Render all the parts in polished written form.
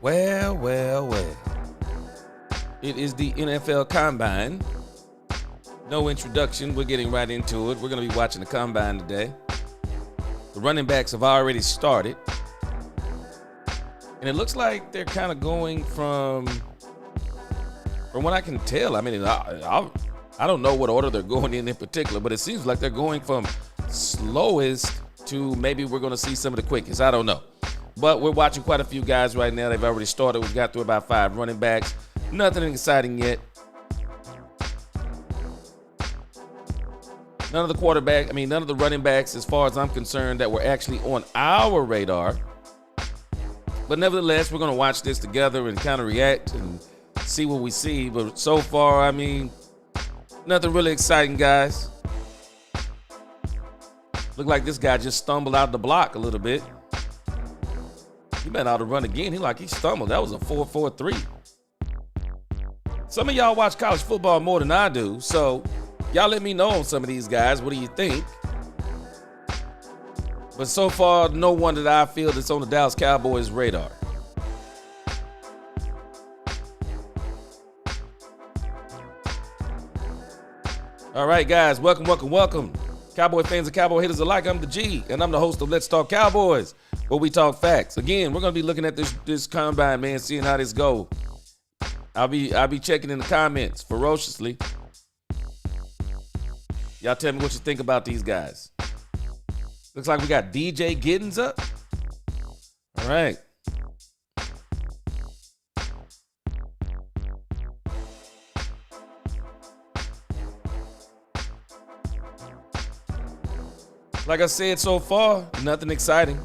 Well, well, well. It is the NFL Combine. No introduction. We're getting right into it. We're going to be watching the Combine today. The running backs have already started. And it looks like they're kind of going from what I can tell. I mean, I don't know what order they're going in particular, but it seems like they're going from slowest to maybe we're going to see some of the quickest. I don't know. But we're watching quite a few guys right now. They've already started. We've got through about 5 running backs. Nothing exciting yet. None of the running backs, as far as I'm concerned, that were actually on our radar. But nevertheless, we're going to watch this together and kind of react and see what we see. But so far, nothing really exciting, guys. Look like this guy just stumbled out the block a little bit. He might ought to run again. He stumbled. That was a 4.43. Some of y'all watch college football more than I do, so y'all let me know on some of these guys. What do you think? But so far, no one that I feel that's on the Dallas Cowboys radar. All right, guys, welcome. Cowboy fans and Cowboy haters alike, I'm the G, and I'm the host of Let's Talk Cowboys, where we talk facts. Again, we're going to be looking at this combine, man, seeing how this go. I'll be checking in the comments ferociously. Y'all tell me what you think about these guys. Looks like we got DJ Giddens up. All right. Like I said, so far, nothing exciting.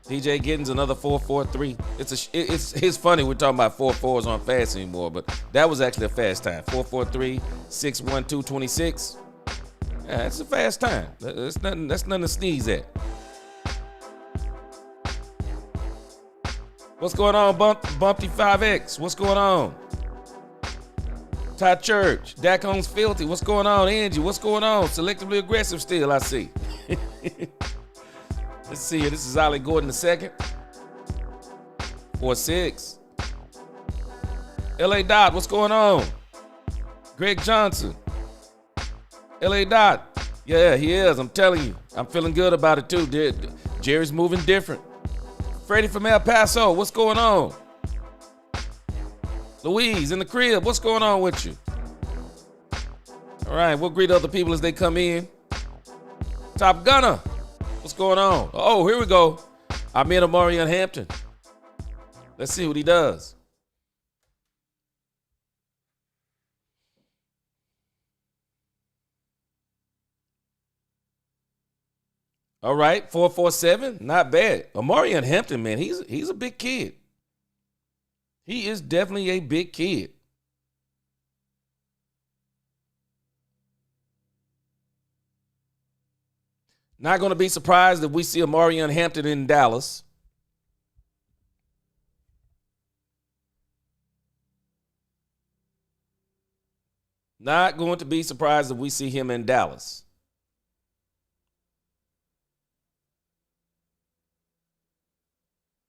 DJ Giddens, another 4.43. It's funny we're talking about 4.4s on fast anymore, but that was actually a fast time. 4.43, 6.12, 26. Yeah, that's a fast time. That's nothing to sneeze at. What's going on, Bumpy 5X? What's going on? Ty Church, Dak Holmes Filthy. What's going on, Angie? What's going on? Selectively aggressive still, I see. Let's see here. This is Ollie Gordon II. 4.6. LA Dot, what's going on? Greg Johnson. LA Dot. Yeah, he is. I'm telling you. I'm feeling good about it too. Jerry's moving different. Freddie from El Paso, what's going on? Louise in the crib, what's going on with you? All right, we'll greet other people as they come in. Top Gunner, what's going on? Oh, here we go. I'm in Amarian Hampton. Let's see what he does. All right, 4.47, not bad. Amarian Hampton, man, he's a big kid. He is definitely a big kid. Not going to be surprised if we see Amarian Hampton in Dallas. Not going to be surprised if we see him in Dallas.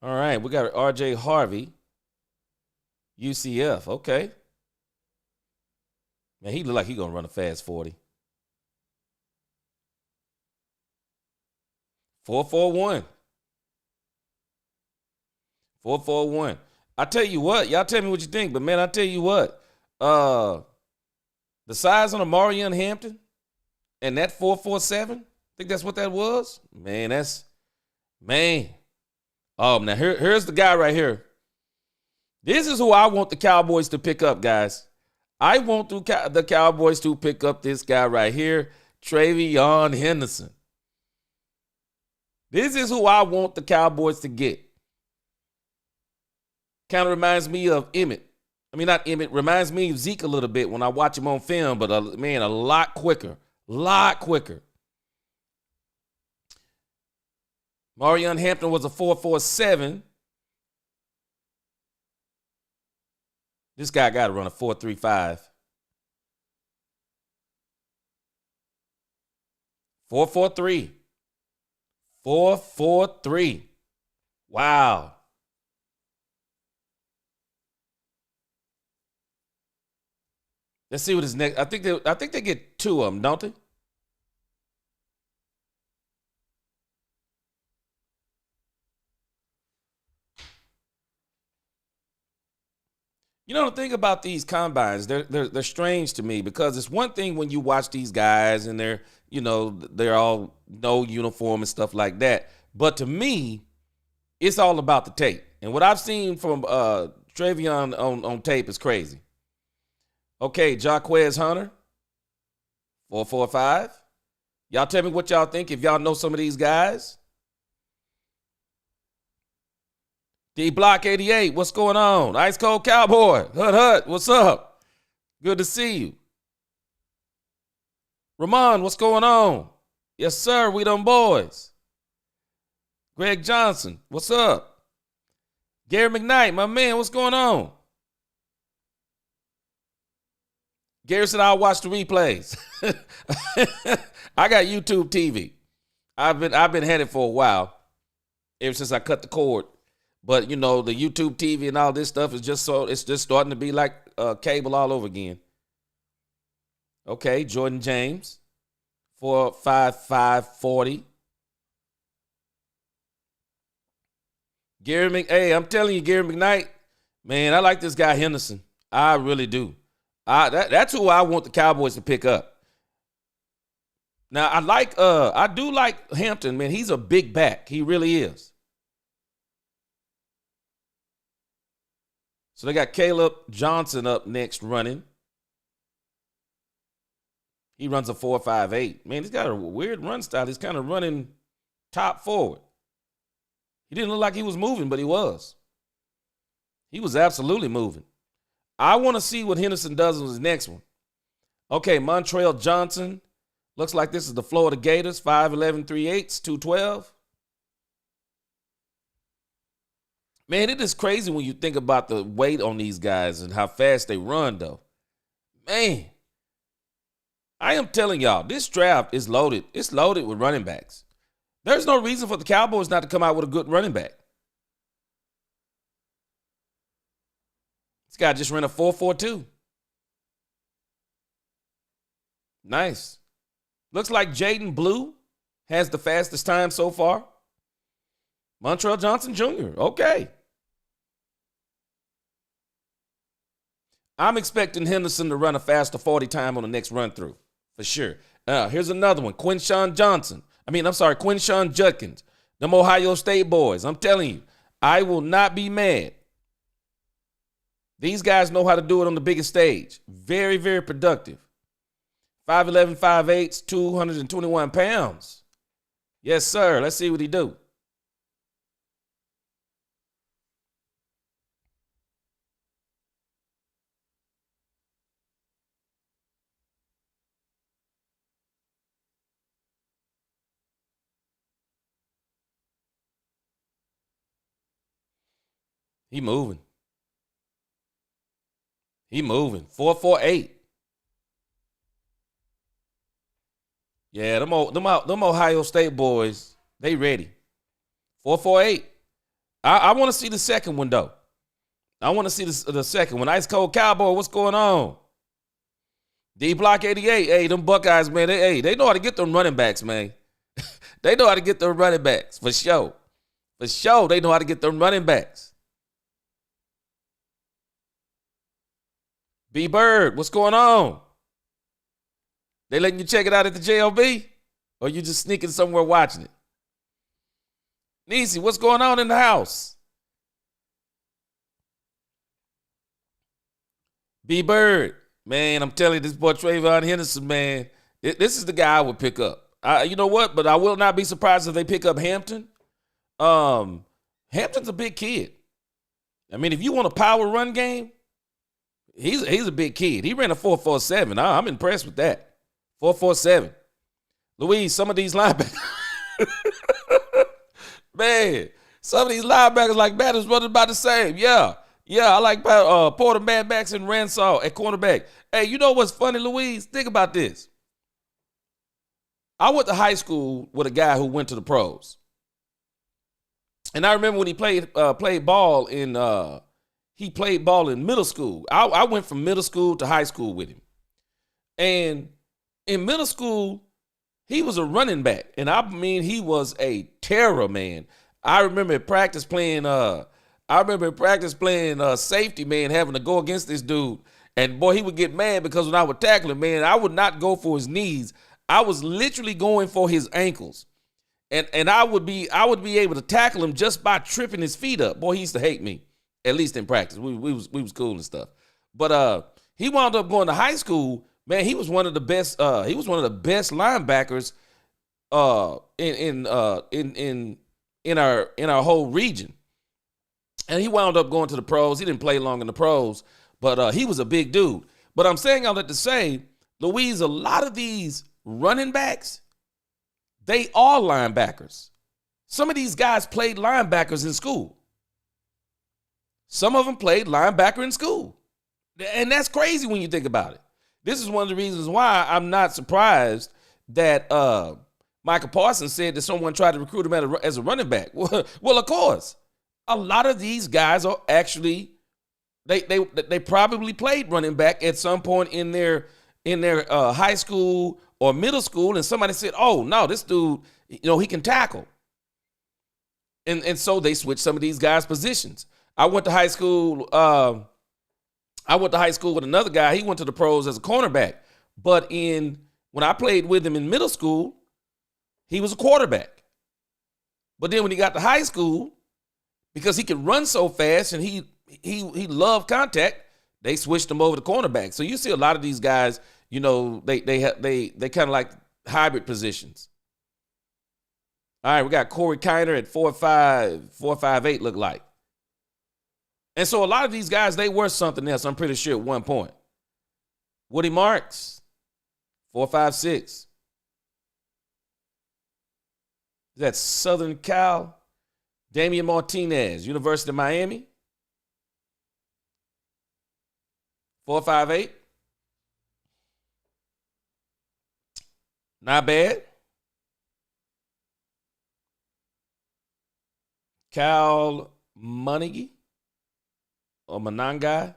All right, we got R.J. Harvey, UCF. Okay. Man, he look like he's going to run a fast 40. 4.41. 4.41. I tell you what, y'all tell me what you think, but man, I tell you what, the size on Amarian Hampton and that 4.47, think that's what that was? Man, man. Now here's the guy right here. This is who I want the Cowboys to pick up, guys. I want the Cowboys to pick up this guy right here, Travion Henderson. This is who I want the Cowboys to get. Kind of reminds me of Emmett. Not Emmett. Reminds me of Zeke a little bit when I watch him on film, but a lot quicker. Marion Hampton was a 4.47. This guy got to run a 4.35. 4.43. 4.43. Wow. Let's see what his next. I think they get two of them, don't they? You know the thing about these combines, they're strange to me because it's one thing when you watch these guys and they're all no uniform and stuff like that. But to me, it's all about the tape. And what I've seen from Travion on tape is crazy. Okay, Jaquez Hunter, 445. Y'all tell me what y'all think if y'all know some of these guys. D Block 88, what's going on? Ice Cold Cowboy, Hut, what's up? Good to see you. Ramon, what's going on? Yes, sir, we them boys. Greg Johnson, what's up? Gary McKnight, my man, what's going on? Gary said I'll watch the replays. I got YouTube TV. I've been headed for a while, ever since I cut the cord. But the YouTube TV and all this stuff is just starting to be like cable all over again. Okay, Jordan James, 4.5540. Hey, I'm telling you, Gary McKnight, man, I like this guy Henderson. I really do. That's who I want the Cowboys to pick up. Now I do like Hampton, man. He's a big back. He really is. So they got Caleb Johnson up next running. He runs a 4.58. Man, he's got a weird run style. He's kind of running top forward. He didn't look like he was moving, but he was. He was absolutely moving. I want to see what Henderson does on his next one. Okay, Montrell Johnson. Looks like this is the Florida Gators, 5'11", 3/8", 212. Man, it is crazy when you think about the weight on these guys and how fast they run, though. Man, I am telling y'all, this draft is loaded. It's loaded with running backs. There's no reason for the Cowboys not to come out with a good running back. This guy just ran a 4.42. Nice. Looks like Jaden Blue has the fastest time so far. Montrell Johnson Jr., okay. I'm expecting Henderson to run a faster 40 time on the next run through, for sure. Here's another one, Quinshon Judkins, them Ohio State boys. I'm telling you, I will not be mad. These guys know how to do it on the biggest stage. Very, very productive. 5'11", 5'8", 221 pounds. Yes, sir. Let's see what he do. He moving. 4.48. Yeah, them Ohio State boys, they ready. 4.48. I want to see the second one, though. I want to see the second one. Ice Cold Cowboy, what's going on? D Block 88. Hey, them Buckeyes, man, they know how to get them running backs, man. They know how to get them running backs, for sure. For sure, they know how to get them running backs. B Bird, what's going on? They letting you check it out at the JLB? Or you just sneaking somewhere watching it? Niecy, what's going on in the house? B Bird, man, I'm telling you, this boy Trayvon Henderson, man, this is the guy I would pick up. You know what? But I will not be surprised if they pick up Hampton. Hampton's a big kid. I mean, if you want a power run game, he's a big kid. He ran a 4.47. I'm impressed with that. 4.47. Louise, some of these linebackers, man, some of these linebackers like batters running about the same. Yeah, I like Porter, Mad Max, and Ransaw at cornerback. Hey, you know what's funny, Louise? Think about this. I went to high school with a guy who went to the pros. And I remember when he played ball in middle school. I went from middle school to high school with him. And in middle school, he was a running back. And I mean, he was a terror, man. I remember in practice playing safety, man, having to go against this dude. And boy, he would get mad because when I would tackle him, man, I would not go for his knees. I was literally going for his ankles. And I would be able to tackle him just by tripping his feet up. Boy, he used to hate me, at least in practice. We was cool and stuff. But he wound up going to high school. Man, he was one of the best. He was one of the best linebackers in our whole region. And he wound up going to the pros. He didn't play long in the pros, but he was a big dude. But I'm saying all that to say, Louise, a lot of these running backs, they are linebackers. Some of these guys played linebackers in school. Some of them played linebacker in school. And that's crazy when you think about it. This is one of the reasons why I'm not surprised that Michael Parsons said that someone tried to recruit him as a running back. Well, of course. A lot of these guys are actually, they probably played running back at some point in their high school or middle school, and somebody said, oh, no, this dude, he can tackle. And so they switched some of these guys' positions. I went to high school with another guy. He went to the pros as a cornerback. But when I played with him in middle school, he was a quarterback. But then when he got to high school, because he could run so fast and he loved contact, they switched him over to cornerback. So you see a lot of these guys, they kind of like hybrid positions. All right, we got Corey Kiner at 4'5", 4'5'8", look like. And so a lot of these guys, they were something else, I'm pretty sure, at one point. Woody Marks, 4'5'6". That's Southern Cal. Damian Martinez, University of Miami, 4'5'8". Not bad. Cal Monaghy or Monangai,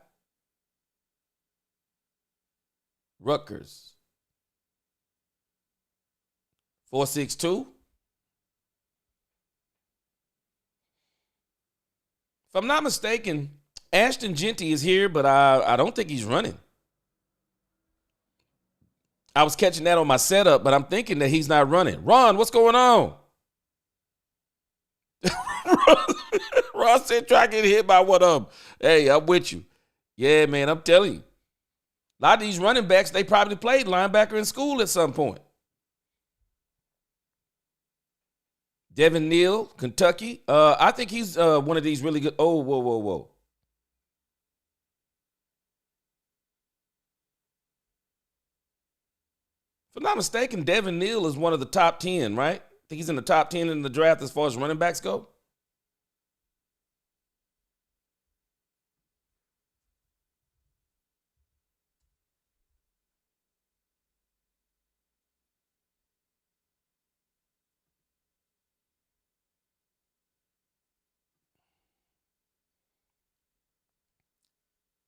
Rutgers, 4'6'2". If I'm not mistaken, Ashton Genty is here, but I don't think he's running. I was catching that on my setup, but I'm thinking that he's not running. Ron, what's going on? Ron said, try to get hit by one of them. Hey, I'm with you. Yeah, man, I'm telling you. A lot of these running backs, they probably played linebacker in school at some point. Devin Neal, Kentucky. I think he's one of these really good. Oh, whoa. If I'm not mistaken, Devin Neal is one of the top 10, right? I think he's in the top 10 in the draft as far as running backs go.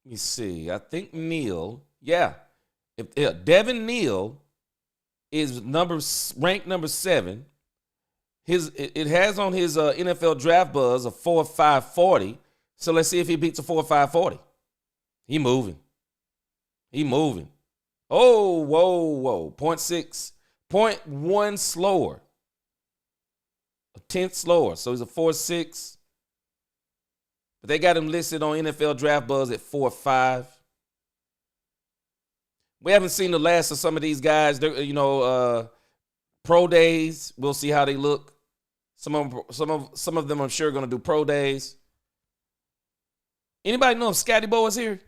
Let me see. I think Neal, yeah. If Devin Neal is ranked number 7. It has on his NFL draft buzz a 4.540. So let's see if he beats a 4.540. He moving. Oh, whoa. 0.1 slower. A tenth slower. So he's a 4.6. But they got him listed on NFL draft buzz at 4.5. We haven't seen the last of some of these guys. Pro days. We'll see how they look. Some of them I'm sure are going to do pro days. Anybody know if Scotty Bo is here?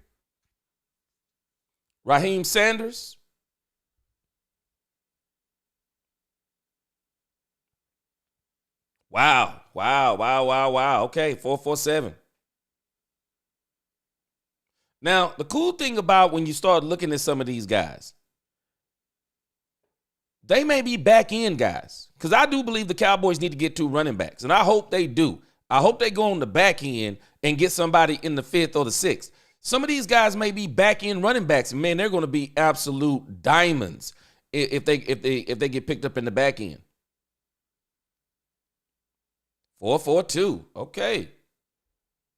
Raheem Sanders. Wow. Okay, 4.47. Now, the cool thing about when you start looking at some of these guys, they may be back-end guys. Because I do believe the Cowboys need to get 2 running backs. And I hope they do. I hope they go on the back end and get somebody in the 5th or the 6th. Some of these guys may be back end running backs, and man, they're going to be absolute diamonds if they get picked up in the back end. 4-4-2. Okay.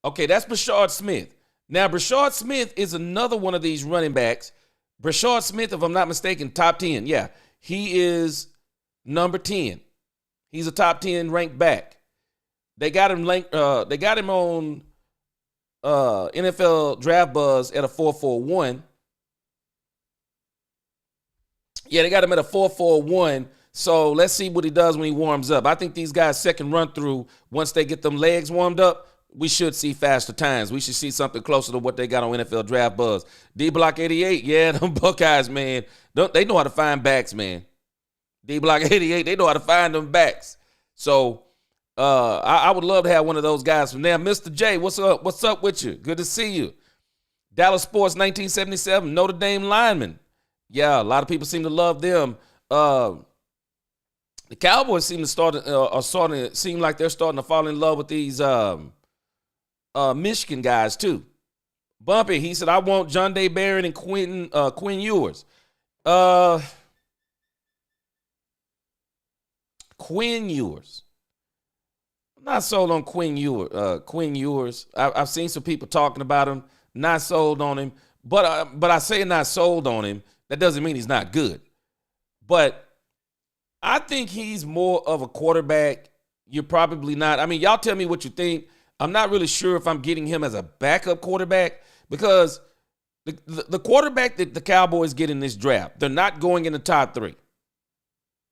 Okay, that's Brashard Smith. Now, Brashard Smith is another one of these running backs. Brashard Smith, if I'm not mistaken, top 10. Yeah, he is number 10. He's a top 10 ranked back. They got him on NFL Draft Buzz at a 4.41. Yeah, they got him at a 4.41. So let's see what he does when he warms up. I think these guys' second run through, once they get them legs warmed up, we should see faster times. We should see something closer to what they got on NFL Draft Buzz. D-Block 88, yeah, them Buckeyes, man. They know how to find backs, man. D-Block 88, they know how to find them backs. So I would love to have one of those guys from there. Mr. J, what's up? What's up with you? Good to see you. Dallas Sports 1977, Notre Dame lineman. Yeah, a lot of people seem to love them. The Cowboys seem to seem like they're starting to fall in love with these Michigan guys too. Bumpy, he said, I want John Day Barron and Quinn Ewers. Quinn Ewers. I'm not sold on Quinn Ewers. I've seen some people talking about him. Not sold on him. But I say not sold on him. That doesn't mean he's not good. But I think he's more of a quarterback. You're probably not. I mean, y'all tell me what you think. I'm not really sure if I'm getting him as a backup quarterback because the quarterback that the Cowboys get in this draft, they're not going in the top 3.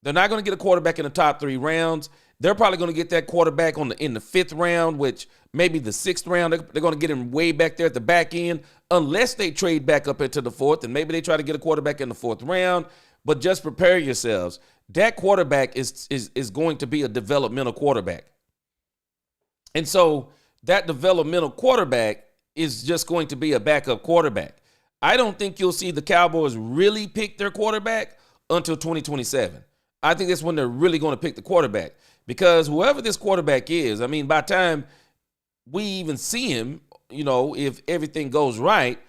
They're not going to get a quarterback in the top 3 rounds. They're probably going to get that quarterback in the 5th round, which maybe the 6th round. They're going to get him way back there at the back end unless they trade back up into the 4th, and maybe they try to get a quarterback in the 4th round. But just prepare yourselves. That quarterback is going to be a developmental quarterback. And so that developmental quarterback is just going to be a backup quarterback. I don't think you'll see the Cowboys really pick their quarterback until 2027. I think that's when they're really going to pick the quarterback because whoever this quarterback is, I mean, by the time we even see him, if everything goes right,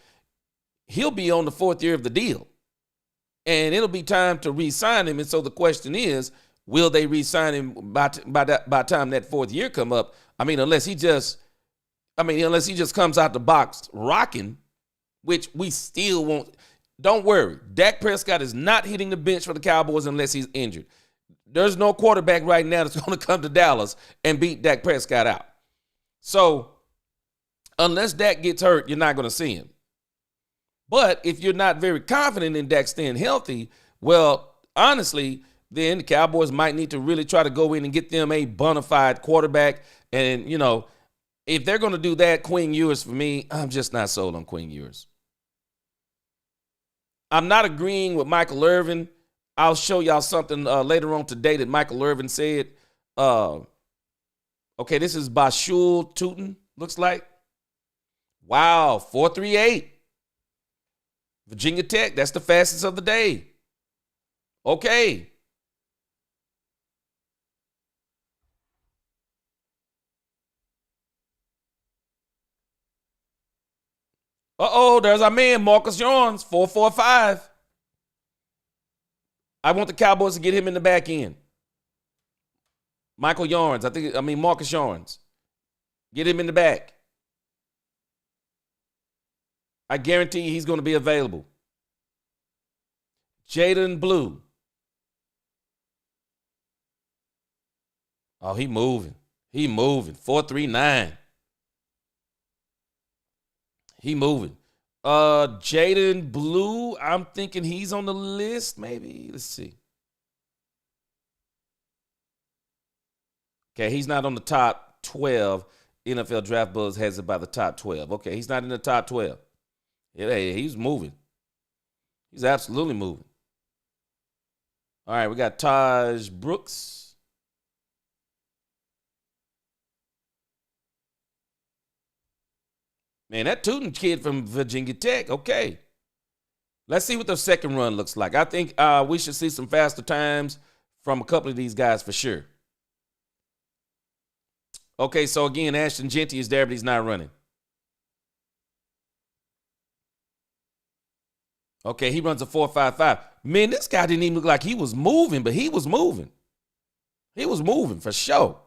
he'll be on the 4th year of the deal. And it'll be time to re-sign him. And so the question is, will they re-sign him by the time that 4th year come up? I mean, unless he just comes out the box rocking, which we still won't. Don't worry. Dak Prescott is not hitting the bench for the Cowboys unless he's injured. There's no quarterback right now that's going to come to Dallas and beat Dak Prescott out. So unless Dak gets hurt, you're not going to see him. But if you're not very confident in Dak staying healthy, well, honestly, then the Cowboys might need to really try to go in and get them a bona fide quarterback. And, if they're going to do that, Quinn Ewers, for me, I'm just not sold on Quinn Ewers. I'm not agreeing with Michael Irvin. I'll show y'all something later on today that Michael Irvin said. Okay, this is Bashul Tootin, looks like. Wow, 4.38. Virginia Tech, that's the fastest of the day. Okay. Uh-oh, there's our man, Marcus Yarns, 4.45. I want the Cowboys to get him in the back end. Marcus Yarns. Get him in the back. I guarantee you he's going to be available. Jaden Blue. Oh, he moving. 4.39. He moving. Jaden Blue, I'm thinking he's on the list, maybe. Let's see. Okay, he's not on the top 12. NFL Draft Buzz has it by the top 12. Okay, he's not in the top 12. Yeah, he's moving. He's absolutely moving. All right, we got Taj Brooks. Man, that Tootin kid from Virginia Tech, okay. Let's see what the second run looks like. I think we should see some faster times from a couple of these guys for sure. Okay, so again, Ashton Genty is there, but he's not running. Okay, he runs a 4.55. Man, this guy didn't even look like he was moving, but he was moving. He was moving for sure.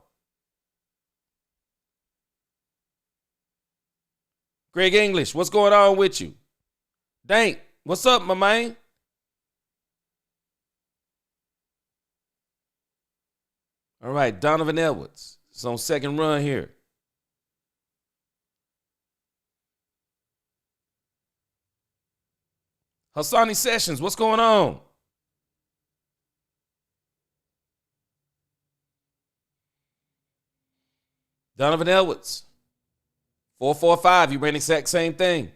Greg English, what's going on with you? Dank, what's up, my man? All right, Donovan Edwards. It's on second run here. Hassani Sessions, what's going on? Donovan Edwards. 4.45. You ran the exact same thing.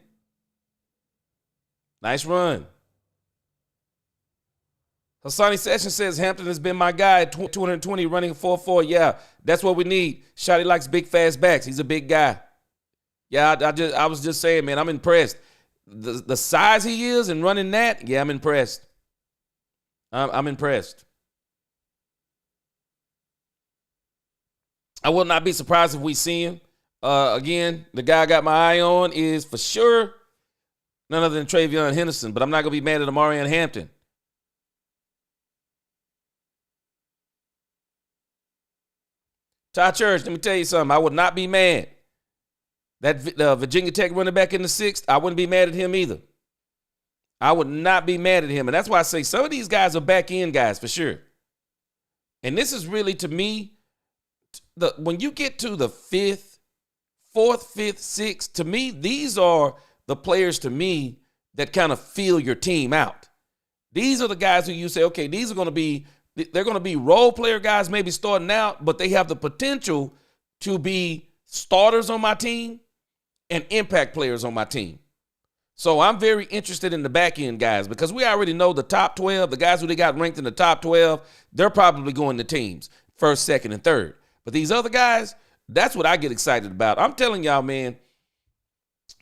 Nice run. Hassani Sessions says Hampton has been my guy at 220 running 4.4. Yeah, that's what we need. Shotty likes big fast backs. He's a big guy. Yeah, I was just saying, man, I'm impressed. The size he is and running that, yeah, I'm impressed. I'm impressed. I will not be surprised if we see him. Again, the guy I got my eye on is for sure none other than Travion Henderson, but I'm not going to be mad at Amarian Hampton. Ty Church, let me tell you something. I would not be mad. That Virginia Tech running back in the sixth, I wouldn't be mad at him either. I would not be mad at him. And that's why I say some of these guys are back-end guys for sure. And this is really, to me, when you get to the fourth, fifth, sixth, to me, these are the players to me that kind of fill your team out. These are the guys who you say, okay, they're going to be role player guys maybe starting out, but they have the potential to be starters on my team and impact players on my team. So I'm very interested in the back end guys because we already know the top 12, the guys who they got ranked in the top 12, they're probably going to teams, first, second, and third. But these other guys, that's what I get excited about. I'm telling y'all, man,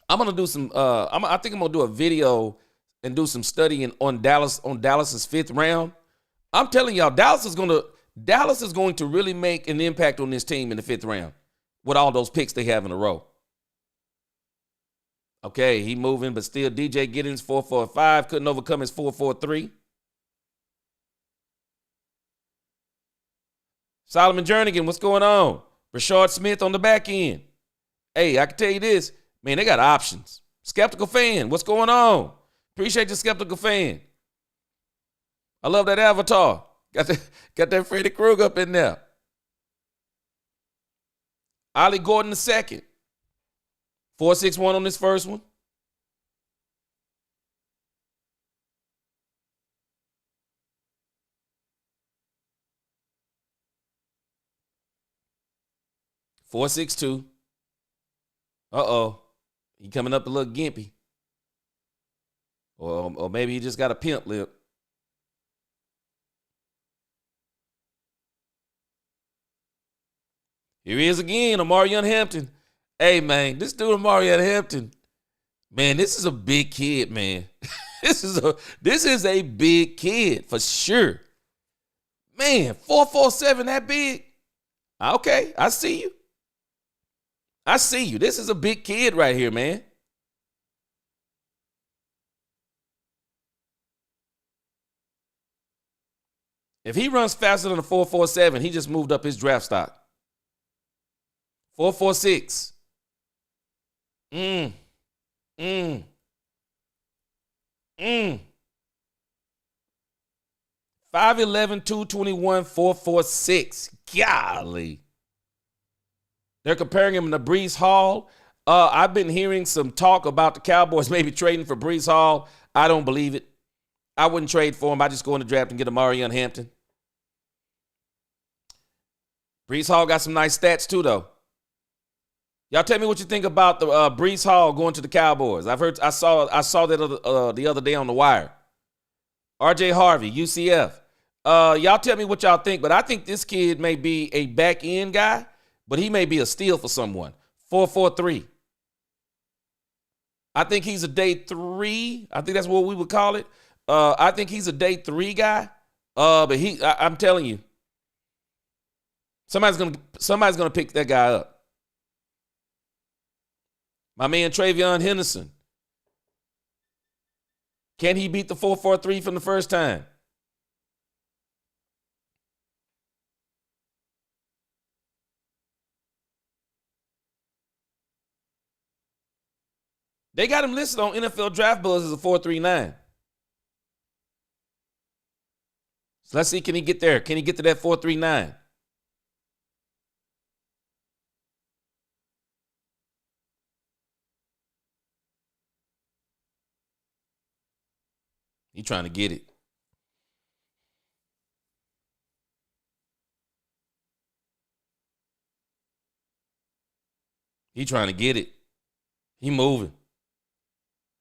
I'm going to do some, I think I'm going to do a video and do some studying on Dallas's fifth round. I'm telling y'all, Dallas is going to really make an impact on this team in the fifth round with all those picks they have in a row. Okay, he moving, but still DJ Giddens 4.45, couldn't overcome his 4.43. Solomon Jernigan, what's going on? Rashard Smith on the back end. Hey, I can tell you this, man, they got options. Skeptical fan, what's going on? Appreciate the skeptical fan. I love that avatar. Got that Freddy Krueger up in there. Ollie Gordon II. 4.61 on this first one. $4.62. Uh-oh. He coming up a little gimpy. Or maybe he just got a pimp lip. Here he is again, Amarian Hampton. Hey, man, this dude Amarian Hampton, man, this is a big kid, man. This is a big kid for sure. Man, 4.47 that big? Okay, I see you. I see you. This is a big kid right here, man. If he runs faster than a 4.47, he just moved up his draft stock. 4.46. 5'11", 221, 4.46. Golly. They're comparing him to Breece Hall. I've been hearing some talk about the Cowboys maybe trading for Breece Hall. I don't believe it. I wouldn't trade for him. I just go in the draft and get Amarian Hampton. Breece Hall got some nice stats too, though. Y'all tell me what you think about the Breece Hall going to the Cowboys. I saw that the other day on the wire. RJ Harvey, UCF. Y'all tell me what y'all think, but I think this kid may be a back end guy, but he may be a steal for someone. 4.43. I think he's a day 3. I think that's what we would call it. I think he's a day 3 guy. But I'm telling you, somebody's gonna pick that guy up. My man Travion Henderson. Can he beat the 4-4-3 from the first time? They got him listed on NFL Draft Buzz as a 4.39. So let's see, can he get there? Can he get to that 4.39? He trying to get it. He trying to get it. He moving.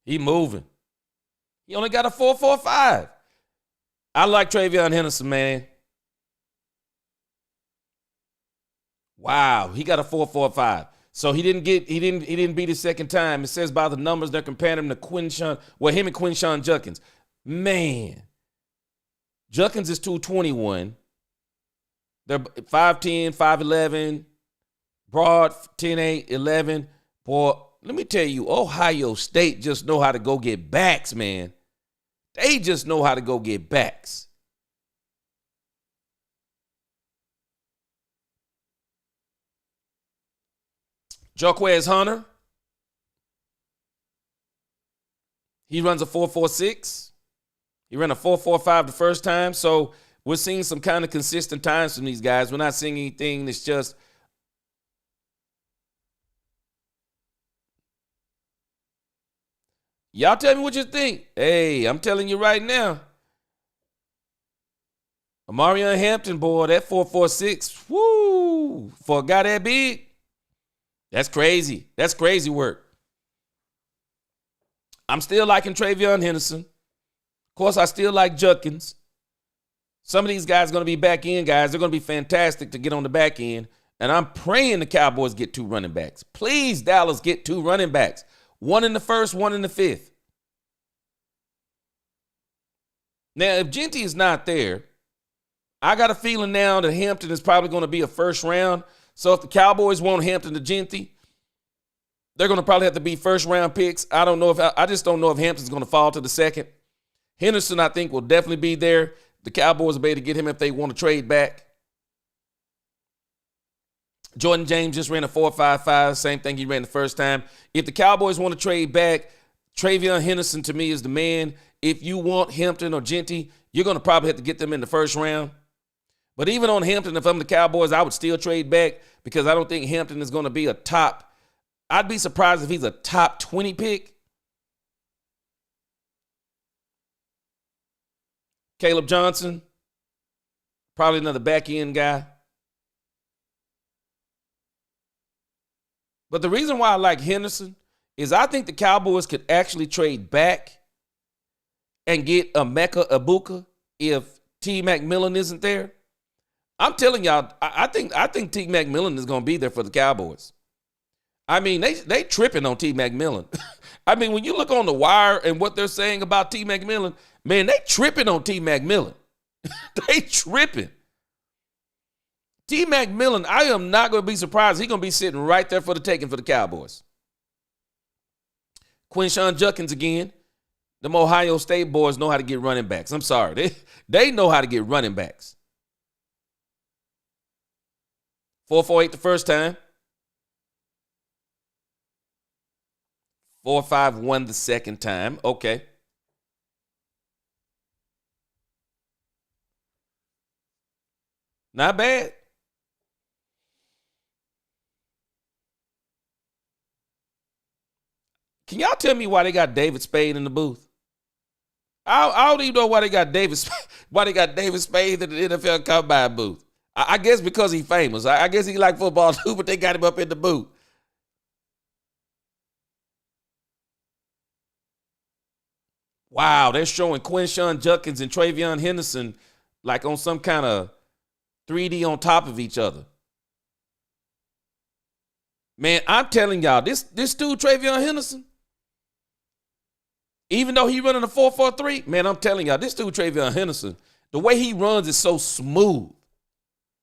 He moving. He only got a 4.45. I like Travion Henderson, man. Wow, he got a 4.45. So he didn't beat his second time. It says by the numbers they're comparing him to Quinshawn. Well, him and Quinshawn Judkins. Man. Judkins is 221. They're 5'10, 5'11. Broad, 10'8, 11. Boy, let me tell you, Ohio State just know how to go get backs, man. They just know how to go get backs. Jaquez Hunter. He runs a 4.46. He ran a 4.45 the first time. So we're seeing some kind of consistent times from these guys. We're not seeing anything that's just y'all tell me what you think. Hey, I'm telling you right now. Amarion Hampton, boy, that 4.46, woo, for a guy that big, that's crazy. That's crazy work. I'm still liking Travion Henderson. Of course, I still like Judkins. Some of these guys are going to be back end guys. They're going to be fantastic to get on the back end. And I'm praying the Cowboys get 2 running backs. Please, Dallas, get 2 running backs. 1 in the first, 1 in the 5th. Now, if Genty is not there, I got a feeling now that Hampton is probably going to be a first round. So if the Cowboys want Hampton to Genty, they're going to probably have to be first round picks. I just don't know if Hampton's going to fall to the second. Henderson, I think, will definitely be there. The Cowboys will be able to get him if they want to trade back. Jordan James just ran a 4.55, same thing he ran the first time. If the Cowboys want to trade back, Travion Henderson to me is the man. If you want Hampton or Genty, you're going to probably have to get them in the first round. But even on Hampton, if I'm the Cowboys, I would still trade back because I don't think Hampton is going to be a top. I'd be surprised if he's a top 20 pick. Caleb Johnson, probably another back end guy. But the reason why I like Henderson is I think the Cowboys could actually trade back and get Emeka Egbuka if T. McMillan isn't there. I'm telling y'all, I think T. McMillan is going to be there for the Cowboys. I mean, they tripping on T. McMillan. I mean, when you look on the wire and what they're saying about T. McMillan, man, they tripping on T. McMillan. They tripping. T. McMillan, I am not going to be surprised. He's going to be sitting right there for the taking for the Cowboys. Quinshawn Judkins again. Them Ohio State boys know how to get running backs. I'm sorry. They know how to get running backs. 4.48 the first time. 4.51 the second time. Okay. Not bad. Can y'all tell me why they got David Spade in the booth? I don't even know why they got David Spade in the NFL Combine booth. I guess because he's famous. I guess he like football too, but they got him up in the booth. Wow, they're showing Quinshawn Judkins and Travion Henderson like on some kind of 3D on top of each other. Man, I'm telling y'all, this dude, Travion Henderson, even though he running a 4.43, man, I'm telling y'all, this dude, Travion Henderson, the way he runs is so smooth.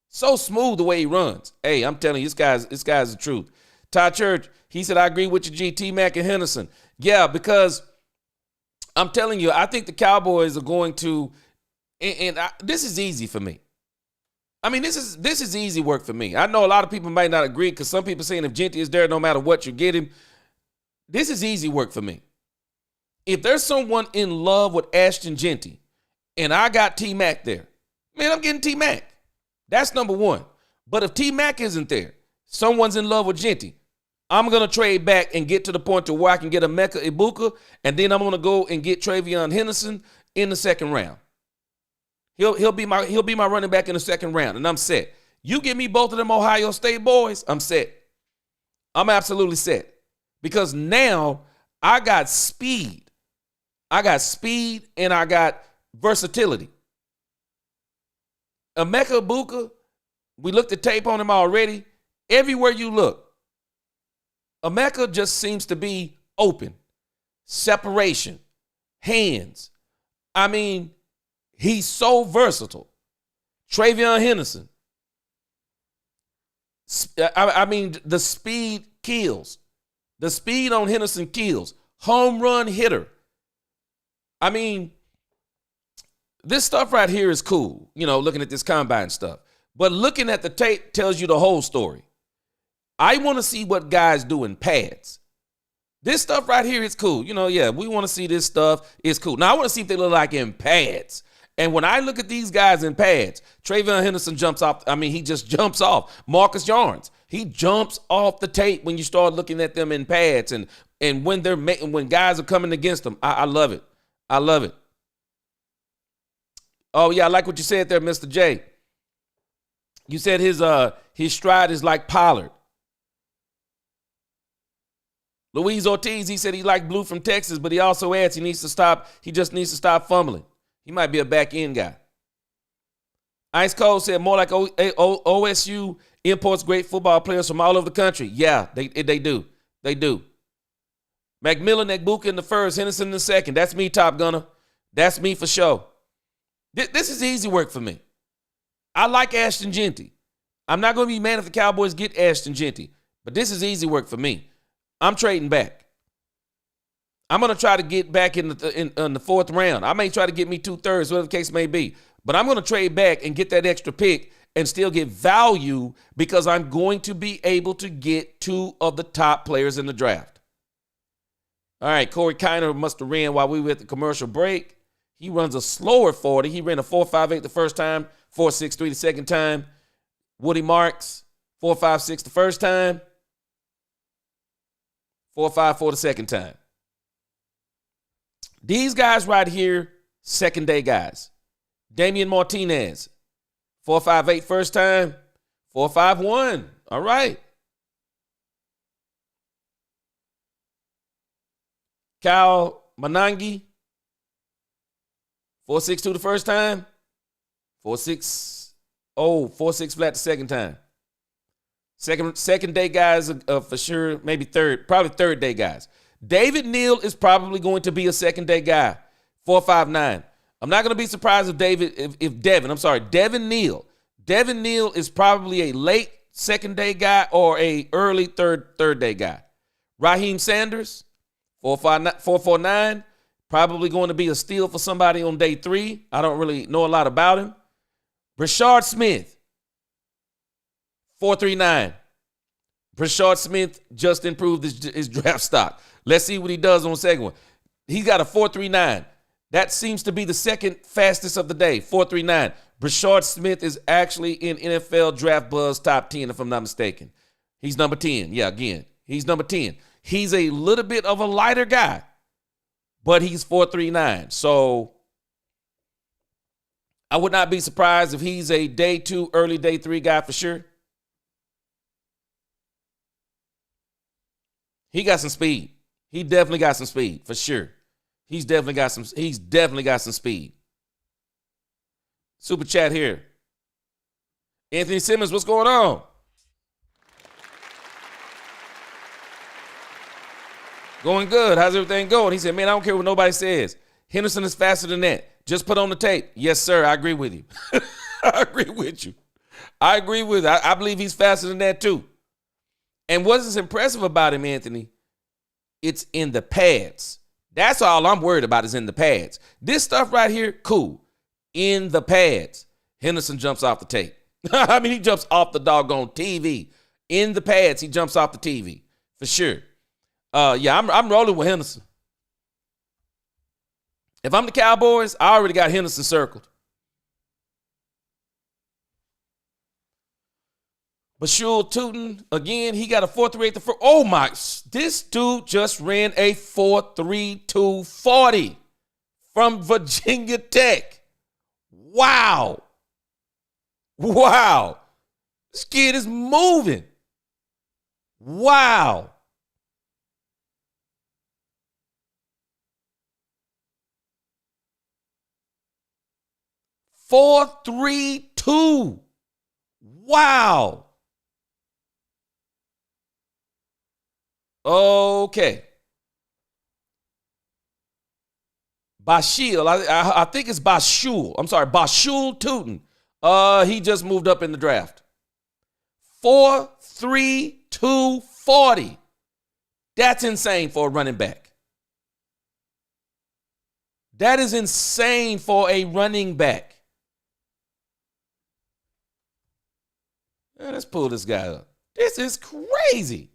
So smooth the way he runs. Hey, I'm telling you, this guy's the truth. Todd Church, he said, I agree with you, G, T-Mac and Henderson. Yeah, because I'm telling you, I think the Cowboys are going to, this is easy for me. I mean, this is easy work for me. I know a lot of people might not agree because some people saying if Jeanty is there, no matter what you get him. This is easy work for me. If there's someone in love with Ashton Jeanty and I got T-Mac there, man, I'm getting T-Mac. That's number one. But if T-Mac isn't there, someone's in love with Jeanty, I'm going to trade back and get to the point to where I can get Emeka Egbuka, and then I'm going to go and get Travion Henderson in the second round. He'll be my running back in the second round, and I'm set. You give me both of them Ohio State boys, I'm set. I'm absolutely set. Because now I got speed. I got speed and I got versatility. Emeka Egbuka, we looked at tape on him already. Everywhere you look, Emeka just seems to be open. Separation. Hands. I mean, he's so versatile. Travion Henderson. I mean, the speed kills. The speed on Henderson kills. Home run hitter. I mean, this stuff right here is cool, looking at this combine stuff. But looking at the tape tells you the whole story. I want to see what guys do in pads. This stuff right here is cool. We want to see this stuff. It's cool. Now, I want to see if they look like in pads. And when I look at these guys in pads, Travion Henderson jumps off. I mean, he just jumps off. Marcus Yarns, he jumps off the tape when you start looking at them in pads. And when guys are coming against them, I love it. I love it. Oh, yeah, I like what you said there, Mr. J. You said his stride is like Pollard. Luis Ortiz, he said he liked Blue from Texas, but he also adds he just needs to stop fumbling. He might be a back end guy. Ice Cold said more like OSU imports great football players from all over the country. Yeah, they do. They do. McMillan, Egbuka in the first, Henderson in the second. That's me, Top Gunner. That's me for sure. This is easy work for me. I like Ashton Jeanty. I'm not going to be mad if the Cowboys get Ashton Jeanty, but this is easy work for me. I'm trading back. I'm going to try to get back in the fourth round. I may try to get me 2/3, whatever the case may be. But I'm going to trade back and get that extra pick and still get value because I'm going to be able to get 2 of the top players in the draft. All right, Corey Kiner must have ran while we were at the commercial break. He runs a slower 40. He ran a 4.58 the first time, 4.63 the second time. Woody Marks, 4.56 the first time, 4.54 the second time. These guys right here, second day guys. Damian Martinez, 4.58 first time, 4.51. All right. Kyle Manangi, 4.62 the first time, 4.6 flat the second time. Second day guys for sure, maybe probably third day guys. David Neal is probably going to be a second day guy, 4.59. I'm not going to be surprised if Devin Neal is probably a late second day guy or a early third day guy. Raheem Sanders, 4.49, probably going to be a steal for somebody on day 3. I don't really know a lot about him. Brashard Smith, 4.39. Brashard Smith just improved his draft stock. Let's see what he does on the second one. He's got a 4.39. That seems to be the second fastest of the day, 4.39. Brashard Smith is actually in NFL Draft Buzz top 10, if I'm not mistaken. He's number 10. Yeah, again, he's number 10. He's a little bit of a lighter guy, but he's 4.39. So I would not be surprised if he's a day 2, early day 3 guy for sure. He got some speed. He definitely got some speed for sure. He's definitely got some speed. Super chat here. Anthony Simmons, what's going on? Going good. How's everything going? He said, man, I don't care what nobody says. Henderson is faster than that. Just put on the tape. Yes, sir. I agree with you. I agree with you. I believe he's faster than that too. And what's impressive about him, Anthony, it's in the pads. That's all I'm worried about is in the pads. This stuff right here, cool. In the pads, Henderson jumps off the tape. I mean, he jumps off the doggone TV. In the pads, he jumps off the TV for sure. Yeah, I'm rolling with Henderson. If I'm the Cowboys, I already got Henderson circled. Bashul Tootin, again, he got a 4.38 the first. Oh my, this dude just ran a 4.32 40 from Virginia Tech. Wow. Wow. This kid is moving. Wow. .432. Wow. Okay. Bashil, I think it's Bashul. I'm sorry, Bashul Tootin. He just moved up in the draft. 4.32 40. That's insane for a running back. That is insane for a running back. Let's pull this guy up. This is crazy.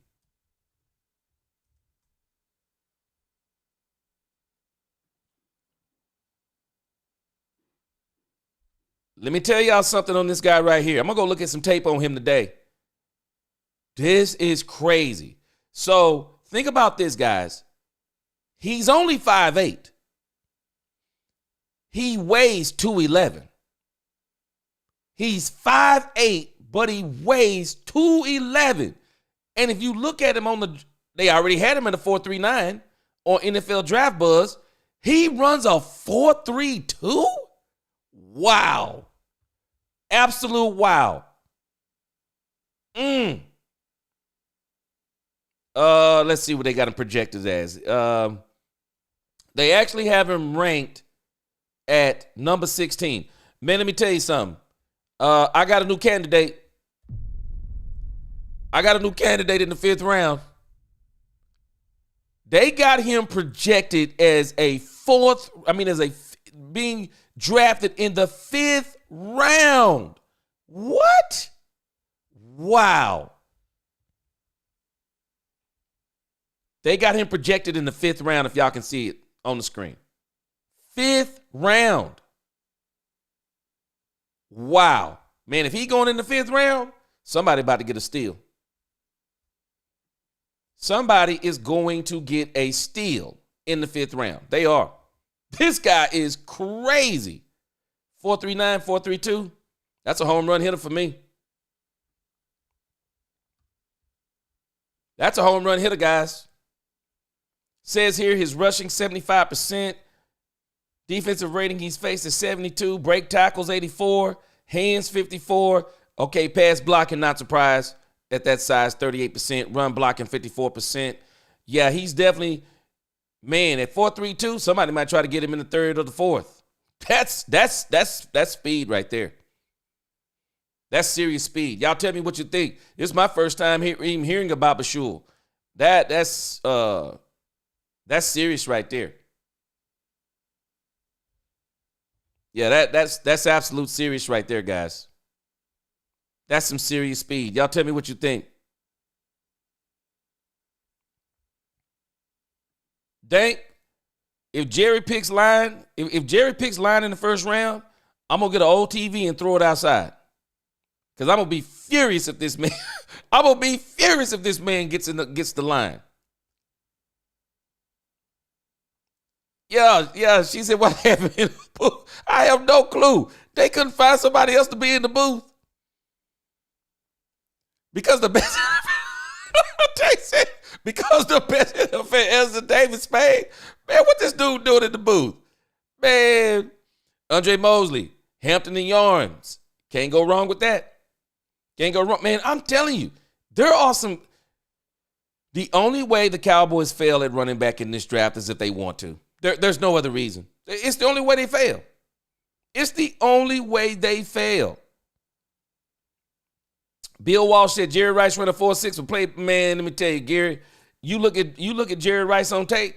Let me tell y'all something on this guy right here. I'm going to go look at some tape on him today. This is crazy. So think about this, guys. He's only 5'8". He weighs 211. He's 5'8", but he weighs 211. And if you look at him they already had him in the 4.39 on NFL Draft Buzz. He runs a 4.32? Wow. Absolute wow. Let's see what they got him projected as. They actually have him ranked at number 16. Man, let me tell you something. I got a new candidate. in the 5th round. They got him projected as being drafted in the 5th round. What? Wow. They got him projected in the 5th round, if y'all can see it on the screen. 5th round. Wow. Man, if he going in the 5th round, somebody about to get a steal. Somebody is going to get a steal in the 5th round. They are. This guy is crazy. 4.39, 4.32. That's a home run hitter for me. That's a home run hitter, guys. Says here his rushing 75%. Defensive rating he's faced is 72. Break tackles 84. Hands 54. Okay, pass blocking, not surprised at that size, 38%. Run blocking 54%. Yeah, he's definitely, man, at 4.32, somebody might try to get him in the 3rd or the 4th. That's speed right there. That's serious speed. Y'all tell me what you think. This is my first time even hearing about Bashul. That's serious right there. Yeah, that's absolute serious right there, guys. That's some serious speed. Y'all tell me what you think. Dank, if Jerry picks line in the 1st round, I'm gonna get an old TV and throw it outside. Because I'm gonna be furious if this man gets the line. Yeah, she said, what happened in the booth? I have no clue. They couldn't find somebody else to be in the booth. Because the best NFL David Spade. Man, what this dude doing in the booth? Man, Andre Mosley, Hampton and Yarns. Can't go wrong with that. Can't go wrong. Man, I'm telling you, they're awesome. The only way the Cowboys fail at running back in this draft is if they want to. There's no other reason. It's the only way they fail. It's the only way they fail. Bill Walsh said Jerry Rice ran a 4.6 for play. Man, let me tell you, Gary, you look at Jerry Rice on tape.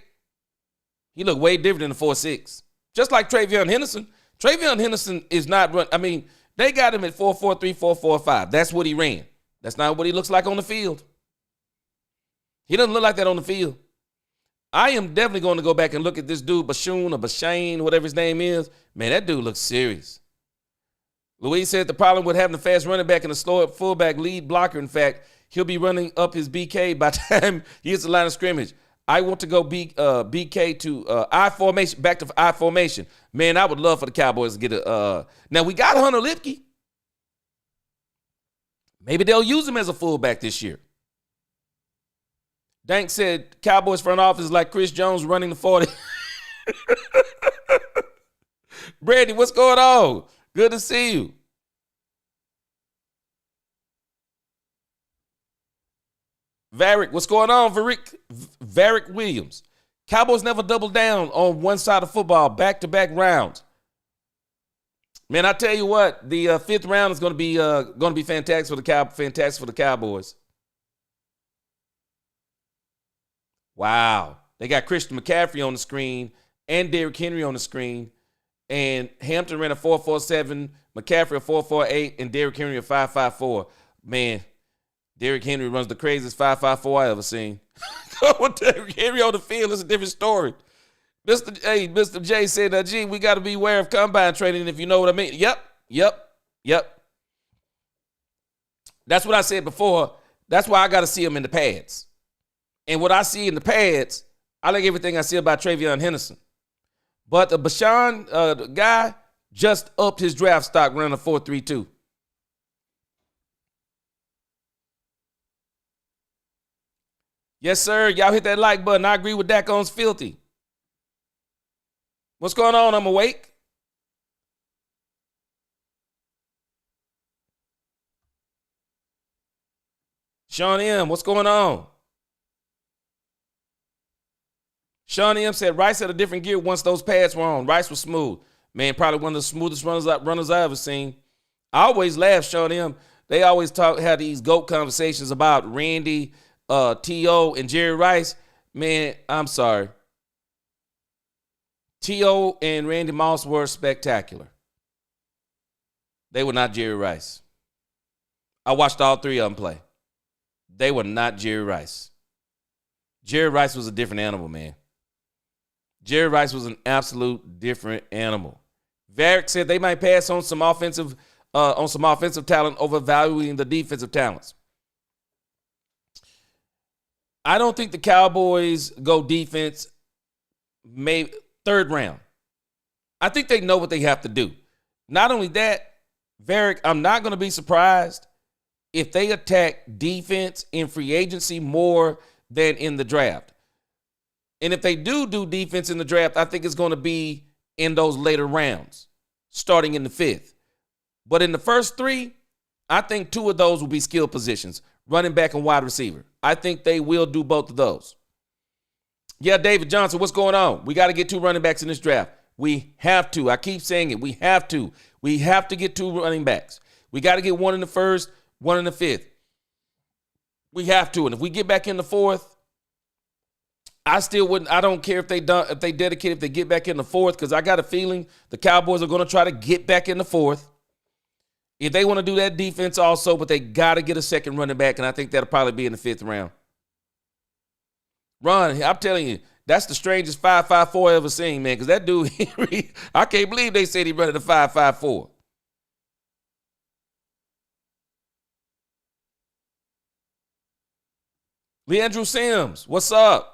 He looked way different in the 4.6. Just like Travion Henderson. Travion Henderson is not run. I mean, they got him at 4.43, 4.45. That's what he ran. That's not what he looks like on the field. He doesn't look like that on the field. I am definitely going to go back and look at this dude, Bashoon or Bashane, whatever his name is. Man, that dude looks serious. Louise said the problem with having a fast running back and a slow fullback lead blocker, in fact, he'll be running up his BK by the time he hits the line of scrimmage. I want to go BK to I formation, back to I formation. Man, I would love for the Cowboys to get a now we got Hunter Lipke. Maybe they'll use him as a fullback this year. Dank said Cowboys front office is like Chris Jones running the 40. Brandy, what's going on? Good to see you. Varick, what's going on, Varick Williams? Cowboys never double down on one side of football, back-to-back rounds. Man, I tell you what, the fifth round is going to be fantastic for the Cowboys. Wow, they got Christian McCaffrey on the screen and Derrick Henry on the screen, and Hampton ran a 4.47, McCaffrey a 4.48, and Derrick Henry a 5.54. Man, Derrick Henry runs the craziest 5.54 I ever seen. With Derrick Henry on the field, it's a different story. Mr. J said, gee, we got to be aware of combine training, if you know what I mean. Yep. That's what I said before. That's why I got to see him in the pads. And what I see in the pads, I like everything I see about Travion Henderson. But the Bashan guy just upped his draft stock running a 4.32. Yes, sir. Y'all hit that like button. I agree with Dak on's filthy. What's going on? I'm awake. Sean M., what's going on? Sean M. said Rice had a different gear once those pads were on. Rice was smooth. Man, probably one of the smoothest runners I've ever seen. I always laugh, Sean M. They always had these GOAT conversations about Randy, T.O., and Jerry Rice. Man, I'm sorry. T.O. and Randy Moss were spectacular. They were not Jerry Rice. I watched all three of them play. They were not Jerry Rice. Jerry Rice was a different animal, man. Jerry Rice was an absolute different animal. Varick said they might pass on some offensive talent over valuing the defensive talents. I don't think the Cowboys go defense maybe third round. I think they know what they have to do. Not only that, Varick, I'm not going to be surprised if they attack defense in free agency more than in the draft. And if they do defense in the draft, I think it's going to be in those later rounds, starting in the fifth. But in the first three, I think two of those will be skill positions, running back and wide receiver. I think they will do both of those. Yeah, David Johnson, what's going on? We got to get two running backs in this draft. We have to. I keep saying it. We have to. We have to get two running backs. We got to get one in the first, one in the fifth. We have to. And if we get back in the fourth, I still wouldn't. I don't care if they get back in the fourth, because I got a feeling the Cowboys are going to try to get back in the fourth. If they want to do that defense also, but they got to get a second running back, and I think that'll probably be in the fifth round. Ron, I'm telling you, that's the strangest 5.54 I ever seen, man, because that dude, I can't believe they said he running a 5.54. Leandrew Sims, what's up?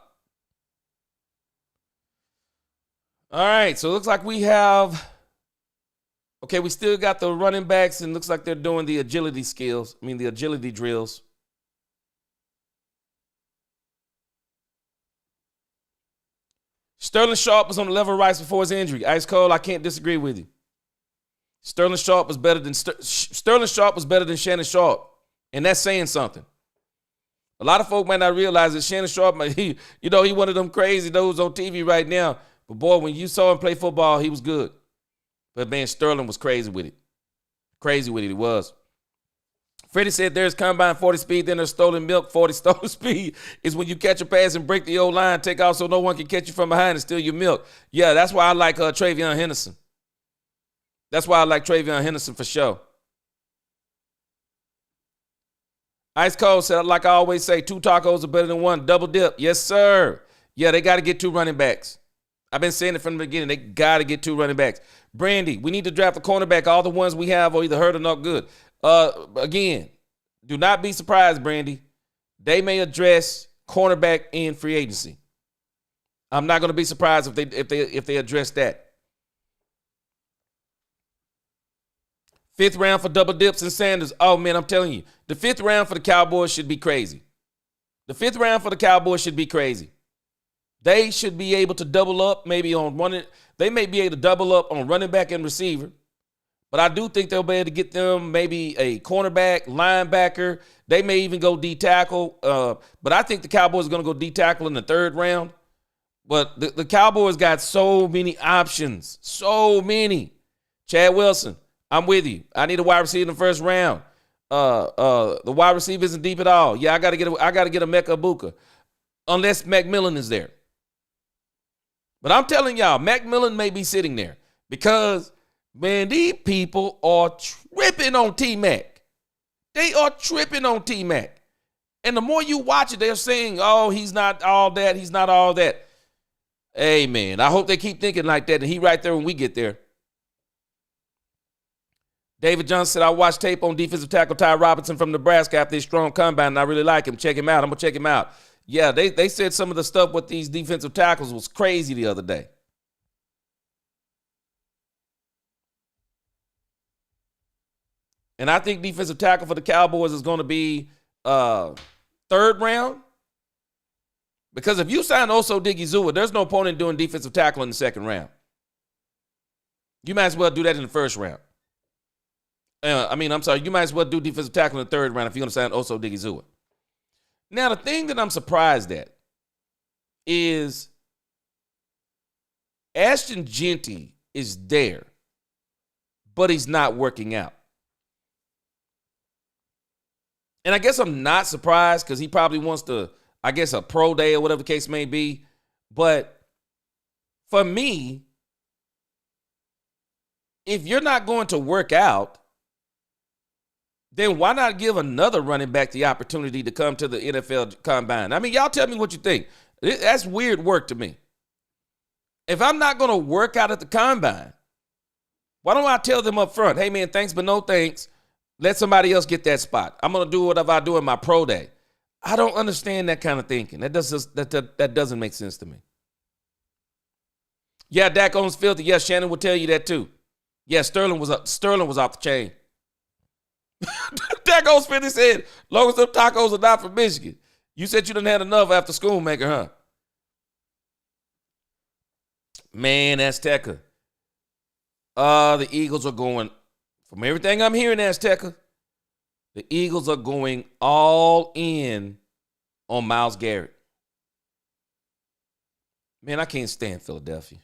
All right, so it looks like we have, we still got the running backs, and looks like they're doing the agility drills. Sterling Sharp was on the level of Rice before his injury. Ice cold, I can't disagree with you. Sterling Sharp was better than Shannon Sharp, and that's saying something. A lot of folk might not realize that Shannon Sharp, he one of them crazy dudes on TV right now. But boy, when you saw him play football, he was good. But man, Sterling was crazy with it. He was. Freddie said there's combine 40 speed, then there's stolen milk 40 stolen speed is when you catch a pass and break the old line, take off so no one can catch you from behind and steal your milk. Yeah, that's why I like Travion Henderson. That's why I like Travion Henderson for sure. Ice Cold said, like I always say, 2 tacos are better than 1. Double dip. Yes, sir. Yeah, they got to get 2 running backs. I've been saying it from the beginning. They got to get 2 running backs. Brandy, we need to draft a cornerback. All the ones we have are either hurt or not good. Again, do not be surprised, Brandy. They may address cornerback in free agency. I'm not going to be surprised if they address that. 5th round for double dips and Sanders. Oh, man, I'm telling you. The 5th round for the Cowboys should be crazy. The 5th round for the Cowboys should be crazy. They should be able to double up maybe on one. They may be able to double up on running back and receiver. But I do think they'll be able to get them maybe a cornerback, linebacker. They may even go D tackle. But I think the Cowboys are going to go D tackle in the 3rd round. But the Cowboys got so many options. So many. Chad Wilson, I'm with you. I need a wide receiver in the 1st round. The wide receiver isn't deep at all. Yeah, I got to get a Mecca Ibuka. Unless McMillan is there. But I'm telling y'all, McMillan may be sitting there because, man, these people are tripping on T-Mac. They are tripping on T-Mac. And the more you watch it, they're saying, oh, he's not all that. He's not all that. Hey, man, I hope they keep thinking like that, and he right there when we get there. David Johnson said, I watched tape on defensive tackle Ty Robinson from Nebraska after his strong combine, and I really like him. Check him out. I'm going to check him out. Yeah, they said some of the stuff with these defensive tackles was crazy the other day. And I think defensive tackle for the Cowboys is going to be 3rd round. Because if you sign Oso Digizua, there's no point in doing defensive tackle in the 2nd round. You might as well do that in the 1st round. You might as well do defensive tackle in the 3rd round if you're going to sign Oso Digizua. Now, the thing that I'm surprised at is Ashton Jeanty is there, but he's not working out. And I guess I'm not surprised because he probably wants to, I guess, a pro day or whatever the case may be. But for me, if you're not going to work out, then why not give another running back the opportunity to come to the NFL Combine? I mean, y'all tell me what you think. That's weird work to me. If I'm not going to work out at the Combine, why don't I tell them up front, hey, man, thanks, but no thanks. Let somebody else get that spot. I'm going to do whatever I do in my pro day. I don't understand that kind of thinking. That doesn't make sense to me. Yeah, Dak owns filthy. Yes, Shannon will tell you that too. Yeah, Sterling was off the chain. Dak owns filthy said, long as them tacos are not from Michigan. You said you didn't have enough after Schoolmaker, huh? Man, Azteca. The Eagles are going, from everything I'm hearing, Azteca, the Eagles are going all in on Myles Garrett. Man, I can't stand Philadelphia.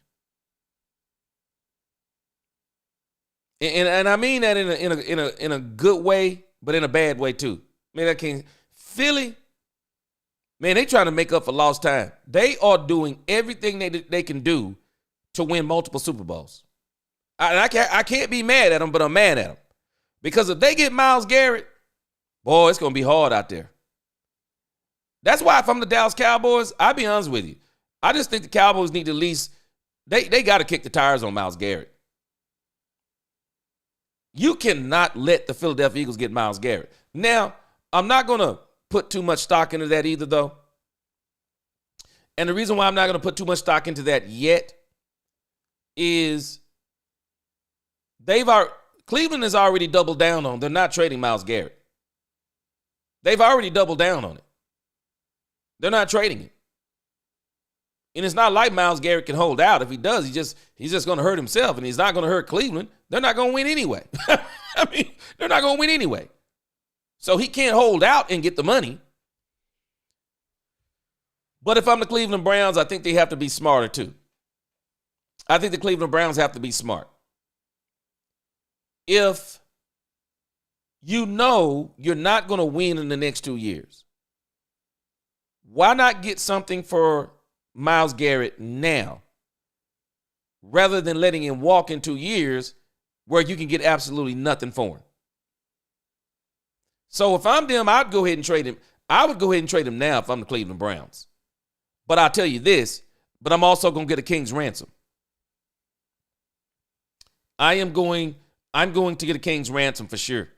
And I mean that in a good way, but in a bad way too. Man, I can't. Philly, man, they trying to make up for lost time. They are doing everything they can do to win multiple Super Bowls. I can't be mad at them, but I'm mad at them. Because if they get Myles Garrett, boy, it's going to be hard out there. That's why if I'm the Dallas Cowboys, I'll be honest with you. I just think the Cowboys need to at least, they got to kick the tires on Myles Garrett. You cannot let the Philadelphia Eagles get Myles Garrett. Now, I'm not going to put too much stock into that either, though. And the reason why I'm not going to put too much stock into that yet is Cleveland has already doubled down on. They're not trading Myles Garrett. They've already doubled down on it. They're not trading it. And it's not like Myles Garrett can hold out. If he does, he's just going to hurt himself, and he's not going to hurt Cleveland. They're not going to win anyway. I mean, they're not going to win anyway. So he can't hold out and get the money. But if I'm the Cleveland Browns, I think they have to be smarter too. I think the Cleveland Browns have to be smart. If you know you're not going to win in the next 2 years. Why not get something for Myles Garrett now rather than letting him walk in 2 years where you can get absolutely nothing for him? So if I'm them, I'd go ahead and trade him. I would go ahead and trade him now if I'm the Cleveland Browns. But I'll tell you this, but I'm also going to get a king's ransom. I'm going to get a king's ransom for sure.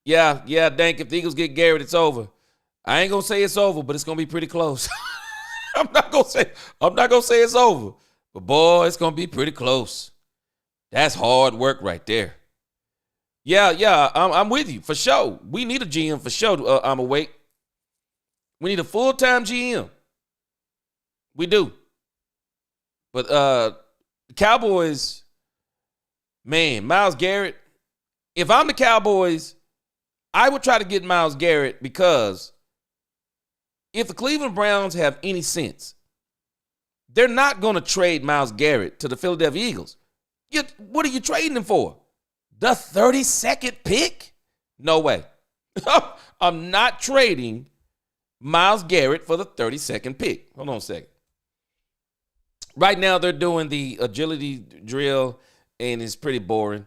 Yeah, Dank, if the Eagles get Garrett, it's over. I ain't going to say it's over, but it's going to be pretty close. I'm not going to say it's over. But boy, it's going to be pretty close. That's hard work right there. Yeah, I'm with you for sure. We need a GM for sure. I'm awake. We need a full-time GM. We do. But the Cowboys, man, Myles Garrett, if I'm the Cowboys, I would try to get Myles Garrett because if the Cleveland Browns have any sense, they're not going to trade Myles Garrett to the Philadelphia Eagles. What are you trading him for? The 32nd pick? No way. I'm not trading Myles Garrett for the 32nd pick. Hold on a second. Right now, they're doing the agility drill, and it's pretty boring.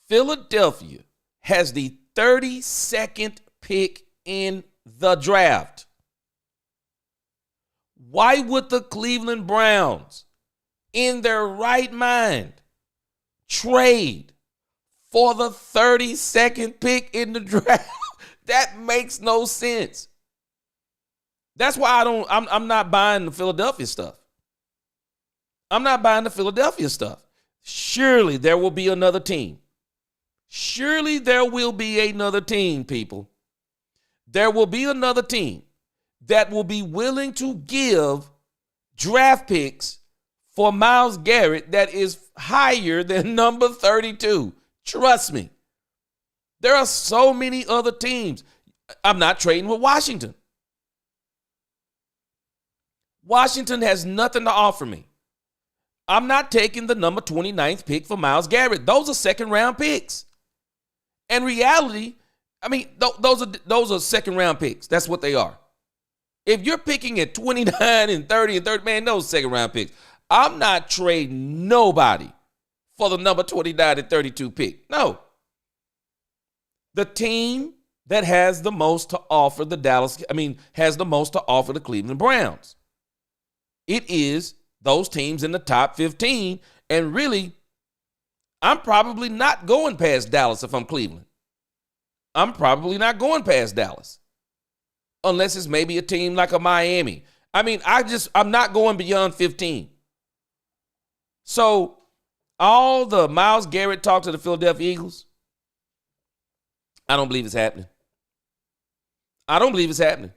Philadelphia has the 32nd pick in the draft. Why would the Cleveland Browns, in their right mind, trade for the 32nd pick in the draft? That makes no sense. That's why I'm not buying the Philadelphia stuff. I'm not buying the Philadelphia stuff. Surely there will be another team. Surely there will be another team, people. There will be another team that will be willing to give draft picks for Myles Garrett that is higher than number 32. Trust me. There are so many other teams. I'm not trading with Washington. Washington has nothing to offer me. I'm not taking the number 29th pick for Myles Garrett. Those are second-round picks. In reality, I mean, those are second-round picks. That's what they are. If you're picking at 29 and 30 and 30, man, those second-round picks. I'm not trading nobody for the number 29 and 32 pick. No. The team that has the most to offer has the most to offer the Cleveland Browns. It is those teams in the top 15. And really, I'm probably not going past Dallas if I'm Cleveland. I'm probably not going past Dallas. Unless it's maybe a team like a Miami. I mean, I'm not going beyond 15. So, all the Myles Garrett talk to the Philadelphia Eagles, I don't believe it's happening. I don't believe it's happening.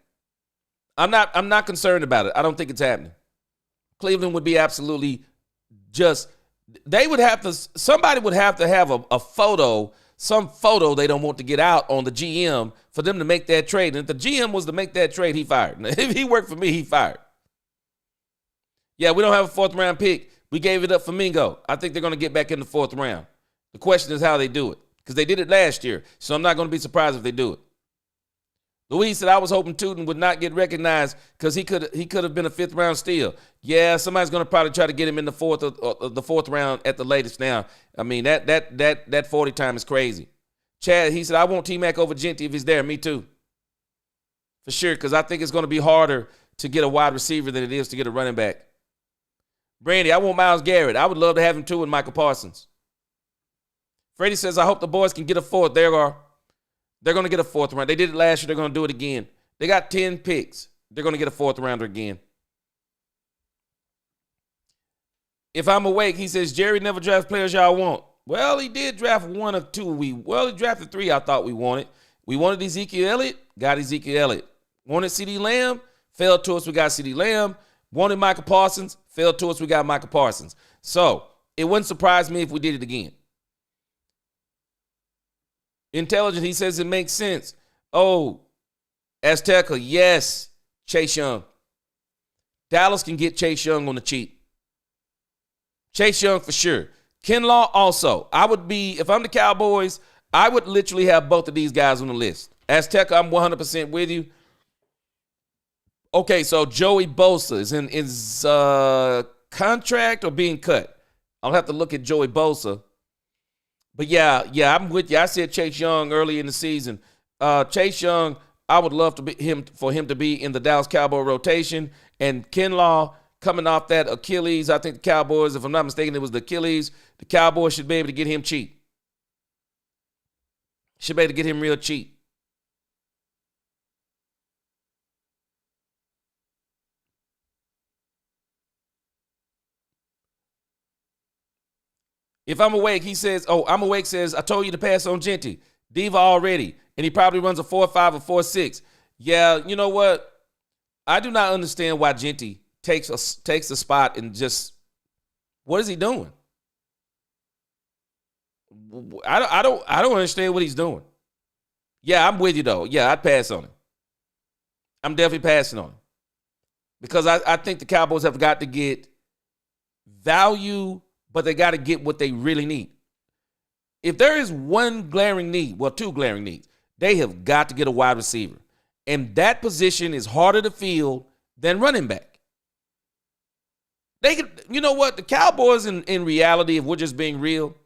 I'm not concerned about it. I don't think it's happening. Cleveland would be absolutely somebody would have to have a photo, some photo they don't want to get out on the GM for them to make that trade. And if the GM was to make that trade, he fired. If he worked for me, he fired. Yeah, we don't have a fourth-round pick. We gave it up for Mingo. I think they're going to get back in the fourth round. The question is how they do it, because they did it last year, so I'm not going to be surprised if they do it. Louise said, I was hoping Tootin would not get recognized because he could have been a fifth-round steal. Yeah, somebody's going to probably try to get him in the fourth round at the latest now. I mean, that 40 time is crazy. Chad, he said, I want T-Mac over Genty if he's there. Me too. For sure, because I think it's going to be harder to get a wide receiver than it is to get a running back. Brandy, I want Myles Garrett. I would love to have him too with Michael Parsons. Freddie says, I hope the boys can get a fourth. There are. They're going to get a fourth round. They did it last year. They're going to do it again. They got 10 picks. They're going to get a fourth rounder again. If I'm awake, he says, Jerry never drafts players y'all want. Well, he did draft one or two. He drafted three I thought we wanted. We wanted Ezekiel Elliott, got Ezekiel Elliott. Wanted CeeDee Lamb, fell to us, we got CeeDee Lamb. Wanted Michael Parsons, fell to us, we got Michael Parsons. So, it wouldn't surprise me if we did it again. Intelligent, he says it makes sense. Oh, Azteca, yes, Chase Young. Dallas can get Chase Young on the cheap. Chase Young for sure. Kinlaw also. I would be, if I'm the Cowboys, I would literally have both of these guys on the list. Azteca, I'm 100% with you. Okay, so Joey Bosa is in his contract or being cut? I'll have to look at Joey Bosa. But yeah, I'm with you. I said Chase Young early in the season. Chase Young, I would love for him to be in the Dallas Cowboy rotation. And Kinlaw coming off that Achilles, I think the Cowboys, if I'm not mistaken, it was the Achilles. The Cowboys should be able to get him cheap. Should be able to get him real cheap. If I'm awake, he says, I'm awake says, I told you to pass on Genty. Diva already. And he probably runs a 4.5 or 4.6. Yeah, you know what? I do not understand why Genty takes a spot and just, what is he doing? I don't understand what he's doing. Yeah, I'm with you though. Yeah, I'd pass on him. I'm definitely passing on him. Because I think the Cowboys have got to get value, but they got to get what they really need. If there is one glaring need, well, two glaring needs, they have got to get a wide receiver. And that position is harder to fill than running back. They could, you know what? The Cowboys, in reality, if we're just being real,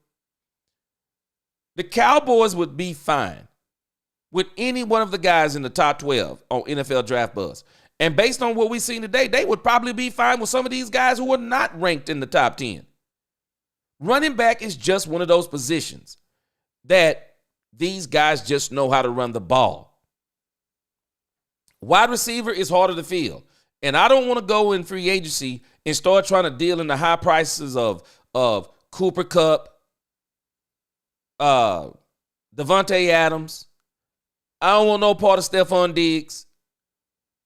the Cowboys would be fine with any one of the guys in the top 12 on NFL Draft Buzz. And based on what we've seen today, they would probably be fine with some of these guys who are not ranked in the top 10. Running back is just one of those positions that these guys just know how to run the ball. Wide receiver is harder to fill. And I don't want to go in free agency and start trying to deal in the high prices of Cooper Kupp, Devontae Adams. I don't want no part of Stephon Diggs.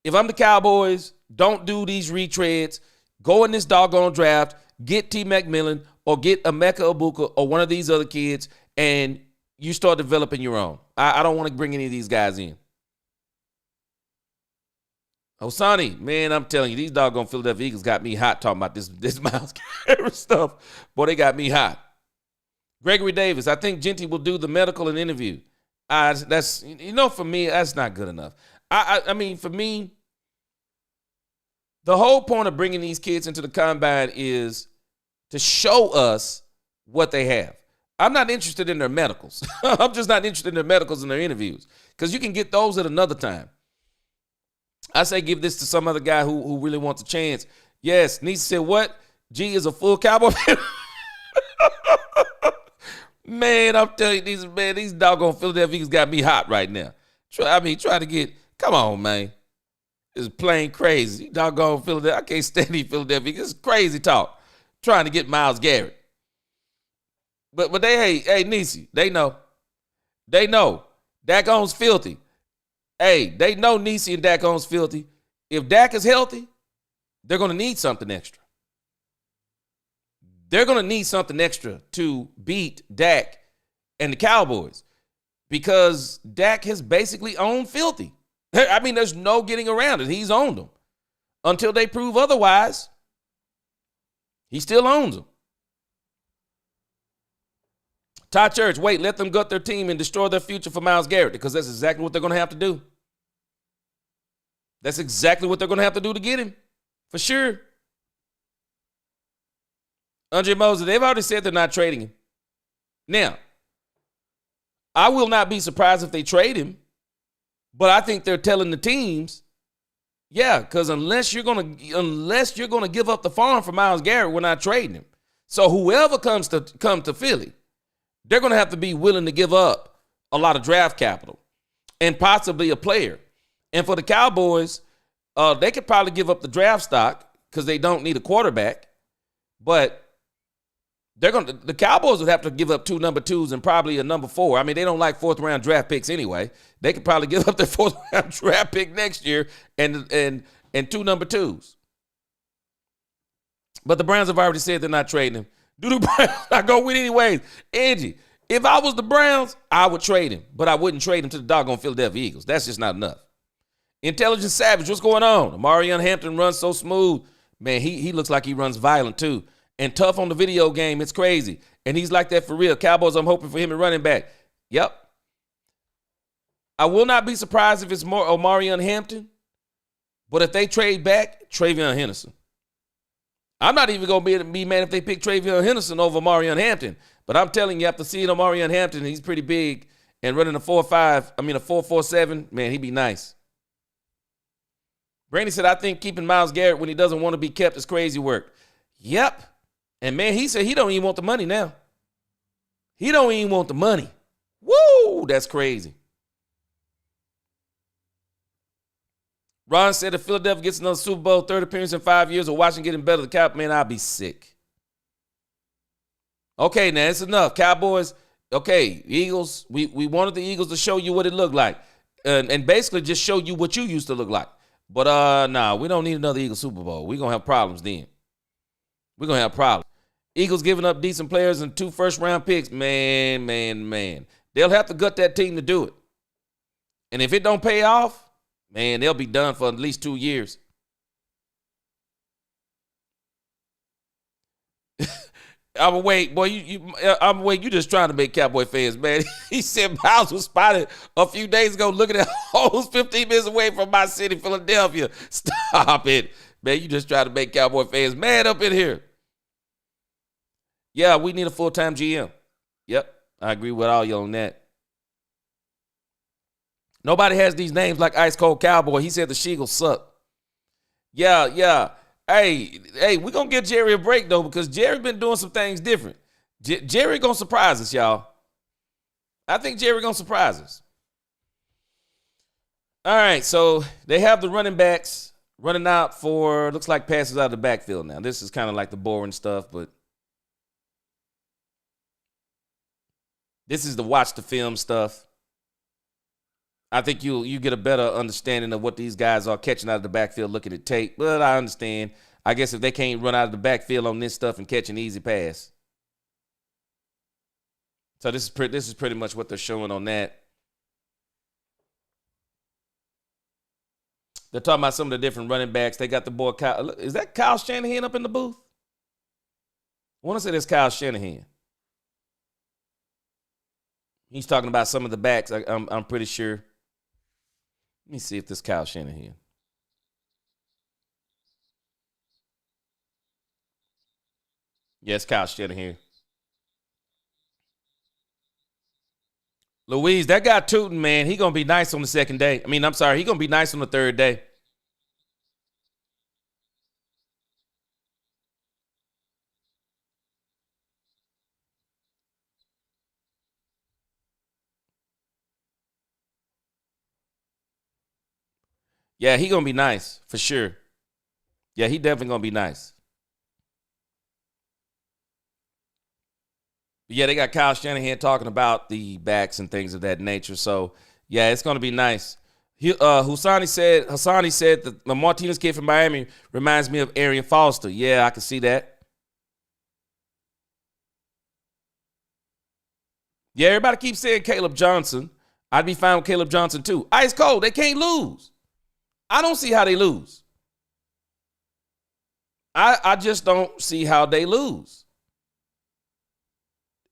If I'm the Cowboys, don't do these retreads. Go in this doggone draft, get T. McMillan or get Emeka Egbuka or one of these other kids, and you start developing your own. I don't want to bring any of these guys in. Osani, man, I'm telling you, these doggone Philadelphia Eagles got me hot talking about this Myles Garrett stuff. Boy, they got me hot. Gregory Davis, I think Genty will do the medical and interview. That's, for me, that's not good enough. I mean, for me, the whole point of bringing these kids into the combine is to show us what they have. I'm not interested in their medicals. I'm just not interested in their medicals and their interviews because you can get those at another time. I say give this to some other guy who really wants a chance. Yes, Nisa said what? G is a full Cowboy fan. Man, I'm telling you, these doggone Philadelphia Eagles got me hot right now. Try to get, come on, man. It's plain crazy. Doggone Philadelphia. I can't stand these Philadelphia Eagles. It's crazy talk. Trying to get Myles Garrett. But they, hey, Nisi, they know. They know. Dak owns filthy. Hey, they know Nisi and Dak owns filthy. If Dak is healthy, they're going to need something extra. They're going to need something extra to beat Dak and the Cowboys because Dak has basically owned filthy. I mean, there's no getting around it. He's owned them. Until they prove otherwise, he still owns them. Todd Church, wait, let them gut their team and destroy their future for Myles Garrett because that's exactly what they're going to have to do. That's exactly what they're going to have to do to get him, for sure. Andre Moses, they've already said they're not trading him. Now, I will not be surprised if they trade him, but I think they're telling the teams, yeah, because unless you're gonna give up the farm for Myles Garrett, we're not trading him. So whoever come to Philly, they're gonna have to be willing to give up a lot of draft capital and possibly a player. And for the Cowboys, they could probably give up the draft stock because they don't need a quarterback, but the Cowboys would have to give up 2 number 2s and probably a number 4. I mean, they don't like 4th round draft picks anyway. They could probably give up their 4th round draft pick next year and 2 number 2s. But the Browns have already said they're not trading him. Do the Browns not go win anyways? Angie, if I was the Browns, I would trade him, but I wouldn't trade him to the doggone Philadelphia Eagles. That's just not enough. Intelligent Savage, what's going on? Amarian Hampton runs so smooth. Man, he looks like he runs violent too. and tough on the video game. It's crazy. And he's like that for real. Cowboys, I'm hoping for him at running back. Yep. I will not be surprised if it's more Omarion Hampton. But if they trade back, Travion Henderson. I'm not even going to be mad if they pick Travion Henderson over Omarion Hampton. But I'm telling you, after seeing Omarion Hampton, he's pretty big. And running a 4.47, man, he'd be nice. Brandy said, I think keeping Myles Garrett when he doesn't want to be kept is crazy work. Yep. And, man, he said he don't even want the money now. He don't even want the money. Woo, that's crazy. Ron said if Philadelphia gets another Super Bowl, third appearance in 5 years, or Washington getting better than the Cowboys, man, I'll be sick. Okay, now it's enough. Cowboys, okay, Eagles, we wanted the Eagles to show you what it looked like. And basically just show you what you used to look like. But, nah, we don't need another Eagles Super Bowl. We're going to have problems then. We're going to have problems. Eagles giving up decent players and 2 first-round picks. Man. They'll have to gut that team to do it. And if it don't pay off, man, they'll be done for at least 2 years. I'm wait, boy. I'm wait. You just trying to make Cowboy fans, man. He said Miles was spotted a few days ago looking at holes 15 minutes away from my city, Philadelphia. Stop it, man. You just trying to make Cowboy fans mad up in here. Yeah, we need a full-time GM. Yep, I agree with all you on that. Nobody has these names like Ice Cold Cowboy. He said the Sheagles suck. Yeah. Hey, we're going to give Jerry a break, though, because Jerry been doing some things different. Jerry going to surprise us, y'all. I think Jerry going to surprise us. All right, so they have the running backs running out for, looks like passes out of the backfield now. This is kind of like the boring stuff, but this is the watch the film stuff. I think you get a better understanding of what these guys are catching out of the backfield looking at tape. But I understand. I guess if they can't run out of the backfield on this stuff and catch an easy pass. So this is pretty much what they're showing on that. They're talking about some of the different running backs. They got the boy Kyle. Is that Kyle Shanahan up in the booth? I want to say that's Kyle Shanahan. He's talking about some of the backs. I'm pretty sure. Let me see if this Kyle Shanahan. Yes, Kyle Shanahan. Louise, that guy Tootin, man, he going to be nice on the second day. He going to be nice on the third day. Yeah, he going to be nice, for sure. Yeah, he definitely going to be nice. But yeah, they got Kyle Shanahan talking about the backs and things of that nature. So, yeah, it's going to be nice. Hassani said that the Martinez kid from Miami reminds me of Arian Foster. Yeah, I can see that. Yeah, everybody keeps saying Caleb Johnson. I'd be fine with Caleb Johnson, too. Ice cold. They can't lose. I don't see how they lose. I just don't see how they lose.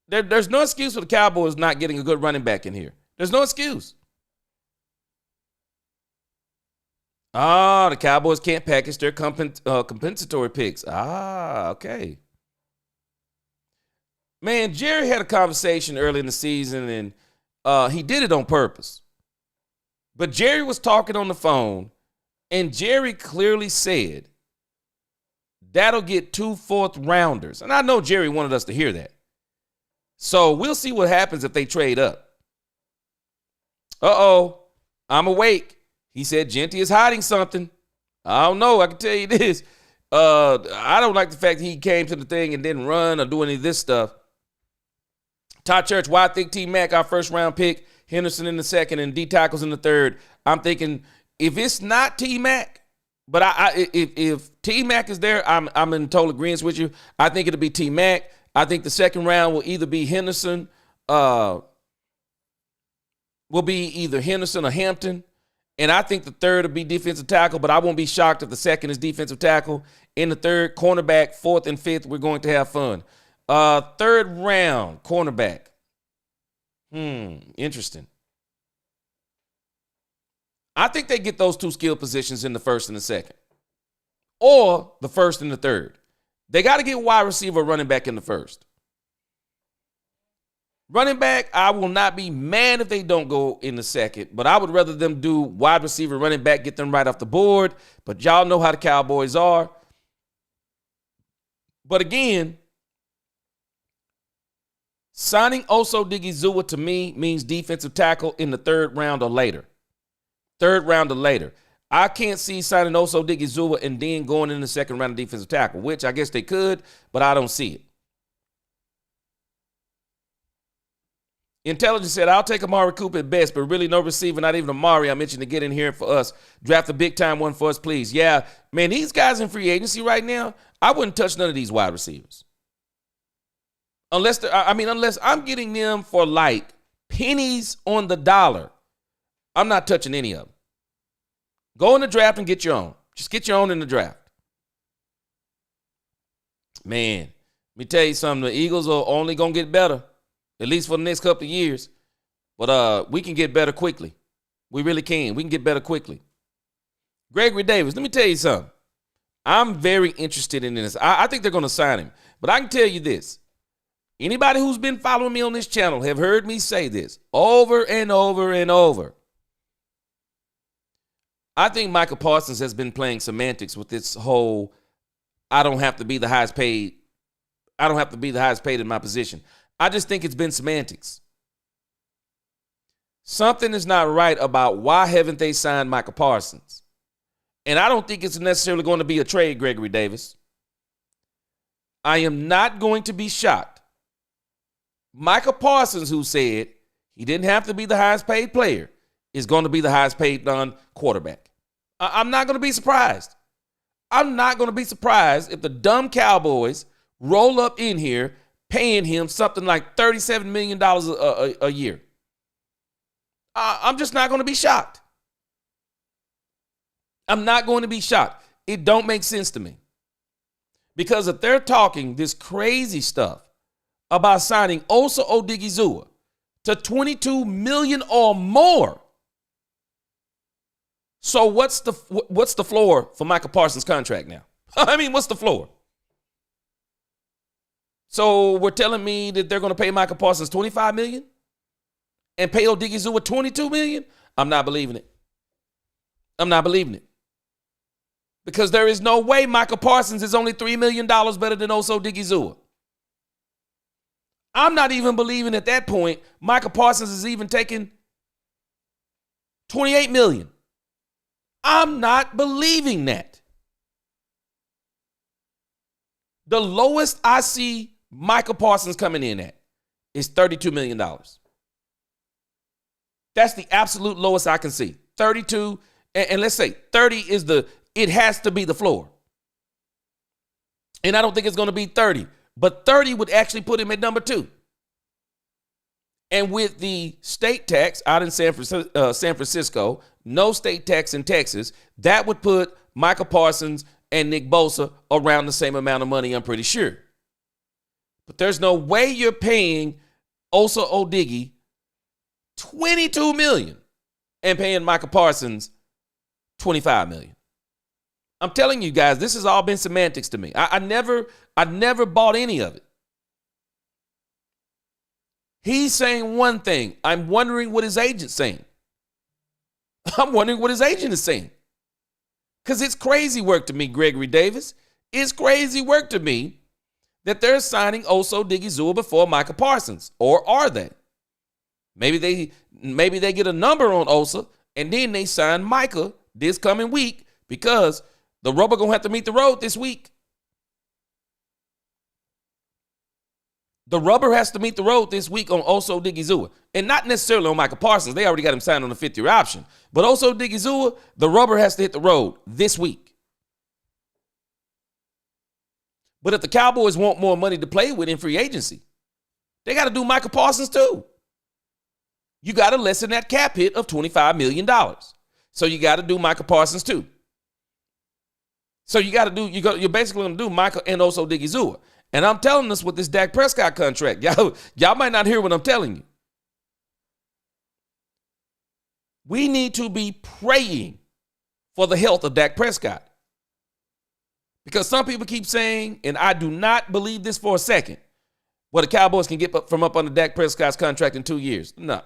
There's no excuse for the Cowboys not getting a good running back in here. There's no excuse. The Cowboys can't package their compensatory picks. Okay. Man, Jerry had a conversation early in the season, and he did it on purpose. But Jerry was talking on the phone, and Jerry clearly said, that'll get 2 fourth-rounders. And I know Jerry wanted us to hear that. So we'll see what happens if they trade up. I'm awake. He said Genty is hiding something. I don't know. I can tell you this. I don't like the fact that he came to the thing and didn't run or do any of this stuff. Todd Church, why I think T-Mac, our first-round pick, Henderson in the second, and D tackles in the third. I'm thinking if it's not T-Mac, but if T-Mac is there, I'm in total agreement with you. I think it'll be T-Mac. I think the second round will either be Henderson, or Hampton. And I think the third will be defensive tackle, but I won't be shocked if the second is defensive tackle. In the third, cornerback, fourth and fifth, we're going to have fun. Third round, cornerback. Interesting. I think they get those two skill positions in the first and the second. Or the first and the third. They got to get wide receiver, running back in the first. Running back, I will not be mad if they don't go in the second, but I would rather them do wide receiver, running back, get them right off the board. But y'all know how the Cowboys are. But again, signing Oso Digizua to me means defensive tackle in the third round or later. Third round or later. I can't see signing Oso Digizua and then going in the second round of defensive tackle, which I guess they could, but I don't see it. Intelligence said, I'll take Amari Cooper at best, but really no receiver, not even Amari. I mentioned to get in here for us. Draft a big-time one for us, please. Yeah, man, these guys in free agency right now, I wouldn't touch none of these wide receivers. Unless I'm getting them for like pennies on the dollar. I'm not touching any of them. Go in the draft and get your own. Just get your own in the draft. Man, let me tell you something. The Eagles are only going to get better. At least for the next couple of years. But we can get better quickly. We really can. We can get better quickly. Gregory Davis, let me tell you something. I'm very interested in this. I think they're going to sign him. But I can tell you this. Anybody who's been following me on this channel have heard me say this over and over and over. I think Michael Parsons has been playing semantics with this whole I don't have to be the highest paid. I don't have to be the highest paid in my position. I just think it's been semantics. Something is not right about why haven't they signed Michael Parsons? And I don't think it's necessarily going to be a trade, Gregory Davis. I am not going to be shocked. Michael Parsons, who said he didn't have to be the highest paid player, is going to be the highest paid quarterback. I'm not going to be surprised. I'm not going to be surprised if the dumb Cowboys roll up in here paying him something like $37 million a year. I'm just not going to be shocked. I'm not going to be shocked. It don't make sense to me. Because if they're talking this crazy stuff about signing Osa Odigizua to $22 million or more, so what's the floor for Michael Parsons' contract now? I mean, what's the floor? So we're telling me that they're going to pay Michael Parsons $25 million and pay Odigizua $22 million? I'm not believing it. I'm not believing it. Because there is no way Michael Parsons is only $3 million better than Oso Odigizua. I'm not even believing at that point Michael Parsons is even taking $28 million. I'm not believing that. The lowest I see Michael Parsons coming in at is $32 million. That's the absolute lowest I can see. 32, and let's say 30 is it has to be the floor. And I don't think it's going to be 30, but 30 would actually put him at number 2. And with the state tax out in San Francisco, no state tax in Texas, that would put Michael Parsons and Nick Bosa around the same amount of money, I'm pretty sure. But there's no way you're paying Osa Odigi $22 million and paying Michael Parsons $25 million. I'm telling you guys, this has all been semantics to me. I never bought any of it. He's saying one thing. I'm wondering what his agent's saying. I'm wondering what his agent is saying. Because it's crazy work to me, Gregory Davis. It's crazy work to me that they're signing Oso Digizua before Michael Parsons. Or are they? Maybe they get a number on Osa and then they sign Micah this coming week because the rubber going to have to meet the road this week. The rubber has to meet the road this week on Oso Digizua. And not necessarily on Michael Parsons. They already got him signed on a 5th-year option. But Oso Digizua, the rubber has to hit the road this week. But if the Cowboys want more money to play with in free agency, they got to do Michael Parsons too. You got to lessen that cap hit of $25 million. So you got to do Michael Parsons too. So you're basically going to do Michael and also Diggy. And I'm telling us with this Dak Prescott contract, y'all might not hear what I'm telling you. We need to be praying for the health of Dak Prescott. Because some people keep saying, and I do not believe this for a second, well, the Cowboys can get from up under Dak Prescott's contract in 2 years. No.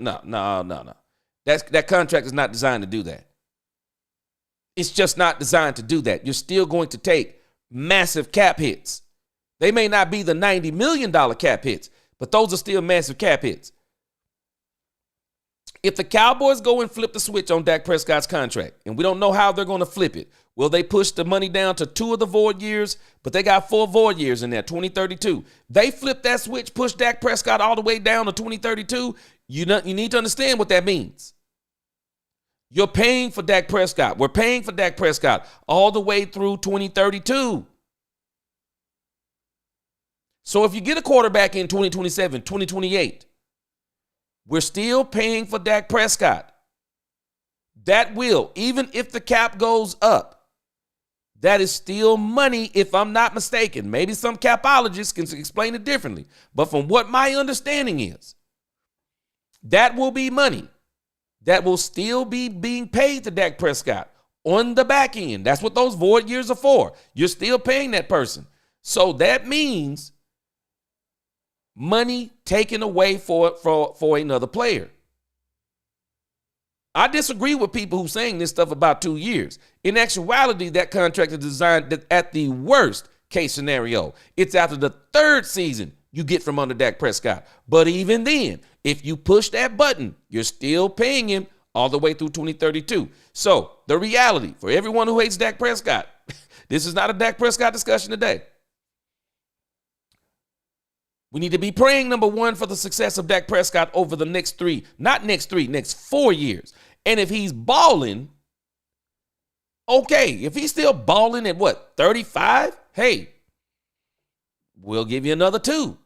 That contract is not designed to do that. It's just not designed to do that. You're still going to take massive cap hits. They may not be the $90 million cap hits, but those are still massive cap hits. If the Cowboys go and flip the switch on Dak Prescott's contract, and we don't know how they're going to flip it, will they push the money down to 2 of the void years? But they got 4 void years in there, 2032. They flip that switch, push Dak Prescott all the way down to 2032. You need to understand what that means. You're paying for Dak Prescott. We're paying for Dak Prescott all the way through 2032. So if you get a quarterback in 2027, 2028, we're still paying for Dak Prescott. That will, even if the cap goes up, that is still money if I'm not mistaken. Maybe some capologists can explain it differently. But from what my understanding is, that will be money that will still be being paid to Dak Prescott on the back end. That's what those void years are for. You're still paying that person. So that means money taken away for another player. I disagree with people who saying this stuff about 2 years. In actuality, that contract is designed that at the worst case scenario, it's after the 3rd season you get from under Dak Prescott. But even then, if you push that button, you're still paying him all the way through 2032. So the reality for everyone who hates Dak Prescott, this is not a Dak Prescott discussion today. We need to be praying, number one, for the success of Dak Prescott over the next 4 years. And if he's balling, okay. If he's still balling at 35? Hey, we'll give you another 2.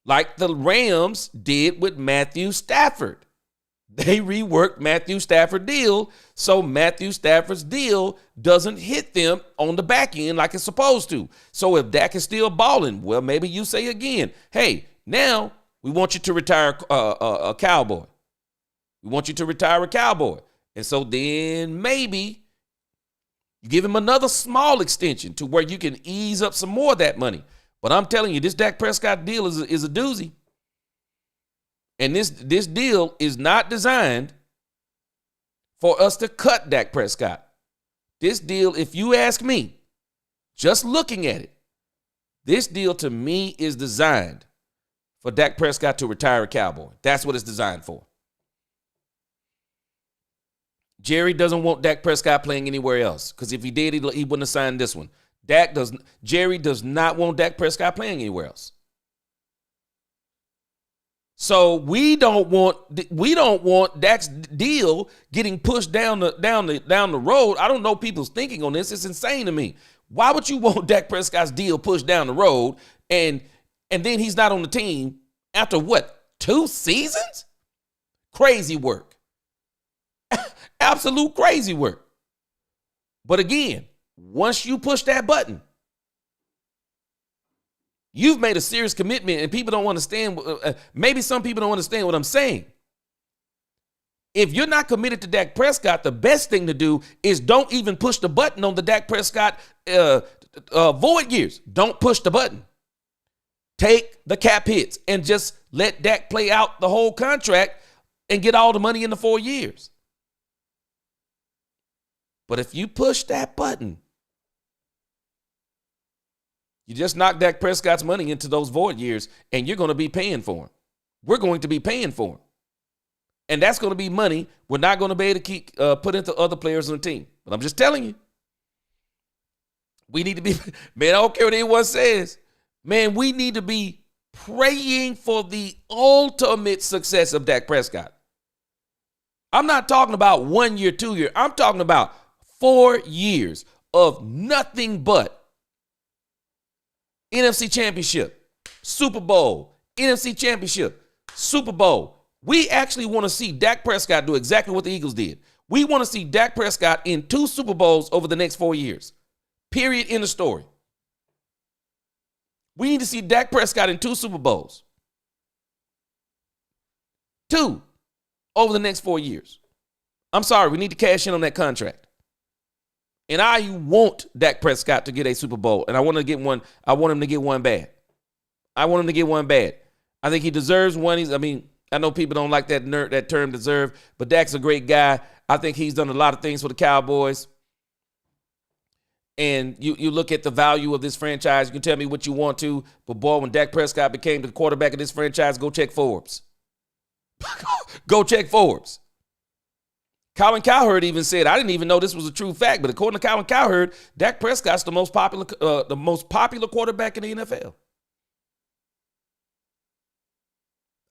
Like the Rams did with Matthew Stafford. They reworked Matthew Stafford's deal, so Matthew Stafford's deal doesn't hit them on the back end like it's supposed to. So if Dak is still balling, well, maybe you say again, hey, now we want you to retire a Cowboy. We want you to retire a Cowboy. And so then maybe you give him another small extension to where you can ease up some more of that money. But I'm telling you, this Dak Prescott deal is a doozy. And this deal is not designed for us to cut Dak Prescott. This deal, if you ask me, just looking at it, this deal to me is designed for Dak Prescott to retire a Cowboy. That's what it's designed for. Jerry doesn't want Dak Prescott playing anywhere else, because if he did, he wouldn't have signed this one. Jerry does not want Dak Prescott playing anywhere else. So we don't want Dak's deal getting pushed down the road. I don't know people's thinking on this. It's insane to me. Why would you want Dak Prescott's deal pushed down the road and then he's not on the team after 2 seasons? Crazy work. Absolute crazy work. But again, once you push that button, you've made a serious commitment, and people don't understand. Maybe some people don't understand what I'm saying. If you're not committed to Dak Prescott, the best thing to do is don't even push the button on the Dak Prescott void years. Don't push the button. Take the cap hits and just let Dak play out the whole contract and get all the money in the 4 years. But if you push that button, you just knock Dak Prescott's money into those void years, and you're going to be paying for him. We're going to be paying for him. And that's going to be money we're not going to be able to keep put into other players on the team. But I'm just telling you, we need to be, man, I don't care what anyone says. Man, we need to be praying for the ultimate success of Dak Prescott. I'm not talking about 1 year, 2 year. I'm talking about 4 years of nothing but NFC Championship, Super Bowl, NFC Championship, Super Bowl, We actually want to see Dak Prescott do exactly what the Eagles did. We want to see Dak Prescott in 2 Super Bowls over the next 4 years. Period. End of story. We need to see Dak Prescott in 2 Super Bowls. 2 over the next 4 years. I'm sorry, we need to cash in on that contract. And I want Dak Prescott to get a Super Bowl, and I want him to get one. I want him to get one bad. I want him to get one bad. I think he deserves one. I know people don't like that term deserve, but Dak's a great guy. I think he's done a lot of things for the Cowboys. And you look at the value of this franchise. You can tell me what you want to, but boy, when Dak Prescott became the quarterback of this franchise, go check Forbes. Go check Forbes. Colin Cowherd even said, I didn't even know this was a true fact, but according to Colin Cowherd, Dak Prescott's the most popular quarterback in the NFL.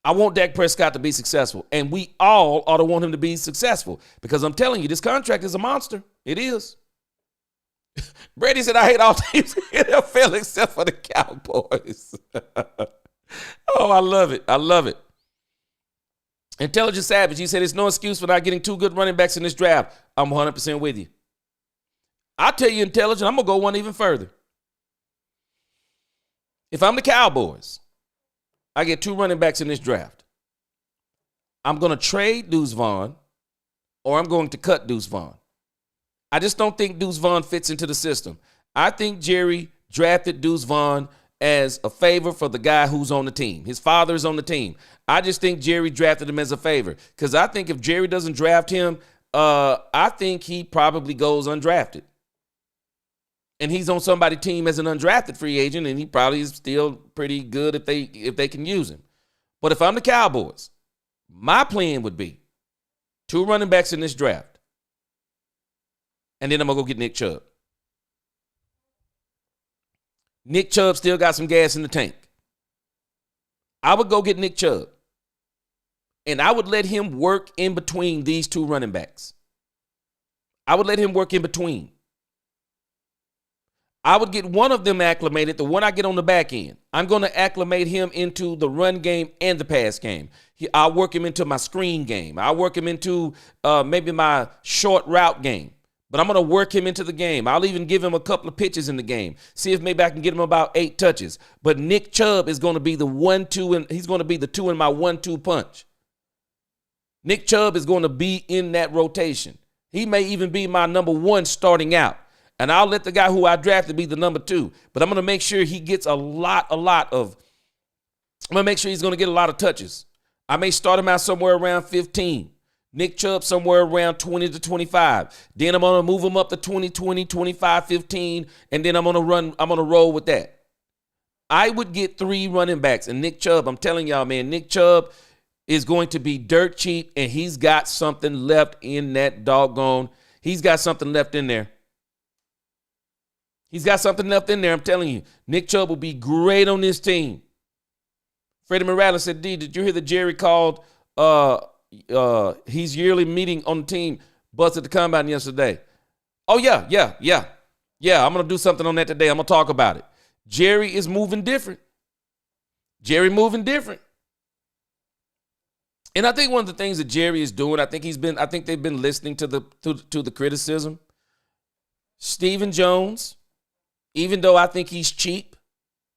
I want Dak Prescott to be successful, and we all ought to want him to be successful because I'm telling you, this contract is a monster. It is. Brady said, I hate all teams in the NFL except for the Cowboys. Oh, I love it. I love it. Intelligent Savage, he said, it's no excuse for not getting 2 good running backs in this draft. I'm 100% with you. I'll tell you, Intelligent, I'm going to go one even further. If I'm the Cowboys, I get 2 running backs in this draft. I'm going to trade Deuce Vaughn or I'm going to cut Deuce Vaughn. I just don't think Deuce Vaughn fits into the system. I think Jerry drafted Deuce Vaughn as a favor for the guy who's on the team. His father is on the team. I just think Jerry drafted him as a favor because I think if Jerry doesn't draft him, I think he probably goes undrafted. And he's on somebody's team as an undrafted free agent, and he probably is still pretty good if they can use him. But if I'm the Cowboys, my plan would be 2 running backs in this draft, and then I'm going to go get Nick Chubb. Nick Chubb still got some gas in the tank. I would go get Nick Chubb, and I would let him work in between these 2 running backs. I would let him work in between. I would get one of them acclimated, the one I get on the back end. I'm going to acclimate him into the run game and the pass game. I'll work him into my screen game. I'll work him into maybe my short route game. But I'm going to work him into the game. I'll even give him a couple of pitches in the game. See if maybe I can get him about 8 touches. But Nick Chubb is going to be the 1-2, and he's going to be the 2 in my 1-2 punch. Nick Chubb is going to be in that rotation. He may even be my number 1 starting out. And I'll let the guy who I drafted be the number 2. But I'm going to make sure he gets I'm going to make sure he's going to get a lot of touches. I may start him out somewhere around 15. Nick Chubb somewhere around 20 to 25. Then I'm going to move him up to 20, 25, 15. And then I'm going to roll with that. I would get 3 running backs. And Nick Chubb, I'm telling y'all, man, Nick Chubb is going to be dirt cheap. And he's got something left in that doggone. He's got something left in there. He's got something left in there. I'm telling you, Nick Chubb will be great on this team. Freddie Morales said, D, did you hear that Jerry called his yearly meeting on the team busted the combine yesterday? Oh, yeah. I'm going to do something on that today. I'm going to talk about it. Jerry is moving different. And I think one of the things that Jerry is doing, I think they've been listening to the criticism. Stephen Jones, even though I think he's cheap,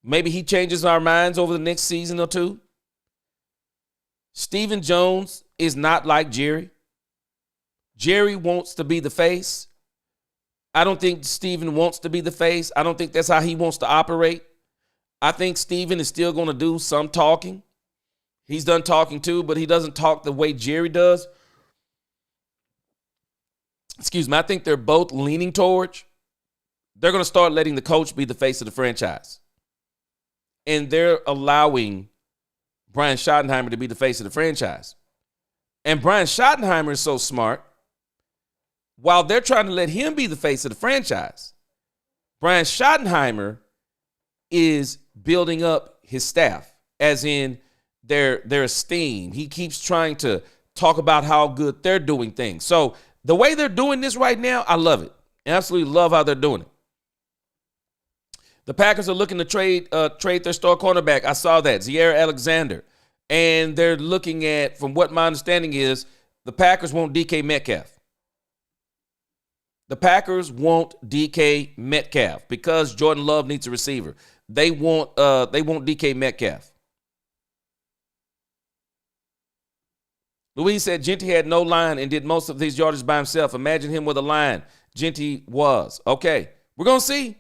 maybe he changes our minds over the next season or 2. Stephen Jones is not like Jerry. Jerry wants to be the face. I don't think Stephen wants to be the face. I don't think that's how he wants to operate. I think Stephen is still going to do some talking. He's done talking too, but he doesn't talk the way Jerry does. Excuse me. I think they're both leaning towards. They're going to start letting the coach be the face of the franchise. And they're allowing Brian Schottenheimer to be the face of the franchise. And Brian Schottenheimer is so smart. While they're trying to let him be the face of the franchise, Brian Schottenheimer is building up his staff, as in their esteem. He keeps trying to talk about how good they're doing things. So the way they're doing this right now, I love it. Absolutely love how they're doing it. The Packers are looking to trade their star cornerback. I saw that. Zaire Alexander. And they're looking at, from what my understanding is, the Packers want DK Metcalf. The Packers want DK Metcalf because Jordan Love needs a receiver. They want DK Metcalf. Louise said Genty had no line and did most of these yardage by himself. Imagine him with a line. Genty was. Okay, we're going to see.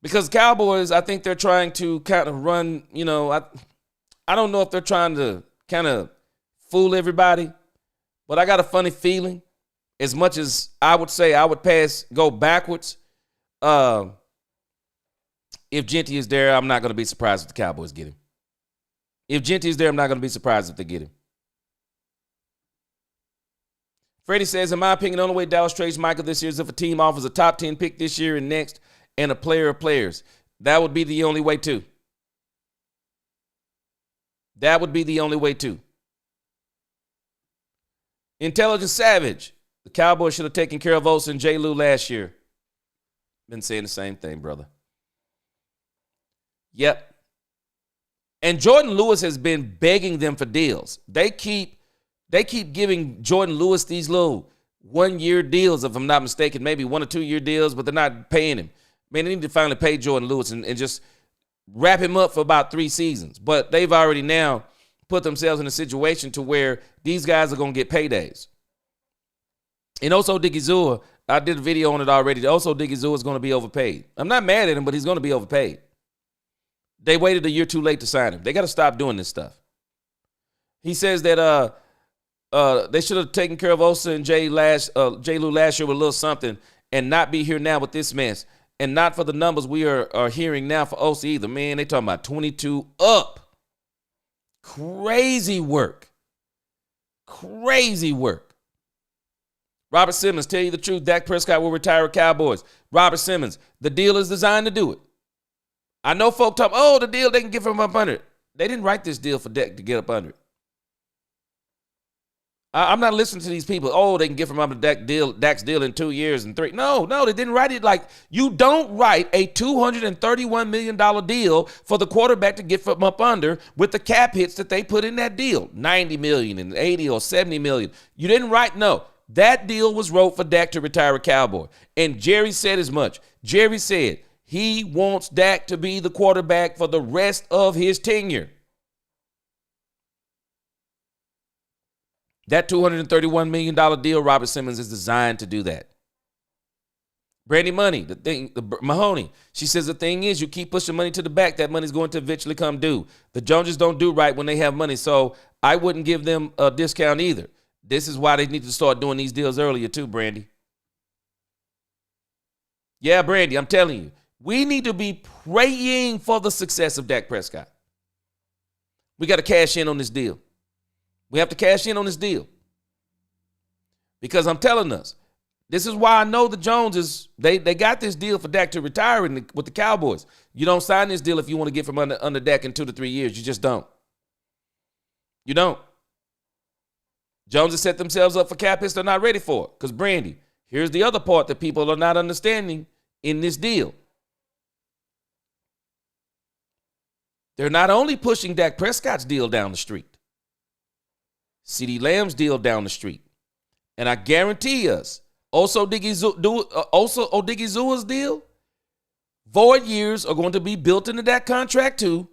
Because Cowboys, I think they're trying to kind of run, I don't know if they're trying to kind of fool everybody, but I got a funny feeling. As much as I would say I would go backwards, if Genty is there, I'm not going to be surprised if the Cowboys get him. If Genty is there, I'm not going to be surprised if they get him. Freddie says, in my opinion, the only way Dallas trades Michael this year is if a team offers a top 10 pick this year and next and a player of players. That would be the only way, too. That would be the only way, too. Intelligent Savage. The Cowboys should have taken care of Osa and J. Lou last year. Been saying the same thing, brother. Yep. And Jordan Lewis has been begging them for deals. They keep giving Jordan Lewis these little 1-year deals, if I'm not mistaken, maybe 1 or 2 year deals, but they're not paying him. Man, they need to finally pay Jordan Lewis and just wrap him up for about 3 seasons. But they've already now put themselves in a situation to where these guys are going to get paydays. And also Digizua, I did a video on it already. Also Digizua is going to be overpaid. I'm not mad at him, but he's going to be overpaid. They waited a year too late to sign him. They got to stop doing this stuff. He says that they should have taken care of Osa and J. Lou last year with a little something and not be here now with this mess. And not for the numbers we are hearing now for Osa either. Man, they talking about 22 up. Crazy work. Crazy work. Robert Simmons, tell you the truth, Dak Prescott will retire with Cowboys. Robert Simmons, the deal is designed to do it. I know folk talk, the deal, they can get from up under it. They didn't write this deal for Dak to get up under it. I'm not listening to these people, they can get from under Dak's deal in 2 years and 3. No, they didn't write it like, you don't write a $231 million deal for the quarterback to get from up under with the cap hits that they put in that deal, $90 million and $80 or $70 million. You didn't write, no. That deal was wrote for Dak to retire a Cowboy. And Jerry said as much. Jerry said he wants Dak to be the quarterback for the rest of his tenure. That $231 million deal, Robert Simmons, is designed to do that. Brandy Money, Mahoney, she says the thing is you keep pushing money to the back, that money's going to eventually come due. The Joneses don't do right when they have money, so I wouldn't give them a discount either. This is why they need to start doing these deals earlier too, Brandy. Yeah, Brandy, I'm telling you. We need to be praying for the success of Dak Prescott. We got to cash in on this deal. We have to cash in on this deal. Because I'm telling us, this is why I know the Joneses, they got this deal for Dak to retire with the Cowboys. You don't sign this deal if you want to get from under Dak in 2 to 3 years. You just don't. You don't. Joneses set themselves up for cap hits they're not ready for. Because, Brandy, here's the other part that people are not understanding in this deal. They're not only pushing Dak Prescott's deal down the street. CeeDee Lamb's deal down the street. And I guarantee us, also Odighizua's deal, void years are going to be built into that contract too.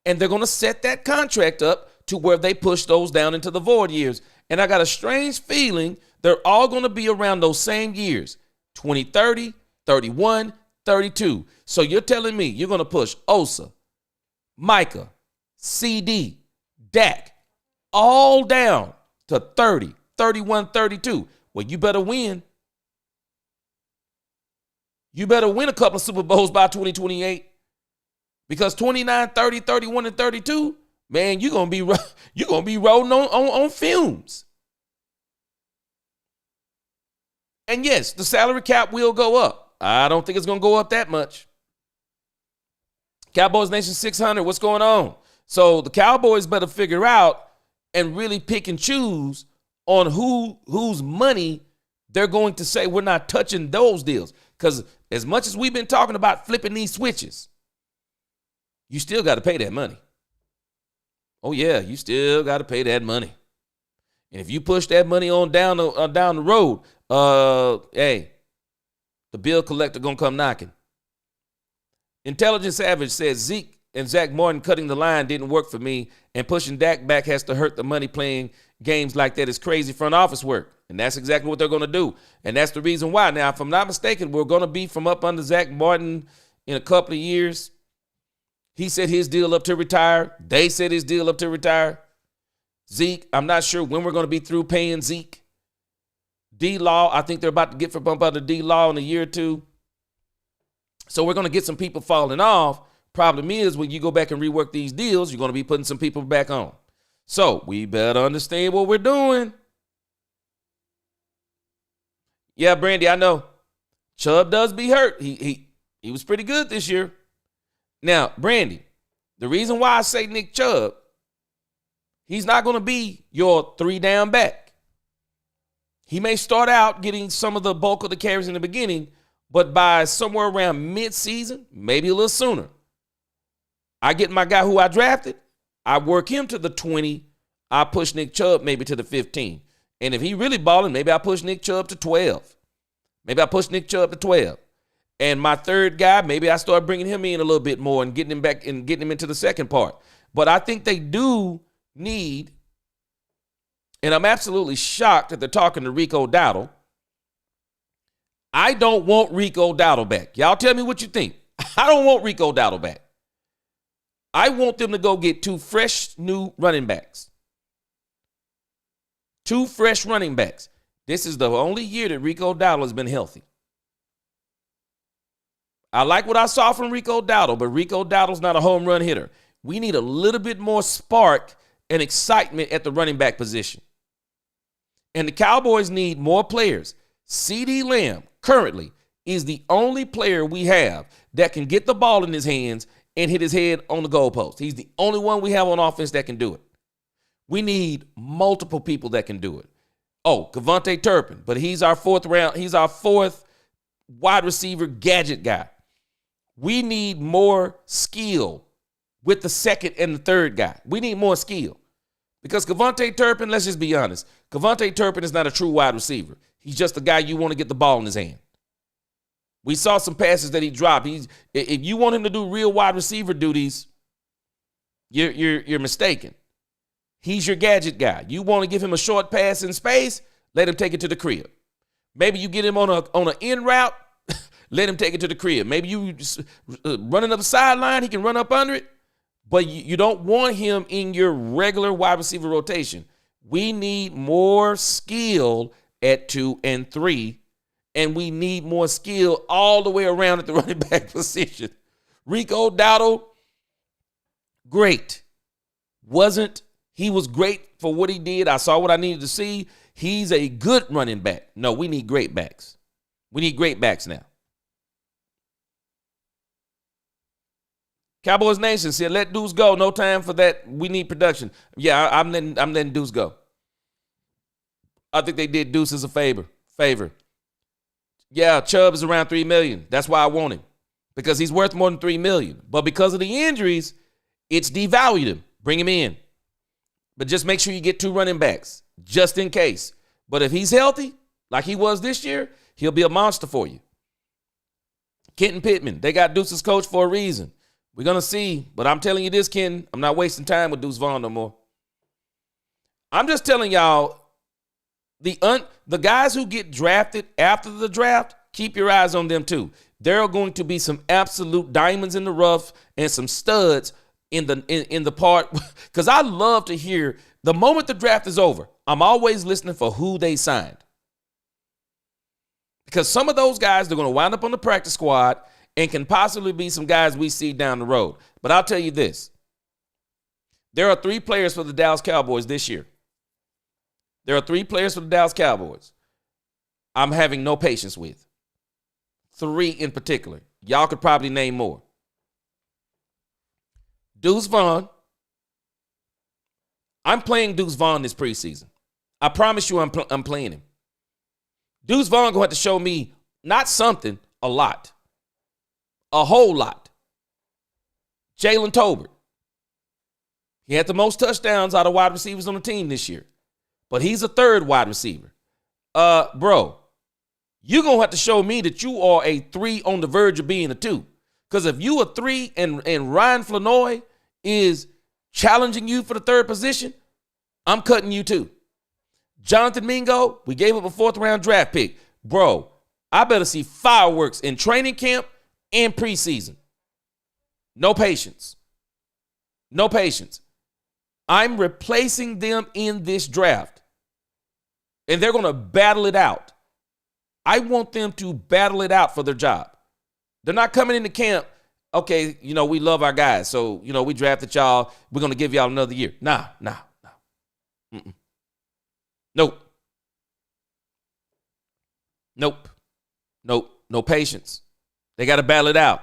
And they're going to set that contract up to where they push those down into the void years. And I got a strange feeling they're all going to be around those same years, 2030, 31, 32. So you're telling me you're going to push Osa, Micah, CD, Dak, all down to 30, 31, 32. Well, you better win. You better win a couple of Super Bowls by 2028. Because 29, 30, 31, and 32, man, you're gonna be rolling on fumes. And yes, the salary cap will go up. I don't think it's gonna go up that much. Cowboys Nation 600, what's going on? So the Cowboys better figure out and really pick and choose on whose money they're going to say we're not touching those deals. Because as much as we've been talking about flipping these switches, you still got to pay that money. Oh, yeah, you still got to pay that money. And if you push that money on down the road, hey, the bill collector going to come knocking. Intelligent Savage says Zeke and Zach Martin cutting the line didn't work for me, and pushing Dak back has to hurt the money. Playing games like that is crazy front office work. And that's exactly what they're going to do. And that's the reason why. Now, if I'm not mistaken, we're going to be from up under Zach Martin in a couple of years. He said his deal up to retire. They said his deal up to retire. Zeke, I'm not sure when we're going to be through paying Zeke. D-Law, I think they're about to get for bump out of D-Law in a year or two. So we're going to get some people falling off. Problem is, when you go back and rework these deals, you're going to be putting some people back on. So we better understand what we're doing. Yeah, Brandy, I know. Chubb does be hurt. He was pretty good this year. Now, Brandy, the reason why I say Nick Chubb, he's not going to be your 3-down back. He may start out getting some of the bulk of the carries in the beginning, but by somewhere around mid-season, maybe a little sooner, I get my guy who I drafted, I work him to the 20, I push Nick Chubb maybe to the 15. And if he really balling, maybe I push Nick Chubb to 12. Maybe I push Nick Chubb to 12. And my third guy, maybe I start bringing him in a little bit more and getting him back and getting him into the second part. But I think they do need, and I'm absolutely shocked that they're talking to Rico Dowdle. I don't want Rico Dowdle back. Y'all tell me what you think. I don't want Rico Dowdle back. I want them to go get 2 fresh new running backs. 2 fresh running backs. This is the only year that Rico Dowdle has been healthy. I like what I saw from Rico Dowdle, but Rico Dowdle's not a home run hitter. We need a little bit more spark and excitement at the running back position. And the Cowboys need more players. CeeDee Lamb currently is the only player we have that can get the ball in his hands and hit his head on the goalpost. He's the only one we have on offense that can do it. We need multiple people that can do it. Oh, Kevontae Turpin, but he's our fourth wide receiver gadget guy. We need more skill with the second and the third guy. We need more skill. Because Kevontae Turpin, let's just be honest, Kevontae Turpin is not a true wide receiver. He's just a guy you want to get the ball in his hand. We saw some passes that he dropped. If you want him to do real wide receiver duties, you're mistaken. He's your gadget guy. You want to give him a short pass in space, let him take it to the crib. Maybe you get him on an in route, let him take it to the crib. Maybe you just running up the sideline, he can run up under it, but you don't want him in your regular wide receiver rotation. We need more skill at 2 and 3, and we need more skill all the way around at the running back position. Rico Dowdle, great. He was great for what he did. I saw what I needed to see. He's a good running back. No, we need great backs. We need great backs now. Cowboys Nation said, let Deuce go. No time for that. We need production. Yeah, I'm letting Deuce go. I think they did Deuce as a favor. Yeah, Chubb is around $3 million. That's why I want him. Because he's worth more than $3 million. But because of the injuries, it's devalued him. Bring him in. But just make sure you get 2 running backs, just in case. But if he's healthy, like he was this year, he'll be a monster for you. Kenton Pittman, they got Deuce's coach for a reason. We're going to see. But I'm telling you this, Ken, I'm not wasting time with Deuce Vaughn no more. I'm just telling y'all, the guys who get drafted after the draft, keep your eyes on them too. There are going to be some absolute diamonds in the rough and some studs in the part, because I love to hear the moment the draft is over. I'm always listening for who they signed, because some of those guys, they're going to wind up on the practice squad and can possibly be some guys we see down the road. But I'll tell you this. There are 3 players for the Dallas Cowboys this year. There are 3 players for the Dallas Cowboys I'm having no patience with. 3 in particular. Y'all could probably name more. Deuce Vaughn. I'm playing Deuce Vaughn this preseason. I promise you I'm playing him. Deuce Vaughn going to have to show me not something, a lot. A whole lot. Jalen Tolbert. He had the most touchdowns out of wide receivers on the team this year. But he's a third wide receiver. Bro, you're going to have to show me that you are a 3 on the verge of being a 2. Because if you a 3 and Ryan Flanoy is challenging you for the third position, I'm cutting you too. Jonathan Mingo, we gave up a 4th-round draft pick. Bro, I better see fireworks in training camp and preseason. No patience. No patience. I'm replacing them in this draft. And they're going to battle it out. I want them to battle it out for their job. They're not coming into camp, okay, we love our guys. So, we drafted y'all. We're going to give y'all another year. Nah. Mm-mm. Nope. No patience. They got to battle it out.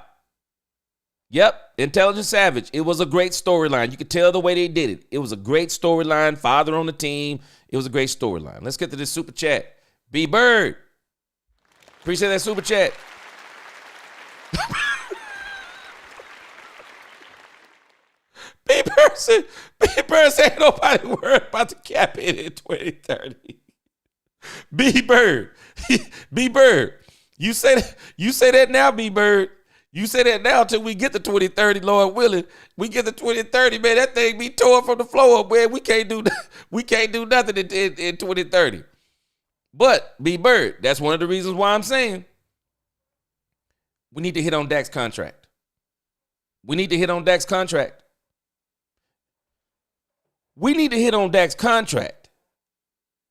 Yep, Intelligent Savage. It was a great storyline. You could tell the way they did it. It was a great storyline. Father on the team. It was a great storyline. Let's get to this super chat. B Bird. Appreciate that super chat. B Bird said ain't nobody worried about the cap hit in 2030. B Bird. You say that now, B Bird. You say that now until we get to 2030, Lord willing. We get to 2030, man. That thing be torn from the floor up, man. We can't do nothing in 2030. But B Bird, that's one of the reasons why I'm saying we need to hit on Dak's contract. We need to hit on Dak's contract.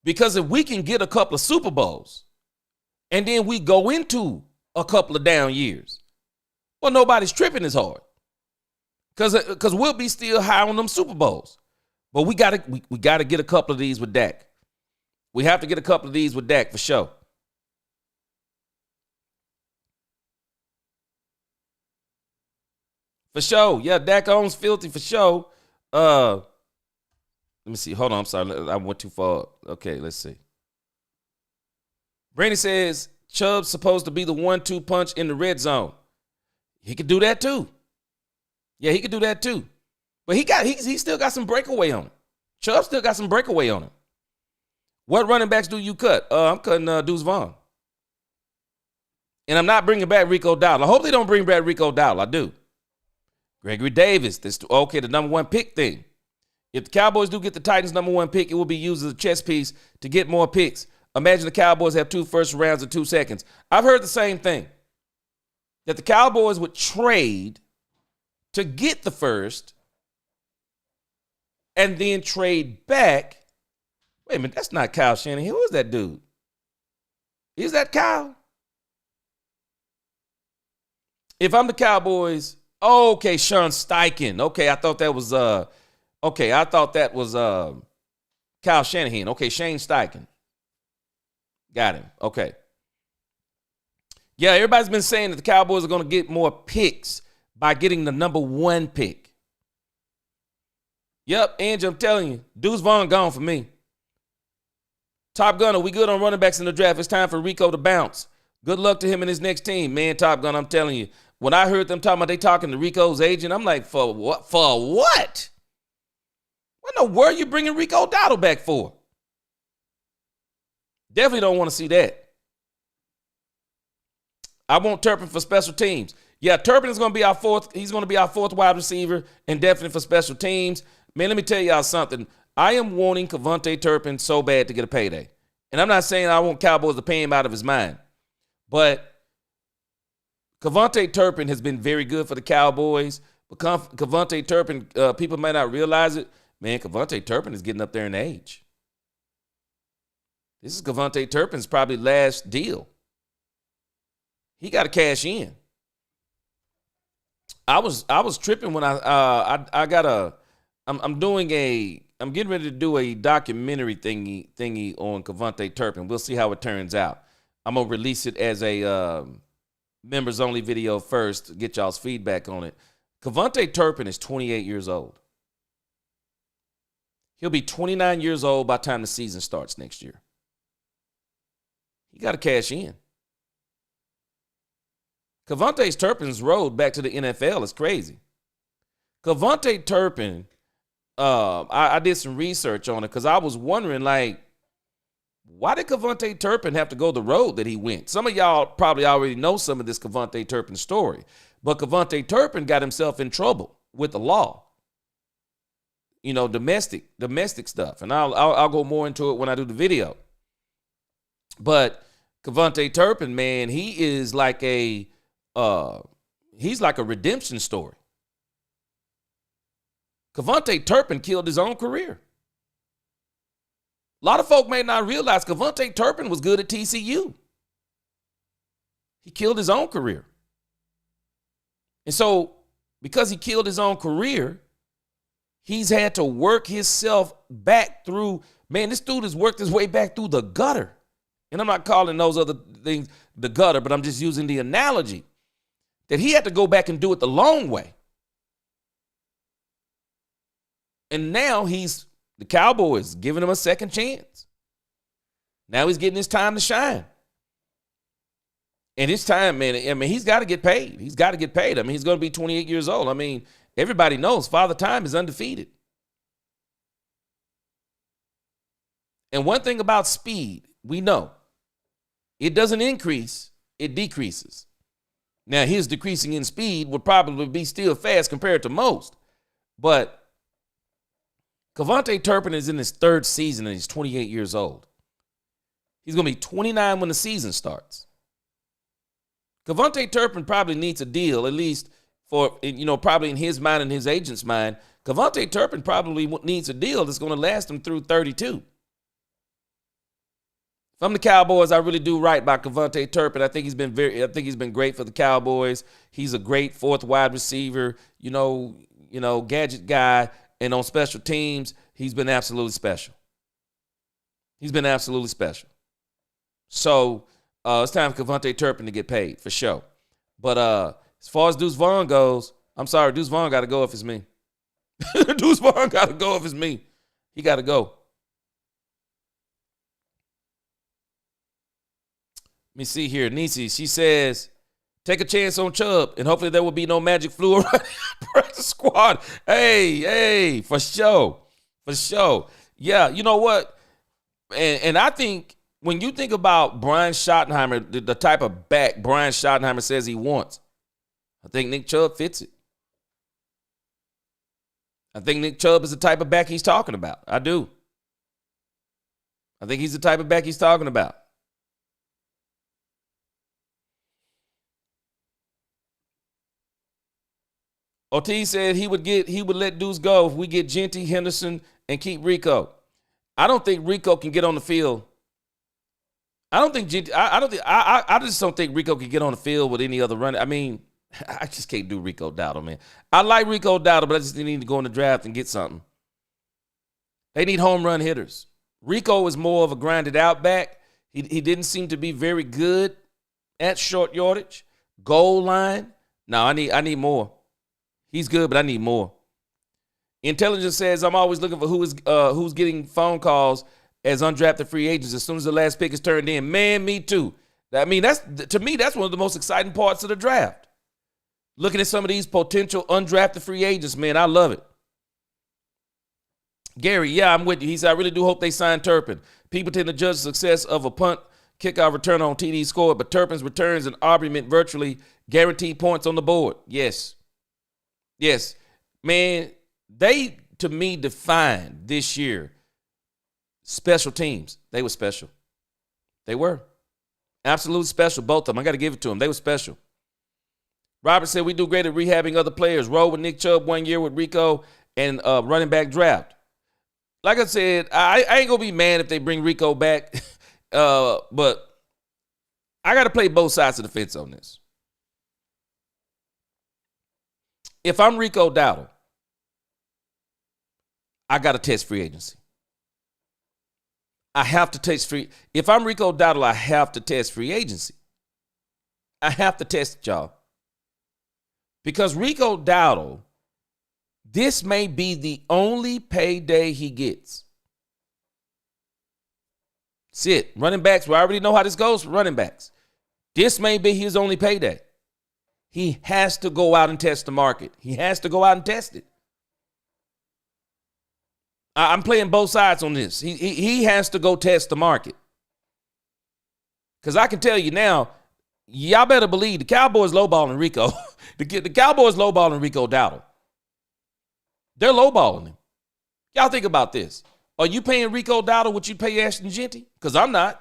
Because if we can get a couple of Super Bowls and then we go into a couple of down years, well, nobody's tripping as hard. Because we'll be still high on them Super Bowls. But we gotta get a couple of these with Dak. We have to get a couple of these with Dak for sure. For sure. Yeah, Dak owns filthy for sure. Let me see. Hold on. I'm sorry. I went too far. Okay, let's see. Brandy says Chubb's supposed to be the 1-2 punch in the red zone. He could do that too. Yeah, he could do that too. But he still got some breakaway on him. Chubb still got some breakaway on him. What running backs do you cut? I'm cutting Deuce Vaughn. And I'm not bringing back Rico Dowdle. I hope they don't bring back Rico Dowdle. I do. Gregory Davis. The number 1 pick thing. If the Cowboys do get the Titans' number 1 pick, it will be used as a chess piece to get more picks. Imagine the Cowboys have 2 first rounds in 2 seconds. I've heard the same thing. That the Cowboys would trade to get the first and then trade back. Wait a minute, that's not Kyle Shanahan. Who is that dude? Is that Kyle? If I'm the Cowboys, okay, Sean Steichen. Okay, I thought that was Kyle Shanahan. Okay, Shane Steichen. Got him. Okay. Yeah, everybody's been saying that the Cowboys are going to get more picks by getting the number 1 pick. Yep, Angie, I'm telling you, Deuce Vaughn gone for me. Top Gunner, we good on running backs in the draft. It's time for Rico to bounce. Good luck to him and his next team. Man, Top Gunner, I'm telling you, when I heard them talking about they talking to Rico's agent, I'm like, for what? For what? What in the world are you bringing Rico Dowdle back for? Definitely don't want to see that. I want Turpin for special teams. Yeah, Turpin is going to be our 4th. He's going to be our 4th wide receiver and definitely for special teams. Man, let me tell y'all something. I am wanting Cavante Turpin so bad to get a payday. And I'm not saying I want Cowboys to pay him out of his mind. But Cavante Turpin has been very good for the Cowboys. But Cavante Turpin, people may not realize it. Man, Cavante Turpin is getting up there in age. This is Cavante Turpin's probably last deal. He got to cash in. I was tripping when I'm getting ready to do a documentary thingy on Cavante Turpin. We'll see how it turns out. I'm gonna release it as a members only video first to get y'all's feedback on it. Cavante Turpin is 28 years old. He'll be 29 years old by the time the season starts next year. He got to cash in. Cavante Turpin's road back to the NFL is crazy. Cavante Turpin I did some research on it because I was wondering, like, why did Cavonte Turpin have to go the road that he went? Some of y'all probably already know some of this Cavonte Turpin story, but Cavonte Turpin got himself in trouble with the law. You know, domestic stuff, and I'll go more into it when I do the video. But Cavonte Turpin, man, he's like a redemption story. Cavonte Turpin killed his own career. A lot of folk may not realize Cavonte Turpin was good at TCU. He killed his own career. And so, because he killed his own career, he's had to work himself back through. Man, this dude has worked his way back through the gutter. And I'm not calling those other things the gutter, but I'm just using the analogy that he had to go back and do it the long way. And now the Cowboys giving him a second chance. Now he's getting his time to shine. And his time, man, I mean, he's got to get paid. He's got to get paid. I mean, he's going to be 28 years old. I mean, everybody knows Father Time is undefeated. And one thing about speed, we know, it doesn't increase, it decreases. Now, his decreasing in speed would probably be still fast compared to most. But Cavonte Turpin is in his third season and he's 28 years old. He's going to be 29 when the season starts. Cavonte Turpin probably needs a deal, at least for, probably in his mind and his agent's mind. Cavonte Turpin probably needs a deal that's going to last him through 32. If I'm the Cowboys, I really do right by Cavonte Turpin. I think he's been great for the Cowboys. He's a great fourth wide receiver, gadget guy. And on special teams, he's been absolutely special. He's been absolutely special. So it's time for Cavonte Turpin to get paid, for sure. But as far as Deuce Vaughn goes, I'm sorry, Deuce Vaughn got to go if it's me. Deuce Vaughn got to go if it's me. He got to go. Let me see here. Nisi, she says, take a chance on Chubb, and hopefully there will be no magic flu around the squad. Hey, for sure. For sure. Yeah, you know what? And I think when you think about Brian Schottenheimer, the type of back Brian Schottenheimer says he wants, I think Nick Chubb fits it. I think Nick Chubb is the type of back he's talking about. I do. I think he's the type of back he's talking about. Ortiz said he would let Deuce go if we get Genty, Henderson, and keep Rico. I don't think Rico can get on the field. I just don't think Rico can get on the field with any other runner. I mean, I just can't do Rico Dowdle, man. I like Rico Dowdle, but I just need to go in the draft and get something. They need home run hitters. Rico is more of a grinded out back. He didn't seem to be very good at short yardage, goal line. No, I need more. He's good, but I need more. Intelligence says I'm always looking for who's getting phone calls as undrafted free agents as soon as the last pick is turned in. Man, me too. I mean, that's one of the most exciting parts of the draft. Looking at some of these potential undrafted free agents, man, I love it. Gary, yeah, I'm with you. He said, I really do hope they sign Turpin. People tend to judge the success of a punt, kickoff return on TD score, but Turpin's returns and Aubrey meant virtually guaranteed points on the board. Yes. Man, they, to me, defined this year special teams. They were special. They were. Absolutely special, both of them. I got to give it to them. They were special. Robert said, we do great at rehabbing other players. Roll with Nick Chubb 1 year with Rico and running back draft. Like I said, I ain't going to be mad if they bring Rico back, but I got to play both sides of the fence on this. If I'm Rico Dowdle, I got to test free agency. I have to test free. If I'm Rico Dowdle, I have to test free agency. I have to test it, y'all. Because Rico Dowdle, this may be the only payday he gets. That's it. Running backs, we already know how this goes for running backs. This may be his only payday. He has to go out and test the market. He has to go out and test it. I'm playing both sides on this. He has to go test the market. Because I can tell you now, y'all better believe the Cowboys lowballing Rico. the Cowboys lowballing Rico Dowdle. They're lowballing him. Y'all think about this. Are you paying Rico Dowdle what you pay Ashton Jeanty? Because I'm not.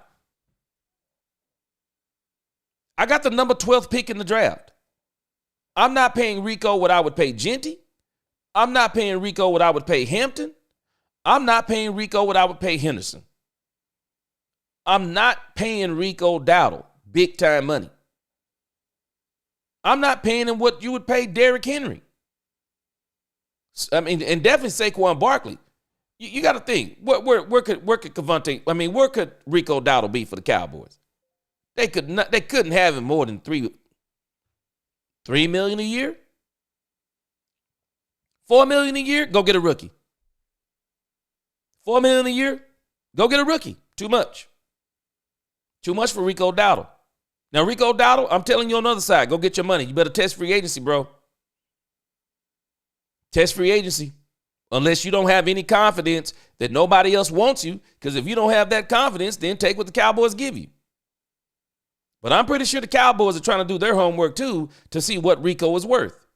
I got the number 12th pick in the draft. I'm not paying Rico what I would pay Jeanty. I'm not paying Rico what I would pay Hampton. I'm not paying Rico what I would pay Henderson. I'm not paying Rico Dowdle big time money. I'm not paying him what you would pay Derrick Henry. I mean, and definitely Saquon Barkley. You got to think, where could Cavante? I mean, where could Rico Dowdle be for the Cowboys? They couldn't have him more than $3 million a year. $4 million a year. Go get a rookie. $4 million a year. Go get a rookie. Too much. Too much for Rico Dowdle. Now, Rico Dowdle, I'm telling you on the other side, go get your money. You better test free agency, bro. Test free agency. Unless you don't have any confidence that nobody else wants you. Because if you don't have that confidence, then take what the Cowboys give you. But I'm pretty sure the Cowboys are trying to do their homework too to see what Rico is worth.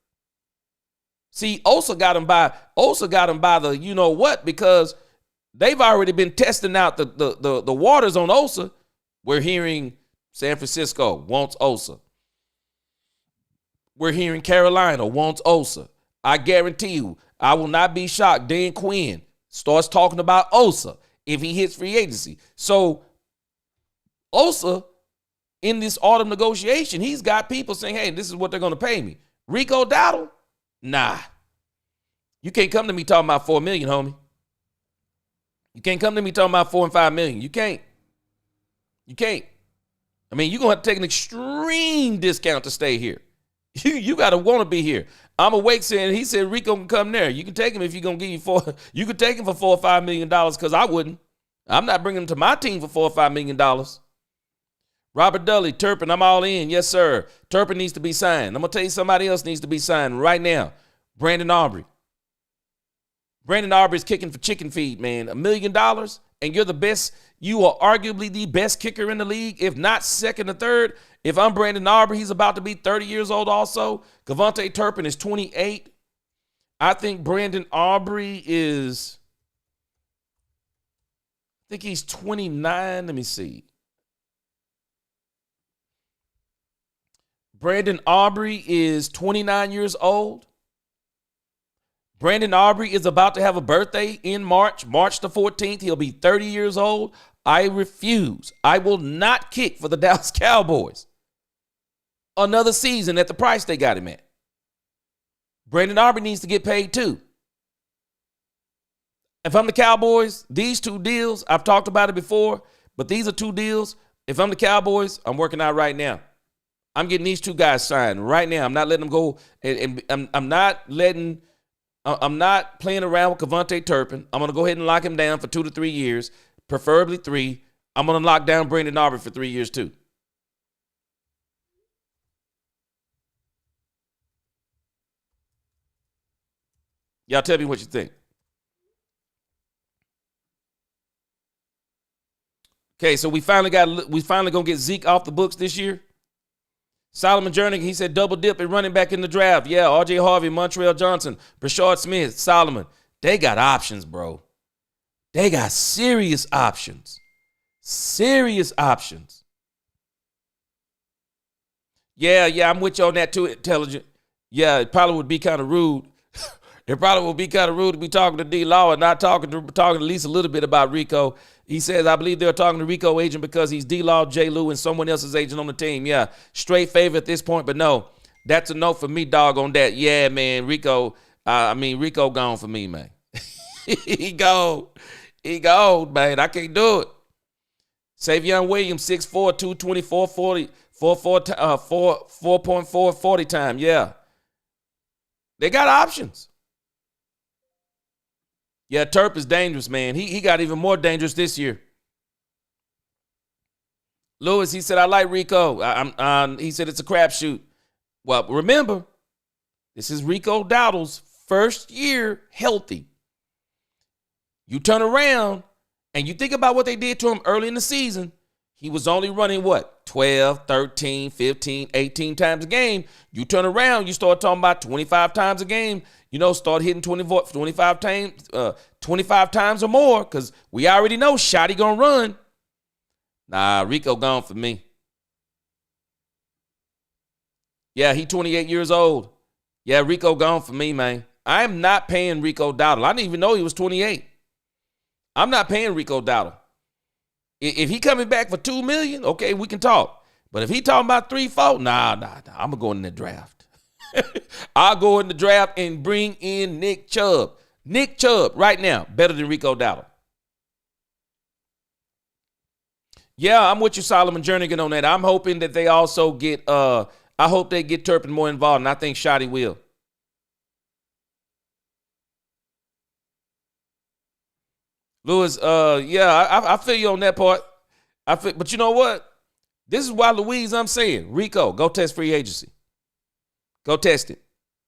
See, Osa got him by the you know what, because they've already been testing out the waters on Osa. We're hearing San Francisco wants Osa. We're hearing Carolina wants Osa. I guarantee you, I will not be shocked. Dan Quinn starts talking about Osa if he hits free agency. So Osa, in this autumn negotiation, he's got people saying, hey, this is what they're going to pay me. Rico Dowdle? Nah. You can't come to me talking about $4 million, homie. You can't come to me talking about $4 and $5 million. You can't. You can't. I mean, you're going to have to take an extreme discount to stay here. You got to want to be here. I'm awake saying, he said Rico can come there. You can take him if you're going to give you $4. You could take him for $4 or $5 million because I wouldn't. I'm not bringing him to my team for $4 or $5 million. Robert Dudley, Turpin, I'm all in. Yes, sir. Turpin needs to be signed. I'm going to tell you somebody else needs to be signed right now. Brandon Aubrey. Brandon Aubrey's kicking for chicken feed, man. $1 million, and you're the best. You are arguably the best kicker in the league, if not second or third. If I'm Brandon Aubrey, he's about to be 30 years old also. Cavante Turpin is 28. I think Brandon Aubrey is, I think he's 29. Let me see. Brandon Aubrey is 29 years old. Brandon Aubrey is about to have a birthday in March the 14th. He'll be 30 years old. I refuse. I will not kick for the Dallas Cowboys another season at the price they got him at. Brandon Aubrey needs to get paid too. If I'm the Cowboys, these two deals, I've talked about it before, but these are two deals. If I'm the Cowboys, I'm working out right now. I'm getting these two guys signed right now. I'm not letting them go, and I'm not playing around with Cavante Turpin. I'm going to go ahead and lock him down for 2 to 3 years, preferably 3. I'm going to lock down Brandon Aubrey for 3 years too. Y'all tell me what you think. Okay, so we finally gonna get Zeke off the books this year. Solomon Jernigan, he said double dip and running back in the draft. Yeah, R.J. Harvey, Montrell Johnson, Brashard Smith, Solomon. They got options, bro. They got serious options. Serious options. Yeah, I'm with you on that too, Intelligent. Yeah, it probably would be kind of rude. It probably would be kind of rude to be talking to D-Law and not talking at least a little bit about Rico. He says, I believe they're talking to Rico agent because he's D-Law, J. Lou, and someone else's agent on the team. Yeah, straight favor at this point, but no. That's a no for me, dog, on that. Yeah, man, Rico gone for me, man. He gone. He gone, man. I can't do it. Savion Williams, 6'4", 224, 40, 4.4 40 time. Yeah. They got options. Yeah, Turp is dangerous, man. He got even more dangerous this year. Lewis, he said, I like Rico. He said it's a crapshoot. Well, remember, this is Rico Dowdle's first year healthy. You turn around and you think about what they did to him early in the season. He was only running what? 12, 13, 15, 18 times a game. You turn around, you start talking about 25 times a game. Start hitting 25 times or more, because we already know Shotty gonna run. Nah, Rico gone for me. Yeah, he 28 years old. Yeah, Rico gone for me, man. I am not paying Rico Dowdle. I didn't even know he was 28. I'm not paying Rico Dowdle. If he coming back for $2 million, okay, we can talk. But if he talking about 3, 4, nah. I'm gonna go in the draft. I'll go in the draft and bring in Nick Chubb. Nick Chubb right now better than Rico Dowdle. Yeah, I'm with you, Solomon Jernigan, on that. I'm hoping that they also get. I hope they get Turpin more involved, and I think Shotty will. Lewis, I feel you on that part. But you know what? This is why, Louise, I'm saying, Rico, go test free agency. Go test it.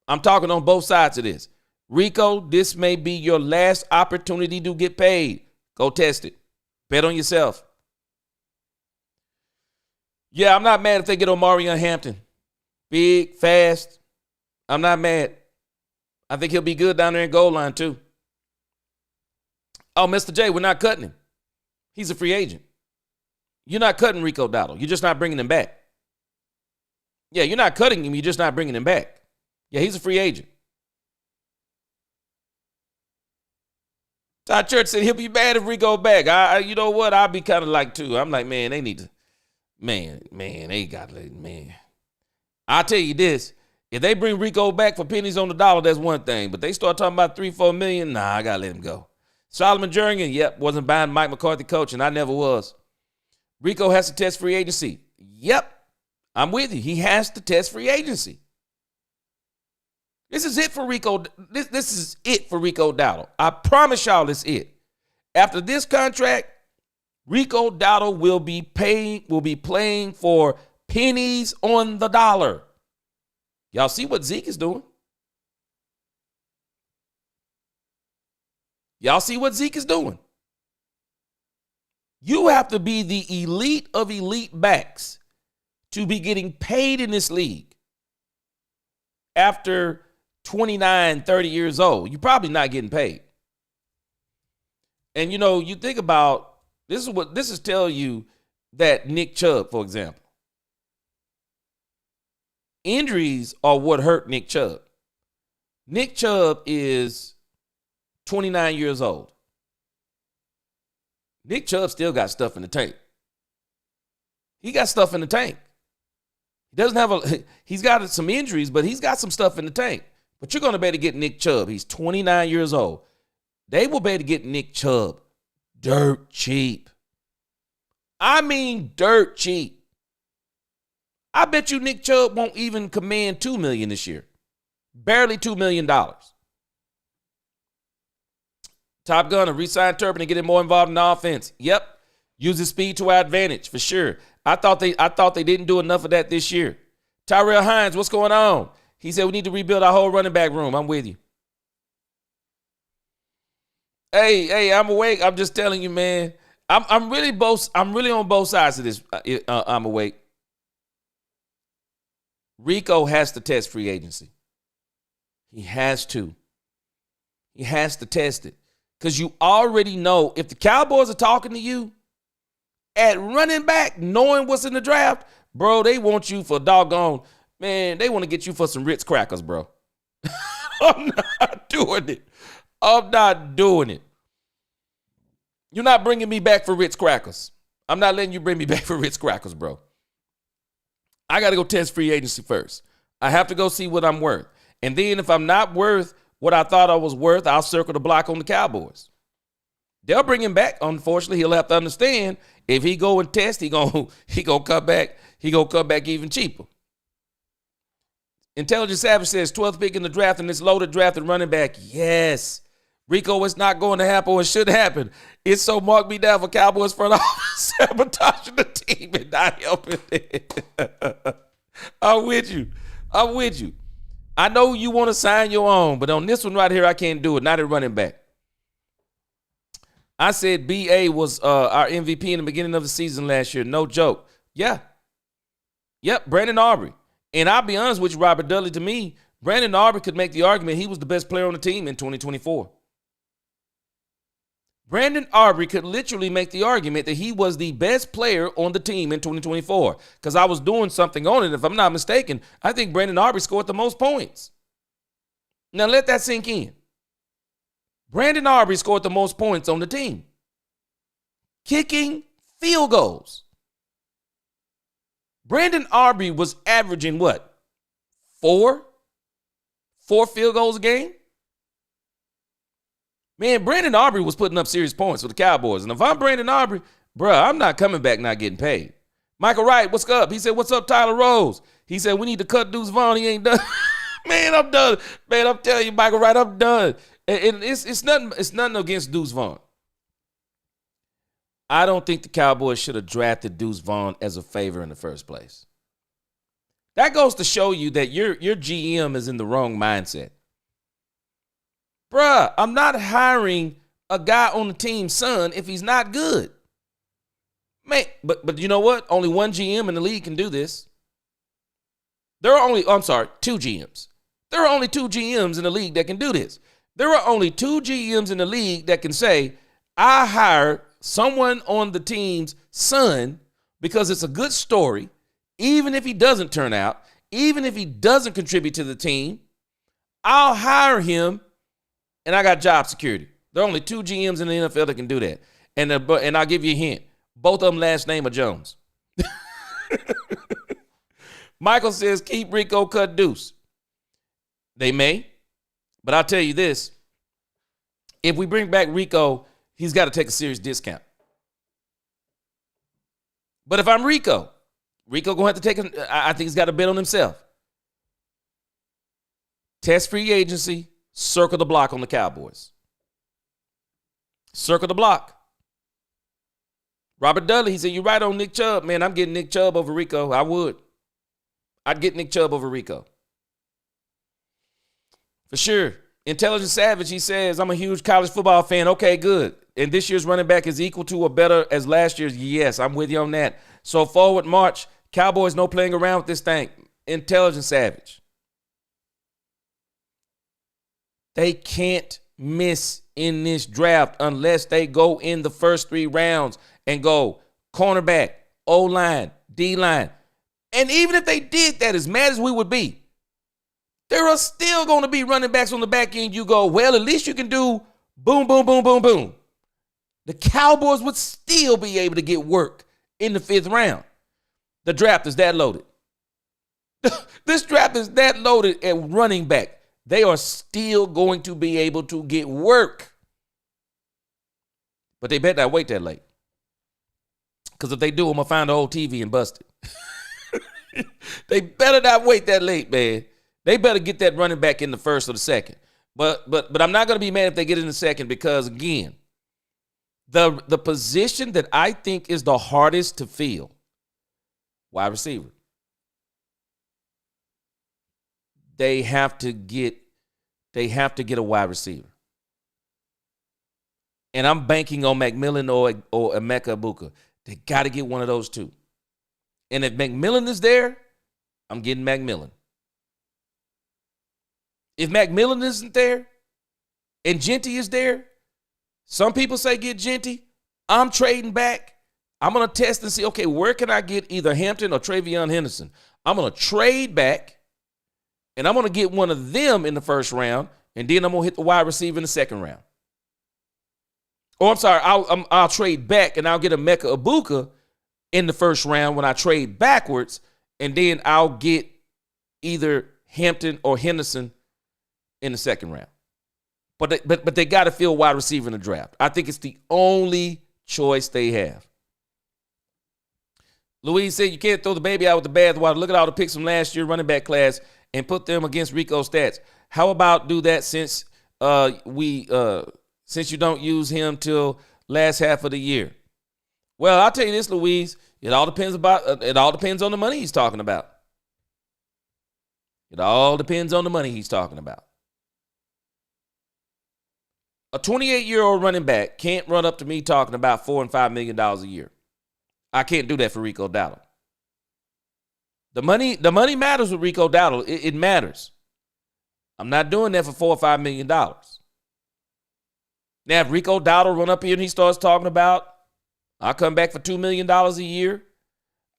I'm talking on both sides of this. Rico, this may be your last opportunity to get paid. Go test it. Bet on yourself. Yeah, I'm not mad if they get Omarion Hampton. Big, fast. I'm not mad. I think he'll be good down there in goal line, too. Oh, Mr. J, we're not cutting him. He's a free agent. You're not cutting Rico Dowdle. You're just not bringing him back. Yeah, you're not cutting him. You're just not bringing him back. Yeah, he's a free agent. Todd Church said he'll be mad if Rico back. You know what? I'll be kind of like, too. I'm like, man, they need to. Man, they got to, man. I'll tell you this. If they bring Rico back for pennies on the dollar, that's one thing. But they start talking about $3-4 million, nah, I got to let him go. Solomon Jernigan, yep, wasn't buying Mike McCarthy coaching. I never was. Rico has to test free agency. Yep, I'm with you. He has to test free agency. This is it for Rico. This is it for Rico Dowdle. I promise y'all it's it. After this contract, Rico Dowdle will be playing for pennies on the dollar. Y'all see what Zeke is doing? Y'all see what Zeke is doing? You have to be the elite of elite backs to be getting paid in this league after 29, 30 years old. You're probably not getting paid. And, you think about, this is tell you that Nick Chubb, for example. Injuries are what hurt Nick Chubb. Nick Chubb is 29 years old. Nick Chubb still got stuff in the tank. He got stuff in the tank. He's got some injuries, but he's got some stuff in the tank. But you're going to be able to get Nick Chubb. He's 29 years old. They will be able to get Nick Chubb dirt cheap. I mean dirt cheap. I bet you Nick Chubb won't even command $2 million this year. Barely $2 million. Top Gunner, re-sign Turpin and get him more involved in the offense. Yep. Use his speed to our advantage, for sure. I thought they didn't do enough of that this year. Tyrell Hines, what's going on? He said we need to rebuild our whole running back room. I'm with you. Hey, I'm awake. I'm just telling you, man. I'm really on both sides of this. I'm awake. Rico has to test free agency. He has to. He has to test it. Because you already know if the Cowboys are talking to you at running back, knowing what's in the draft, bro, they want you for doggone, man, they want to get you for some Ritz crackers, bro. I'm not doing it. I'm not doing it. You're not bringing me back for Ritz crackers. I'm not letting you bring me back for Ritz crackers, bro. I got to go test free agency first. I have to go see what I'm worth. And then if I'm not worth what I thought I was worth, I'll circle the block on the Cowboys. They'll bring him back. Unfortunately, he'll have to understand if he go and test, he gonna come back. He gonna come back even cheaper. Intelligent Savage says 12th pick in the draft and this loaded drafted running back. Yes. Rico, it's not going to happen or it should happen. It's so mark me down for Cowboys front office sabotaging the team and not helping it. I'm with you. I know you want to sign your own, but on this one right here, I can't do it. Not at running back. I said BA was our MVP in the beginning of the season last year. No joke. Yeah. Yep, Brandon Aubrey. And I'll be honest with you, Robert Dudley, to me, Brandon Aubrey could make the argument he was the best player on the team in 2024. Brandon Aubrey could literally make the argument that he was the best player on the team in 2024 because I was doing something on it. If I'm not mistaken, I think Brandon Aubrey scored the most points. Now let that sink in. Brandon Aubrey scored the most points on the team. Kicking field goals. Brandon Aubrey was averaging what? Four field goals a game? Man, Brandon Aubrey was putting up serious points for the Cowboys. And if I'm Brandon Aubrey, bruh, I'm not coming back not getting paid. Michael Wright, what's up? He said, what's up, Tyler Rose? He said, we need to cut Deuce Vaughn. He ain't done. Man, I'm done. Man, I'm telling you, Michael Wright, I'm done. And it's nothing against Deuce Vaughn. I don't think the Cowboys should have drafted Deuce Vaughn as a favor in the first place. That goes to show you that your GM is in the wrong mindset. Bruh, I'm not hiring a guy on the team's son if he's not good. Man, but you know what? Only one GM in the league can do this. Two GMs. There are only two GMs in the league that can do this. There are only two GMs in the league that can say, I hire someone on the team's son because it's a good story, even if he doesn't turn out, even if he doesn't contribute to the team, I'll hire him and I got job security. There are only two GMs in the NFL that can do that. And I'll give you a hint. Both of them last name are Jones. Michael says, keep Rico, cut Deuce. They may. But I'll tell you this. If we bring back Rico, he's got to take a serious discount. But if I'm Rico going to have to take I think he's got to bet on himself. Test free agency. Circle the block on the Cowboys. Circle the block. Robert Dudley, he said, you're right on Nick Chubb. Man, I'm getting Nick Chubb over Rico. I would. I'd get Nick Chubb over Rico. For sure. Intelligent Savage, he says, I'm a huge college football fan. Okay, good. And this year's running back is equal to or better as last year's. Yes, I'm with you on that. So forward march. Cowboys no playing around with this thing. Intelligent Savage. They can't miss in this draft unless they go in the first 3 rounds and go cornerback, O-line, D-line. And even if they did that, as mad as we would be, there are still going to be running backs on the back end. You go, well, at least you can do boom, boom, boom, boom, boom. The Cowboys would still be able to get work in the 5th round. The draft is that loaded. This draft is that loaded at running back. They are still going to be able to get work. But they better not wait that late. Because if they do, I'm going to find the old TV and bust it. They better not wait that late, man. They better get that running back in the first or the second. But I'm not going to be mad if they get in the second because, again, the position that I think is the hardest to fill, wide receiver. They have to get a wide receiver. And I'm banking on McMillan or Emeka Egbuka. They got to get one of those two. And if McMillan is there, I'm getting McMillan. If McMillan isn't there and Genty is there, some people say get Genty. I'm trading back. I'm going to test and see, okay, where can I get either Hampton or Travion Henderson? I'm going to trade back. And I'm going to get one of them in the first round, and then I'm going to hit the wide receiver in the second round. Or I'm sorry, I'll trade back, and I'll get Emeka Egbuka in the first round when I trade backwards, and then I'll get either Hampton or Henderson in the second round. But they got to fill wide receiver in the draft. I think it's the only choice they have. Louise said you can't throw the baby out with the bathwater. Look at all the picks from last year running back class and put them against Rico's stats. How about do that since since you don't use him till last half of the year? Well, I'll tell you this, Louise. It all depends on the money he's talking about. It all depends on the money he's talking about. A 28-year-old running back can't run up to me talking about $4 and $5 million a year. I can't do that for Rico Dowdle. The money matters with Rico Dowdle. It matters. I'm not doing that for $4 or $5 million. Now, if Rico Dowdle run up here and he starts talking about, I'll come back for $2 million a year.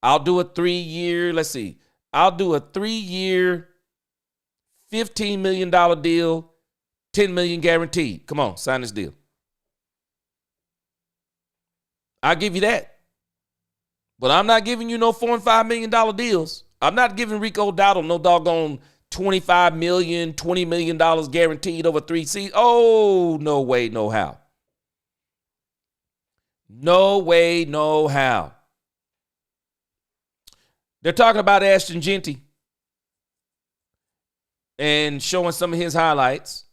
I'll do a 3-year, I'll do a 3-year, $15 million deal, $10 million guaranteed. Come on, sign this deal. I'll give you that. But I'm not giving you no $4 and $5 million deals. I'm not giving Rico Dowdle no doggone $25 million, $20 million guaranteed over 3 seasons. Oh, no way, no how. No way, no how. They're talking about Ashton Jeanty and showing some of his highlights.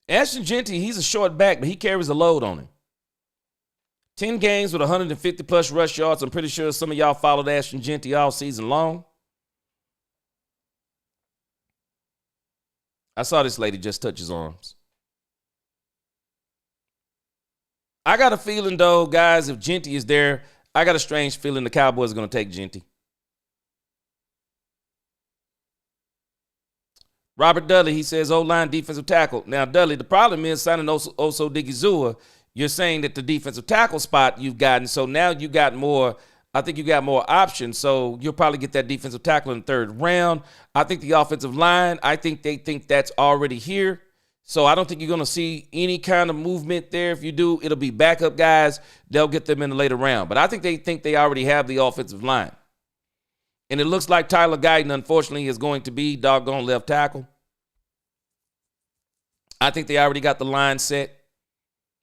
Ashton Jeanty, he's a short back, but he carries a load on him. 10 games with 150-plus rush yards. I'm pretty sure some of y'all followed Ashton Jeanty all season long. I saw this lady just touch his arms. I got a feeling, though, guys, if Jeanty is there, I got a strange feeling the Cowboys are going to take Jeanty. Robert Dudley, he says, O-line defensive tackle. Now, Dudley, the problem is signing Oso Digizua. You're saying that the defensive tackle spot you've gotten, so now you got more, I think you got more options, so you'll probably get that defensive tackle in the 3rd round. I think the offensive line, I think they think that's already here. So I don't think you're going to see any kind of movement there. If you do, it'll be backup guys. They'll get them in the later round. But I think they already have the offensive line. And it looks like Tyler Guyton, unfortunately, is going to be doggone left tackle. I think they already got the line set.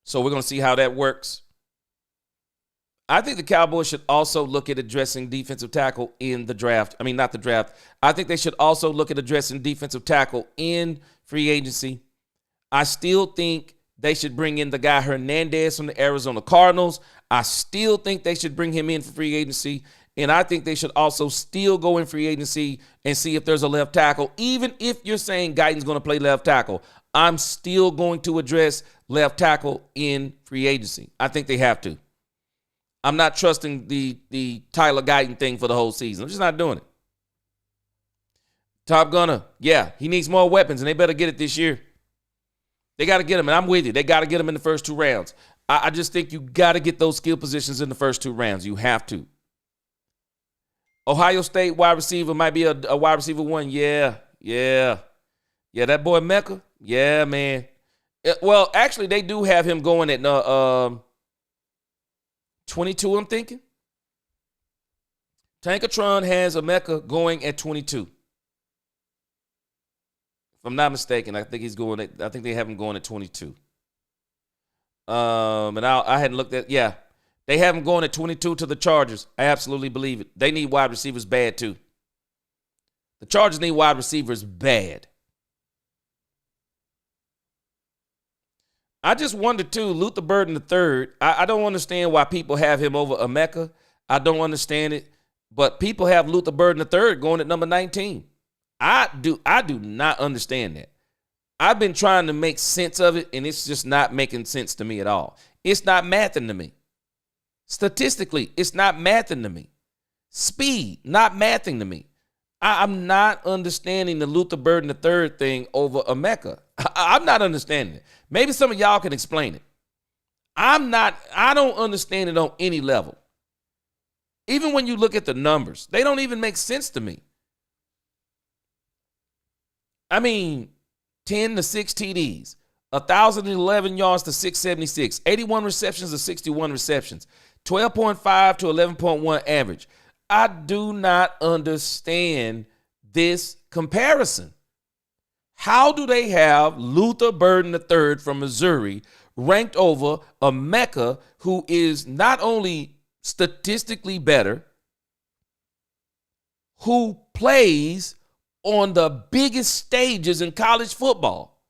So we're going to see how that works. I think the Cowboys should also look at addressing defensive tackle in the draft. I mean, not the draft. I think they should also look at addressing defensive tackle in free agency. I still think they should bring in the guy Hernandez from the Arizona Cardinals. I still think they should bring him in for free agency. And I think they should also still go in free agency and see if there's a left tackle. Even if you're saying Guyton's going to play left tackle, I'm still going to address left tackle in free agency. I think they have to. I'm not trusting the Tyler Guyton thing for the whole season. I'm just not doing it. Top Gunner, yeah, he needs more weapons, and they better get it this year. They got to get him, and I'm with you. They got to get him in the first 2 rounds. I just think you got to get those skill positions in the first 2 rounds. You have to. Ohio State wide receiver might be a wide receiver 1. Yeah, that boy Mecca. Yeah, man. Well, actually, they do have him going at 22, I'm thinking. Tankatron has a Mecca going at 22. If I'm not mistaken, I think they have him going at 22. And I hadn't looked at, yeah. They have him going at 22 to the Chargers. I absolutely believe it. They need wide receivers bad, too. The Chargers need wide receivers bad. I just wonder, too, Luther Burden III, I don't understand why people have him over Emeka. I don't understand it. But people have Luther Burden III going at number 19. I do not understand that. I've been trying to make sense of it, and it's just not making sense to me at all. It's not mathing to me. Statistically, it's not mathing to me. Speed, not mathing to me. I'm not understanding the Luther Burden III thing over Emeka. I'm not understanding it. Maybe some of y'all can explain it. I don't understand it on any level. Even when you look at the numbers, they don't even make sense to me. I mean, 10 to 6 TDs, 1,011 yards to 676, 81 receptions to 61 receptions, 12.5 to 11.1 average. I do not understand this comparison. How do they have Luther Burden III from Missouri ranked over Emeka, who is not only statistically better, who plays on the biggest stages in college football?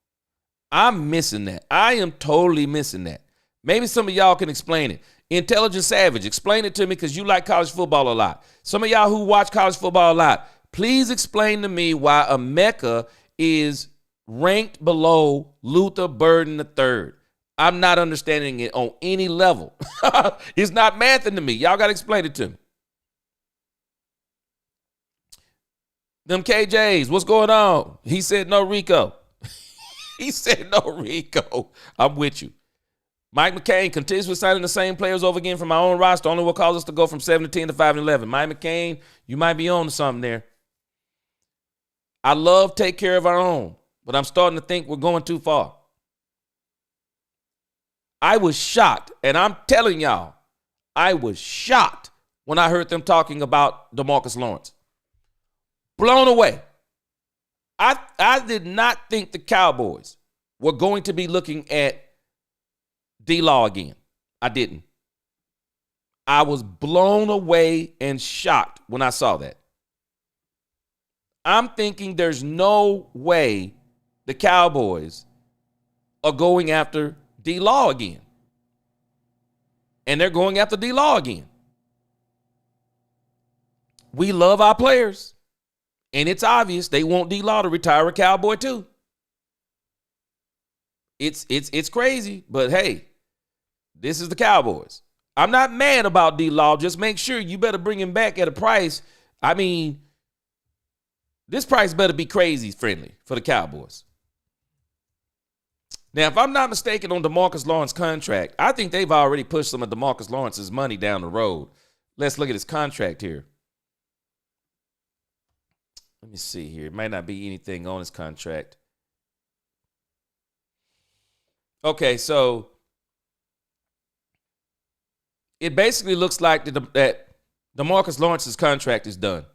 I'm missing that. I am totally missing that. Maybe some of y'all can explain it. Intelligent Savage, explain it to me because you like college football a lot. Some of y'all who watch college football a lot, please explain to me why Emeka is ranked below Luther Burden III. I'm not understanding it on any level. It's not mathing to me. Y'all got to explain it to me. Them KJs, what's going on? He said no Rico. He said no Rico. I'm with you. Mike McCain continues with signing the same players over again from my own roster. Only what caused us to go from 7-10 to 5-11. Mike McCain, you might be on to something there. I love take care of our own, but I'm starting to think we're going too far. I was shocked, and I'm telling y'all, I was shocked when I heard them talking about DeMarcus Lawrence. Blown away. I did not think the Cowboys were going to be looking at D-Law again. I didn't. I was blown away and shocked when I saw that. I'm thinking there's no way the Cowboys are going after D-Law again. And they're going after D-Law again. We love our players. And it's obvious they want D-Law to retire a Cowboy too. It's crazy, but hey, this is the Cowboys. I'm not mad about D-Law. Just make sure you better bring him back at a price. I mean, this price better be crazy friendly for the Cowboys. Now, if I'm not mistaken on DeMarcus Lawrence's contract, I think they've already pushed some of DeMarcus Lawrence's money down the road. Let's look at his contract here. Let me see here. It might not be anything on his contract. Okay, so it basically looks like that DeMarcus Lawrence's contract is done.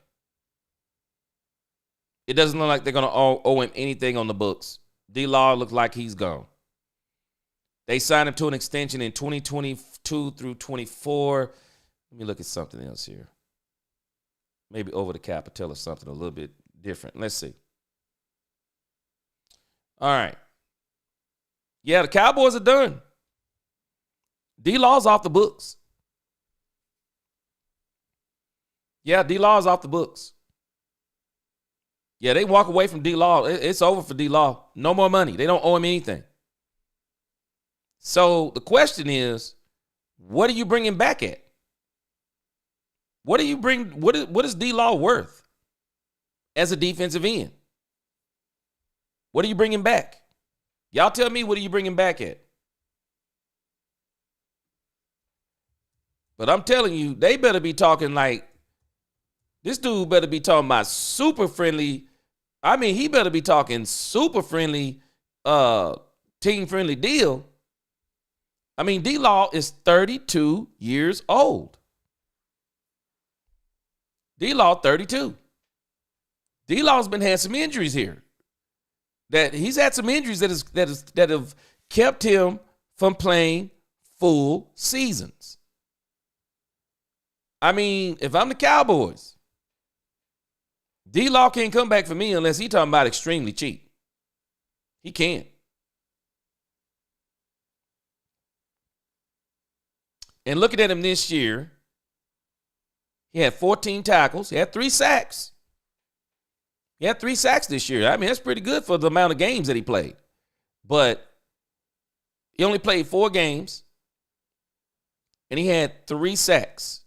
It doesn't look like they're going to owe him anything on the books. D-Law looks like he's gone. They signed him to an extension in 2022 through 24. Let me look at something else here. Maybe over the cap or tell us something a little bit different. Let's see. All right. Yeah, the Cowboys are done. D-Law's off the books. Yeah, D-Law's off the books. Yeah, they walk away from D-Law. It's over for D-Law. No more money. They don't owe him anything. So the question is, what are you bringing back at? What do you bring? What is D-Law worth as a defensive end? What are you bringing back? Y'all tell me, what are you bringing back at? But I'm telling you, they better be talking like, this dude better be talking about super friendly. I mean, he better be talking super friendly, team-friendly deal. I mean, D-Law is 32 years old. D-Law 32. D-Law's been had some injuries here. That he's had some injuries that have kept him from playing full seasons. I mean, if I'm the Cowboys, D-Law can't come back for me unless he's talking about extremely cheap. He can't. And looking at him this year, he had 14 tackles. He had 3 sacks. He had 3 sacks this year. I mean, that's pretty good for the amount of games that he played. But he only played 4 games, and he had 3 sacks.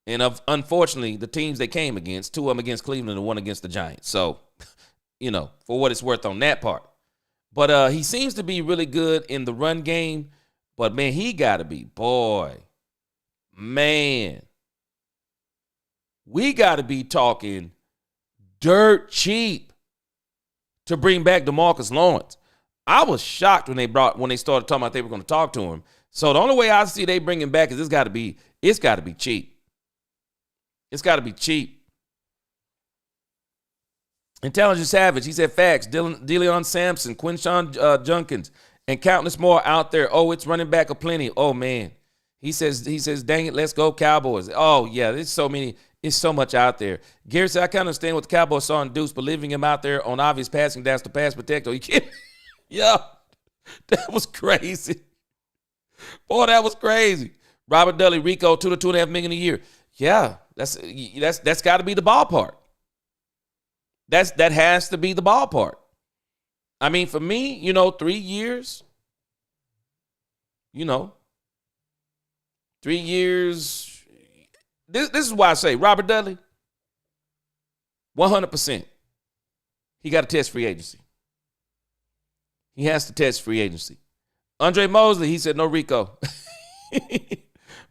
And unfortunately, the teams they came against, 2 of them against Cleveland and 1 against the Giants. So, for what it's worth on that part. But he seems to be really good in the run game. But, man, he got to be, we got to be talking dirt cheap to bring back DeMarcus Lawrence. I was shocked when they started talking about they were going to talk to him. So the only way I see they bring him back is it's got to be cheap. It's got to be cheap. Intelligent Savage, he said facts. Deion Sampson, Quinshawn Junkins, and countless more out there. Oh, it's running back aplenty. Oh, man. He says, dang it, let's go Cowboys. Oh, yeah, there's so many. It's so much out there. Gary said, I can't understand what the Cowboys saw in Deuce, but leaving him out there on obvious passing downs to pass protect. You kidding? Yeah, that was crazy. Boy, that was crazy. Robert Dudley, Rico, $2 to $2.5 million a year. Yeah, that's got to be the ballpark. That has to be the ballpark. I mean, for me, 3 years. 3 years. This is why I say Robert Dudley, 100%. He got to test free agency. He has to test free agency. Andre Mosley, he said no Rico.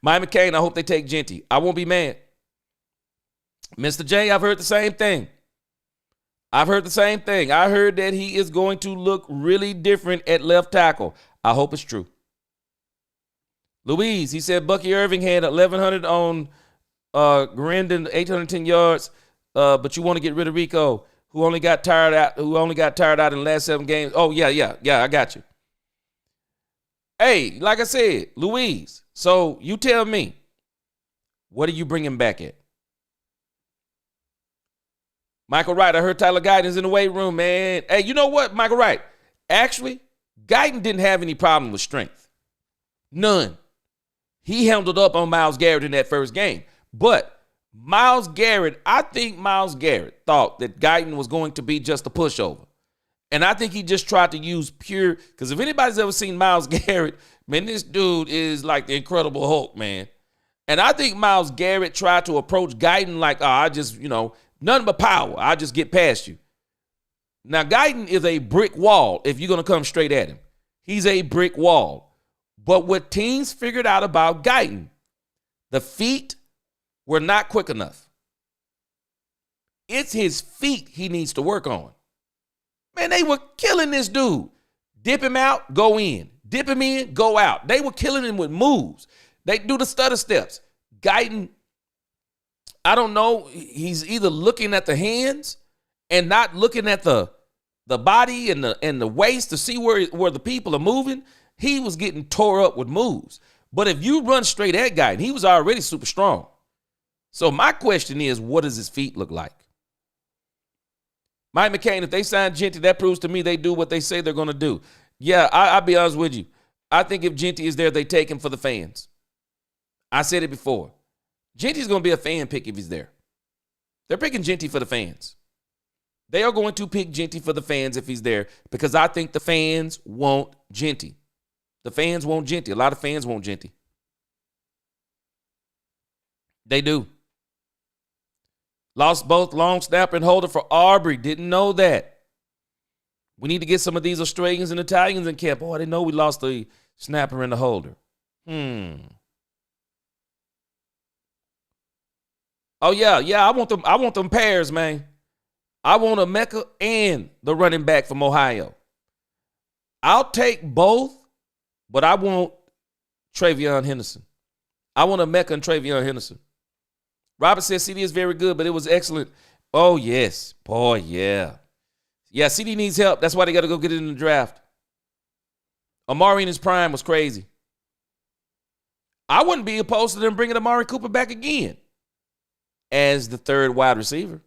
Mike McCain, I hope they take Genty. I won't be mad. Mr. J, I've heard the same thing. I heard that he is going to look really different at left tackle. I hope it's true. Louise, he said Bucky Irving had 1,100 on Grandin, 810 yards, but you want to get rid of Rico, who only got tired out in the last 7 games. Oh, yeah, I got you. Hey, like I said, Louise, so you tell me, what are you bringing back at? Michael Wright, I heard Tyler Guyton's in the weight room, man. Hey, you know what, Michael Wright? Actually, Guyton didn't have any problem with strength. None. He handled up on Myles Garrett in that first game. But I think Myles Garrett thought that Guyton was going to be just a pushover. And I think he just tried to use pure, because if anybody's ever seen Myles Garrett, man, this dude is like the Incredible Hulk, man. And I think Myles Garrett tried to approach Guyton like, I just, nothing but power. I just get past you. Now, Guyton is a brick wall if you're going to come straight at him. He's a brick wall. But what teams figured out about Guyton, the feet were not quick enough. It's his feet he needs to work on. Man, they were killing this dude. Dip him out, go in. Dip him in, go out. They were killing him with moves. They do the stutter steps. Guyton, I don't know, he's either looking at the hands and not looking at the body and the waist to see where the people are moving. He was getting tore up with moves. But if you run straight at Guyton, he was already super strong. So my question is, what does his feet look like? Mike McCain, if they sign Genty, that proves to me they do what they say they're going to do. Yeah, I'll be honest with you. I think if Genty is there, they take him for the fans. I said it before. Genty's going to be a fan pick if he's there. They're picking Genty for the fans. They are going to pick Genty for the fans if he's there because I think the fans want Genty. The fans want Genty. A lot of fans want Genty. They do. Lost both long snapper and holder for Aubrey. Didn't know that. We need to get some of these Australians and Italians in camp. Oh, I didn't know we lost the snapper and the holder. Oh, yeah. I want them pairs, man. I want Emeka and the running back from Ohio. I'll take both, but I want Travion Henderson. I want Emeka and Travion Henderson. Robert says CD is very good, but it was excellent. Oh, yes. Boy, yeah. Yeah, CD needs help. That's why they got to go get it in the draft. Amari in his prime was crazy. I wouldn't be opposed to them bringing Amari Cooper back again as the third wide receiver.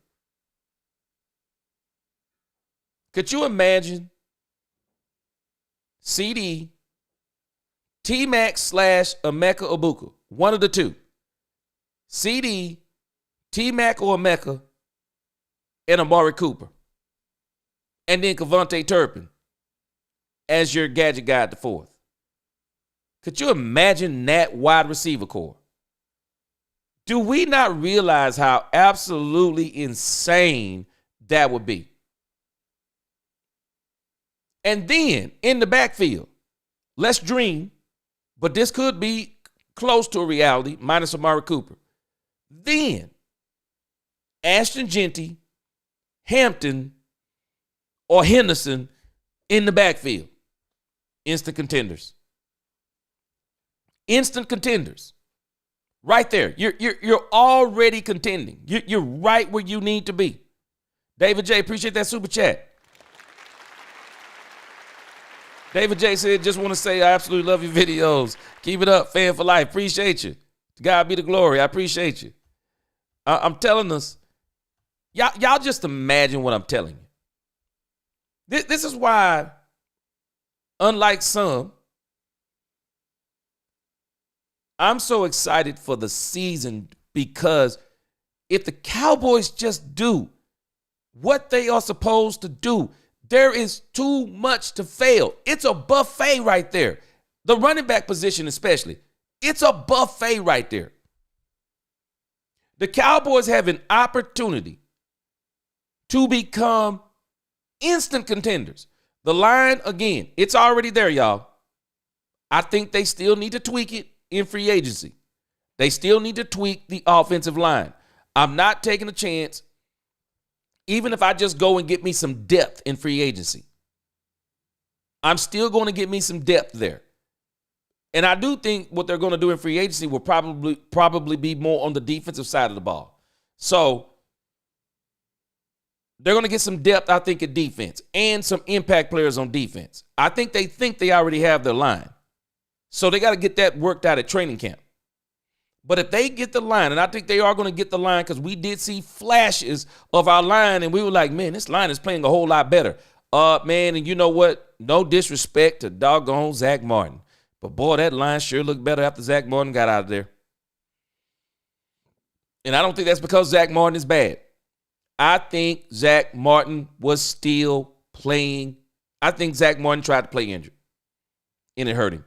Could you imagine CD, T-Mac / Emeka Egbuka? One of the two. CD, T-Mac or Emeka, and Amari Cooper. And then Kevontae Turpin as your gadget guy at the fourth. Could you imagine that wide receiver core? Do we not realize how absolutely insane that would be? And then in the backfield, let's dream, but this could be close to a reality, minus Amari Cooper. Then Ashton Genty, Hampton, or Henderson in the backfield. Instant contenders. Instant contenders. Right there. You're already contending. You're right where you need to be. David J., appreciate that super chat. David J. said, just want to say I absolutely love your videos. Keep it up, fan for life. Appreciate you. To God be the glory. I appreciate you. I'm telling us, y'all just imagine what I'm telling you. This is why, unlike some, I'm so excited for the season because if the Cowboys just do what they are supposed to do, there is too much to fail. It's a buffet right there. The running back position especially. It's a buffet right there. The Cowboys have an opportunity to become instant contenders. The line, again, it's already there, y'all. I think they still need to tweak it in free agency. They still need to tweak the offensive line. I'm not taking a chance, even if I just go and get me some depth in free agency. I'm still going to get me some depth there. And I do think what they're going to do in free agency will probably be more on the defensive side of the ball. So they're going to get some depth, I think, at defense and some impact players on defense. I think they already have their line. So they got to get that worked out at training camp. But if they get the line, and I think they are going to get the line because we did see flashes of our line, and we were like, man, this line is playing a whole lot better. Man, and you know what? No disrespect to doggone Zach Martin. But, boy, that line sure looked better after Zach Martin got out of there. And I don't think that's because Zach Martin is bad. I think Zach Martin was still playing. I think Zach Martin tried to play injured, and it hurt him.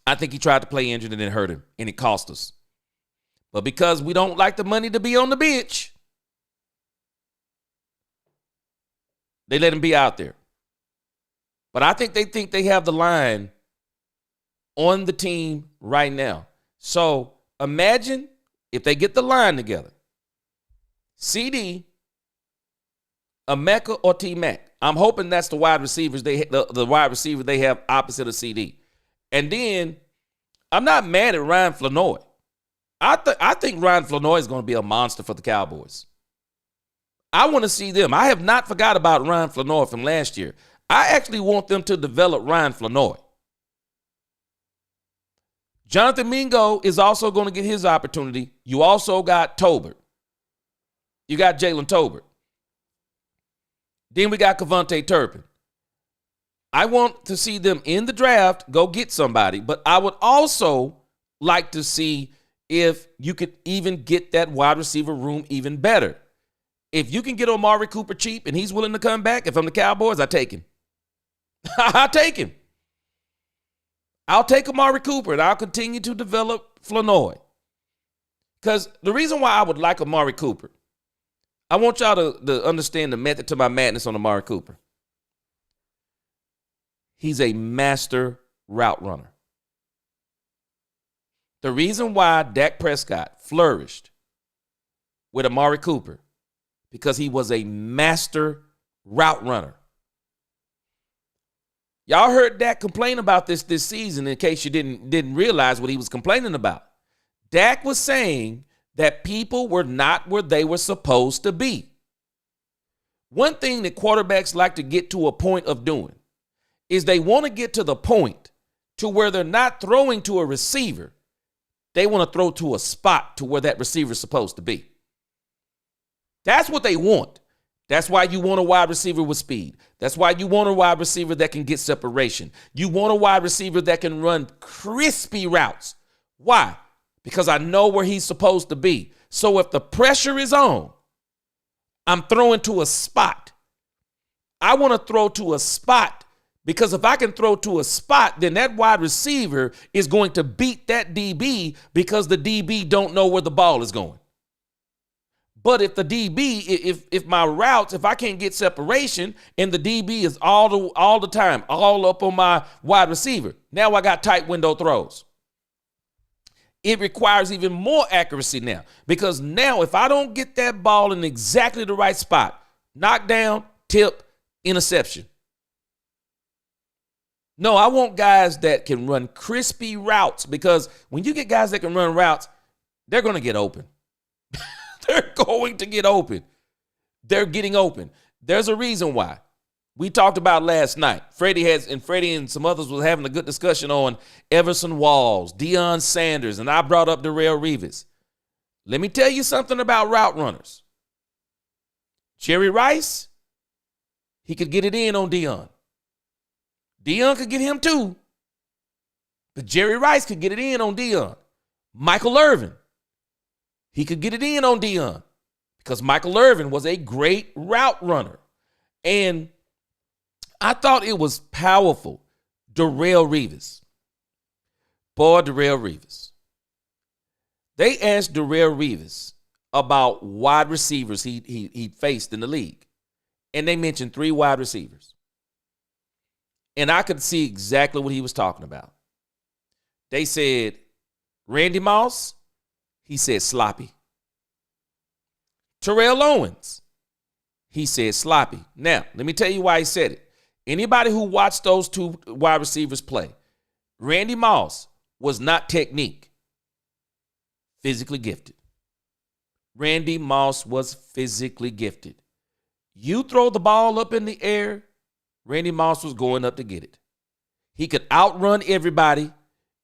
I think he tried to play injured, and it hurt him, and it cost us. But because we don't like the money to be on the bench, they let him be out there. But I think they have the line on the team right now. So imagine if they get the line together. CD, Emeka, or T-Mac. I'm hoping that's the wide receivers the wide receiver they have opposite of CD. And then I'm not mad at Ryan Flanoy. I think Ryan Flanoy is going to be a monster for the Cowboys. I want to see them. I have not forgot about Ryan Flanoy from last year. I actually want them to develop Ryan Flanoy. Jonathan Mingo is also going to get his opportunity. You also got Tolbert. You got Jalen Tolbert. Then we got Kevontae Turpin. I want to see them in the draft go get somebody, but I would also like to see if you could even get that wide receiver room even better. If you can get Amari Cooper cheap and he's willing to come back, if I'm the Cowboys, I take him. I'll take him. I'll take Amari Cooper, and I'll continue to develop Flanoy. Because the reason why I would like Amari Cooper, I want y'all to understand the method to my madness on Amari Cooper. He's a master route runner. The reason why Dak Prescott flourished with Amari Cooper, because he was a master route runner. Y'all heard Dak complain about this season in case you didn't realize what he was complaining about. Dak was saying that people were not where they were supposed to be. One thing that quarterbacks like to get to a point of doing is they want to get to the point to where they're not throwing to a receiver. They want to throw to a spot to where that receiver is supposed to be. That's what they want. That's why you want a wide receiver with speed. That's why you want a wide receiver that can get separation. You want a wide receiver that can run crispy routes. Why? Because I know where he's supposed to be. So if the pressure is on, I'm throwing to a spot. I want to throw to a spot because if I can throw to a spot, then that wide receiver is going to beat that DB because the DB don't know where the ball is going. But if the DB, if my routes, if I can't get separation and the DB is all the time, all up on my wide receiver, now I got tight window throws. It requires even more accuracy now because now if I don't get that ball in exactly the right spot, knockdown, tip, interception. No, I want guys that can run crispy routes because when you get guys that can run routes, they're going to get open. They're going to get open. They're getting open. There's a reason why. We talked about last night. Freddie and some others was having a good discussion on Everson Walls, Deion Sanders, and I brought up Darrelle Revis. Let me tell you something about route runners. Jerry Rice, he could get it in on Deion. Deion could get him too. But Jerry Rice could get it in on Deion. Michael Irvin, he could get it in on Deion because Michael Irvin was a great route runner. And I thought it was powerful. Darrelle Revis. Boy, Darrelle Revis. They asked Darrelle Revis about wide receivers he faced in the league. And they mentioned 3 wide receivers. And I could see exactly what he was talking about. They said, Randy Moss, he said sloppy. Terrell Owens, he said sloppy. Now, let me tell you why he said it. Anybody who watched those 2 wide receivers play, Randy Moss was not technique, physically gifted. Randy Moss was physically gifted. You throw the ball up in the air, Randy Moss was going up to get it. He could outrun everybody.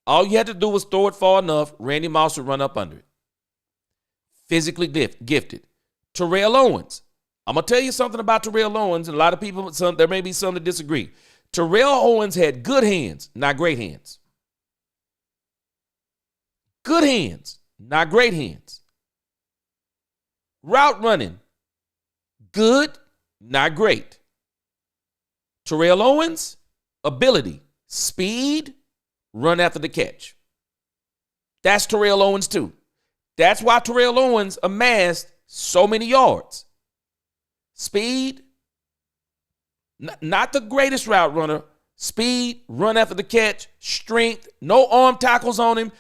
All you had to do was throw it far enough, Randy Moss would run up under it. Physically gifted. Terrell Owens. I'm going to tell you something about Terrell Owens, and a lot of people, there may be some that disagree. Terrell Owens had good hands, not great hands. Good hands, not great hands. Route running, good, not great. Terrell Owens, ability, speed, run after the catch. That's Terrell Owens too. That's why Terrell Owens amassed so many yards. Speed, not the greatest route runner. Speed, run after the catch, strength, no arm tackles on him.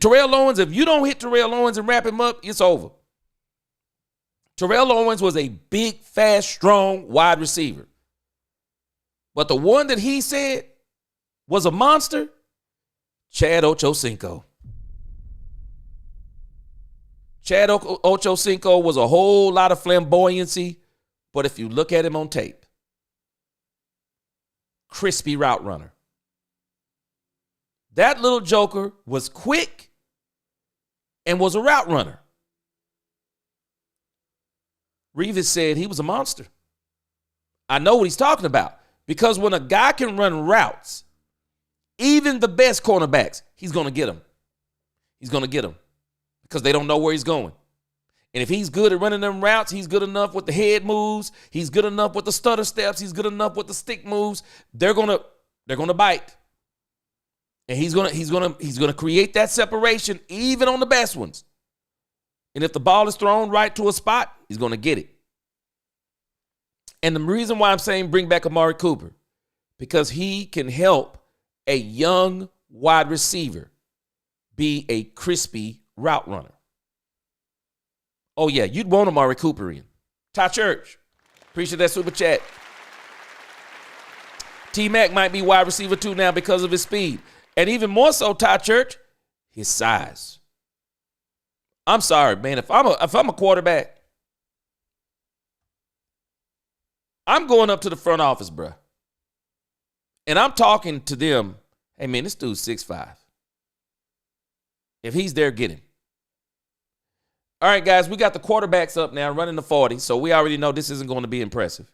Terrell Owens, if you don't hit Terrell Owens and wrap him up, it's over. Terrell Owens was a big, fast, strong wide receiver. But the one that he said was a monster, Chad Ochocinco. Chad Ochocinco was a whole lot of flamboyancy, but if you look at him on tape, crispy route runner. That little joker was quick and was a route runner. Revis said he was a monster. I know what he's talking about because when a guy can run routes, even the best cornerbacks, he's going to get them. He's going to get them because they don't know where he's going. And if he's good at running them routes, he's good enough with the head moves, he's good enough with the stutter steps, he's good enough with the stick moves, they're going to bite. And he's going to create that separation even on the best ones. And if the ball is thrown right to a spot, he's going to get it. And the reason why I'm saying bring back Amari Cooper, because he can help a young wide receiver be a crispy route runner. Oh, yeah, you'd want Amari Cooper in. Ty Church, appreciate that super chat. T-Mac might be wide receiver too now because of his speed. And even more so, Ty Church, his size. I'm sorry, man. If I'm a quarterback, I'm going up to the front office, bro. And I'm talking to them, hey, man, this dude's 6'5". If he's there, get him. All right, guys, we got the quarterbacks up now running the 40, so we already know this isn't going to be impressive.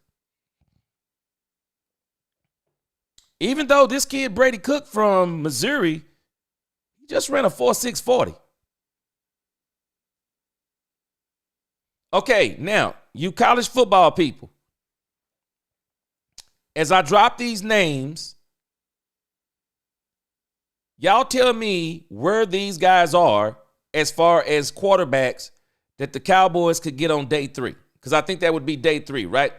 Even though this kid, Brady Cook from Missouri, he just ran a 4.6 40. Okay, now, you college football people, as I drop these names, y'all tell me where these guys are as far as quarterbacks that the Cowboys could get on day 3. Because I think that would be day 3, right?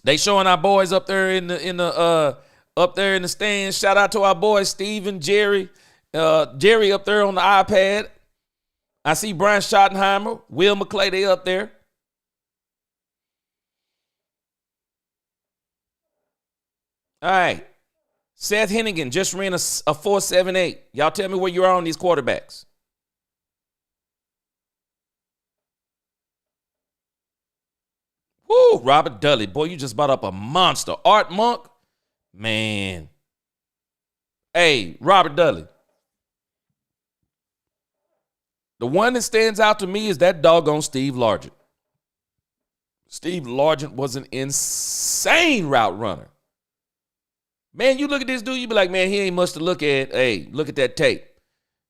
They showing our boys up there in the stands. Shout out to our boys, Steven, Jerry. Jerry up there on the iPad. I see Brian Schottenheimer, Will McClay, they up there. All right. Seth Hennigan just ran a 4.78. Y'all tell me where you are on these quarterbacks. Woo, Robert Dudley. Boy, you just brought up a monster. Art Monk, man. Hey, Robert Dudley. The one that stands out to me is that doggone Steve Largent. Steve Largent was an insane route runner. Man, you look at this dude, you be like, man, he ain't much to look at. Hey, look at that tape.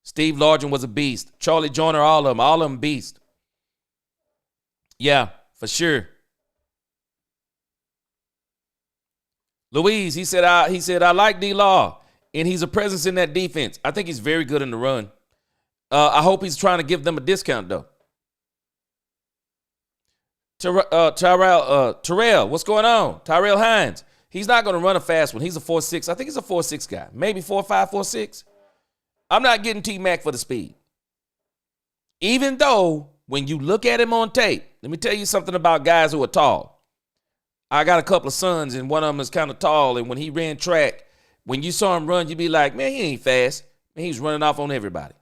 Steve Largent was a beast. Charlie Joyner, all of them beast. Yeah, for sure. Louise, he said, I like D-Law, and he's a presence in that defense. I think he's very good in the run. I hope he's trying to give them a discount, though. Terrell, what's going on? Tyrell Hines. He's not going to run a fast one. He's a 4.6. I think he's a 4.6 guy. Maybe 4.5, 4.6. I'm not getting T-Mac for the speed. Even though when you look at him on tape, let me tell you something about guys who are tall. I got a couple of sons, and one of them is kind of tall, and when he ran track, when you saw him run, you'd be like, man, he ain't fast. Man, he's running off on everybody.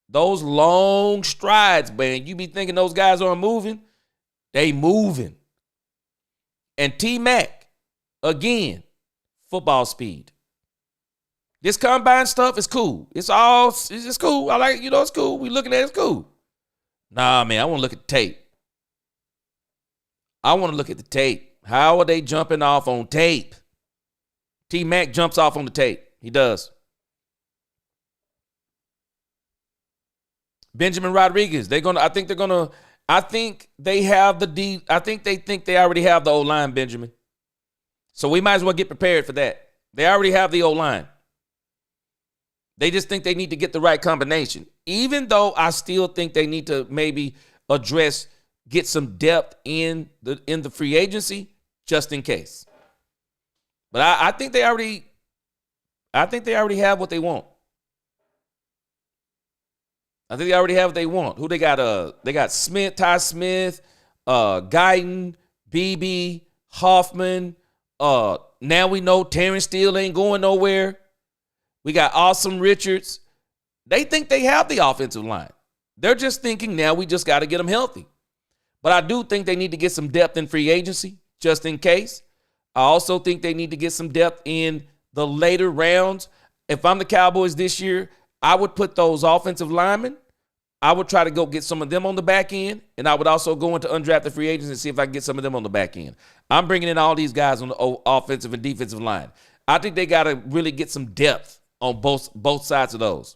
Those long strides, man, you be thinking those guys aren't moving. They moving. And T-Mac, again, football speed. This combine stuff is cool. It's just cool. I like it. It's cool. We looking at it, it's cool. Nah, man, I want to look at the tape. I want to look at the tape. How are they jumping off on tape? T-Mac jumps off on the tape. He does. Benjamin Rodriguez, I think they think they already have the O-line, Benjamin. So we might as well get prepared for that. They already have the O-line. They just think they need to get the right combination. Even though I still think they need to maybe get some depth in the free agency, just in case. But I think they already have what they want. I think they already have what they want. Who they got? They got Smith, Ty Smith, Guyton, BB, Hoffman. Now we know Terrence Steele ain't going nowhere. We got Awesome Richards. They think they have the offensive line. They're just thinking now we just got to get them healthy. But I do think they need to get some depth in free agency, just in case. I also think they need to get some depth in the later rounds. If I'm the Cowboys this year, I would put those offensive linemen. I would try to go get some of them on the back end, and I would also go into undrafted free agents and see if I can get some of them on the back end. I'm bringing in all these guys on the offensive and defensive line. I think they got to really get some depth on both sides of those.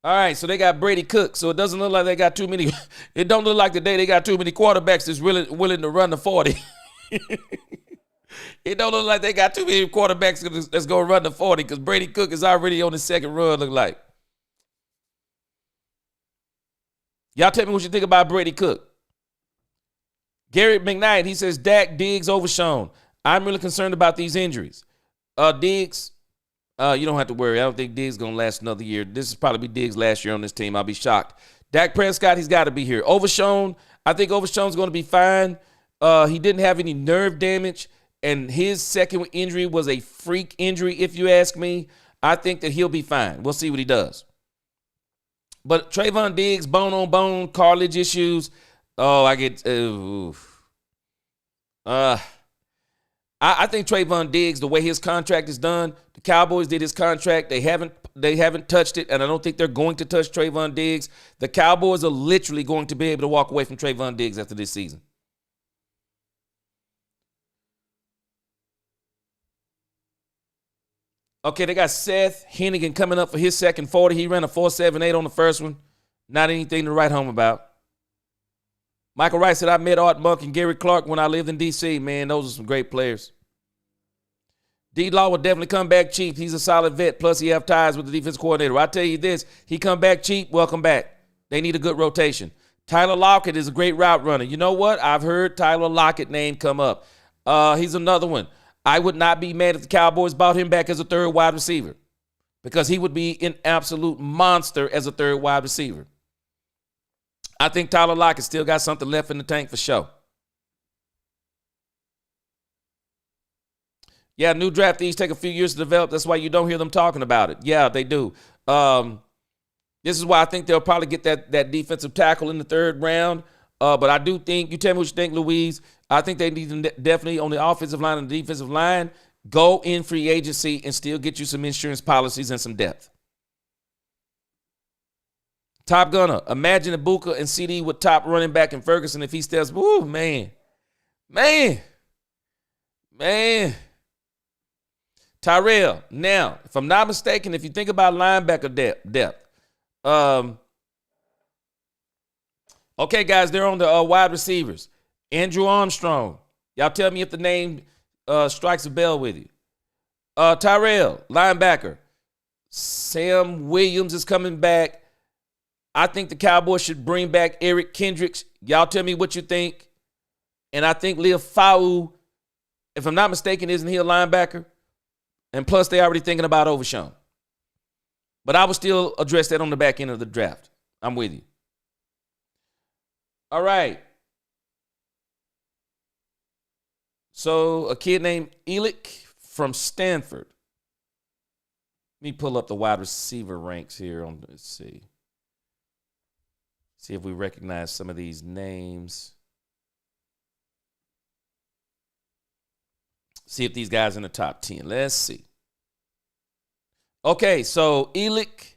All right, so they got Brady Cook. So it doesn't look like they got too many. It don't look like today they got too many quarterbacks that's really willing to run the 40. It don't look like they got too many quarterbacks that's going to run the 40 because Brady Cook is already on his second run, look like. Y'all tell me what you think about Brady Cook. Garrett McKnight, he says, Dak, Diggs, overshown. I'm really concerned about these injuries. Diggs, you don't have to worry. I don't think Diggs is going to last another year. This is probably Diggs' last year on this team. I'll be shocked. Dak Prescott, he's got to be here. Overshown, I think Overshown's going to be fine. He didn't have any nerve damage, and his second injury was a freak injury, if you ask me. I think that he'll be fine. We'll see what he does. But Trayvon Diggs, bone-on-bone, cartilage issues. Oh, I think Trayvon Diggs, the way his contract is done, the Cowboys did his contract. They haven't touched it, and I don't think they're going to touch Trayvon Diggs. The Cowboys are literally going to be able to walk away from Trayvon Diggs after this season. Okay, they got Seth Hennigan coming up for his second 40. He ran a 4.78 on the first one. Not anything to write home about. Michael Wright said, I met Art Monk and Gary Clark when I lived in D.C. Man, those are some great players. D-Law will definitely come back cheap. He's a solid vet, plus he have ties with the defense coordinator. I tell you this, he come back cheap, welcome back. They need a good rotation. Tyler Lockett is a great route runner. You know what? I've heard Tyler Lockett name come up. He's another one. I would not be mad if the Cowboys bought him back as a third wide receiver because he would be an absolute monster as a third wide receiver. I think Tyler Lockett still got something left in the tank for sure. Yeah, new draftees take a few years to develop. That's why you don't hear them talking about it. Yeah, they do. This is why I think they'll probably get that defensive tackle in the third round. But I do think, you tell me what you think, Louise. I think they need to definitely, on the offensive line and the defensive line, go in free agency and still get you some insurance policies and some depth. Top Gunner, imagine Ibuka and CD with top running back and Ferguson if he steps. Woo, man. Man. Tyrell. Now, if I'm not mistaken, if you think about linebacker depth, okay, guys, they're on the wide receivers. Andrew Armstrong. Y'all tell me if the name strikes a bell with you. Tyrell, linebacker. Sam Williams is coming back. I think the Cowboys should bring back Eric Kendricks. Y'all tell me what you think. And I think Leo Fau, if I'm not mistaken, isn't he a linebacker? And plus, they're already thinking about Overshown. But I would still address that on the back end of the draft. I'm with you. All right. So a kid named Elick from Stanford. Let me pull up the wide receiver ranks here. Let's see. See if we recognize some of these names. See if these guys in the top 10. Let's see. Okay, so Elick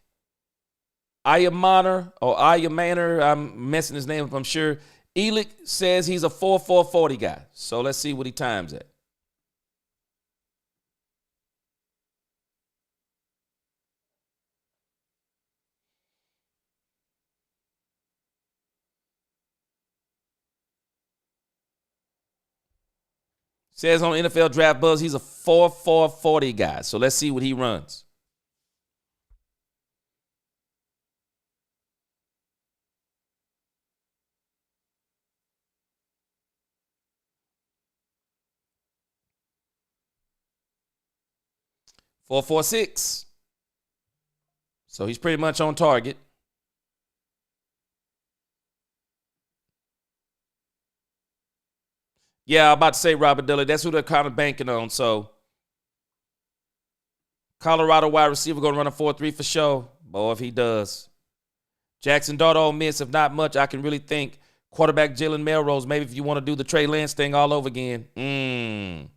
Ayamaner, I'm messing his name up, I'm sure. Elick says he's a 4.4 40 guy. So let's see what he times at. Says on NFL Draft Buzz he's a 4.4 40 guy. So let's see what he runs. .446. So he's pretty much on target. Yeah, I'm about to say Robert Dillard. That's who they're kind of banking on. So Colorado wide receiver going to run a 4.3 for sure. Boy, if he does. Jackson Dart, Ole Miss. If not much, I can really think quarterback Jalen Melrose. Maybe if you want to do the Trey Lance thing all over again.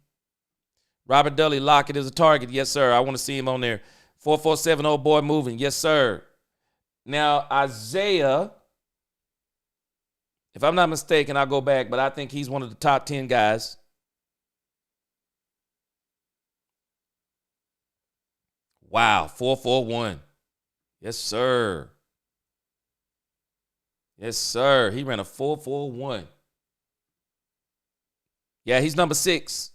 Robert Dudley, Lockett is a target. Yes, sir. I want to see him on there. 4.47, old boy moving. Yes, sir. Now, Isaiah, if I'm not mistaken, I'll go back, but I think he's one of the top 10 guys. Wow, 4.41. Yes, sir. Yes, sir. He ran a 4.41. Yeah, he's number 6.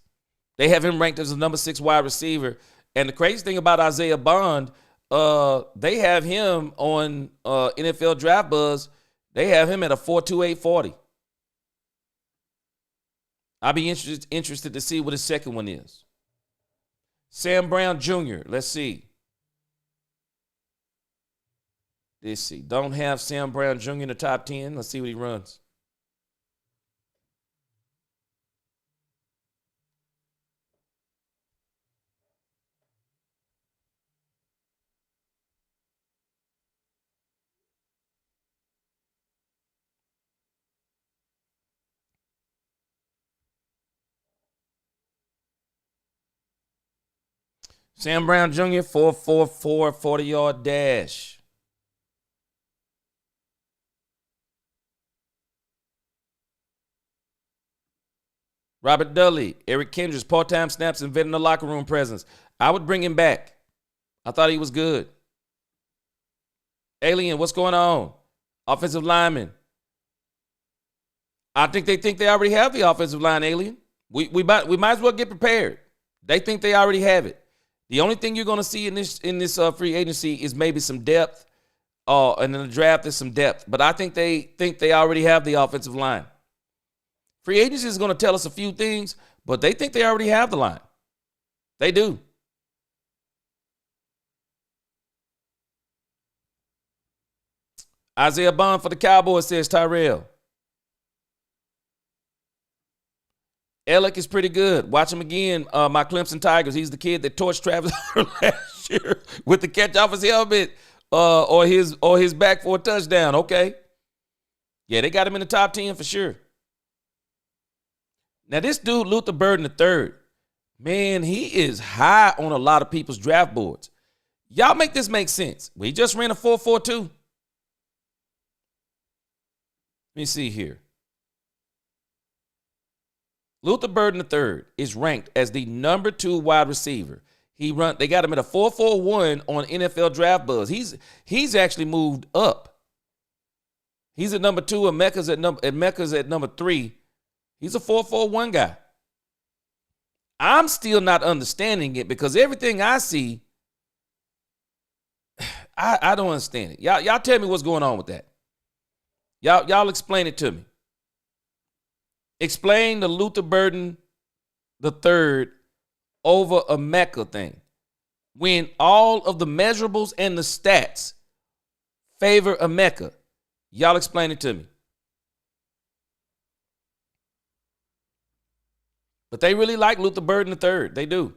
They have him ranked as a number 6 wide receiver. And the crazy thing about Isaiah Bond, they have him on NFL Draft Buzz. They have him at a 4.28 40. I'll be interested to see what his second one is. Sam Brown Jr., let's see. Let's see. Don't have Sam Brown Jr. in the top 10. Let's see what he runs. Sam Brown Jr., 4.44, 40-yard dash. Robert Dudley, Eric Kendricks, part-time snaps, and vetting the locker room presence. I would bring him back. I thought he was good. Alien, what's going on? Offensive lineman. I think they already have the offensive line, Alien. We might as well get prepared. They think they already have it. The only thing you're going to see in this free agency is maybe some depth, and in the draft is some depth. But I think they already have the offensive line. Free agency is going to tell us a few things, but they think they already have the line. They do. Isaiah Bond for the Cowboys, says Tyrell. Elick is pretty good. Watch him again, my Clemson Tigers. He's the kid that torched Travis last year with the catch off his helmet or his back for a touchdown. Okay. Yeah, they got him in the top 10 for sure. Now, this dude, Luther Burden III, man, he is high on a lot of people's draft boards. Y'all make this make sense. Well, he just ran a 4.42. Let me see here. Luther Burden III is ranked as the number 2 wide receiver. They got him at a 4.41 on NFL Draft Buzz. He's actually moved up. He's at number 2, and Mecca's at number 3. He's a 4.41 guy. I'm still not understanding it because everything I see, I don't understand it. Y'all tell me what's going on with that. Y'all explain it to me. Explain the Luther Burden the third over a Mecca thing when all of the measurables and the stats favor a Mecca. Y'all explain it to me. But they really like Luther Burden the third. They do.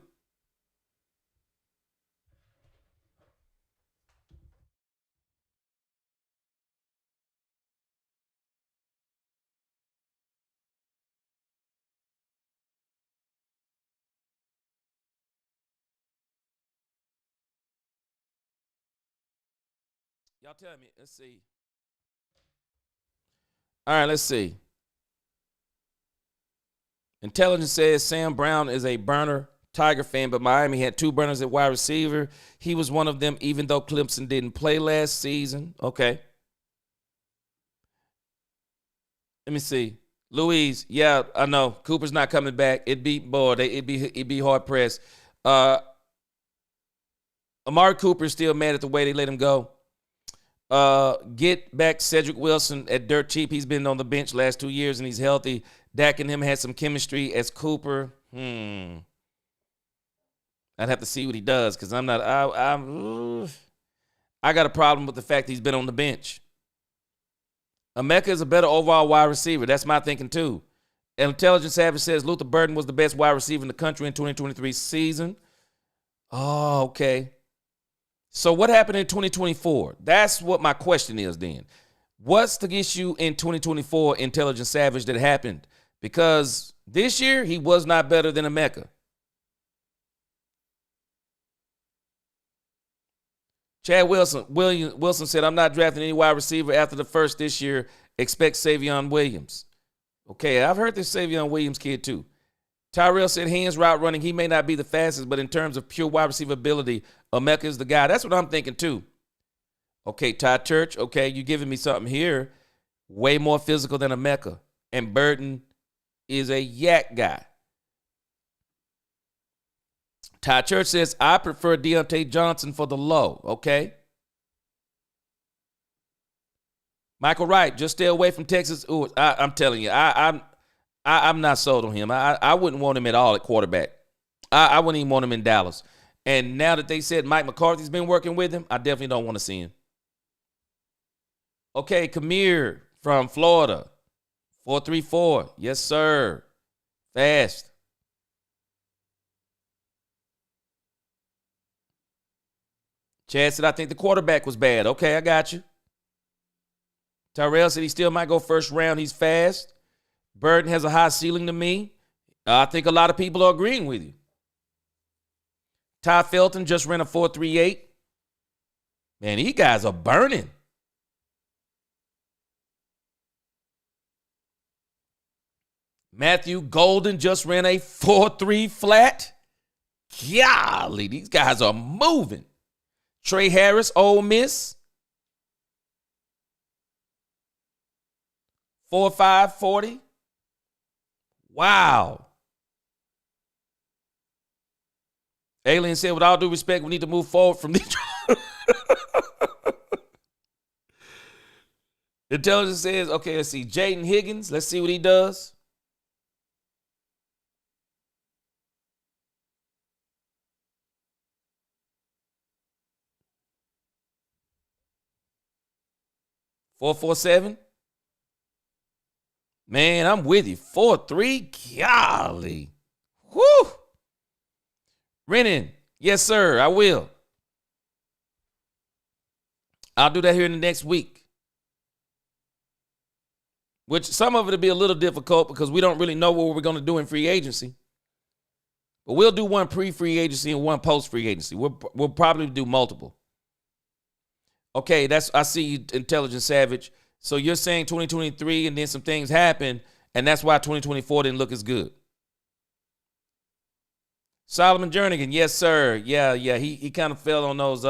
Y'all tell me. Let's see. All right, let's see. Intelligence says Sam Brown is a burner Tiger fan, but Miami had 2 burners at wide receiver. He was one of them, even though Clemson didn't play last season. Okay. Let me see. Louise, yeah, I know. Cooper's not coming back. It'd be hard pressed. Amari Cooper is still mad at the way they let him go. Get back Cedric Wilson at dirt cheap. He's been on the bench last 2 years and he's healthy. Dak and him had some chemistry as Cooper. I'd have to see what he does because I got a problem with the fact that he's been on the bench. Emeka is a better overall wide receiver. That's my thinking too. Intelligence Savage says Luther Burden was the best wide receiver in the country in 2023 season. Oh, okay. So what happened in 2024? That's what my question is then. What's the issue in 2024, Intelligence Savage, that happened? Because this year, he was not better than Emeka. Chad Wilson said, I'm not drafting any wide receiver after the first this year. Expect Savion Williams. Okay, I've heard this Savion Williams kid too. Tyrell said hands route running. He may not be the fastest, but in terms of pure wide receiver ability, Emeka is the guy. That's what I'm thinking too. Okay, Ty Church. Okay, you giving me something here. Way more physical than Emeka. And Burden is a yak guy. Ty Church says, I prefer Deontay Johnson for the low. Okay. Michael Wright, just stay away from Texas. Ooh, I'm telling you, I'm not sold on him. I wouldn't want him at all at quarterback. I wouldn't even want him in Dallas. And now that they said Mike McCarthy's been working with him, I definitely don't want to see him. Okay, Kamir from Florida. 434. Yes, sir. Fast. Chad said, I think the quarterback was bad. Okay, I got you. Tyrell said he still might go first round. He's fast. Burden has a high ceiling to me. I think a lot of people are agreeing with you. Ty Felton just ran a 4.38. Man, these guys are burning. Matthew Golden just ran a 4.3 flat. Golly, these guys are moving. Trey Harris, Ole Miss. 4.540. Wow. Alien said, with all due respect, we need to move forward from these. Intelligence says, okay, let's see. Jaden Higgins, let's see what he does. $4.47. Man, I'm with you. 4.3. Golly. Whew. Renan, yes, sir, I will. I'll do that here in the next week. Which some of it will be a little difficult because we don't really know what we're going to do in free agency. But we'll do one pre-free agency and one post-free agency. We'll probably do multiple. Okay, I see you, Intelligent Savage. So you're saying 2023 and then some things happen, and that's why 2024 didn't look as good. Solomon Jernigan, yes, sir. Yeah. He kind of fell on those.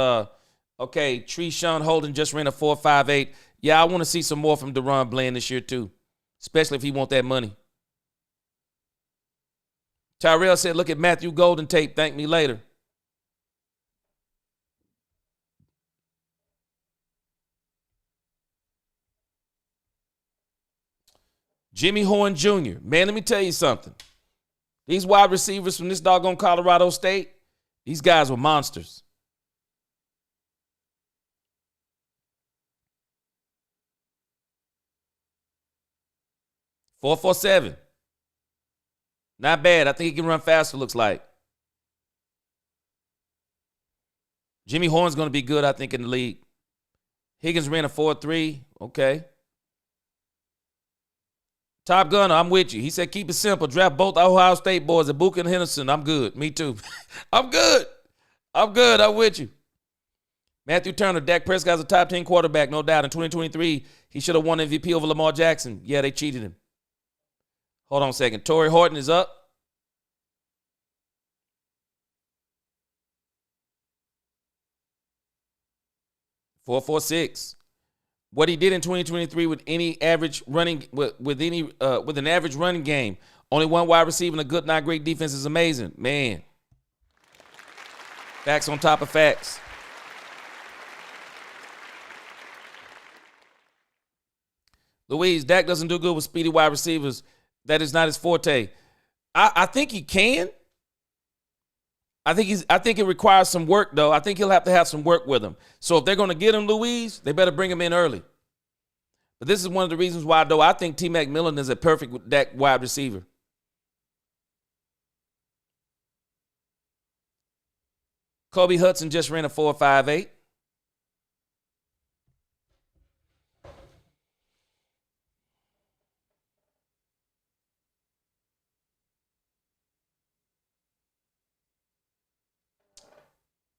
Okay, Tre'Shaun Holden just ran a 4.58. Yeah, I want to see some more from DeRon Bland this year, too, especially if he want that money. Tyrell said, look at Matthew Golden tape. Thank me later. Jimmy Horn Jr. Man, let me tell you something. These wide receivers from this doggone Colorado State, these guys were monsters. .447. Not bad. I think he can run faster, looks like. Jimmy Horn's going to be good, I think, in the league. Higgins ran a 4.3. Okay. Top Gunner, I'm with you. He said, keep it simple. Draft both Ohio State boys, Ibuka and Henderson. I'm good. Me too. I'm good. I'm with you. Matthew Turner, Dak Prescott's a top 10 quarterback, no doubt. In 2023, he should have won MVP over Lamar Jackson. Yeah, they cheated him. Hold on a second. Torrey Horton is up. .446. What he did in 2023 with any average running with an average running game, only one wide receiver and a good, not great defense is amazing, man. Facts on top of facts. Louise, Dak doesn't do good with speedy wide receivers. That is not his forte. I think he can. I think it requires some work, though. I think he'll have to have some work with him. So if they're going to get him, Louise, they better bring him in early. But this is one of the reasons why, though, I think T. McMillan is a perfect Dak wide receiver. Kobe Hudson just ran a 4.58.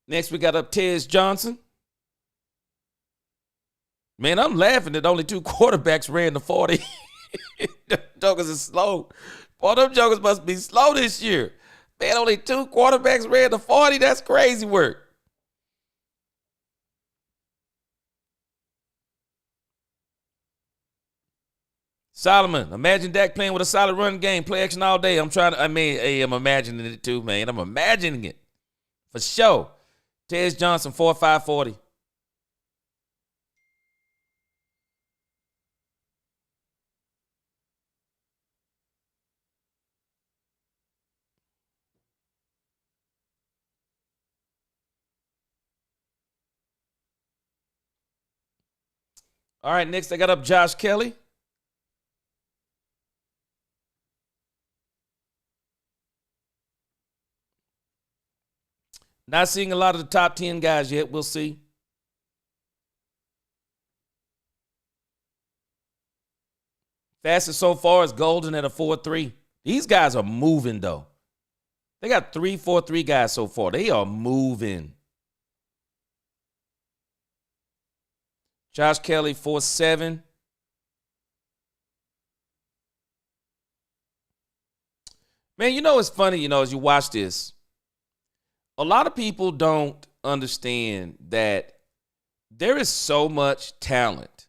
Next, we got up Tez Johnson. Man, I'm laughing that only two quarterbacks ran the 40. Them jokers are slow. Boy, them jokers must be slow this year. Man, only two quarterbacks ran the 40. That's crazy work. Solomon, imagine Dak playing with a solid run game, play action all day. I'm imagining it too, man. I'm imagining it. For sure. Tez Johnson, 4.540. All right, next I got up Josh Kelly. Not seeing a lot of the top 10 guys yet. We'll see. Fastest so far is Golden at a 4.3. These guys are moving, though. They got 3.43 guys so far. They are moving. Josh Kelly, 4.7. Man, you know it's funny, as you watch this. A lot of people don't understand that there is so much talent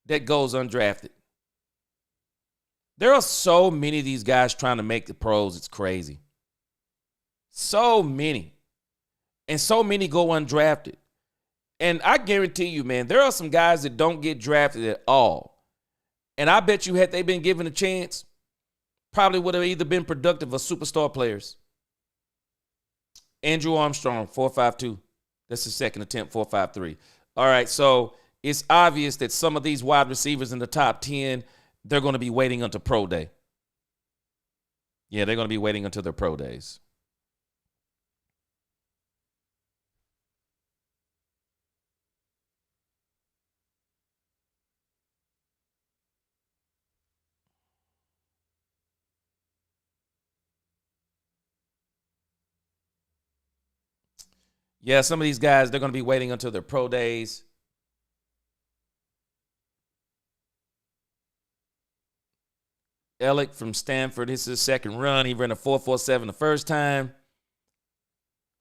that goes undrafted. There are so many of these guys trying to make the pros. It's crazy. So many. And so many go undrafted. And I guarantee you, man, there are some guys that don't get drafted at all. And I bet you had they been given a chance, probably would have either been productive or superstar players. Andrew Armstrong, 4.52. That's his second attempt, 4.53. All right, so it's obvious that some of these wide receivers in the top 10, they're going to be waiting until pro day. Yeah, they're going to be waiting until their pro days. Yeah, some of these guys, they're going to be waiting until their pro days. Ellick from Stanford. This is his second run. He ran a 4.47 the first time.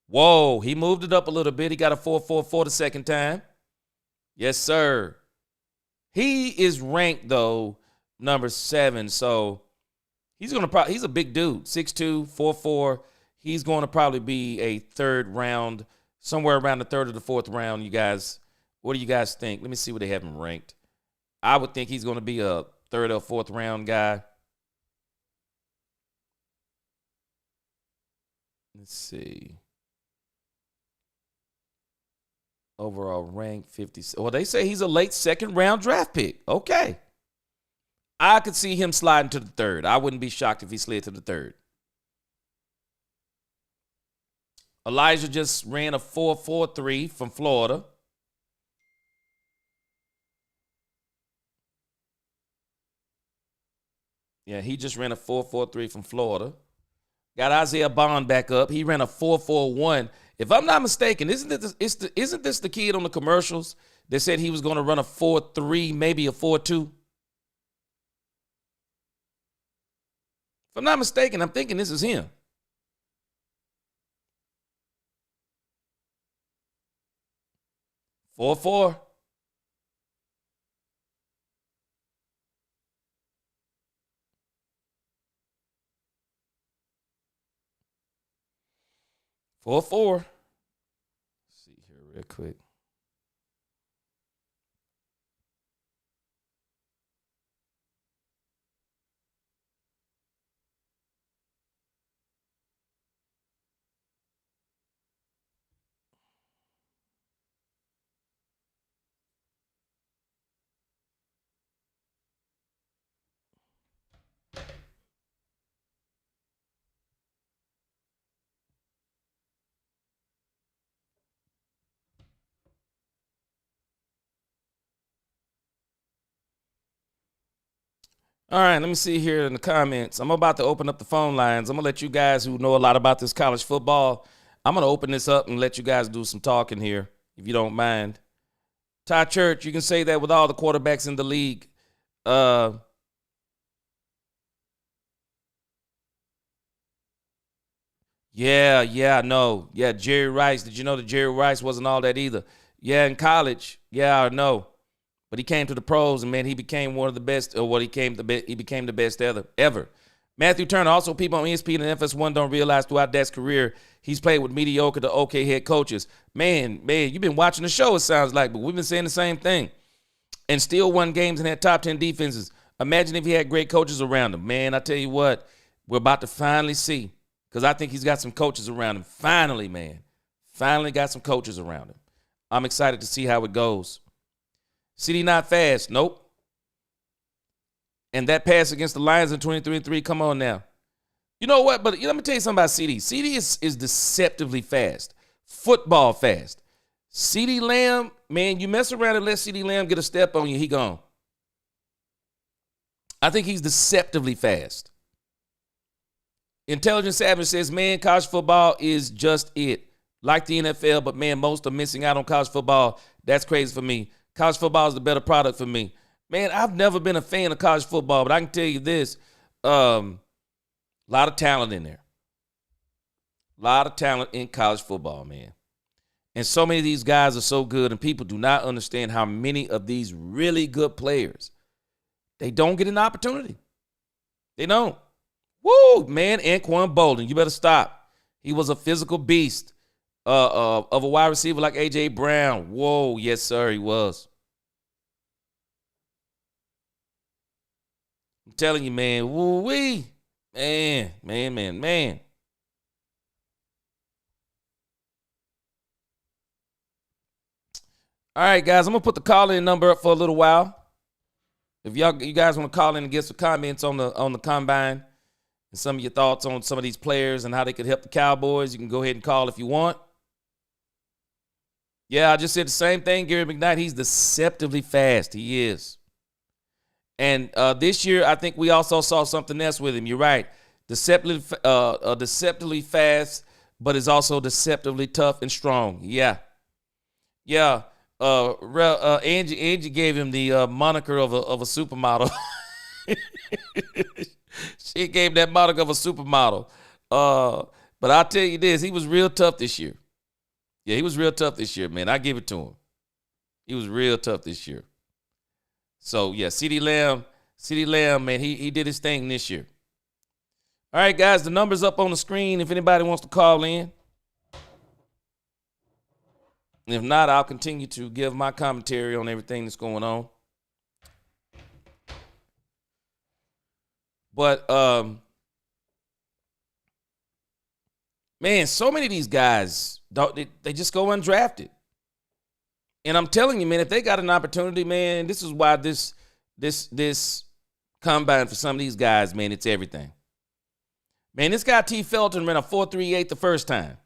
Whoa, he moved it up a little bit. He got a 4.44 the second time. Yes, sir. He is ranked, though, number 7. So he's a big dude, 6'2", 4'4". He's going to probably be a third round, somewhere around the third or the fourth round. You guys, what do you guys think? Let me see what they have him ranked. I would think he's going to be a third or fourth round guy. Let's see. Overall rank 50. Well, they say he's a late second round draft pick. Okay. I could see him sliding to the third. I wouldn't be shocked if he slid to the third. Elijah just ran a 4.43 from Florida. Yeah, he just ran a 4.43 from Florida. Got Isaiah Bond back up. He ran a 4.41. If I'm not mistaken, isn't this the kid on the commercials that said he was going to run a 4.3, maybe a 4.2? If I'm not mistaken, I'm thinking this is him. 4.4. Let's see here real quick. All right, let me see here in the comments. I'm about to open up the phone lines. I'm going to let you guys who know a lot about this college football, I'm going to open this up and let you guys do some talking here, if you don't mind. Ty Church, you can say that with all the quarterbacks in the league. Yeah, no. Yeah, Jerry Rice. Did you know that Jerry Rice wasn't all that either? Yeah, in college. Yeah, I know. But he came to the pros, and, man, he became one of the best, or he became the best ever. Matthew Turner, also people on ESPN and FS1 don't realize throughout Dak's career, he's played with mediocre to okay head coaches. Man, you've been watching the show, it sounds like, but we've been saying the same thing. And still won games and had top 10 defenses. Imagine if he had great coaches around him. Man, I tell you what, we're about to finally see, because I think he's got some coaches around him. Finally, man. Finally got some coaches around him. I'm excited to see how it goes. CD not fast. Nope. And that pass against the Lions in 23-3, come on now. You know what? But let me tell you something about CD. CD is deceptively fast. Football fast. CD Lamb, man, you mess around and let CD Lamb get a step on you, he gone. I think he's deceptively fast. Intelligent Savage says, man, college football is just it. Like the NFL, but, man, most are missing out on college football. That's crazy for me. College football is the better product for me. Man, I've never been a fan of college football, but I can tell you this. A lot of talent in there. A lot of talent in college football, man. And so many of these guys are so good, and people do not understand how many of these really good players, they don't get an opportunity. They don't. Woo, man, Anquan Bolden, you better stop. He was a physical beast. Of a wide receiver like A.J. Brown. Whoa, yes, sir, he was. I'm telling you, man, woo-wee. Man. All right, guys, I'm going to put the call-in number up for a little while. If you guys want to call in and get some comments on the combine and some of your thoughts on some of these players and how they could help the Cowboys, you can go ahead and call if you want. Yeah, I just said the same thing, Gary McKnight. He's deceptively fast. He is. And this year, I think we also saw something else with him. You're right. Deceptively fast, but is also deceptively tough and strong. Yeah. Angie gave him the moniker of a supermodel. She gave him that moniker of a supermodel. But I'll tell you this, he was real tough this year. Yeah, he was real tough this year, man. I give it to him. He was real tough this year. So, yeah, CeeDee Lamb, man, he did his thing this year. All right, guys, the number's up on the screen if anybody wants to call in. If not, I'll continue to give my commentary on everything that's going on. But, man, so many of these guys, they just go undrafted. And I'm telling you, man, if they got an opportunity, man, this is why this combine for some of these guys, man, it's everything. Man, this guy T. Felton ran a 4.38 the first time.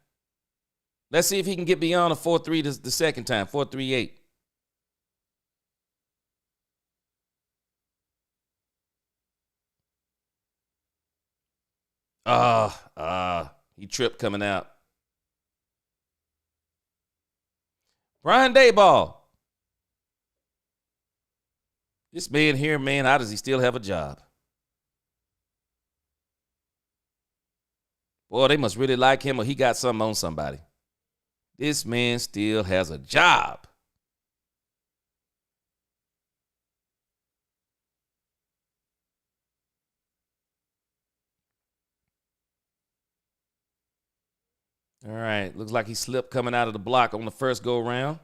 Let's see if he can get beyond a 4.3 the second time, 4.38. He tripped coming out. Brian Daboll. This man here, man, how does he still have a job? Boy, they must really like him or he got something on somebody. This man still has a job. All right, looks like he slipped coming out of the block on the first go-around.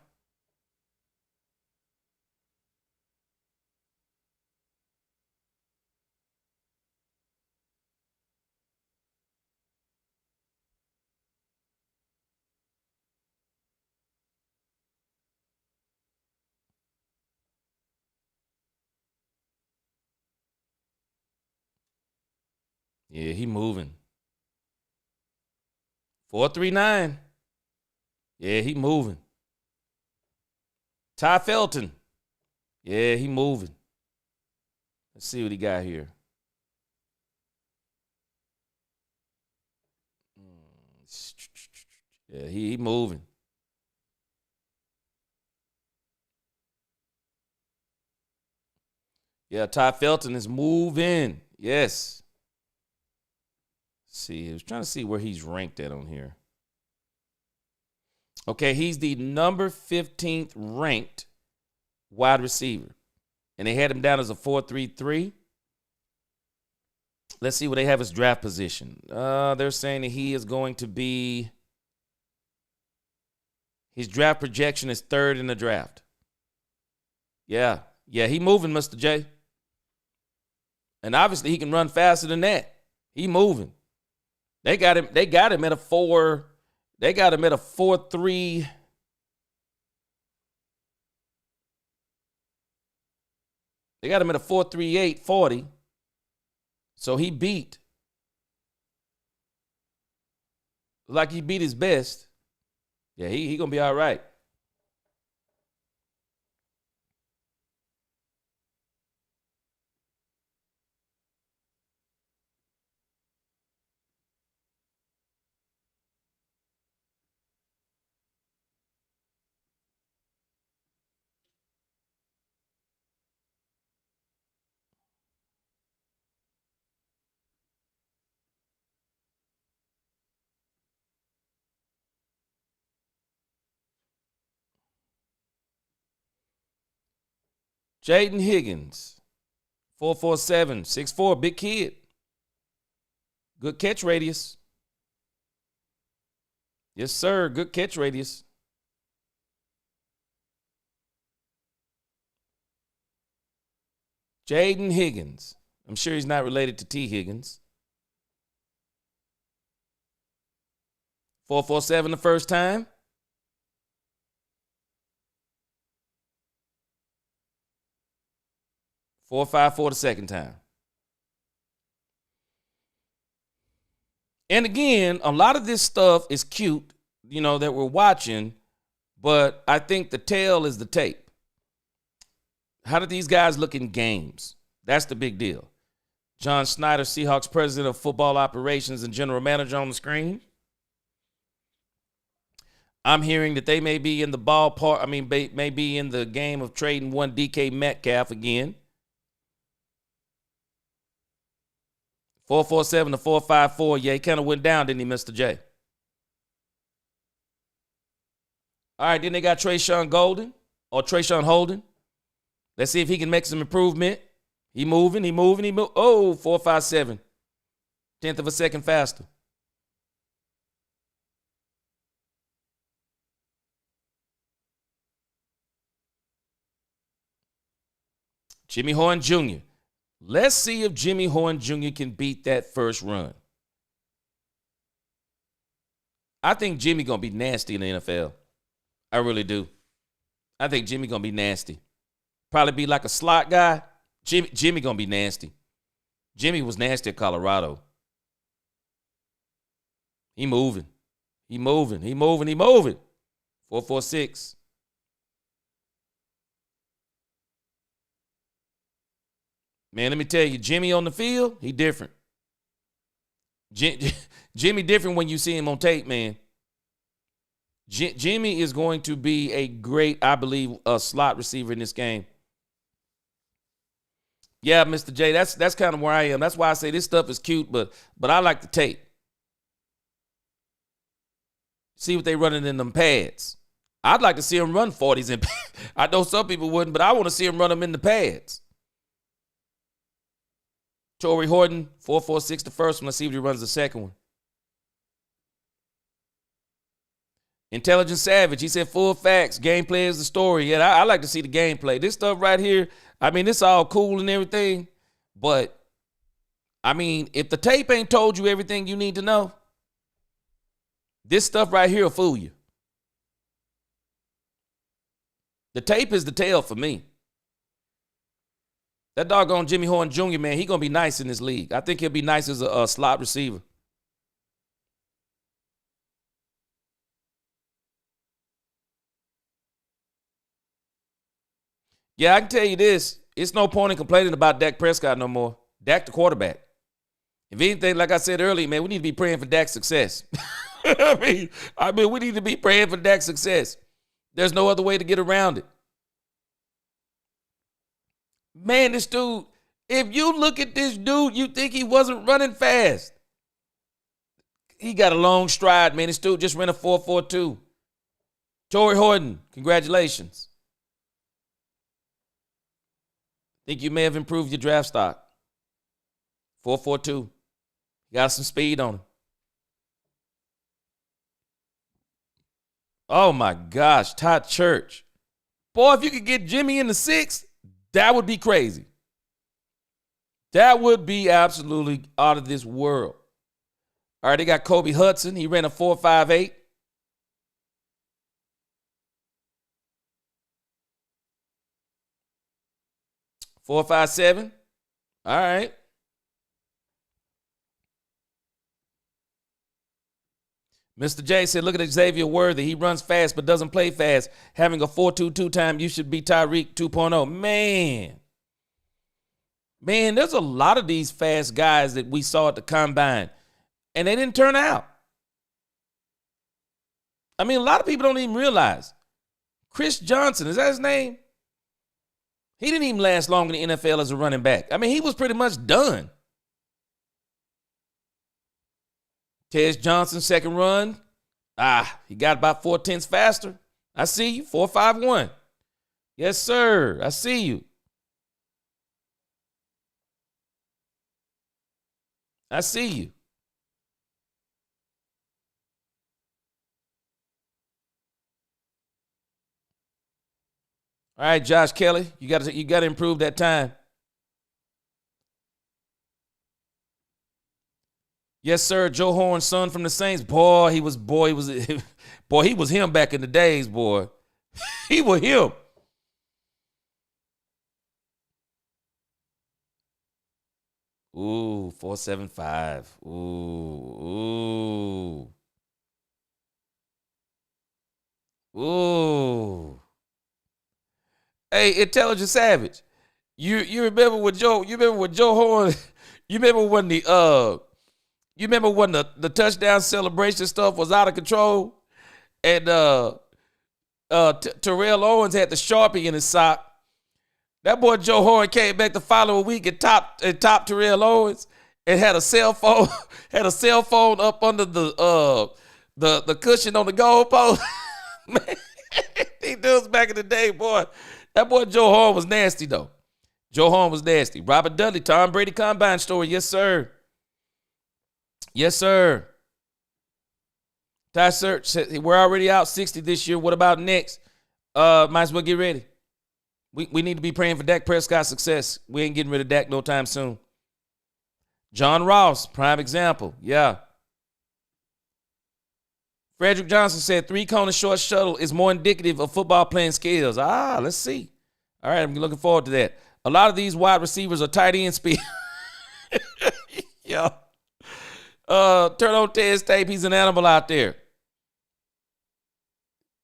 Yeah, he moving. 4.39. Yeah, he moving. Ty Felton. Yeah, he moving. Let's see what he got here. Yeah, he moving. Yeah, Ty Felton is moving. Yes. See, I was trying to see where he's ranked at on here. Okay, he's the number 15th ranked wide receiver. And they had him down as a 4.33. Let's see what they have his draft position. They're saying that he is going to be, his draft projection is third in the draft. Yeah, he moving, Mr. J. And obviously he can run faster than that. He moving. They got him at a 4. They got him at a 4.3. They got him at a 4.38 40. So he beat. Like he beat his best. Yeah, he gonna be all right. Jaden Higgins, 4.47, 6'4", big kid. Good catch radius. Yes, sir, good catch radius. Jaden Higgins. I'm sure he's not related to T. Higgins. 4.47 the first time. 4.54 the second time. And again, a lot of this stuff is cute, that we're watching, but I think the tale is the tape. How did these guys look in games? That's the big deal. John Snyder, Seahawks president of football operations and general manager on the screen. I'm hearing that they may be in the ballpark. May be in the game of trading one DK Metcalf again. 447 to 454. Yeah, he kind of went down, didn't he, Mr. J? All right, then they got Trayshawn Golden or Trayshawn Holden. Let's see if he can make some improvement. He moving. Oh, 457. 10th of a second faster. Jimmy Horn Jr. Let's see if Jimmy Horn Jr. can beat that first run. I think Jimmy going to be nasty in the NFL. I really do. I think Jimmy going to be nasty. Probably be like a slot guy. Jimmy going to be nasty. Jimmy was nasty at Colorado. He moving. 446. Man, let me tell you, Jimmy on the field, he different. Jimmy different when you see him on tape, man. Jimmy is going to be a great, I believe, slot receiver in this game. Yeah, Mr. J, that's kind of where I am. That's why I say this stuff is cute, but I like the tape. See what they running in them pads. I'd like to see them run 40s in pads. I know some people wouldn't, but I want to see them run them in the pads. Torrey Horton, 446 the first one. Let's see if he runs the second one. Intelligent Savage, he said full facts. Gameplay is the story. Yeah, I like to see the gameplay. This stuff right here, I mean, it's all cool and everything, but, I mean, if the tape ain't told you everything you need to know, this stuff right here will fool you. The tape is the tale for me. That doggone Jimmy Horn Jr., man, he going to be nice in this league. I think he'll be nice as a slot receiver. Yeah, I can tell you this. It's no point in complaining about Dak Prescott no more. Dak the quarterback. If anything, like I said earlier, man, we need to be praying for Dak's success. I mean, we need to be praying for Dak's success. There's no other way to get around it. Man, this dude, if you look at this dude, you think he wasn't running fast. He got a long stride, man. This dude just ran a 4.42. Torrey Horton, congratulations. Think you may have improved your draft stock. 4.42. Got some speed on him. Oh, my gosh. Todd Church. Boy, if you could get Jimmy in the 6th, that would be crazy. That would be absolutely out of this world. All right, they got Kobe Hudson. He ran a 4.58. $4.57. All right. Mr. J said, look at Xavier Worthy. He runs fast but doesn't play fast. Having a 4.22 time, you should be Tyreek 2.0. Man, there's a lot of these fast guys that we saw at the combine, and they didn't turn out. I mean, a lot of people don't even realize. Chris Johnson, is that his name? He didn't even last long in the NFL as a running back. I mean, he was pretty much done. Tez Johnson, second run. He got about 4/10 faster. I see you, 4.51. Yes, sir, I see you. I see you. All right, Josh Kelly, you got to improve that time. Yes, sir. Joe Horn's son from the Saints. Boy, he was him back in the days, boy. He was him. Ooh, 4.75. Ooh. Hey, Intelligent Savage. You remember when Joe Horn, you remember when the touchdown celebration stuff was out of control? And Terrell Owens had the Sharpie in his sock. That boy Joe Horn came back the following week and topped Terrell Owens. and had a cell phone, had a cell phone up under the cushion on the goalpost. Man, these dudes back in the day, boy. That boy Joe Horn was nasty, though. Joe Horn was nasty. Robert Dudley, Tom Brady Combine story. Yes, sir. Yes, sir. Ty Search said we're already out 60 this year. What about next? Might as well get ready. We need to be praying for Dak Prescott's success. We ain't getting rid of Dak no time soon. John Ross, prime example. Yeah. Frederick Johnson said 3-cone short shuttle is more indicative of football playing skills. Let's see. All right, I'm looking forward to that. A lot of these wide receivers are tight end speed. Yeah. Turn on Ted's tape. He's an animal out there.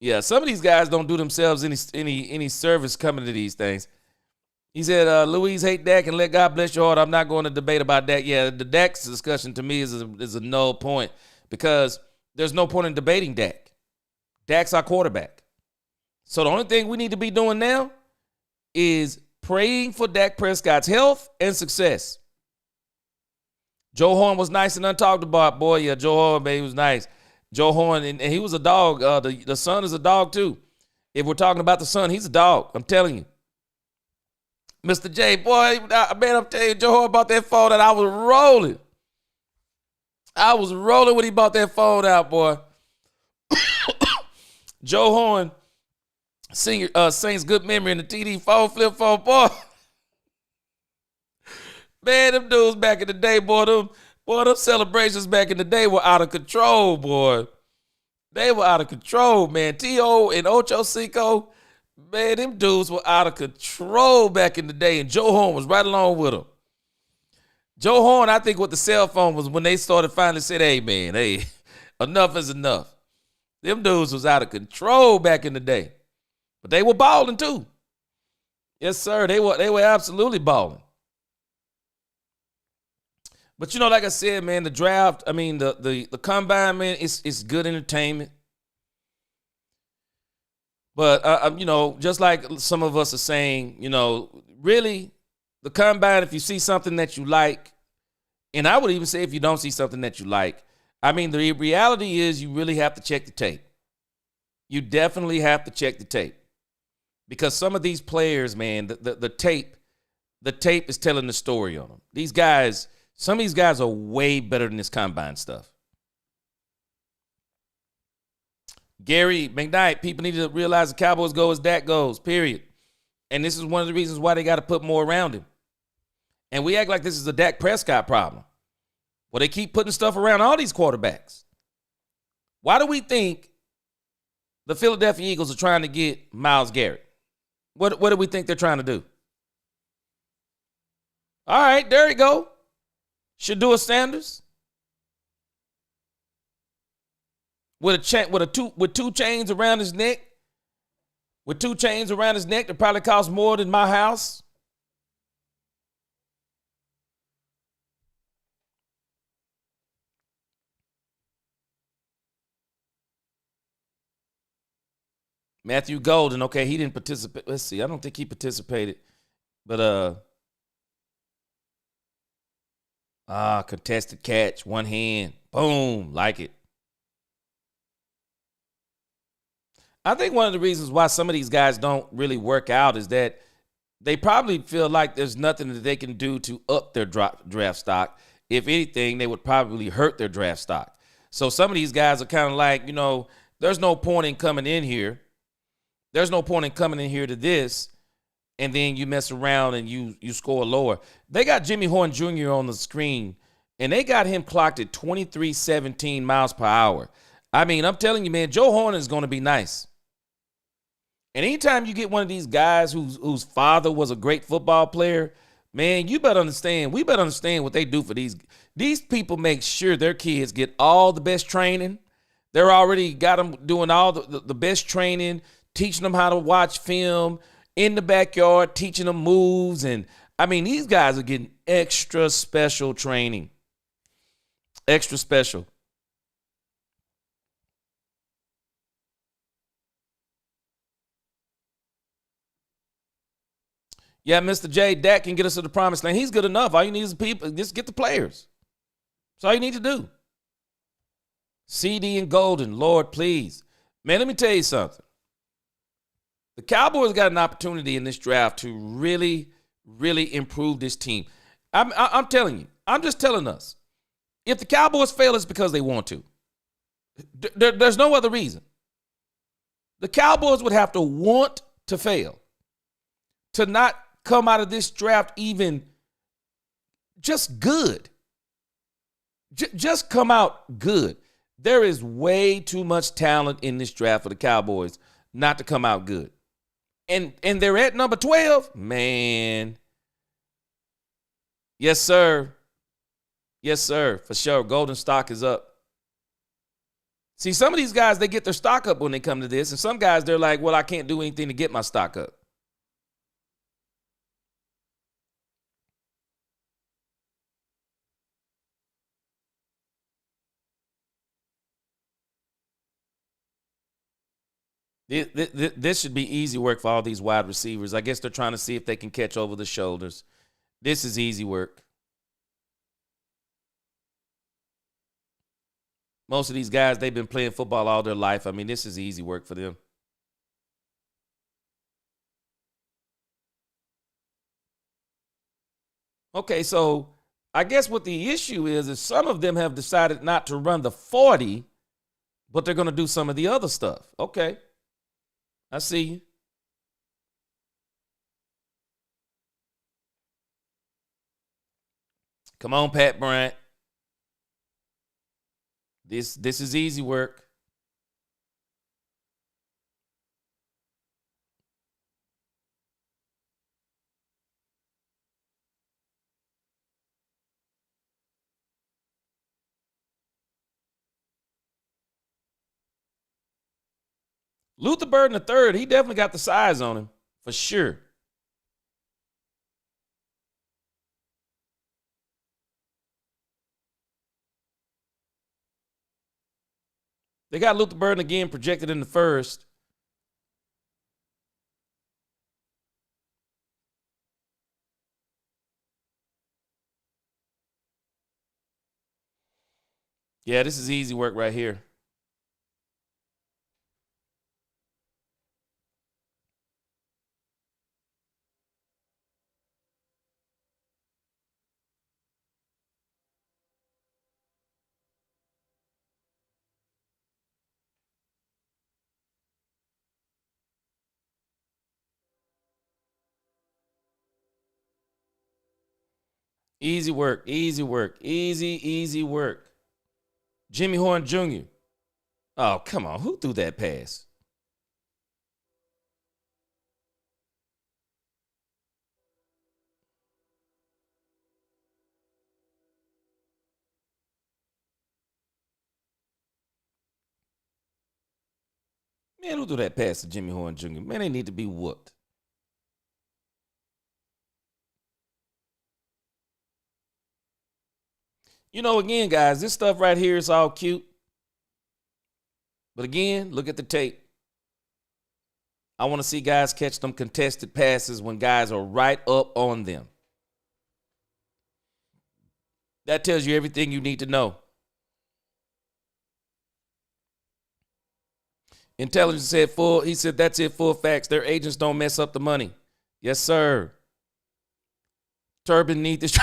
Yeah, some of these guys don't do themselves any service coming to these things. He said, Louise hate Dak and let God bless your heart. I'm not going to debate about that. Yeah, the Dak's discussion to me is a null point because there's no point in debating Dak. Dak's our quarterback. So the only thing we need to be doing now is praying for Dak Prescott's health and success. Joe Horn was nice and untalked about, boy. Yeah, Joe Horn, man, he was nice. Joe Horn, and he was a dog. The son is a dog, too. If we're talking about the son, he's a dog. I'm telling you. Mr. J, boy, man, I'm telling you, Joe Horn bought that phone and I was rolling. I was rolling when he bought that phone out, boy. Joe Horn sings Good Memory in the TD phone, flip phone, boy. Man, them dudes back in the day, boy, them celebrations back in the day were out of control, boy. They were out of control, man. T.O. and Ocho Cinco, man, them dudes were out of control back in the day, and Joe Horn was right along with them. Joe Horn, I think what the cell phone was when they started finally said, hey, man, hey, enough is enough. Them dudes was out of control back in the day. But they were balling, too. Yes, sir, they were absolutely balling. But, you know, like I said, man, the draft, I mean, the combine, man, it's good entertainment. But, you know, just like some of us are saying, you know, really, the combine, if you see something that you like, and I would even say if you don't see something that you like, I mean, the reality is you really have to check the tape. You definitely have to check the tape. Because some of these players, man, the tape is telling the story on them. These guys... Some of these guys are way better than this combine stuff. Gary McKnight, people need to realize the Cowboys go as Dak goes, period. And this is one of the reasons why they got to put more around him. And we act like this is a Dak Prescott problem. Well, they keep putting stuff around all these quarterbacks. Why do we think the Philadelphia Eagles are trying to get Myles Garrett? What do we think they're trying to do? All right, there you go. Shadua Sanders with two chains around his neck. With 2 chains around his neck that probably cost more than my house. Matthew Golden, okay, he didn't participate. Let's see, I don't think he participated. But contested catch, one hand, boom, like it. I think one of the reasons why some of these guys don't really work out is that they probably feel like there's nothing that they can do to up their draft stock. If anything, they would probably hurt their draft stock. So some of these guys are kind of like, you know, there's no point in coming in here. There's no point in coming in here to this. And then you mess around and you score lower. They got Jimmy Horn Jr. on the screen, and they got him clocked at 23.17 miles per hour. I mean, I'm telling you, man, Joe Horn is going to be nice. And anytime you get one of these guys whose father was a great football player, man, you better understand. We better understand what they do for these people. Make sure their kids get all the best training. They're already got them doing all the best training, teaching them how to watch film, in the backyard, teaching them moves. And, I mean, these guys are getting extra special training. Extra special. Yeah, Mr. J, Dak can get us to the promised land. He's good enough. All you need is people. Just get the players. That's all you need to do. CD and Golden, Lord, please. Man, let me tell you something. The Cowboys got an opportunity in this draft to really, really improve this team. I'm telling you. I'm just telling us. If the Cowboys fail, it's because they want to. There's no other reason. The Cowboys would have to want to fail to not come out of this draft even just good. Just come out good. There is way too much talent in this draft for the Cowboys not to come out good. And they're at number 12. Man. Yes, sir. Yes, sir. For sure. Golden stock is up. See, some of these guys, they get their stock up when they come to this. And some guys, they're like, well, I can't do anything to get my stock up. This should be easy work for all these wide receivers. I guess they're trying to see if they can catch over the shoulders. This is easy work. Most of these guys, they've been playing football all their life. I mean, this is easy work for them. Okay, so I guess what the issue is some of them have decided not to run the 40, but they're going to do some of the other stuff. Okay. I see you. Come on, Pat Bryant. This is easy work. Luther Burden III, he definitely got the size on him, for sure. They got Luther Burden again projected in the first. Yeah, this is easy work right here. Easy work, easy work, easy work. Jimmy Horn Jr. Oh, come on. Who threw that pass? Man, who threw that pass to Jimmy Horn Jr.? Man, they need to be whooped. You know, again, guys, this stuff right here is all cute. But again, look at the tape. I want to see guys catch them contested passes when guys are right up on them. That tells you everything you need to know. Intelligence said he said, that's it, full facts. Their agents don't mess up the money. Yes, sir. Turpin need this.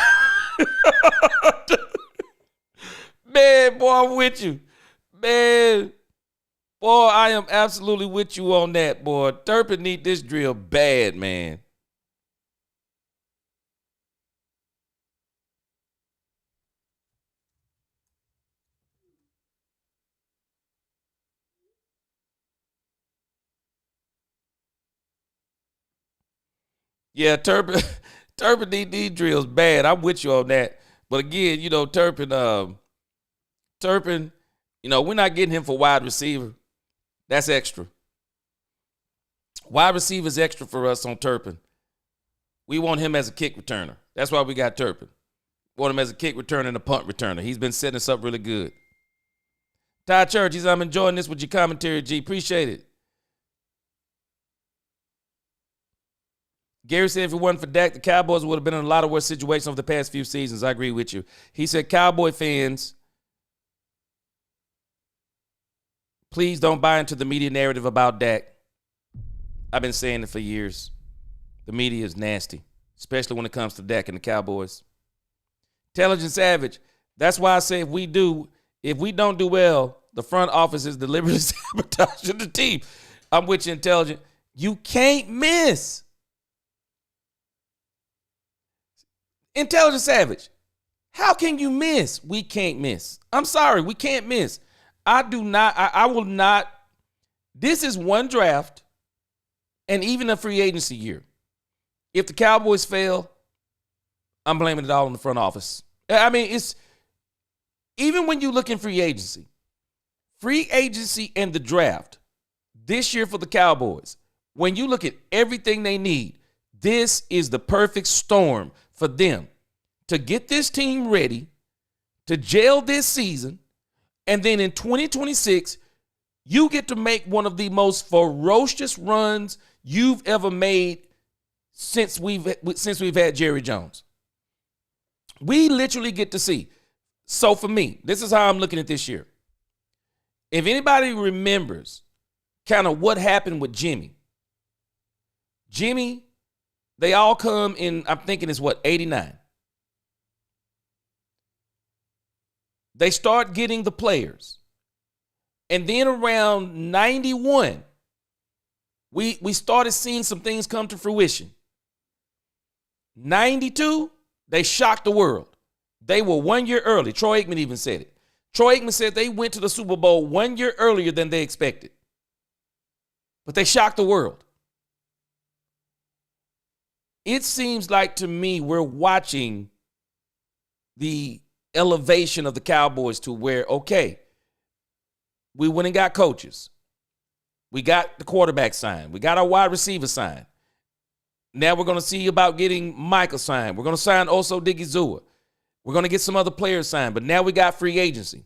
Man, boy, I'm with you. Man, boy, I am absolutely with you on that, boy. Turpin need this drill bad, man. Yeah, Turpin need these drills bad. I'm with you on that. But again, you know, Turpin, you know, we're not getting him for wide receiver. That's extra. Wide receiver is extra for us on Turpin. We want him as a kick returner. That's why we got Turpin. Want him as a kick returner and a punt returner. He's been setting us up really good. Ty Church, he says, I'm enjoying this with your commentary, G. Appreciate it. Gary said if it wasn't for Dak, the Cowboys would have been in a lot of worse situations over the past few seasons. I agree with you. He said, Cowboy fans, please don't buy into the media narrative about Dak. I've been saying it for years. The media is nasty, especially when it comes to Dak and the Cowboys. Intelligent Savage, that's why I say if we don't do well, the front office is deliberately sabotaging the team. I'm with you, Intelligent. You can't miss. Intelligent Savage, how can you miss? We can't miss. I'm sorry, we can't miss. I will not. This is one draft and even a free agency year. If the Cowboys fail, I'm blaming it all on the front office. I mean, it's even when you look in free agency and the draft this year for the Cowboys, when you look at everything they need, this is the perfect storm for them to get this team ready to gel this season. And then in 2026, you get to make one of the most ferocious runs you've ever made since we've had Jerry Jones. We literally get to see. So for me, this is how I'm looking at this year. If anybody remembers kind of what happened with Jimmy, they all come in, I'm thinking it's 89. They start getting the players. And then around 91, we started seeing some things come to fruition. 92, they shocked the world. They were 1 year early. Troy Aikman even said it. Troy Aikman said they went to the Super Bowl 1 year earlier than they expected. But they shocked the world. It seems like to me we're watching the elevation of the Cowboys to where, okay, we went and got coaches. We got the quarterback signed. We got our wide receiver signed. Now we're going to see about getting Michael signed. We're going to sign Oso Digizua. We're going to get some other players signed. But now we got free agency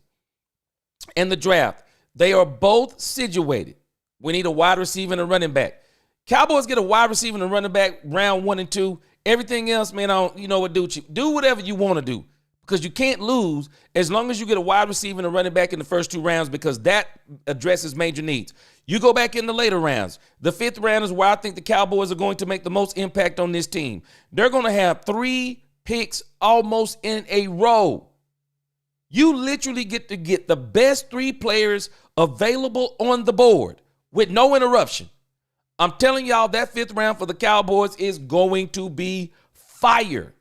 and the draft. They are both situated. We need a wide receiver and a running back. Cowboys get a wide receiver and a running back round 1 and 2. Everything else, man, you know what, do whatever you want to do. Because you can't lose as long as you get a wide receiver and a running back in the first 2 rounds, because that addresses major needs. You go back in the later rounds. The 5th round is where I think the Cowboys are going to make the most impact on this team. They're going to have 3 picks almost in a row. You literally get to get the best 3 players available on the board with no interruption. I'm telling y'all, that 5th round for the Cowboys is going to be fire.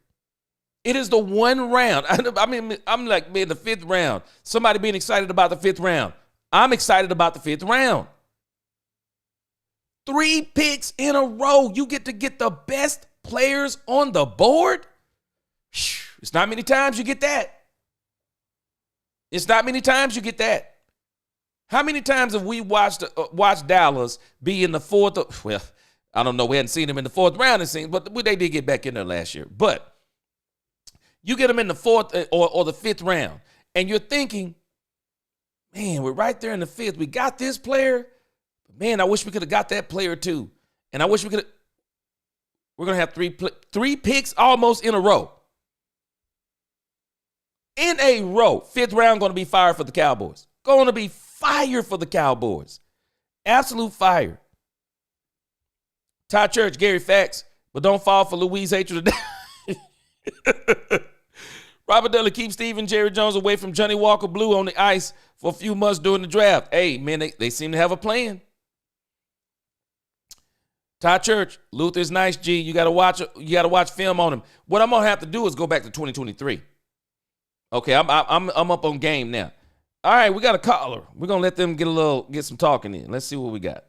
It is the one round. I mean, I'm like, man, the 5th round. Somebody being excited about the 5th round. I'm excited about the 5th round. 3 picks in a row. You get to get the best players on the board. It's not many times you get that. It's not many times you get that. How many times have we watched Dallas be in the 4th? Well, I don't know. We hadn't seen them in the 4th round, it seems, but they did get back in there last year. But you get them in the 4th or the 5th round, and you're thinking, man, we're right there in the 5th. We got this player. Man, I wish we could have got that player too. And I wish we could have. We're going to have 3 picks almost in a row. In a row. 5th round going to be fire for the Cowboys. Going to be fire for the Cowboys. Absolute fire. Todd Church, Gary Facts, but don't fall for Louise hatred today. Robert Dudley, keep Steve and Jerry Jones away from Johnny Walker Blue on the ice for a few months during the draft. Hey, man, they seem to have a plan. Todd Church, Luther's nice, G. You gotta watch film on him. What I'm gonna have to do is go back to 2023. Okay, I'm up on game now. All right, we got a caller. We're gonna let them get some talking in. Let's see what we got.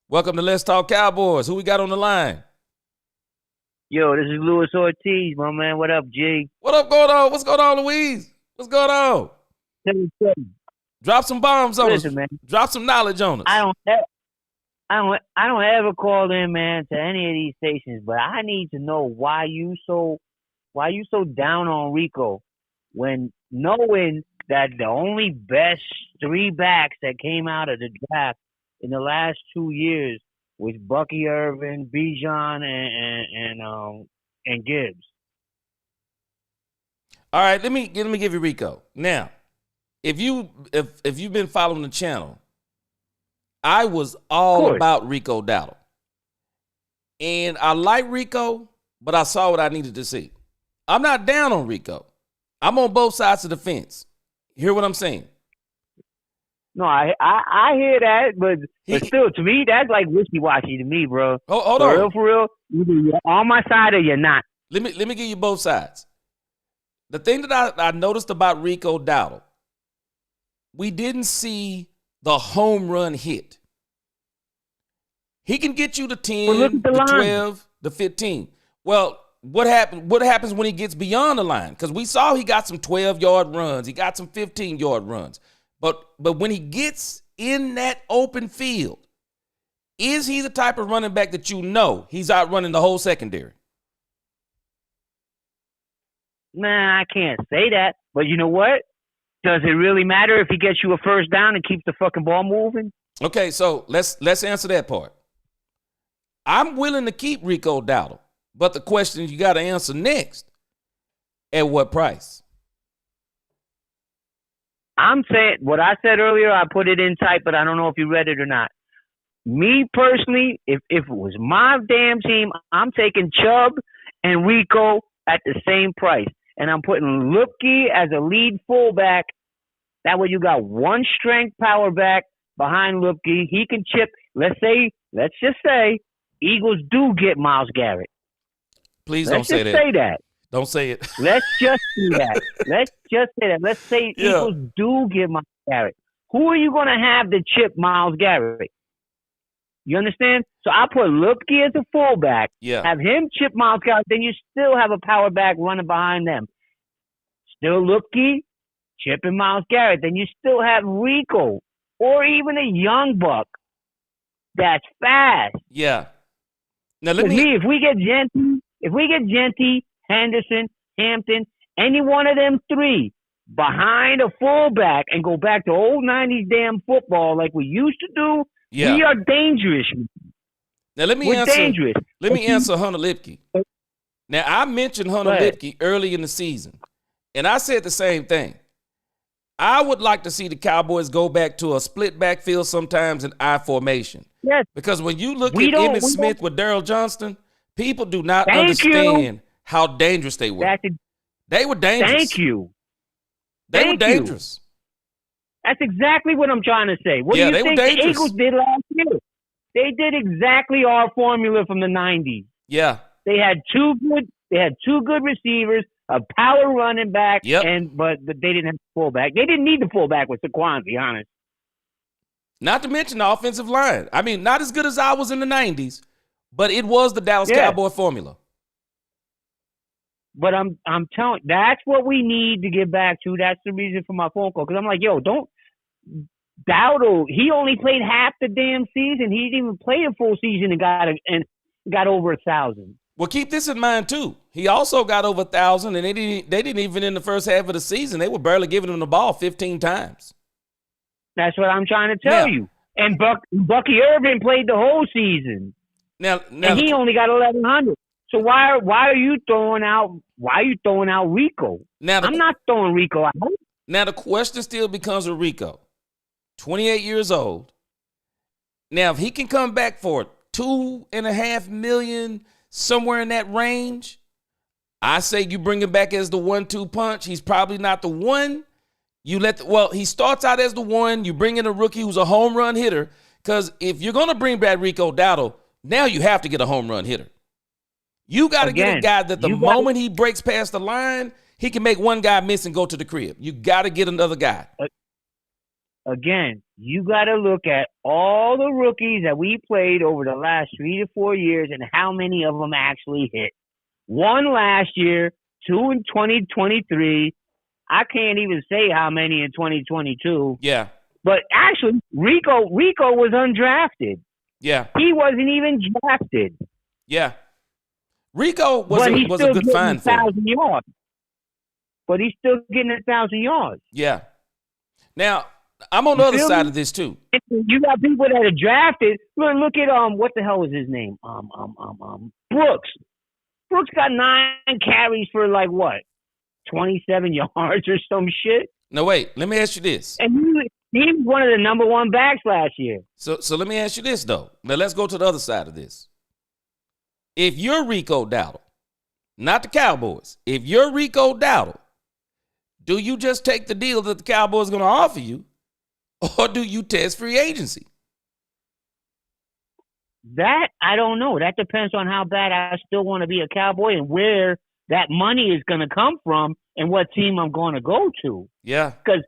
Welcome to Let's Talk Cowboys. Who we got on the line? Yo, this is Luis Ortiz, my man. What up, G? What up going on? What's going on, Louise? What's going on? Drop some bombs on us. Man. Drop some knowledge on us. I don't ever call in, man, to any of these stations, but I need to know why you so down on Rico when knowing that the only best 3 backs that came out of the draft in the last 2 years was Bucky Irvin, Bijan, and Gibbs. All right, let me give you Rico. Now, if you've been following the channel, I was all about Rico Dowdle. And I like Rico, but I saw what I needed to see. I'm not down on Rico. I'm on both sides of the fence. Hear what I'm saying? No, I hear that, but still, to me, that's like wishy-washy to me, bro. Hold on. For real, either you're on my side or you're not. Let me give you both sides. The thing that I noticed about Rico Dowdle, we didn't see the home run hit. He can get you the 10, the 12, the 15. Well, what happens when he gets beyond the line? Because we saw he got some 12-yard runs. He got some 15-yard runs. But when he gets in that open field, is he the type of running back that you know he's outrunning the whole secondary? Nah, I can't say that. But you know what? Does it really matter if he gets you a first down and keeps the fucking ball moving? Okay, so let's answer that part. I'm willing to keep Rico Dowdle, but the question you got to answer next, at what price? I'm saying what I said earlier, I put it in type, but I don't know if you read it or not. Me personally, if it was my damn team, I'm taking Chubb and Rico at the same price. And I'm putting Lupke as a lead fullback. That way you got one strength power back behind Lupke. He can chip. Let's just say Eagles do get Myles Garrett. Please don't say that. Let's just say that. Don't say it. Let's just say that. Let's just say that. Let's say Eagles do get Myles Garrett. Who are you going to have to chip Myles Garrett? You understand? So I put Lupke as a fullback. Yeah. Have him chip Myles Garrett. Then you still have a power back running behind them. Still Lupke, chipping Myles Garrett. Then you still have Rico or even a young buck that's fast. Yeah. Now if we get Genty, Henderson, Hampton, any one of them three behind a fullback and go back to old 90s damn football like we used to do, we are dangerous. Now let me answer Hunter Lipke. Now I mentioned Hunter Lipke early in the season, and I said the same thing. I would like to see the Cowboys go back to a split backfield sometimes in I formation. Yes. Because when you look at Emmitt Smith with Darryl Johnston, people do not understand how dangerous they were. They were dangerous. Thank you. They were dangerous. That's exactly what I'm trying to say. What do you think the Eagles did last year? They did exactly our formula from the 90s. Yeah. They had two good receivers, a power running back, but they didn't have the fullback. They didn't need the fullback with Saquon, to be honest. Not to mention the offensive line. I mean, not as good as I was in the 90s, but it was the Dallas Cowboy formula. But I'm telling, that's what we need to get back to. That's the reason for my phone call. Because I'm like, Dowdle, he only played half the damn season. He didn't even play a full season and got over 1,000. Well, keep this in mind too. He also got over 1,000, and they didn't even in the first half of the season. They were barely giving him the ball 15 times. That's what I'm trying to tell you. And Bucky Irvin played the whole season. Now and he only got 1,100. So why are you throwing out Rico? I'm not throwing Rico out. Now the question still becomes with Rico, 28 years old. Now if he can come back for $2.5 million, somewhere in that range, I say you bring him back as the 1-2 punch. He's probably not the one. He starts out as the one. You bring in a rookie who's a home run hitter. Because if you're going to bring back Rico Dowdle, now you have to get a home run hitter. You got to get a guy that the moment he breaks past the line, he can make one guy miss and go to the crib. You got to get another guy. Again, you got to look at all the rookies that we played over the last 3 to 4 years and how many of them actually hit. 1 last year, 2 in 2023. I can't even say how many in 2022. Yeah. But actually, Rico was undrafted. Yeah. He wasn't even drafted. Yeah. Rico was a good find for him. Yards. But he's still getting 1,000 yards. Yeah. Now, I'm on the You other feel side me? of this too. You got people that are drafted. Look at what the hell was his name? Brooks. Brooks got 9 carries for like what, 27 yards or some shit. No, wait. Let me ask you this. And he was one of the number 1 backs last year. So let me ask you this though. Now let's go to the other side of this. If you're Rico Dowdle, not the Cowboys, if you're Rico Dowdle, do you just take the deal that the Cowboys are going to offer you, or do you test free agency? That I don't know. That depends on how bad I still want to be a Cowboy and where that money is going to come from and what team I'm going to go to. Yeah. Because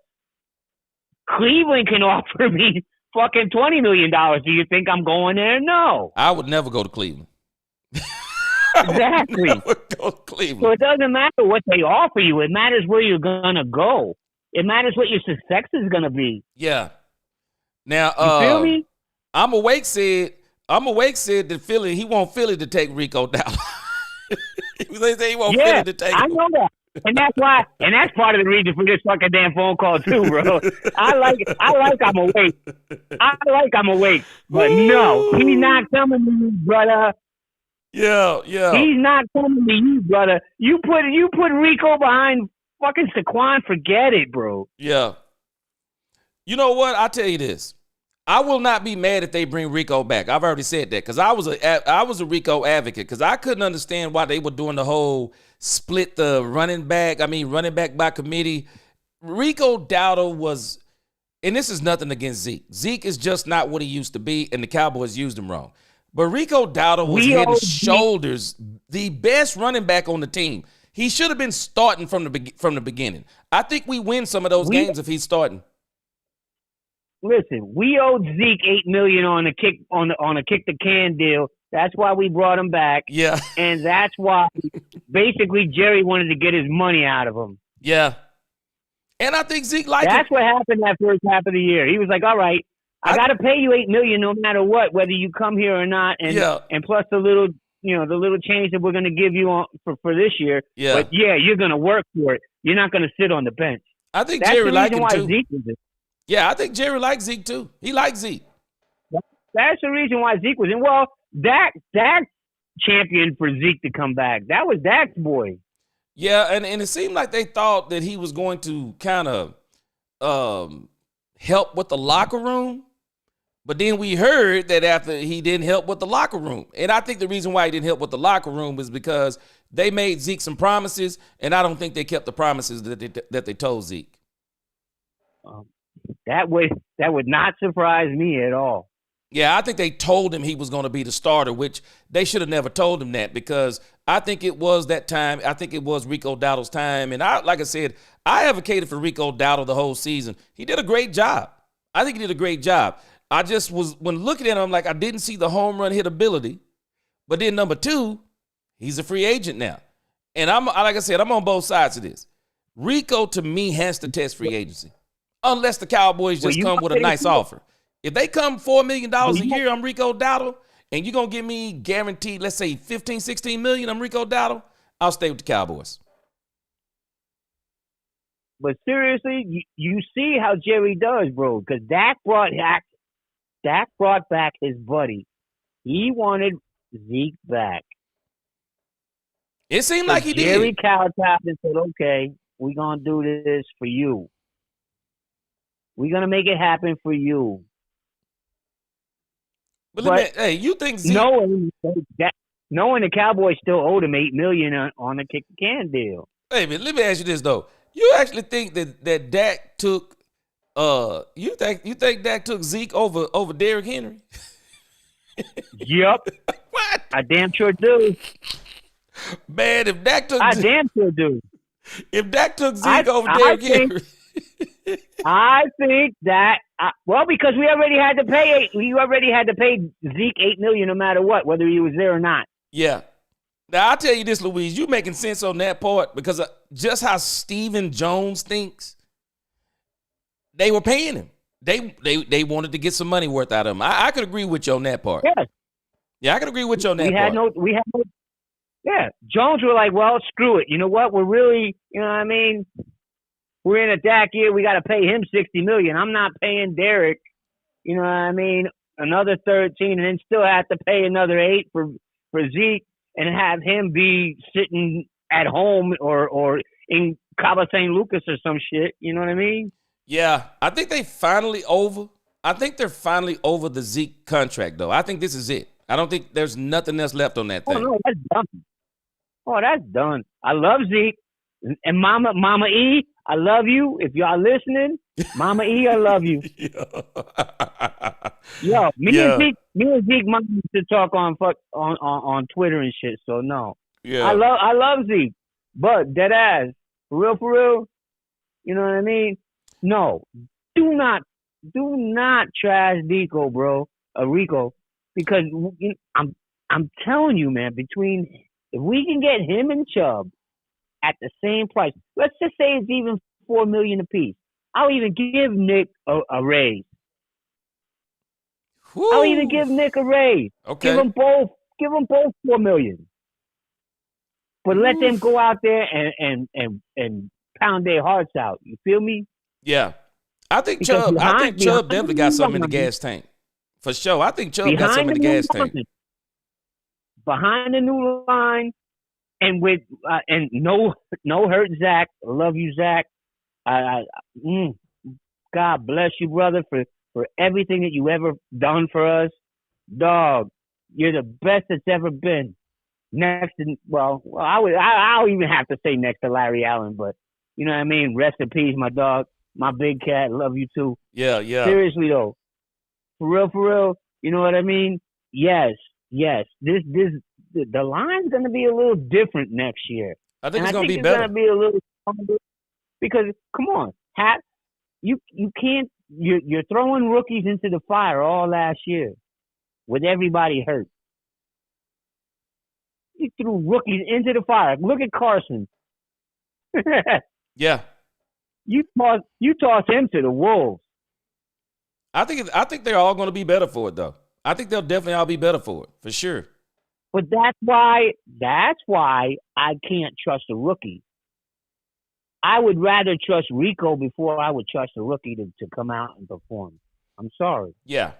Cleveland can offer me fucking $20 million. Do you think I'm going there? No. I would never go to Cleveland. Exactly. Never go to Cleveland. So it doesn't matter what they offer you. It matters where you're going to go. It matters what your success is going to be. Yeah. Now, You feel me? I'm awake said that Philly, he want Philly to take Rico Dowdle. They say he want Philly to take I him. know that. And that's why, and that's part of the reason for this fucking damn phone call too, bro. I like I'm awake. But no, he's not coming to you, brother. Yeah. He's not coming to you, brother. You put Rico behind fucking Saquon, forget it, bro. Yeah. You know what? I'll tell you this. I will not be mad if they bring Rico back. I've already said that because I was a Rico advocate because I couldn't understand why they were doing the whole split the running back by committee. Rico Dowdle was, and this is nothing against Zeke. Zeke is just not what he used to be, and the Cowboys used him wrong. But Rico Dowdle was head and shoulders the best running back on the team. He should have been starting from the beginning. I think we win some of those games if he's starting. Listen, we owed Zeke $8 million on a kick the can deal. That's why we brought him back. Yeah. And that's why basically Jerry wanted to get his money out of him. Yeah. And I think Zeke liked it. That's what happened that first half of the year. He was like, all right, I got to pay you $8 million no matter what, whether you come here or not. And plus the little change that we're going to give you for this year. Yeah. But yeah, you're going to work for it. You're not going to sit on the bench. I think That's Jerry the liked reason him why too. Zeke was it. Yeah, I think Jerry liked Zeke too. He liked Zeke. That's the reason why Zeke was in. Well, Dak championed for Zeke to come back. That was Dak's boy. Yeah, and it seemed like they thought that he was going to kind of help with the locker room. But then we heard that after he didn't help with the locker room. And I think the reason why he didn't help with the locker room is because they made Zeke some promises, and I don't think they kept the promises that they told Zeke. That would not surprise me at all. Yeah, I think they told him he was going to be the starter, which they should have never told him that because I think it was that time. I think it was Rico Dowdle's time. And like I said, I advocated for Rico Dowdle the whole season. He did a great job. I think he did a great job. I just was, when looking at him, I'm like, I didn't see the home run hit ability. But then number two, he's a free agent now. And like I said, I'm on both sides of this. Rico, to me, has to test free agency. Unless the Cowboys just come with a nice offer. If they come $4 million a year, I'm Rico Dowdle, and you're going to give me guaranteed, let's say, $15-16 million, I'm Rico Dowdle, I'll stay with the Cowboys. But seriously, you see how Jerry does, bro, because Dak brought back his buddy. He wanted Zeke back. It seemed like he Jerry did. kowtowed and said, okay, we're going to do this for you. We're going to make it happen for you. But hey, you think Zeke... Knowing the Cowboys still owed him $8 million on the kick the can deal. Hey, man, let me ask you this, though. You actually think that Dak took... you think Dak took Zeke over Derrick Henry? Yep. What? I damn sure do. Man, if Dak took... I damn sure do. If Dak took Zeke over Derrick Henry... I think that because we already had to pay Zeke $8 million no matter what, whether he was there or not. Yeah. Now I'll tell you this, Louise, you making sense on that part because just how Stephen Jones thinks, they were paying him. They wanted to get some money worth out of him. I could agree with you on that part. Yes. Yeah, I could agree with you on that part. Yeah. Jones were like, well, screw it. You know what? We're really, you know what I mean? we're in a Dak year. We got to pay him $60 million. I'm not paying Derek. You know what I mean? Another 13, and then still have to pay another 8 for Zeke, and have him be sitting at home or in Cabo St. Lucas or some shit. You know what I mean? Yeah, I think they're finally over the Zeke contract, though. I think this is it. I don't think there's nothing else left on that thing. Oh, no, that's done. Oh, that's done. I love Zeke. And Mama E, I love you. If y'all listening, Mama E, I love you. Yo, me and Zeke might used to talk on Twitter and shit. So no, Yeah, I love Zeke, but dead ass, for real. You know what I mean? No, do not trash Rico, bro. Rico, because I'm telling you, man. If we can get him and Chubb at the same price, let's just say it's even $4 million apiece. I'll even give Nick a raise. Woo. I'll even give Nick a raise. Okay. Give them both $4 million. But let them go out there and pound their hearts out. You feel me? Yeah. I think Chubb definitely got something in the gas tank. For sure. I think Chubb got something in the gas tank. Behind the new line, and with and no hurt Zach. I love you, Zach. God bless you, brother, for everything that you ever done for us. Dog, you're the best that's ever been. Next to, I'll even have to say next to Larry Allen, but you know what I mean? Rest in peace, my dog, my big cat. Love you too. Yeah. Seriously though, for real, you know what I mean? Yes. The line's gonna be a little different next year. I think it's gonna be it's better. Gonna be a little stronger because come on, you can't. You're throwing rookies into the fire all last year with everybody hurt. You threw rookies into the fire. Look at Carson. Yeah. You toss him to the wolves. I think they're all going to be better for it, though. I think they'll definitely all be better for it, for sure. But that's why I can't trust a rookie. I would rather trust Rico before I would trust a rookie to come out and perform. I'm sorry. Yeah.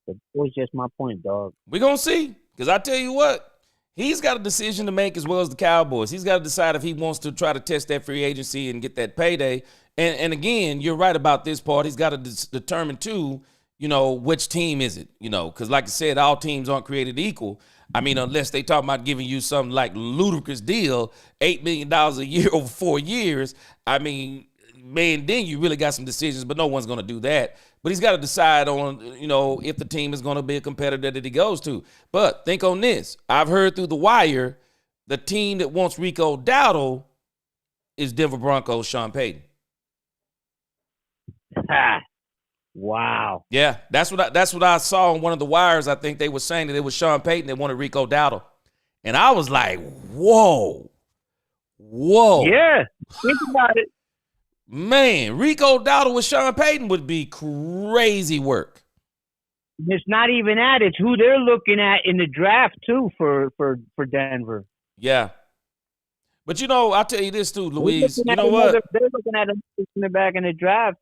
But it was just my point, dog. We're going to see. Because I tell you what, he's got a decision to make as well as the Cowboys. He's got to decide if he wants to try to test that free agency and get that payday. And again, you're right about this part. He's got to determine, too, which team is it? Because like I said, all teams aren't created equal. I mean, unless they talk about giving you something like ludicrous deal, $8 million a year over 4 years. I mean, man, then you really got some decisions, but no one's going to do that. But he's got to decide on, if the team is going to be a competitor that he goes to. But think on this. I've heard through the wire, the team that wants Rico Dowdle is Denver Broncos' Sean Payton. Wow. Yeah, that's what I saw on one of the wires. I think they were saying that it was Sean Payton that wanted Rico Dowdle. And I was like, whoa. Yeah, think about it. Man, Rico Dowdle with Sean Payton would be crazy work. It's not even that. It's who they're looking at in the draft, too, for Denver. Yeah. But, I'll tell you this, too, Louise. You know what? They're looking at a back in the draft.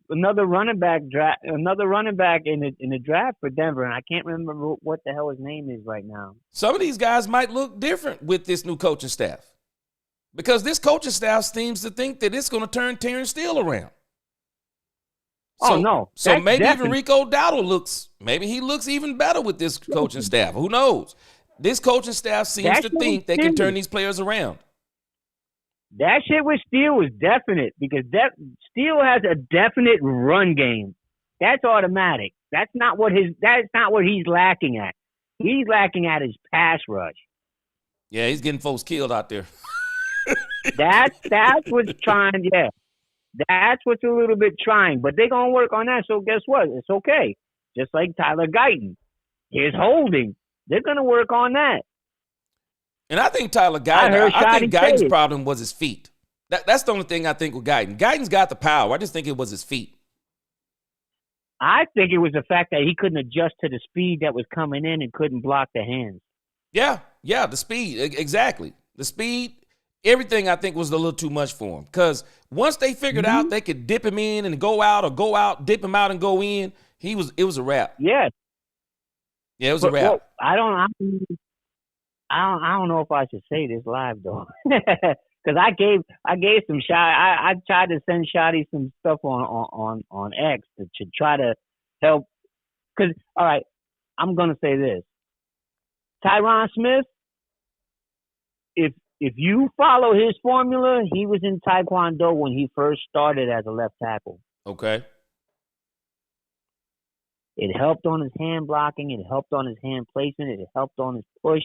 Another running back in the draft for Denver, and I can't remember what the hell his name is right now. Some of these guys might look different with this new coaching staff because this coaching staff seems to think that it's going to turn Terrence Steele around. So maybe even Rico Dowdle looks even better with this coaching staff. Who knows? This coaching staff seems to think they can turn these players around. That shit with Steele was definite because Steele has a definite run game. That's automatic. That's not what he's lacking at. He's lacking at his pass rush. Yeah, he's getting folks killed out there. That's what's trying. Yeah, that's what's a little bit trying. But they're gonna work on that. So guess what? It's okay. Just like Tyler Guyton, his holding. They're gonna work on that. And I think I think Guyton's problem was his feet. That's the only thing I think with Guyton. Guyton's got the power. I just think it was his feet. I think it was the fact that he couldn't adjust to the speed that was coming in and couldn't block the hands. Yeah, the speed. Exactly. The speed everything I think was a little too much for him. Because once they figured out they could dip him in and go out, or go out, dip him out and go in, it was a wrap. Yes. Yeah, it was a wrap. Well, I don't know if I should say this live though, because I gave some shot. I tried to send Shotty some stuff on X to try to help. Because all right, I'm gonna say this: Tyron Smith. If you follow his formula, he was in Taekwondo when he first started as a left tackle. Okay. It helped on his hand blocking. It helped on his hand placement. It helped on his push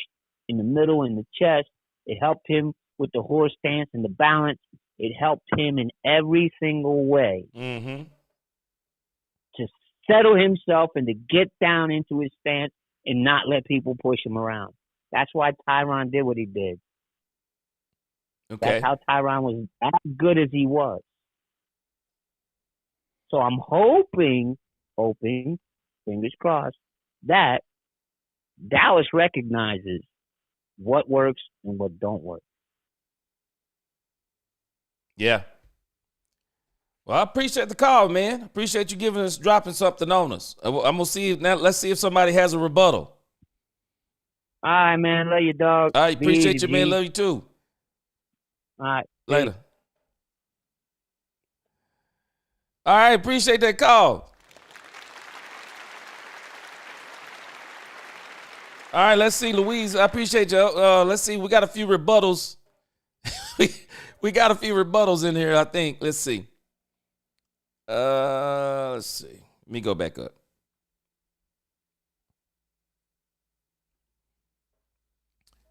in the middle, in the chest. It helped him with the horse stance and the balance. It helped him in every single way to settle himself and to get down into his stance and not let people push him around. That's why Tyron did what he did. Okay. That's how Tyron was as good as he was. So I'm hoping, fingers crossed, that Dallas recognizes what works and what don't work. Yeah. Well, I appreciate the call, man. Appreciate you dropping something on us. I'm gonna see now. Let's see if somebody has a rebuttal. All right, man. Love you, dog. All right, appreciate you, man. Love you too. All right. Later. All right, appreciate that call. All right, let's see, Louise. I appreciate you. Let's see. We got a few rebuttals. we got a few rebuttals in here, I think. Let's see. Let's see. Let me go back up.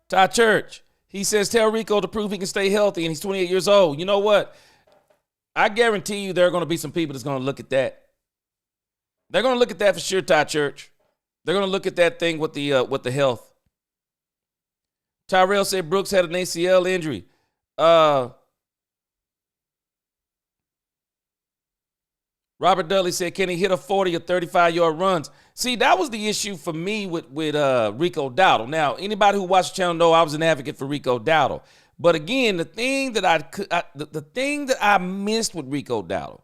Ty Church. He says, tell Rico to prove he can stay healthy, and he's 28 years old. You know what? I guarantee you there are going to be some people that's going to look at that. They're going to look at that for sure, Ty Church. They're going to look at that thing with the health. Tyrell said Brooks had an ACL injury. Robert Dudley said, can he hit a 40 or 35-yard runs? See, that was the issue for me with Rico Dowdle. Now, anybody who watched the channel know I was an advocate for Rico Dowdle. But again, the thing that I missed with Rico Dowdle,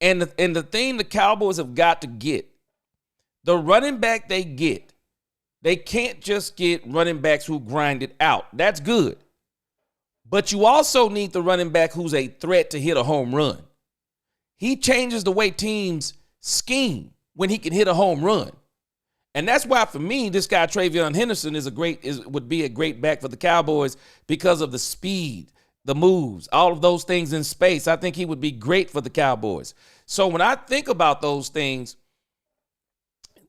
and the thing the Cowboys have got to get, the running back they get, they can't just get running backs who grind it out. That's good. But you also need the running back who's a threat to hit a home run. He changes the way teams scheme when he can hit a home run. And that's why, for me, this guy, Travion Henderson, would be a great back for the Cowboys because of the speed, the moves, all of those things in space. I think he would be great for the Cowboys. So when I think about those things,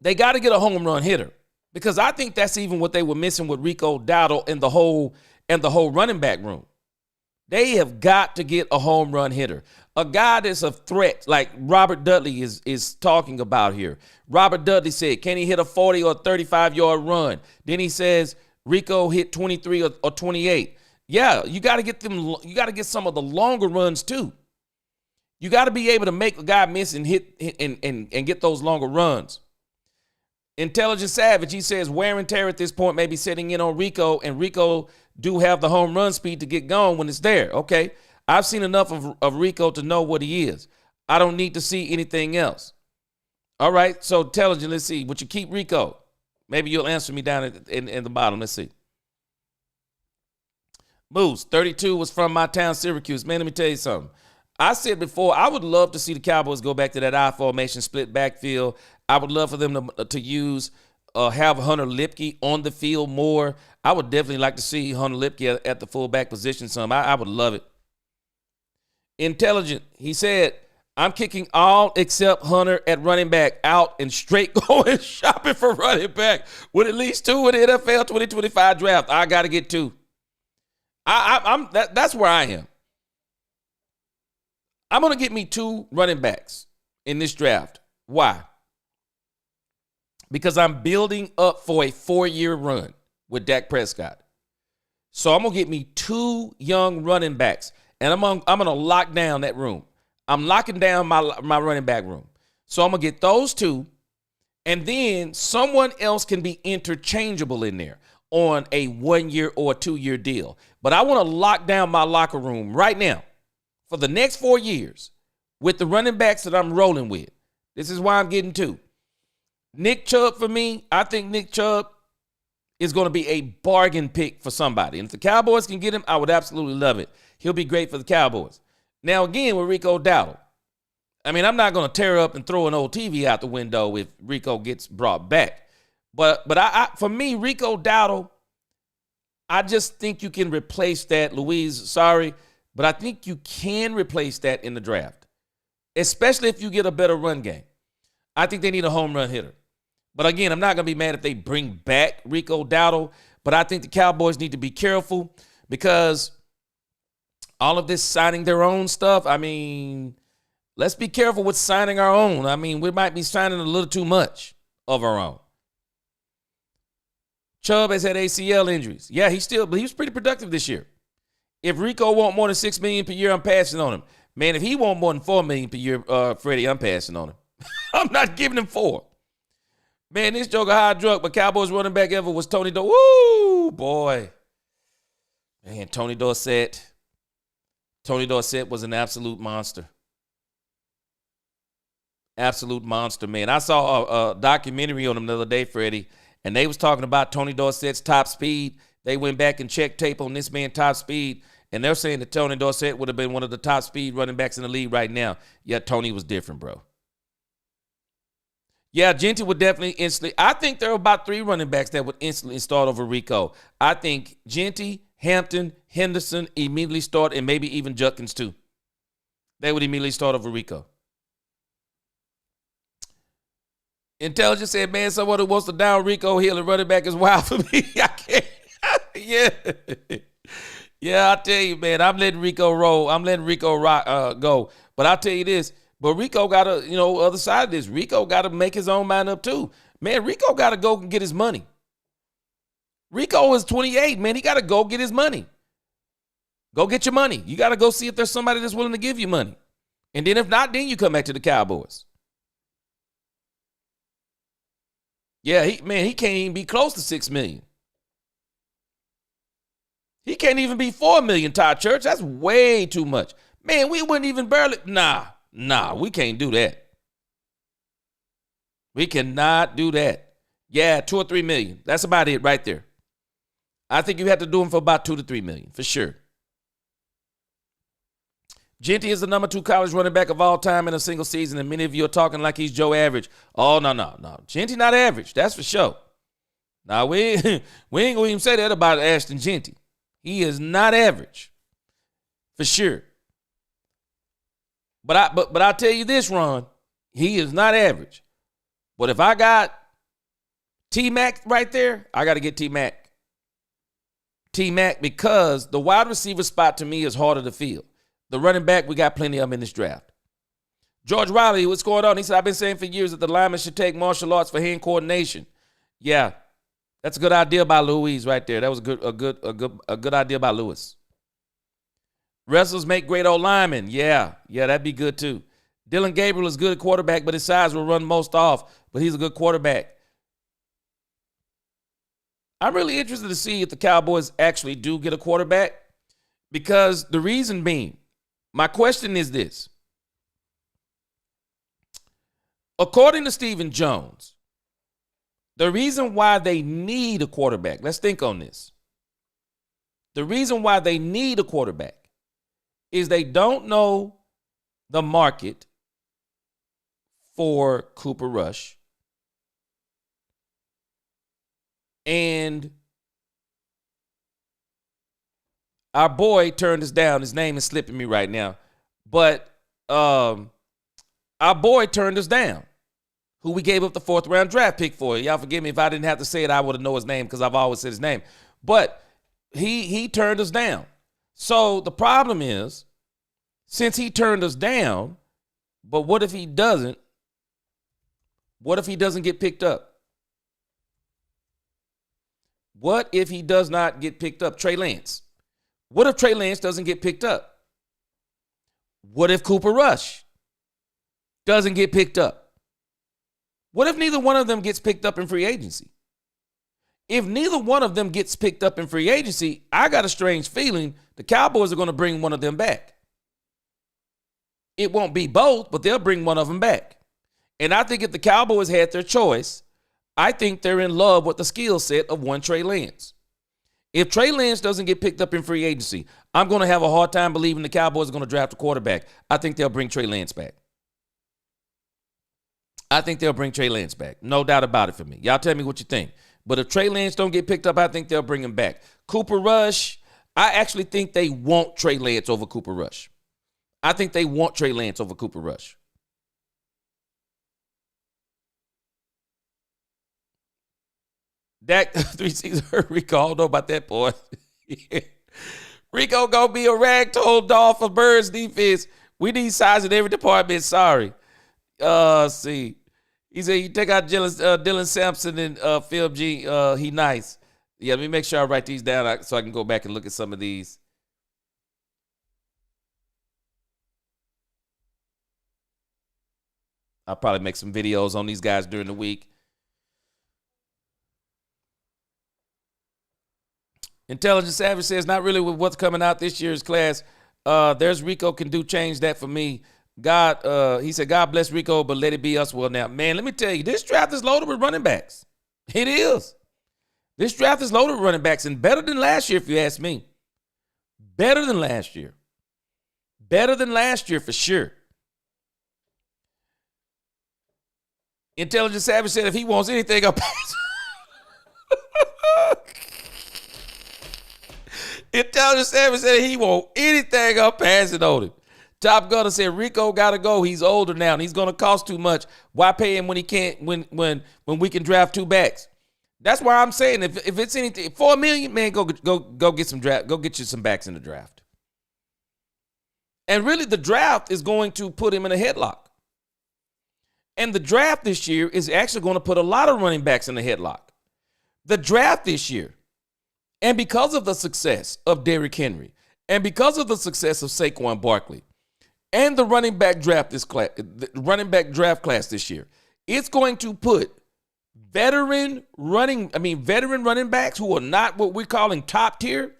they got to get a home run hitter, because I think that's even what they were missing with Rico Dowdle and the whole running back room. They have got to get a home run hitter, a guy that's a threat, like Robert Dudley is talking about here. Robert Dudley said, can he hit a 40 or 35-yard run? Then he says Rico hit 23 or 28. Yeah, you got to get them. You got to get some of the longer runs too. You got to be able to make a guy miss and hit and get those longer runs. Intelligent Savage, he says wear and tear at this point may be setting in on Rico, and Rico do have the home run speed to get going when it's there. Okay, I've seen enough of Rico to know what he is. I don't need to see anything else. All right, so Intelligent, let's see. Would you keep Rico? Maybe you'll answer me down in the bottom. Let's see. Moose, 32 was from my town, Syracuse. Man, let me tell you something. I said before, I would love to see the Cowboys go back to that I formation split backfield. I would love for them to use have Hunter Lipke on the field more. I would definitely like to see Hunter Lipke at the fullback position some. I would love it. Intelligent, he said, I'm kicking all except Hunter at running back out and straight going shopping for running back with at least 2 in the NFL 2025 draft. I got to get 2. That's where I am. I'm going to get me 2 running backs in this draft. Why? Because I'm building up for a 4-year run with Dak Prescott. So I'm going to get me 2 young running backs, and I'm going to lock down that room. I'm locking down my running back room. So I'm going to get those 2, and then someone else can be interchangeable in there. on a 1 year or a 2 year deal. But I want to lock down my locker room right now for the next 4 years with the running backs that I'm rolling with. This is why I'm getting to. Nick Chubb for me, I think Nick Chubb is going to be a bargain pick for somebody. And if the Cowboys can get him, I would absolutely love it. He'll be great for the Cowboys. Now, again, with Rico Dowdle, I mean, I'm not going to tear up and throw an old TV out the window if Rico gets brought back. But I for me, Rico Dowdle, I just think you can replace that. Louise, sorry, but I think you can replace that in the draft, especially if you get a better run game. I think they need a home run hitter. But again, I'm not going to be mad if they bring back Rico Dowdle, but I think the Cowboys need to be careful because all of this signing their own stuff, I mean, let's be careful with signing our own. I mean, we might be signing a little too much of our own. Chubb has had ACL injuries. Yeah, but he was pretty productive this year. If Rico want more than $6 million per year, I'm passing on him. Man, if he want more than $4 million per year, Freddie, I'm passing on him. I'm not giving him 4. Man, this joker high drunk, but Cowboys running back ever was Tony Dorsett. Woo, boy. Man, Tony Dorsett. Tony Dorsett was an absolute monster. Absolute monster, man. I saw a documentary on him the other day, Freddie, and they was talking about Tony Dorsett's top speed. They went back and checked tape on this man's top speed, and they're saying that Tony Dorsett would have been one of the top speed running backs in the league right now. Yet Tony was different, bro. Yeah, Genty would definitely instantly. I think there are about 3 running backs that would instantly start over Rico. I think Genty, Hampton, Henderson immediately start, and maybe even Judkins too. They would immediately start over Rico. Intelligence said, man, someone who wants to down Rico Hill and running back is wild for me. I can't. Yeah. Yeah, I tell you, man, I'm letting Rico roll. I'm letting Rico go. But I'll tell you this. But Rico got to, other side of this, Rico got to make his own mind up too. Man, Rico got to go and get his money. Rico is 28, man. He got to go get his money. Go get your money. You got to go see if there's somebody that's willing to give you money. And then if not, then you come back to the Cowboys. Yeah, he can't even be close to $6 million. He can't even be $4 million, Todd Church. That's way too much. Man, we wouldn't even barely, Nah, we can't do that. We cannot do that. Yeah, $2 or $3 million. That's about it right there. I think you have to do him for about $2 to $3 million, for sure. Genty is the number 2 college running back of all time in a single season, and many of you are talking like he's Joe Average. Oh, no. Genty not average. That's for sure. Now, we ain't going to even say that about Ashton Genty. He is not average, for sure. But I'll tell you this, Ron, he is not average. But if I got T-Mac right there, I got to get T-Mac. T-Mac, because the wide receiver spot to me is harder to fill. The running back, we got plenty of them in this draft. George Riley, what's going on? He said, I've been saying for years that the linemen should take martial arts for hand coordination. Yeah, that's a good idea by Louise right there. That was a good idea by Lewis. Wrestlers make great old linemen. Yeah, that'd be good too. Dylan Gabriel is good at quarterback, but his size will run most off, but he's a good quarterback. I'm really interested to see if the Cowboys actually do get a quarterback, because the reason being, my question is this. According to Stephen Jones, the reason why they need a quarterback, let's think on this. The reason why they need a quarterback is they don't know the market for Cooper Rush. And our boy turned us down. His name is slipping me right now. But our boy turned us down, who we gave up the 4th round draft pick for. Y'all forgive me if I didn't have to say it, I would have known his name because I've always said his name. But he turned us down. So the problem is, since he turned us down, but what if he doesn't? What if he doesn't get picked up? What if he does not get picked up? Trey Lance. What if Trey Lance doesn't get picked up? What if Cooper Rush doesn't get picked up? What if neither one of them gets picked up in free agency? If neither one of them gets picked up in free agency, I got a strange feeling the Cowboys are going to bring one of them back. It won't be both, but they'll bring one of them back. And I think if the Cowboys had their choice, I think they're in love with the skill set of one Trey Lance. If Trey Lance doesn't get picked up in free agency, I'm going to have a hard time believing the Cowboys are going to draft a quarterback. I think they'll bring Trey Lance back. No doubt about it for me. Y'all tell me what you think. But if Trey Lance don't get picked up, I think they'll bring him back. Cooper Rush, I actually think they want Trey Lance over Cooper Rush. Dak 3 seasons hurt Rico. I don't know about that, boy. Rico gonna be a ragdoll doll for Birds defense. We need size in every department. Sorry. See. He said you take out Dylan Sampson and Phil G. He nice. Yeah, let me make sure I write these down so I can go back and look at some of these. I'll probably make some videos on these guys during the week. Intelligent Savage says, not really with what's coming out this year's class. There's Rico can do change that for me. He said, God bless Rico, but let it be us. Well, now, man, let me tell you, this draft is loaded with running backs. It is. This draft is loaded with running backs and better than last year, if you ask me. Better than last year for sure. Intelligent Savage said if he wants anything up. Intelligent Savage said he won't anything up passing on him. Top Gunner said Rico gotta go. He's older now and he's gonna cost too much. Why pay him when he can't when we can draft two backs? That's why I'm saying if it's anything $4 million, man, go get some draft. Go get you some backs in the draft. And really, the draft is going to put him in a headlock. And the draft this year is actually going to put a lot of running backs in a headlock. The draft this year. And because of the success of Derrick Henry, and because of the success of Saquon Barkley, and the running back draft class this year, it's going to put veteran running backs who are not what we're calling top tier.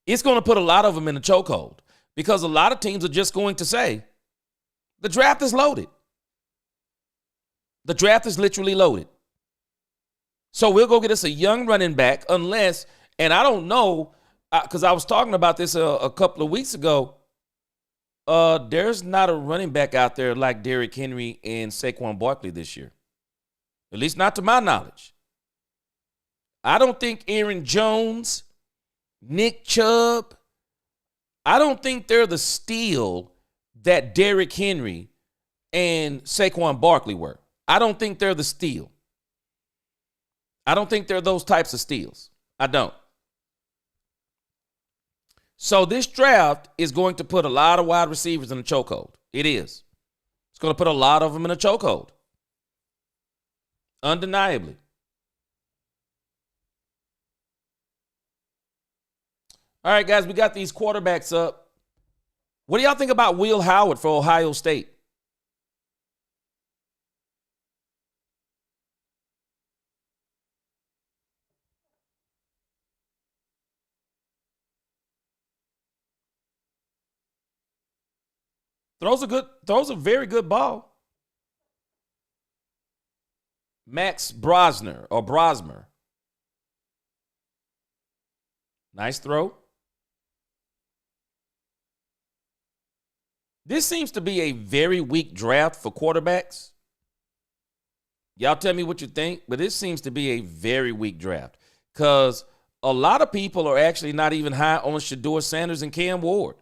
It's going to put a lot of them in a chokehold because a lot of teams are just going to say, the draft is loaded. The draft is literally loaded. So we'll go get us a young running back unless, and I don't know, because I was talking about this a couple of weeks ago, there's not a running back out there like Derrick Henry and Saquon Barkley this year. At least not to my knowledge. I don't think Aaron Jones, Nick Chubb, I don't think they're the steal that Derrick Henry and Saquon Barkley were. I don't think they're the steal. I don't think they're those types of steals. I don't. So this draft is going to put a lot of wide receivers in a chokehold. It is. It's going to put a lot of them in a chokehold. Undeniably. All right, guys, we got these quarterbacks up. What do y'all think about Will Howard for Ohio State? Throws a very good ball. Max Brosmer. Nice throw. This seems to be a very weak draft for quarterbacks. Y'all tell me what you think, but this seems to be a very weak draft because a lot of people are actually not even high on Shedeur Sanders and Cam Ward.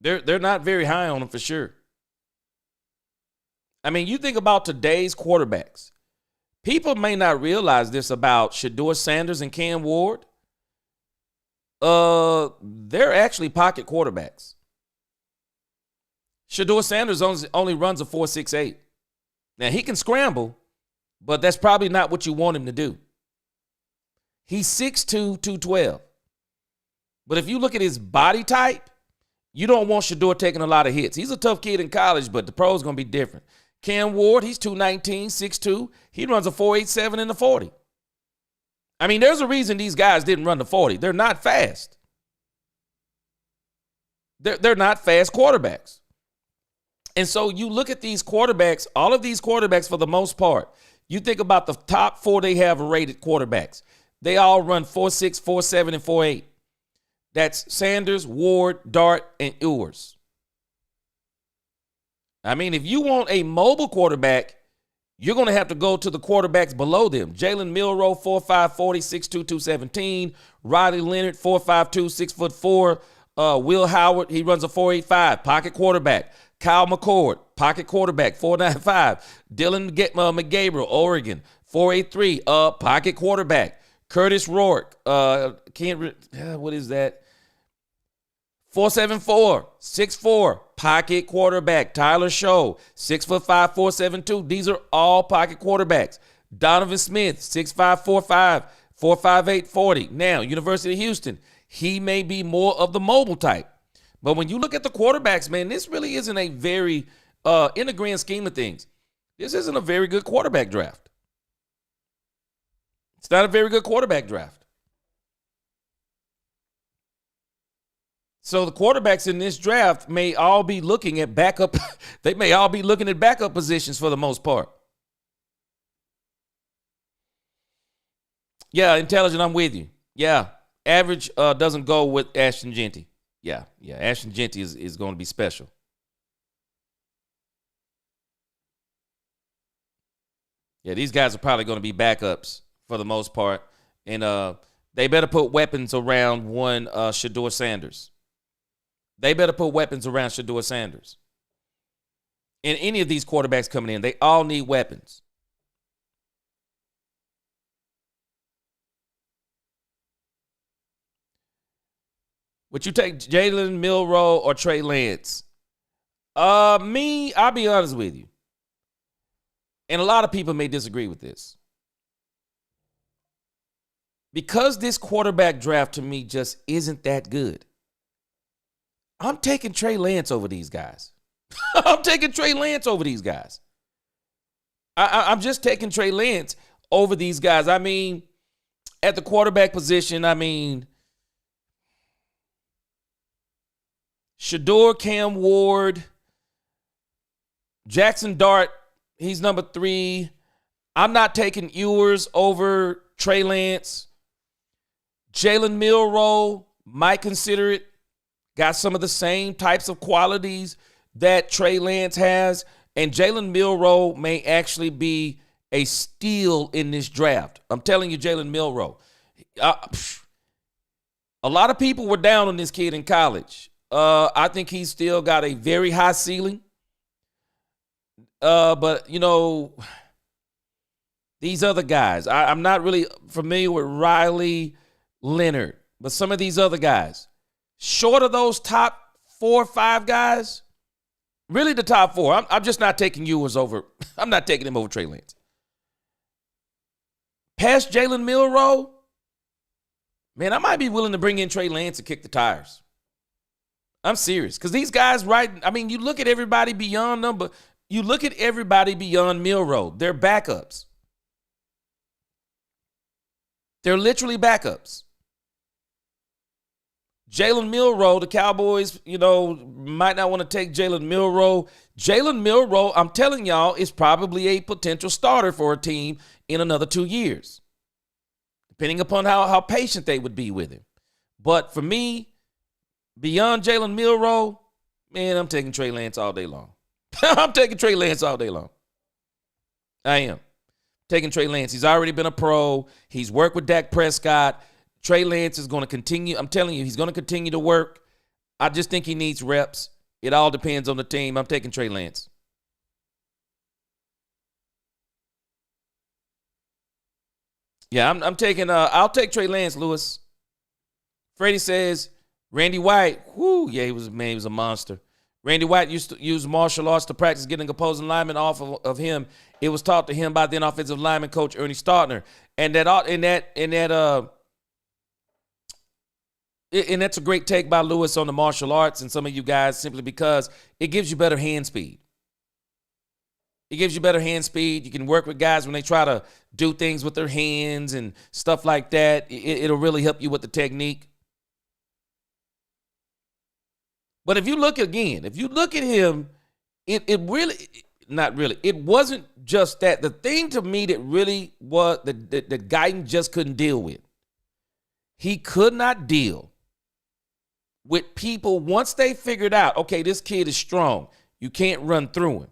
They're not very high on them for sure. I mean, you think about today's quarterbacks. People may not realize this about Shedeur Sanders and Cam Ward. They're actually pocket quarterbacks. Shedeur Sanders only runs a 4.68. Now, he can scramble, but that's probably not what you want him to do. He's 6'2", 212. But if you look at his body type, you don't want Shedeur taking a lot of hits. He's a tough kid in college, but the pro's going to be different. Cam Ward, he's 219, 6'2". He runs a 4.87 in the 40. I mean, there's a reason these guys didn't run the 40. They're not fast. They're not fast quarterbacks. And so you look at these quarterbacks, all of these quarterbacks for the most part, you think about the top 4 they have rated quarterbacks. They all run 4.6, 4.7, and 4.8. That's Sanders, Ward, Dart, and Ewers. I mean, if you want a mobile quarterback, you're going to have to go to the quarterbacks below them. Jalen Milroe, 4'5", 40, 6'2", 217. Riley Leonard, 4'5", 6'4". Will Howard, he runs a 4.85, pocket quarterback. Kyle McCord, pocket quarterback, 4.95. Dylan McGabriel, Oregon, 4.83, pocket quarterback. Curtis Rourke, what is that? 4.74, 6'4", pocket quarterback. Tyler Show, 6'5", 4.72. These are all pocket quarterbacks. Donovan Smith, 6'5", 4'5", 4.58, 40. Now, University of Houston, he may be more of the mobile type. But when you look at the quarterbacks, man, this really isn't a very, in the grand scheme of things, this isn't a very good quarterback draft. It's not a very good quarterback draft. So the quarterbacks in this draft may all be looking at backup. They may all be looking at backup positions for the most part. Yeah, intelligent, I'm with you. Yeah, average doesn't go with Ashton Jeanty. Yeah, Ashton Jeanty is going to be special. Yeah, these guys are probably going to be backups for the most part. And they better put weapons around one Shedeur Sanders. They better put weapons around Shedeur Sanders. And any of these quarterbacks coming in, they all need weapons. Would you take Jalen Milroe or Trey Lance? I'll be honest with you. And a lot of people may disagree with this. Because this quarterback draft to me just isn't that good, I'm taking Trey Lance over these guys. I'm taking Trey Lance over these guys. I'm just taking Trey Lance over these guys. I mean, at the quarterback position, I mean, Shedeur, Cam Ward, Jackson Dart, he's number 3. I'm not taking Ewers over Trey Lance. Jalen Milroe, might consider it. Got some of the same types of qualities that Trey Lance has. And Jalen Milroe may actually be a steal in this draft. I'm telling you, Jalen Milroe. A lot of people were down on this kid in college. I think he's still got a very high ceiling. But, you know, these other guys, I'm not really familiar with Riley Leonard, but some of these other guys, short of those top 4 or 5 guys, really the top 4, I'm just not taking Ewers over. I'm not taking him over Trey Lance. Past Jalen Milroe, man, I might be willing to bring in Trey Lance and kick the tires. I'm serious. Because these guys, right, I mean, you look at everybody beyond them, but you look at everybody beyond Milroe. They're backups. They're literally backups. Jalen Milroe, the Cowboys, you know, might not want to take Jalen Milroe. Jalen Milroe, I'm telling y'all, is probably a potential starter for a team in another 2 years, depending upon how patient they would be with him. But for me, beyond Jalen Milroe, man, I'm taking Trey Lance all day long. I'm taking Trey Lance all day long. I am. Taking Trey Lance. He's already been a pro. He's worked with Dak Prescott. Trey Lance is going to continue. I'm telling you, he's going to continue to work. I just think he needs reps. It all depends on the team. I'm taking Trey Lance. Yeah, I'm taking, I'll take Trey Lance, Lewis. Freddie says, Randy White, he was a monster. Randy White used to use martial arts to practice getting opposing linemen off of him. It was taught to him by then offensive lineman coach Ernie Startner. And that's a great take by Lewis on the martial arts and some of you guys, simply because it gives you better hand speed. It gives you better hand speed. You can work with guys when they try to do things with their hands and stuff like that. It'll really help you with the technique. But if you look at him, it really, not really. It wasn't just that. The thing to me that really was that Guyton just couldn't deal with. He could not deal with people once they figured out, okay, this kid is strong. You can't run through him.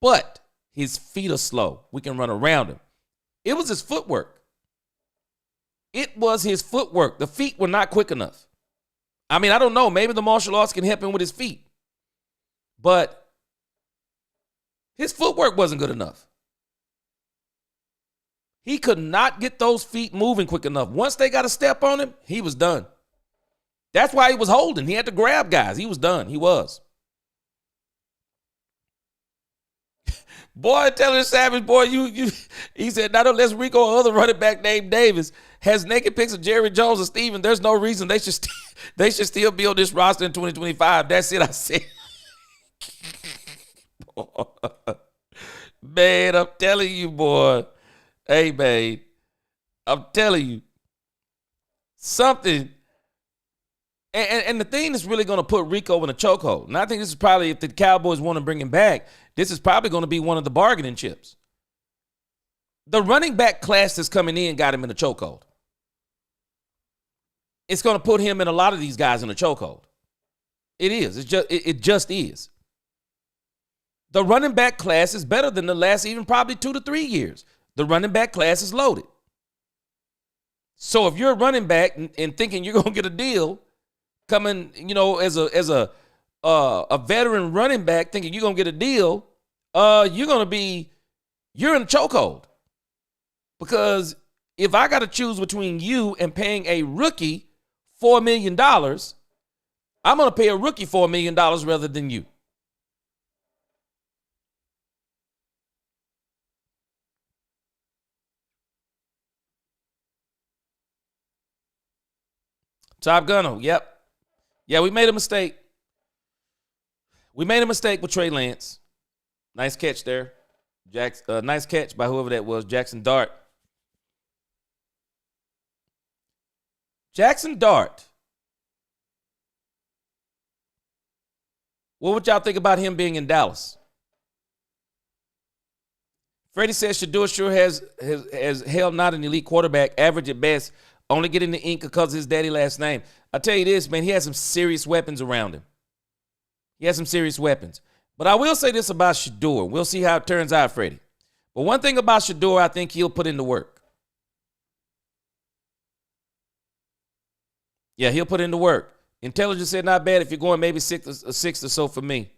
But his feet are slow. We can run around him. It was his footwork. It was his footwork. The feet were not quick enough. I mean, I don't know. Maybe the martial arts can help him with his feet. But his footwork wasn't good enough. He could not get those feet moving quick enough. Once they got a step on him, he was done. That's why he was holding. He had to grab guys. He was done. He was. Boy, Taylor Savage, boy, he said, not unless Rico or other running back named Davis has naked pics of Jerry Jones or Steven, there's no reason they should still be on this roster in 2025. That's it, I said. Man, I'm telling you, boy. Hey, man, I'm telling you. Something. And the thing that's really going to put Rico in a chokehold, and I think this is probably, if the Cowboys want to bring him back, this is probably going to be one of the bargaining chips. The running back class that's coming in got him in a chokehold. It's going to put him and a lot of these guys in a chokehold. It is. It just is. The running back class is better than the last even probably 2 to 3 years. The running back class is loaded. So if you're a running back and thinking you're going to get a deal, coming, as a veteran running back, thinking you're gonna get a deal, you're in a chokehold. Because if I got to choose between you and paying a rookie $4 million, I'm gonna pay a rookie $4 million rather than you. Top Gunner, yep. Yeah, we made a mistake. We made a mistake with Trey Lance. Nice catch there. Nice catch by whoever that was, Jackson Dart. Jackson Dart. What would y'all think about him being in Dallas? Freddie says Shador sure has held not an elite quarterback, average at best, only getting the ink because of his daddy last name. I tell you this, man, he has some serious weapons around him. He has some serious weapons. But I will say this about Shador. We'll see how it turns out, Freddie. But one thing about Shador, I think he'll put in the work. Yeah, he'll put in the work. Intelligence said not bad if you're going maybe sixth or so for me.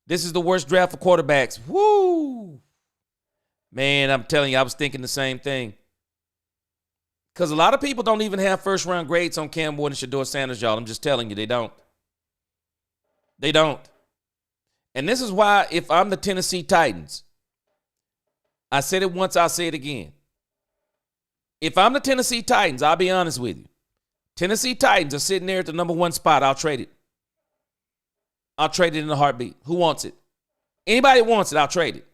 This is the worst draft for quarterbacks. Woo! Man, I'm telling you, I was thinking the same thing. Because a lot of people don't even have first-round grades on Cam Ward and Shador Sanders, y'all. I'm just telling you, they don't. They don't. And this is why, if I'm the Tennessee Titans, I said it once, I'll say it again. If I'm the Tennessee Titans, I'll be honest with you. Tennessee Titans are sitting there at the number 1 spot. I'll trade it. I'll trade it in a heartbeat. Who wants it? Anybody wants it, I'll trade it.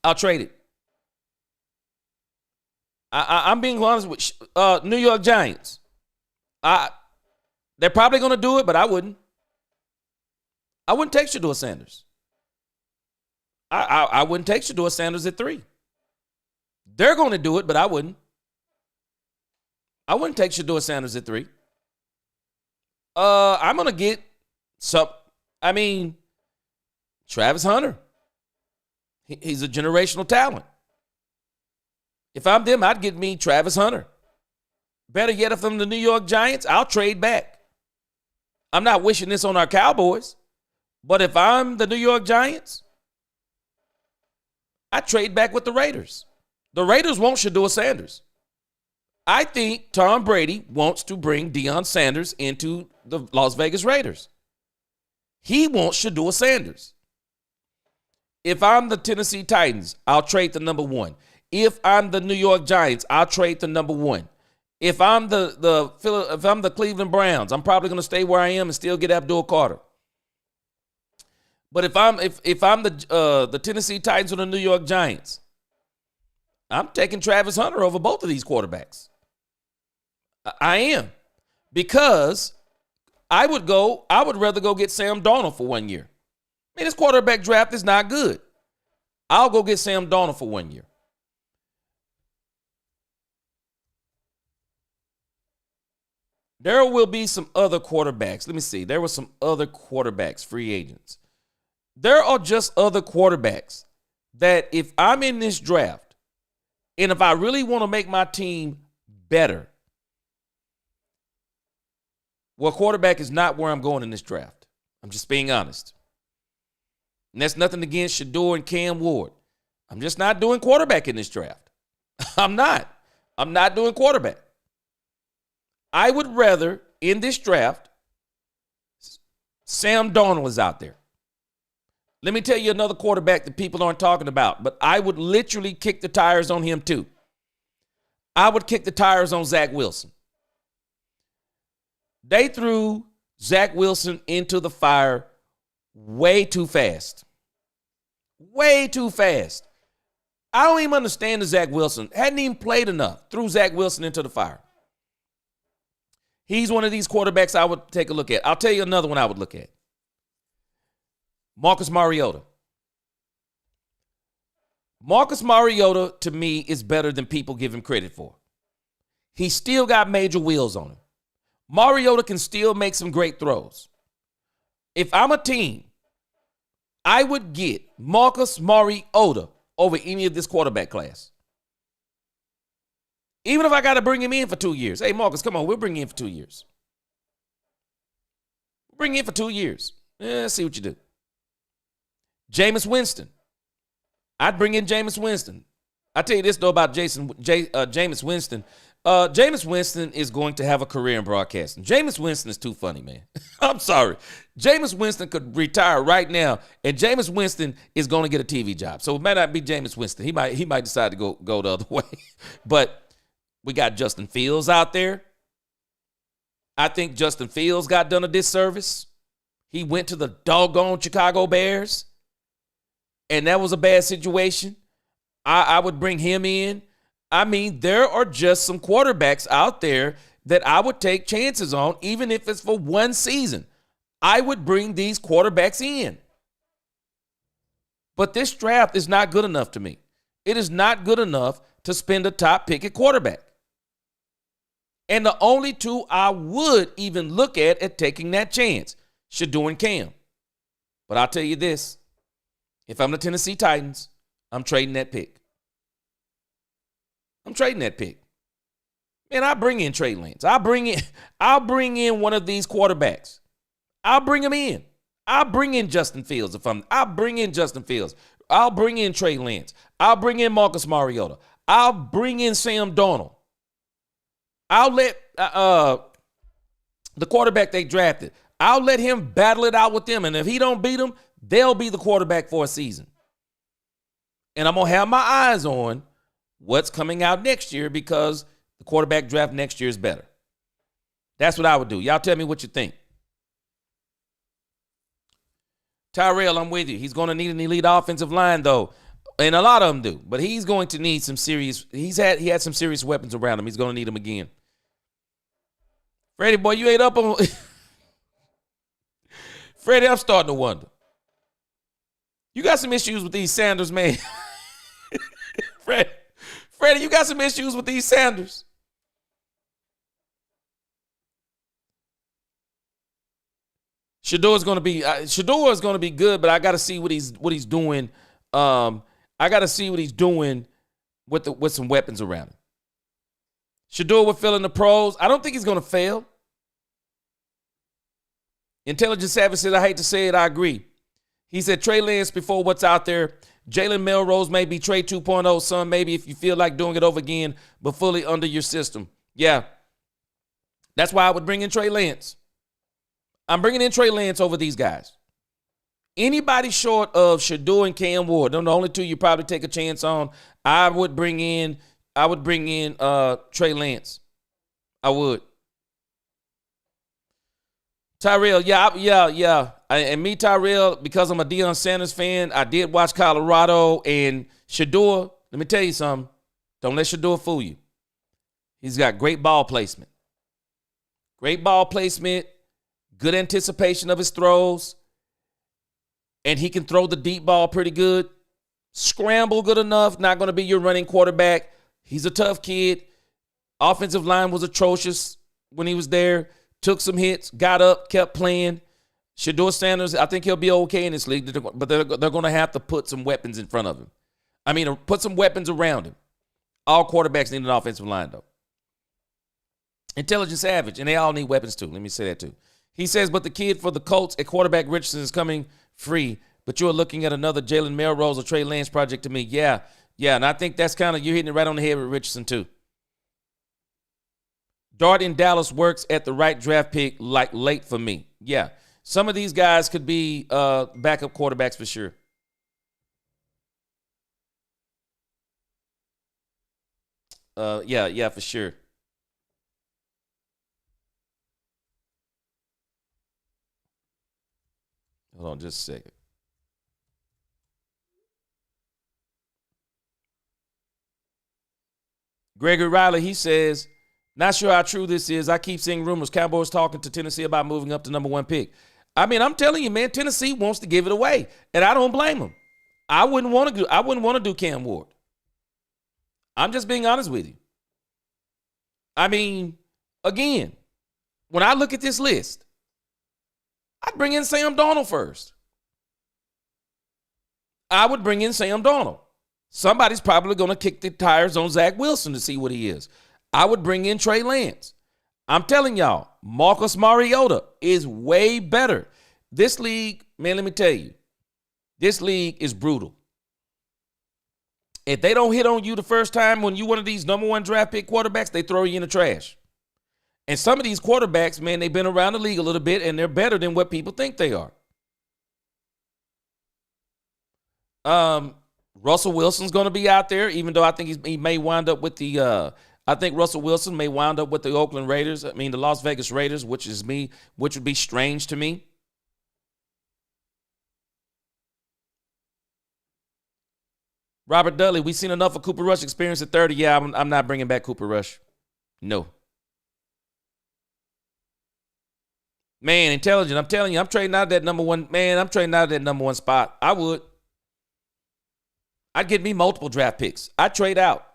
I'll trade it. I'm being honest with New York Giants. They're probably going to do it, but I wouldn't. I wouldn't take Shador Sanders. I wouldn't take Shador Sanders at 3. They're going to do it, but I wouldn't. I wouldn't take Shador Sanders at 3. I'm going to get Travis Hunter. He's a generational talent. If I'm them, I'd get me Travis Hunter. Better yet, if I'm the New York Giants, I'll trade back. I'm not wishing this on our Cowboys, but if I'm the New York Giants, I trade back with the Raiders. The Raiders want Shador Sanders. I think Tom Brady wants to bring Deion Sanders into the Las Vegas Raiders. He wants Shador Sanders. If I'm the Tennessee Titans, I'll trade the number 1. If I'm the New York Giants, I'll trade the number 1. If I'm the Cleveland Browns, I'm probably going to stay where I am and still get Abdul Carter. But if I'm the Tennessee Titans or the New York Giants, I'm taking Travis Hunter over both of these quarterbacks. I am. Because I would rather go get Sam Darnold for 1 year. I mean, this quarterback draft is not good. I'll go get Sam Darnold for 1 year. There will be some other quarterbacks. Let me see. There were some other quarterbacks, free agents. There are just other quarterbacks that if I'm in this draft and if I really want to make my team better, well, quarterback is not where I'm going in this draft. I'm just being honest. And that's nothing against Shador and Cam Ward. I'm just not doing quarterback in this draft. I'm not. I'm not doing quarterback. I would rather, in this draft, Sam Darnold is out there. Let me tell you another quarterback that people aren't talking about, but I would literally kick the tires on him too. I would kick the tires on Zach Wilson. They threw Zach Wilson into the fire way too fast. Way too fast. I don't even understand the Zach Wilson. Hadn't even played enough. Threw Zach Wilson into the fire. He's one of these quarterbacks I would take a look at. I'll tell you another one I would look at. Marcus Mariota. Marcus Mariota, to me, is better than people give him credit for. He's still got major wheels on him. Mariota can still make some great throws. If I'm a team, I would get Marcus Mariota over any of this quarterback class. Even if I got to bring him in for 2 years. Hey, Marcus, come on, we'll bring you in for 2 years. Bring you in for 2 years. Let's see what you do. Jameis Winston. I'd bring in Jameis Winston. I tell you this, though, about Jameis Winston. Jameis Winston is going to have a career in broadcasting. Jameis Winston is too funny, man. I'm sorry. Jameis Winston could retire right now, and Jameis Winston is going to get a TV job. So it might not be Jameis Winston. He might decide to go the other way. But we got Justin Fields out there. I think Justin Fields got done a disservice. He went to the doggone Chicago Bears, and that was a bad situation. I would bring him in. I mean, there are just some quarterbacks out there that I would take chances on, even if it's for 1 season. I would bring these quarterbacks in. But this draft is not good enough to me. It is not good enough to spend a top pick at quarterback. And the only two I would even look at taking that chance, Shador and Cam. But I'll tell you this. If I'm the Tennessee Titans, I'm trading that pick. I'm trading that pick. Man, I'll bring in Trey Lance. I'll bring in one of these quarterbacks. I'll bring him in. I'll bring in Justin Fields I'll bring in Justin Fields. I'll bring in Trey Lance. I'll bring in Marcus Mariota. I'll bring in Sam Darnold. I'll let the quarterback they drafted, I'll let him battle it out with them. And if he don't beat them, they'll be the quarterback for a season. And I'm going to have my eyes on what's coming out next year because the quarterback draft next year is better. That's what I would do. Y'all tell me what you think. Tyrell, I'm with you. He's going to need an elite offensive line, though. And a lot of them do. But he's going to need some serious – he had some serious weapons around him. He's going to need them again. Freddie, boy, you ain't up on – Freddie, I'm starting to wonder. You got some issues with these Sanders, man. Freddie, you got some issues with these Sanders. Shador is going to be good, but I got to see what he's doing. I got to see what he's doing with some weapons around him. Shador will fail in the pros. I don't think he's going to fail. Intelligent Savage says, I hate to say it, I agree. He said, Trey Lance before what's out there. Jalen Melrose may be Trey 2.0, son, maybe if you feel like doing it over again, but fully under your system. Yeah. That's why I would bring in Trey Lance. I'm bringing in Trey Lance over these guys. Anybody short of Shador and Cam Ward, they're the only two you probably take a chance on. I would bring in Trey Lance. I would. Tyrell, yeah. And me, Tyrell, because I'm a Deion Sanders fan, I did watch Colorado and Shador. Let me tell you something. Don't let Shador fool you. He's got great ball placement. Great ball placement, good anticipation of his throws, and he can throw the deep ball pretty good. Scramble good enough, not going to be your running quarterback. He's a tough kid. Offensive line was atrocious when he was there. Took some hits, got up, kept playing. Shador Sanders, I think he'll be okay in this league, but they're going to have to put some weapons in front of him. I mean, put some weapons around him. All quarterbacks need an offensive line, though. Intelligent Savage, and they all need weapons, too. Let me say that, too. He says, but the kid for the Colts at quarterback Richardson is coming free, but you're looking at another Jalen Melrose or Trey Lance project to me. Yeah, and I think that's kind of, you're hitting it right on the head with Richardson, too. Dart in Dallas works at the right draft pick, like late for me. Yeah. Some of these guys could be backup quarterbacks for sure. Yeah, for sure. Hold on just a second. Gregory Riley, he says, not sure how true this is. I keep seeing rumors. Cowboys talking to Tennessee about moving up to number 1 pick. I mean, I'm telling you, man, Tennessee wants to give it away, and I don't blame them. I wouldn't want to do Cam Ward. I'm just being honest with you. I mean, again, when I look at this list, I'd bring in Sam Darnold first. I would bring in Sam Darnold. Somebody's probably going to kick the tires on Zach Wilson to see what he is. I would bring in Trey Lance. I'm telling y'all, Marcus Mariota is way better. This league, man, let me tell you, this league is brutal. If they don't hit on you the first time when you one of these number 1 draft pick quarterbacks, they throw you in the trash. And some of these quarterbacks, man, they've been around the league a little bit, and they're better than what people think they are. Russell Wilson's going to be out there, even though I think he may wind up with the I think Russell Wilson may wind up with the Oakland Raiders. I mean, the Las Vegas Raiders, which would be strange to me. Robert Dudley, we've seen enough of Cooper Rush experience at 30. Yeah, I'm not bringing back Cooper Rush. No. Man, intelligent. I'm telling you, I'm trading out of that number 1. Man, I'm trading out of that number 1 spot. I would. I'd get me multiple draft picks. I'd trade out.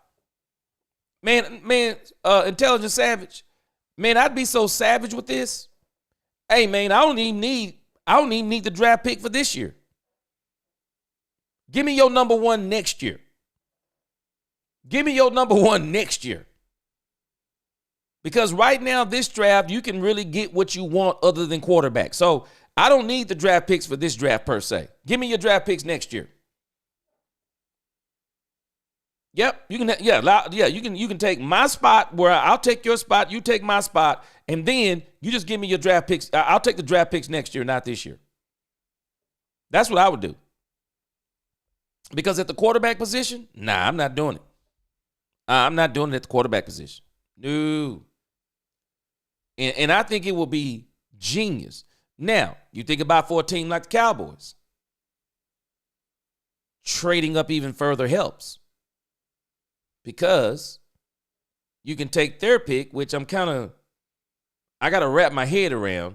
Man, Intelligent Savage. Man, I'd be so savage with this. Hey, man, I don't even need the draft pick for this year. Give me your number 1 next year. Give me your number 1 next year. Because right now, this draft, you can really get what you want other than quarterback. So I don't need the draft picks for this draft per se. Give me your draft picks next year. Yep, you can. You can take my spot where I'll take your spot. You take my spot, and then you just give me your draft picks. I'll take the draft picks next year, not this year. That's what I would do. Because at the quarterback position, nah, I'm not doing it. I'm not doing it at the quarterback position. No. And I think it will be genius. Now, you think about for a team like the Cowboys. Trading up even further helps. Because you can take their pick, which I got to wrap my head around,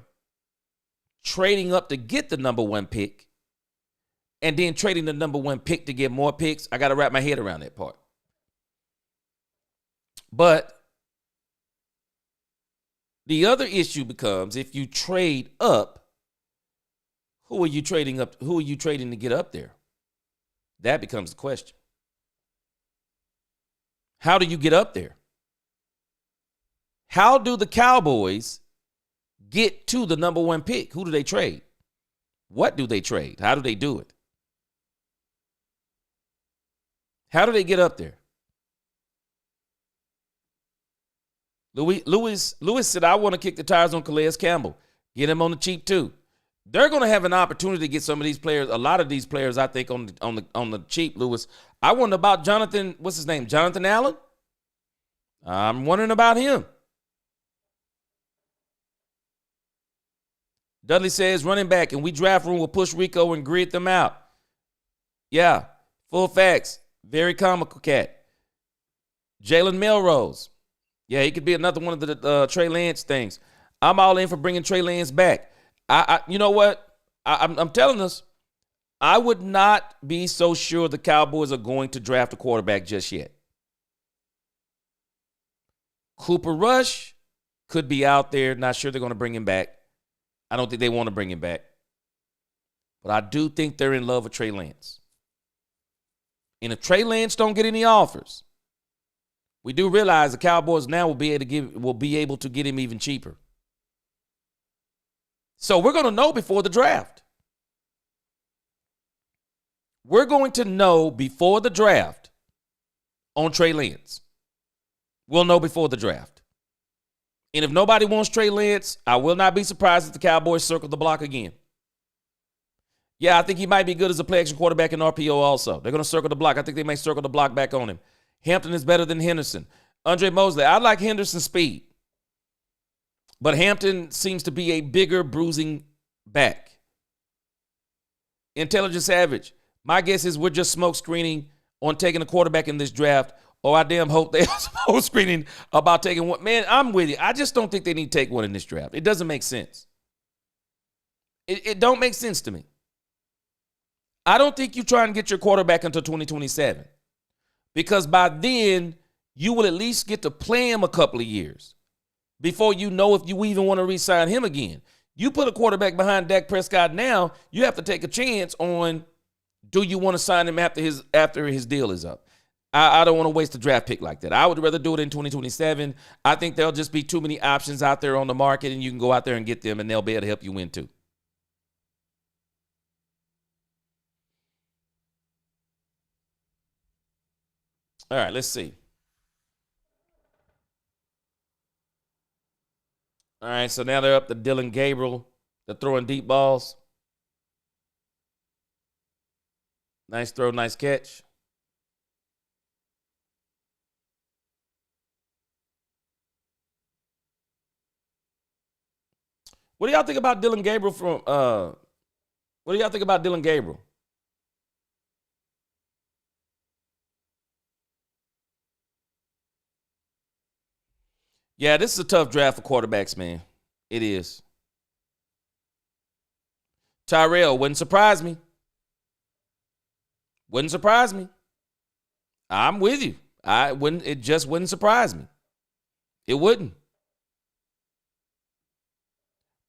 trading up to get the number 1 pick, and then trading the number 1 pick to get more picks. I got to wrap my head around that part. But the other issue becomes if you trade up, who are you trading up? Who are you trading to get up there? That becomes the question. How do you get up there? How do the Cowboys get to the number 1 pick? Who do they trade? What do they trade? How do they do it? How do they get up there? Lewis said, I want to kick the tires on Calais Campbell. Get him on the cheap too. They're going to have an opportunity to get some of these players, a lot of these players, I think, on the cheap, Lewis. I wonder about Jonathan, what's his name? Jonathan Allen? I'm wondering about him. Dudley says running back, and we draft room will push Rico and grid them out. Yeah, full facts. Very comical cat. Jalen Melrose. Yeah, he could be another one of the Trey Lance things. I'm all in for bringing Trey Lance back. You know what? I'm telling us, I would not be so sure the Cowboys are going to draft a quarterback just yet. Cooper Rush could be out there. Not sure they're going to bring him back. I don't think they want to bring him back. But I do think they're in love with Trey Lance. And if Trey Lance don't get any offers, we do realize the Cowboys now will be able to get him even cheaper. So we're going to know before the draft. We're going to know before the draft on Trey Lance. We'll know before the draft. And if nobody wants Trey Lance, I will not be surprised if the Cowboys circle the block again. Yeah, I think he might be good as a play-action quarterback in RPO also. They're going to circle the block. I think they may circle the block back on him. Hampton is better than Henderson. Andre Mosley, I like Henderson's speed. But Hampton seems to be a bigger bruising back. Intelligent Savage, my guess is we're just smoke screening on taking a quarterback in this draft. Or I damn hope they're smoke screening about taking one. Man, I'm with you. I just don't think they need to take one in this draft. It doesn't make sense. It don't make sense to me. I don't think you try and get your quarterback until 2027. Because by then, you will at least get to play him a couple of years before you know if you even want to re-sign him again. You put a quarterback behind Dak Prescott now, you have to take a chance on, do you want to sign him after his deal is up? I don't want to waste a draft pick like that. I would rather do it in 2027. I think there'll just be too many options out there on the market, and you can go out there and get them, and they'll be able to help you win too. All right, let's see. All right, so now they're up to Dylan Gabriel. They're throwing deep balls. Nice throw, nice catch. What do y'all think about Dylan Gabriel what do y'all think about Dylan Gabriel? Yeah, this is a tough draft for quarterbacks, man. It is. Tyrell wouldn't surprise me. Wouldn't surprise me. I'm with you. It just wouldn't surprise me. It wouldn't.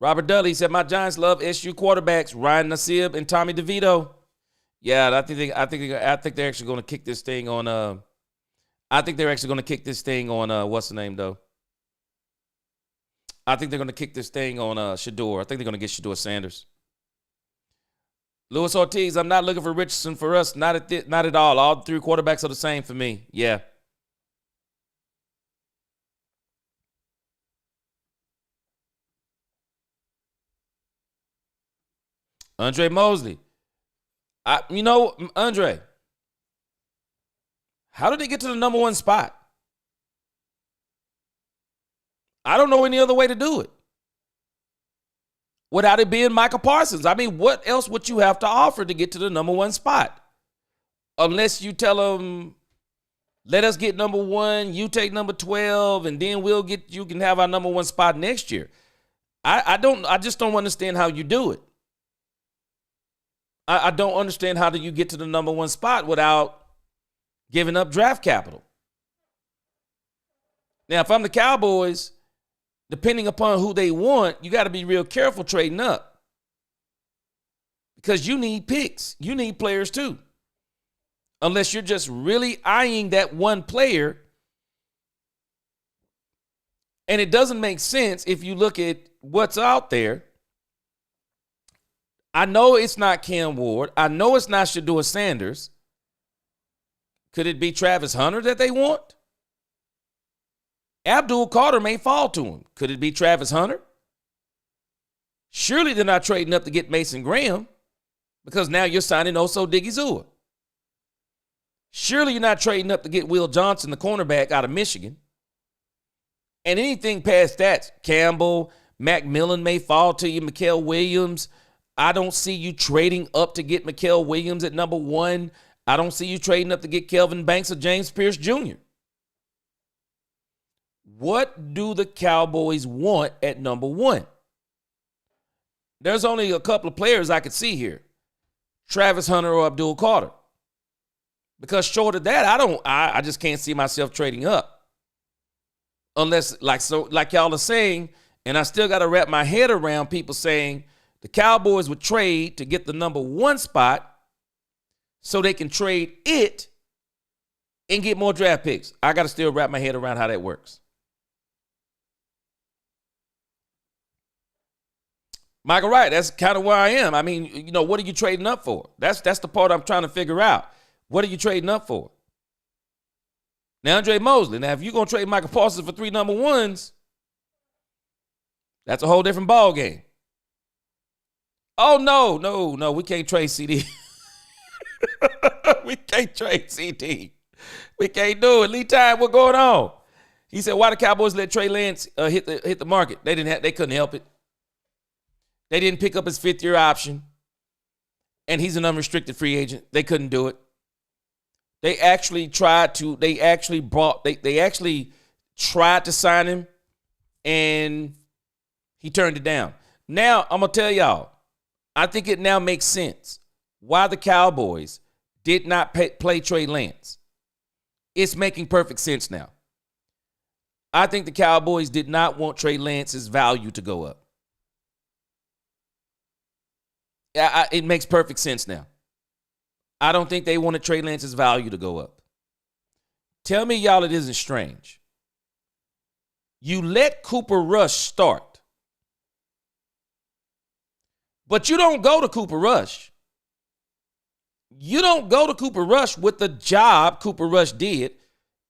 Robert Dudley said, my Giants love SU quarterbacks, Ryan Nassib and Tommy DeVito. Yeah, I think they're actually going to kick this thing on what's the name though? I think they're going to kick this thing on Shador. I think they're going to get Shador Sanders. Luis Ortiz, I'm not looking for Richardson for us. Not at all. All three quarterbacks are the same for me. Yeah. Andre Mosley. Andre, how did they get to the number one spot? I don't know any other way to do it without it being Micah Parsons. I mean, what else would you have to offer to get to the number one spot? Unless you tell them, let us get number one, you take number 12, and then you can have our number one spot next year. I just don't understand how you do it. I don't understand how do you get to the number one spot without giving up draft capital. Now, if I'm the Cowboys, depending upon who they want, you got to be real careful trading up. Because you need picks. You need players too. Unless you're just really eyeing that one player. And it doesn't make sense if you look at what's out there. I know it's not Cam Ward. I know it's not Shador Sanders. Could it be Travis Hunter that they want? Abdul Carter may fall to him. Could it be Travis Hunter? Surely they're not trading up to get Mason Graham because now you're signing Oso Digizua. Surely you're not trading up to get Will Johnson, the cornerback out of Michigan. And anything past that, Campbell, Mac Millen may fall to you. Mikael Williams. I don't see you trading up to get Mikael Williams at number 1. I don't see you trading up to get Kelvin Banks or James Pierce Jr. What do the Cowboys want at number 1? There's only a couple of players I could see here. Travis Hunter or Abdul Carter. Because short of that, I just can't see myself trading up. Unless, like y'all are saying, and I still got to wrap my head around people saying the Cowboys would trade to get the number 1 spot so they can trade it and get more draft picks. I got to still wrap my head around how that works. Michael Wright, that's kind of where I am. I mean, what are you trading up for? That's the part I'm trying to figure out. What are you trading up for? Now, Andre Mosley. Now, if you're going to trade Michael Parsons for 3 number 1s, that's a whole different ball game. Oh, no, we can't trade CD. We can't trade CD. We can't do it. Lee Time, what's going on? He said, why the Cowboys let Trey Lance hit the market? They couldn't help it. They didn't pick up his 5th-year option, and he's an unrestricted free agent. They couldn't do it. They actually tried to sign him, and he turned it down. Now, I'm going to tell y'all, I think it now makes sense why the Cowboys did not play Trey Lance. It's making perfect sense now. I think the Cowboys did not want Trey Lance's value to go up. It makes perfect sense now. I don't think they wanted Trey Lance's value to go up. Tell me, y'all, it isn't strange. You let Cooper Rush start, but you don't go to Cooper Rush. You don't go to Cooper Rush with the job Cooper Rush did.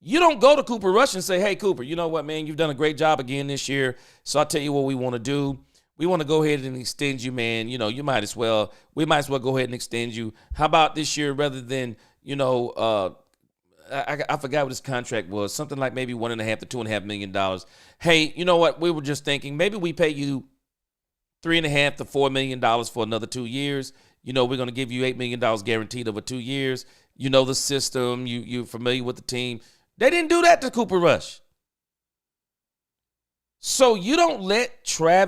You don't go to Cooper Rush and say, hey, Cooper, you know what, man? You've done a great job again this year, so I'll tell you what we want to do. We want to go ahead and extend you, man. We might as well go ahead and extend you. How about this year rather than, I forgot what his contract was, something like maybe $1.5 to $2.5 million. Hey, you know what? We were just thinking maybe we pay you $3.5 to $4 million for another 2 years. We're going to give you $8 million guaranteed over 2 years. You know the system. You're familiar with the team. They didn't do that to Cooper Rush. So you don't let Trey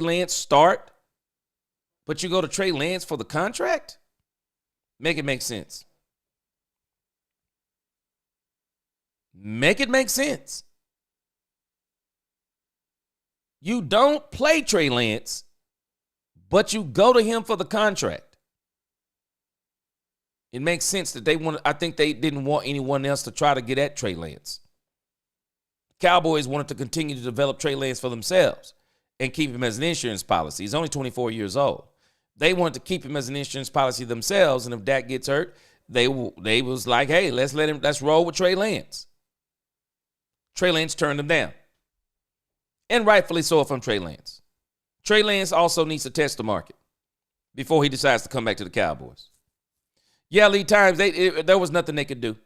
Lance start, but you go to Trey Lance for the contract? Make it make sense. Make it make sense. You don't play Trey Lance, but you go to him for the contract. It makes sense that I think they didn't want anyone else to try to get at Trey Lance. Cowboys wanted to continue to develop Trey Lance for themselves and keep him as an insurance policy. He's only 24 years old. They wanted to keep him as an insurance policy themselves, and if Dak gets hurt, they was like, hey, let's roll with Trey Lance. Trey Lance turned him down. And rightfully so from Trey Lance. Trey Lance also needs to test the market before he decides to come back to the Cowboys. Yeah, Lee Times, there was nothing they could do.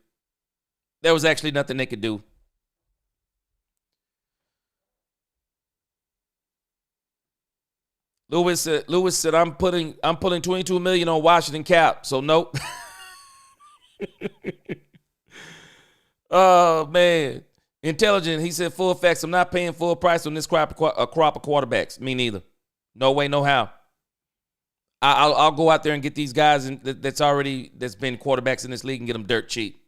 There was actually nothing they could do. Lewis said, I'm putting $22 million on Washington cap, so nope. Oh, man. Intelligent, he said, full facts. I'm not paying full price on this crop of quarterbacks. Me neither. No way, no how. I'll go out there and get these guys that's been quarterbacks in this league and get them dirt cheap.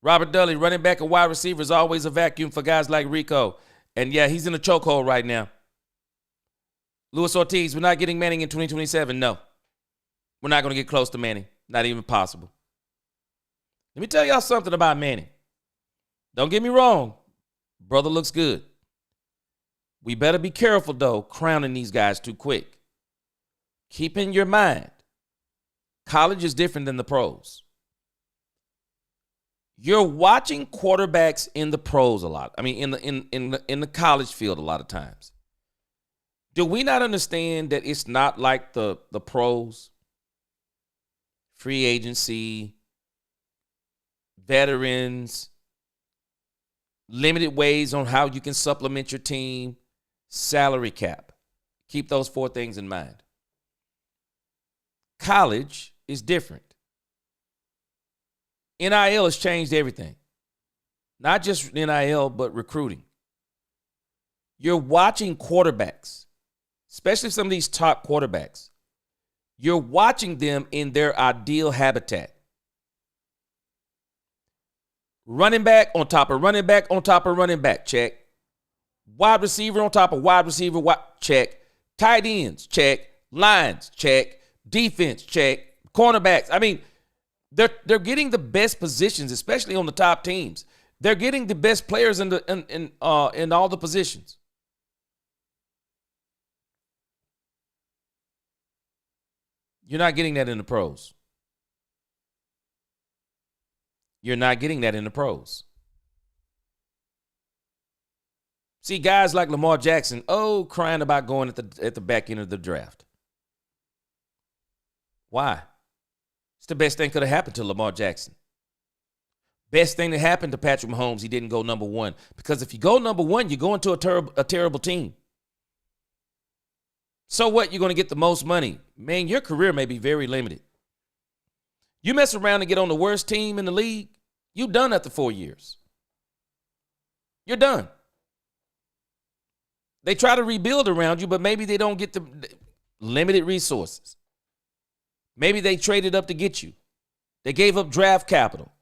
Robert Dudley, running back and wide receiver is always a vacuum for guys like Rico. And yeah, he's in a chokehold right now. Luis Ortiz, we're not getting Manning in 2027. No. We're not going to get close to Manning. Not even possible. Let me tell y'all something about Manning. Don't get me wrong. Brother looks good. We better be careful, though, crowning these guys too quick. Keep in your mind, college is different than the pros. You're watching quarterbacks in the pros a lot. I mean, in the college field a lot of times. Do we not understand that it's not like the pros? Free agency, veterans, limited ways on how you can supplement your team, salary cap. Keep those 4 things in mind. College is different. NIL has changed everything. Not just NIL, but recruiting. You're watching quarterbacks, especially some of these top quarterbacks. You're watching them in their ideal habitat. Running back on top of running back on top of running back, check. Wide receiver on top of wide receiver, check. Tight ends, check. Lines, check. Defense, check. Cornerbacks. I mean, they're getting the best positions, especially on the top teams. They're getting the best players in all the positions. You're not getting that in the pros. You're not getting that in the pros. See guys like Lamar Jackson, crying about going at the back end of the draft. Why? It's the best thing could have happened to Lamar Jackson. Best thing that happened to Patrick Mahomes, he didn't go number 1. Because if you go number 1, you go into a terrible team. So what? You're going to get the most money. Man, your career may be very limited. You mess around and get on the worst team in the league, you're done after 4 years. You're done. They try to rebuild around you, but maybe they don't get the limited resources. Maybe they traded up to get you. They gave up draft capital.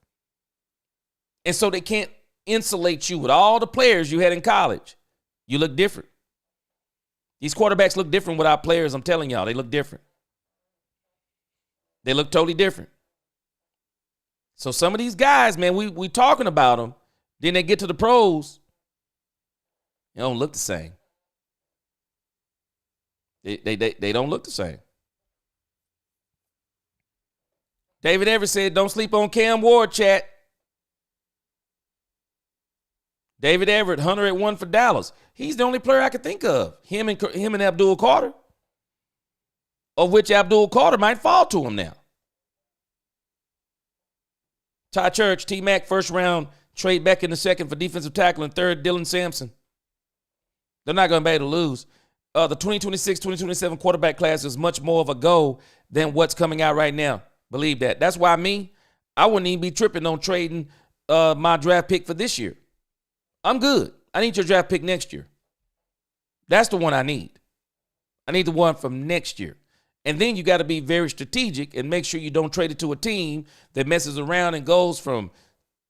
And so they can't insulate you with all the players you had in college. You look different. These quarterbacks look different without players. I'm telling y'all, they look different. They look totally different. So some of these guys, man, we talking about them. Then they get to the pros. They don't look the same. They don't look the same. David Everett said, don't sleep on Cam Ward, chat. David Everett, Hunter at 1 for Dallas. He's the only player I could think of. Him and Abdul Carter. Of which Abdul Carter might fall to him now. Ty Church, T-Mac, first round, trade back in the second for defensive tackle, and third, Dylan Sampson. They're not going to be able to lose. The 2026-2027 quarterback class is much more of a go than what's coming out right now. Believe that. That's why I wouldn't even be tripping on trading my draft pick for this year. I'm good. I need your draft pick next year. That's the one I need. I need the one from next year. And then you got to be very strategic and make sure you don't trade it to a team that messes around and goes from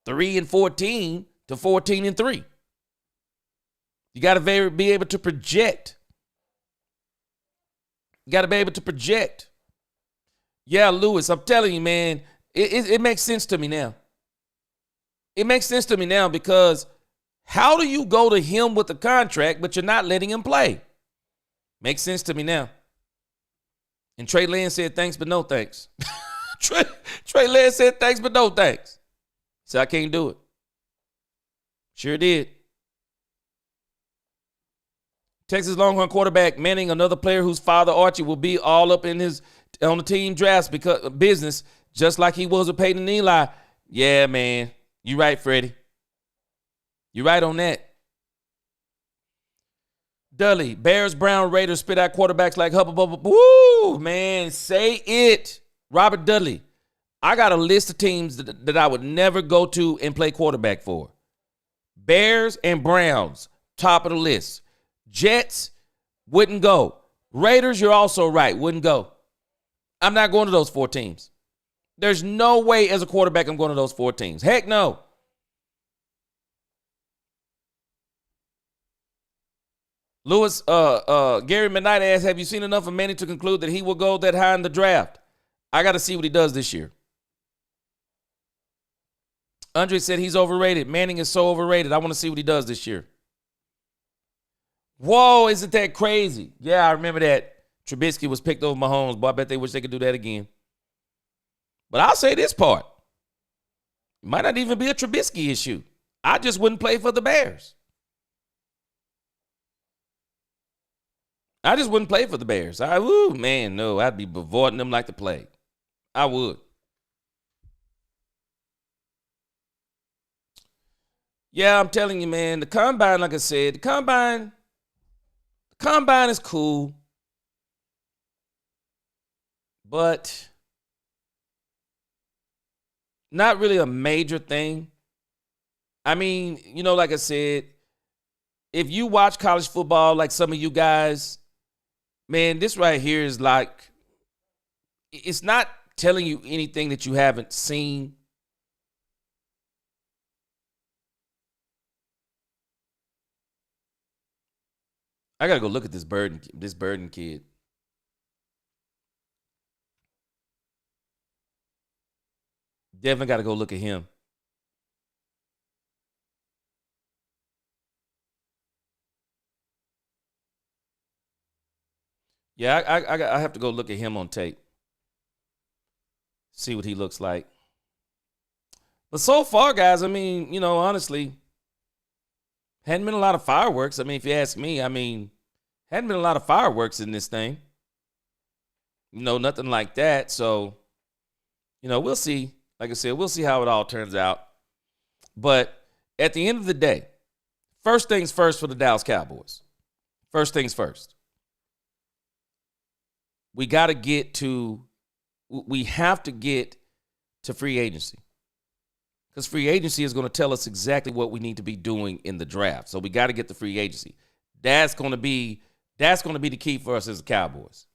3-14 to 14-3. You got to be able to project. You got to be able to project. Yeah, Lewis, I'm telling you, man, it makes sense to me now. It makes sense to me now because how do you go to him with a contract, but you're not letting him play? Makes sense to me now. And Trey Lance said thanks, but no thanks. Trey Lance said thanks, but no thanks. So I can't do it. Sure did. Texas Longhorn quarterback Manning, another player whose father Archie will be all up in on the team drafts because business, just like he was with Peyton and Eli. Yeah, man. You right, Freddie. You right on that. Dudley, Bears, Brown, Raiders spit out quarterbacks like Hubba Bubba. Woo, man, say it. Robert Dudley, I got a list of teams that I would never go to and play quarterback for. Bears and Browns, top of the list. Jets, wouldn't go. Raiders, you're also right, wouldn't go. I'm not going to those 4 teams. There's no way as a quarterback I'm going to those 4 teams. Heck no. Lewis, Gary McKnight asked, have you seen enough of Manning to conclude that he will go that high in the draft? I got to see what he does this year. Andre said he's overrated. Manning is so overrated. I want to see what he does this year. Whoa, isn't that crazy? Yeah, I remember that. Trubisky was picked over Mahomes, but I bet they wish they could do that again. But I'll say this part. It might not even be a Trubisky issue. I just wouldn't play for the Bears. I just wouldn't play for the Bears. I'd be avoiding them like the plague. I would. Yeah, I'm telling you, man, the combine, like I said, the combine is cool, but not really a major thing. I mean, like I said, if you watch college football, like some of you guys, man, this right here is like, it's not telling you anything that you haven't seen. I gotta go look at this Burden kid. Definitely gotta go look at him. Yeah, I have to go look at him on tape. See what he looks like. But so far, guys, I mean, honestly, hadn't been a lot of fireworks. I mean, if you ask me, hadn't been a lot of fireworks in this thing. Nothing like that. So, we'll see. Like I said, we'll see how it all turns out. But at the end of the day, first things first for the Dallas Cowboys. First things first. We have to get to free agency. Because free agency is going to tell us exactly what we need to be doing in the draft. So we got to get the free agency. That's going to be the key for us as the Cowboys.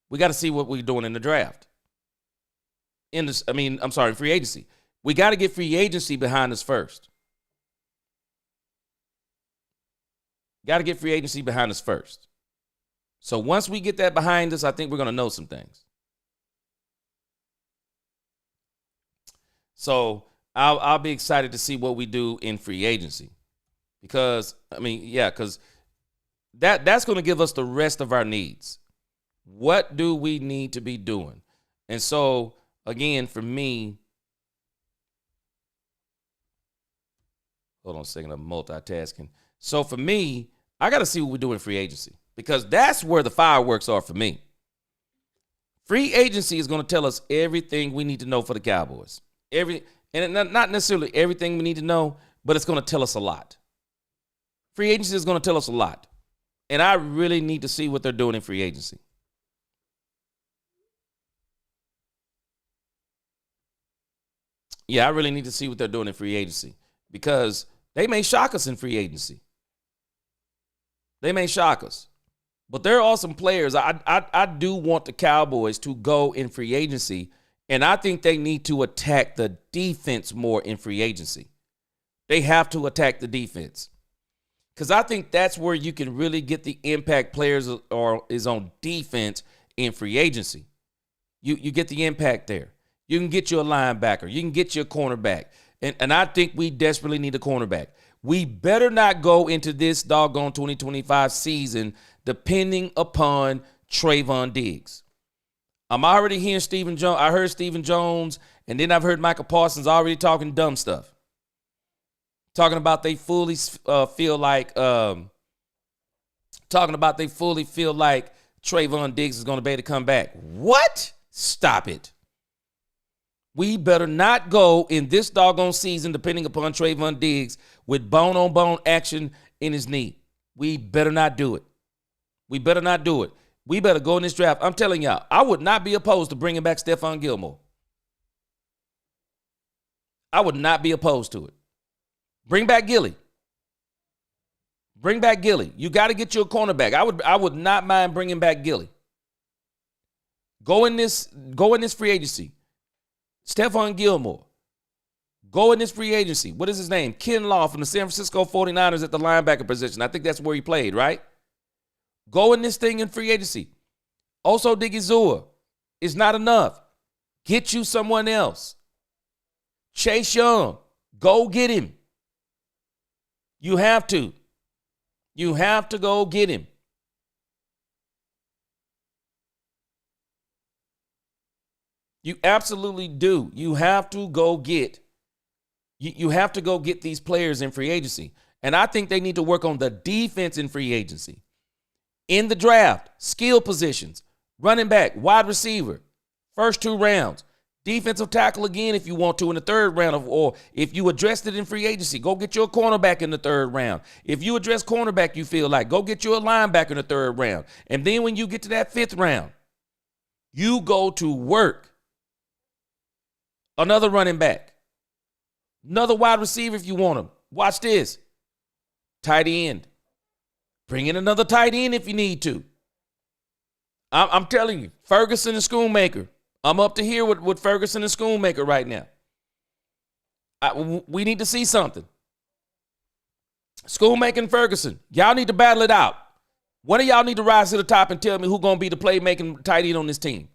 We got to see what we're doing in the draft. Free agency. We got to get free agency behind us first. Got to get free agency behind us first. So once we get that behind us, I think we're going to know some things. So I'll be excited to see what we do in free agency. Because that's going to give us the rest of our needs. What do we need to be doing? And so, again, for me, hold on a second, I'm multitasking. So for me, I got to see what we do in free agency because that's where the fireworks are for me. Free agency is going to tell us everything we need to know for the Cowboys. And not necessarily everything we need to know, but it's going to tell us a lot. Free agency is going to tell us a lot. And I really need to see what they're doing in free agency. Yeah, I really need to see what they're doing in free agency because they may shock us in free agency. They may shock us. But there are some players. I do want the Cowboys to go in free agency, and I think they need to attack the defense more in free agency. They have to attack the defense because I think that's where you can really get the impact players or is on defense in free agency. You get the impact there. You can get you a linebacker. You can get you a cornerback. And I think we desperately need a cornerback. We better not go into this doggone 2025 season depending upon Trayvon Diggs. I'm already hearing Stephen Jones. I heard Stephen Jones, and then I've heard Michael Parsons already talking dumb stuff. Talking about they fully feel like Trayvon Diggs is going to be able to come back. What? Stop it. We better not go in this doggone season, depending upon Trayvon Diggs, with bone-on-bone action in his knee. We better not do it. We better not do it. We better go in this draft. I'm telling y'all, I would not be opposed to bringing back Stephon Gilmore. I would not be opposed to it. Bring back Gilly. Bring back Gilly. You got to get you a cornerback. I would not mind bringing back Gilly. Go in this free agency. Stephon Gilmore. Go in this free agency. What is his name? Ken Law from the San Francisco 49ers at the linebacker position. I think that's where he played, right? Go in this thing in free agency. Also, Digizua is not enough. Get you someone else. Chase Young. Go get him. You have to. You have to go get him. You absolutely do. You have to go get. You have to go get these players in free agency. And I think they need to work on the defense in free agency. In the draft, skill positions, running back, wide receiver, first 2 rounds, Defensive tackle again if you want to in the third round, or if you addressed it in free agency, go get your cornerback in the third round. If you address cornerback, you feel like, go get you a linebacker in the third round. And then when you get to that fifth round, you go to work. Another running back. Another wide receiver if you want him. Watch this. Tight end. Bring in another tight end if you need to. I'm telling you, Ferguson and Schoonmaker. I'm up to here with Ferguson and Schoonmaker right now. We need to see something. Schoonmaker and Ferguson, y'all need to battle it out. One of y'all need to rise to the top and tell me who's going to be the playmaking tight end on this team.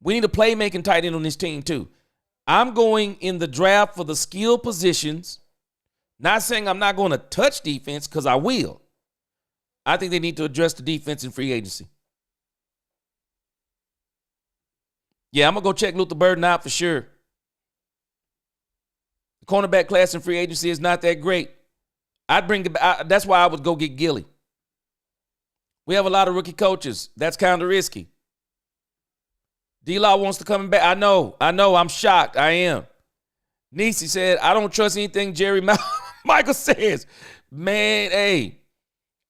We need a playmaking tight end on this team too. I'm going in the draft for the skill positions. Not saying I'm not going to touch defense, because I will. I think they need to address the defense in free agency. Yeah, I'm going to go check Luther Burden out for sure. The cornerback class in free agency is not that great. That's why I would go get Gilly. We have a lot of rookie coaches. That's kind of risky. D-Law wants to come back. I know. I'm shocked. I am. Nisi said, I don't trust anything Jerry Michael says. Man, hey,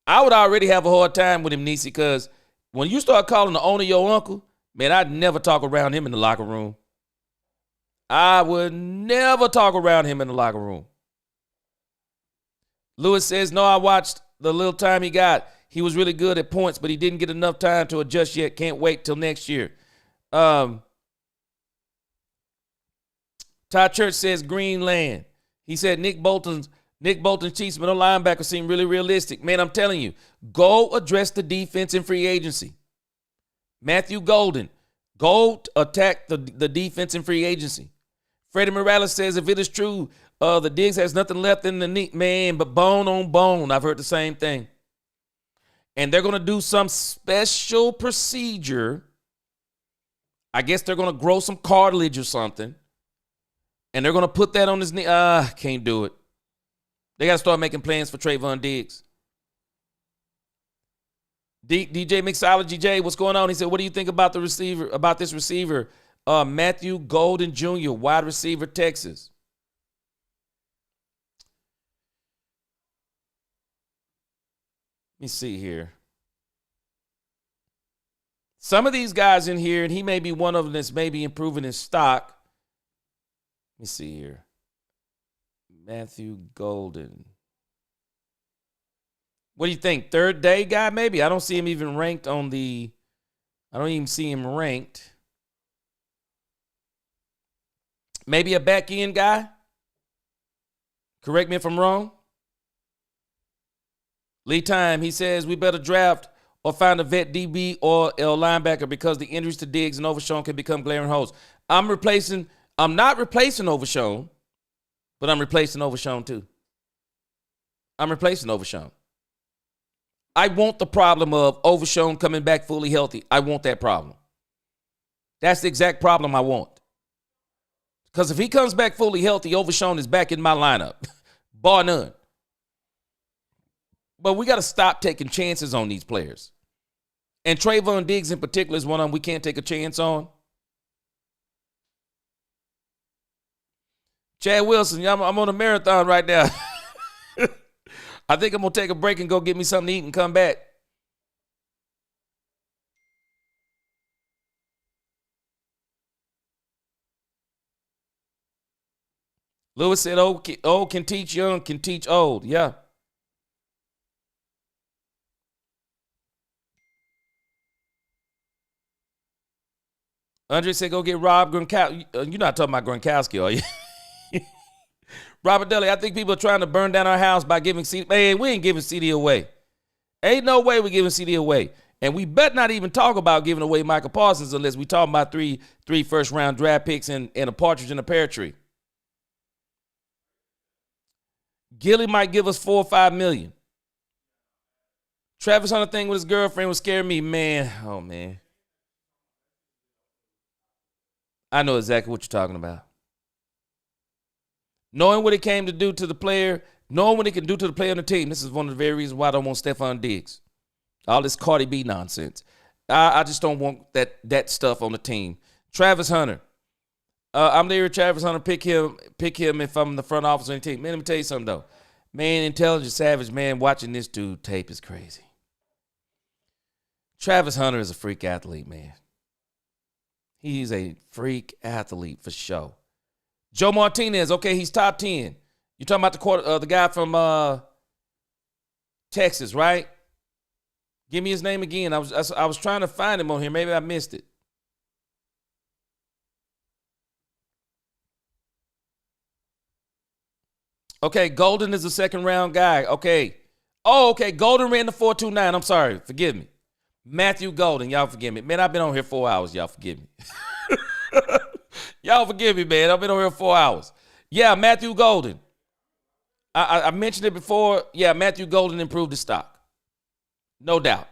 I would already have a hard time with him, Nisi, because when you start calling the owner your uncle, man, I'd never talk around him in the locker room. I would never talk around him in the locker room. Lewis says, no, I watched the little time he got. He was really good at points, but he didn't get enough time to adjust yet. Can't wait till next year. Todd Church says Greenland. He said Nick Bolton's Chiefs middle linebacker seem really realistic. Man, I'm telling you, go address the defense in free agency. Matthew Golden, go attack the defense in free agency. Freddie Morales says if it is true, the Diggs has nothing left in the knee, man, but bone on bone. I've heard the same thing. And they're going to do some special procedure. I guess they're going to grow some cartilage or something. And they're going to put that on his knee. Can't do it. They got to start making plans for Trayvon Diggs. DJ Mixology J, what's going on? He said, what do you think about this receiver, Matthew Golden Jr., wide receiver, Texas? Let me see here. Some of these guys in here, and he may be one of them that's maybe improving his stock. Let me see here. Matthew Golden. What do you think? Third day guy, maybe? I don't see him even ranked on the... I don't even see him ranked. Maybe a back end guy? Correct me if I'm wrong. Lee Time, he says we better draft or find a vet DB or L linebacker because the injuries to Diggs and Overshown can become glaring holes. I'm not replacing Overshown, but I'm replacing Overshown too. I'm replacing Overshown. I want the problem of Overshown coming back fully healthy. I want that problem. That's the exact problem I want. Because if he comes back fully healthy, Overshown is back in my lineup. Bar none. But we got to stop taking chances on these players. And Trayvon Diggs in particular is one of them we can't take a chance on. Chad Wilson, I'm on a marathon right now. I think I'm going to take a break and go get me something to eat and come back. Lewis said, old can teach young, can teach old. Yeah. Andre said, go get Rob Gronkowski. You're not talking about Gronkowski, are you? Robert Dudley, I think people are trying to burn down our house by giving CD. Man, we ain't giving CD away. Ain't no way we're giving CD away. And we better not even talk about giving away Michael Parsons unless we talk about three first-round draft picks and a partridge in a pear tree. Gilly might give us $4 or $5 million. Travis Hunter thing with his girlfriend was scaring me, man. Oh, man. I know exactly what you're talking about. Knowing what it came to do to the player, knowing what it can do to the player on the team. This is one of the very reasons why I don't want Stephon Diggs. All this Cardi B nonsense. I just don't want that stuff on the team. Travis Hunter. I'm there with Travis Hunter. Pick him if I'm in the front office or anything. Man, let me tell you something, though. Man, Intelligent Savage, man, watching this dude tape is crazy. Travis Hunter is a freak athlete, man. He's a freak athlete for sure. Joe Martinez, okay, he's top 10. You're talking about the guy from Texas, right? Give me his name again. I was trying to find him on here. Maybe I missed it. Okay, Golden is a second-round guy. Okay. Oh, okay, Golden ran the 4.29. I'm sorry. Forgive me. Matthew Golden. Y'all forgive me. Man, I've been on here 4 hours. Y'all forgive me. Y'all forgive me, man. I've been on here 4 hours. Yeah, Matthew Golden. I mentioned it before. Yeah, Matthew Golden improved his stock. No doubt.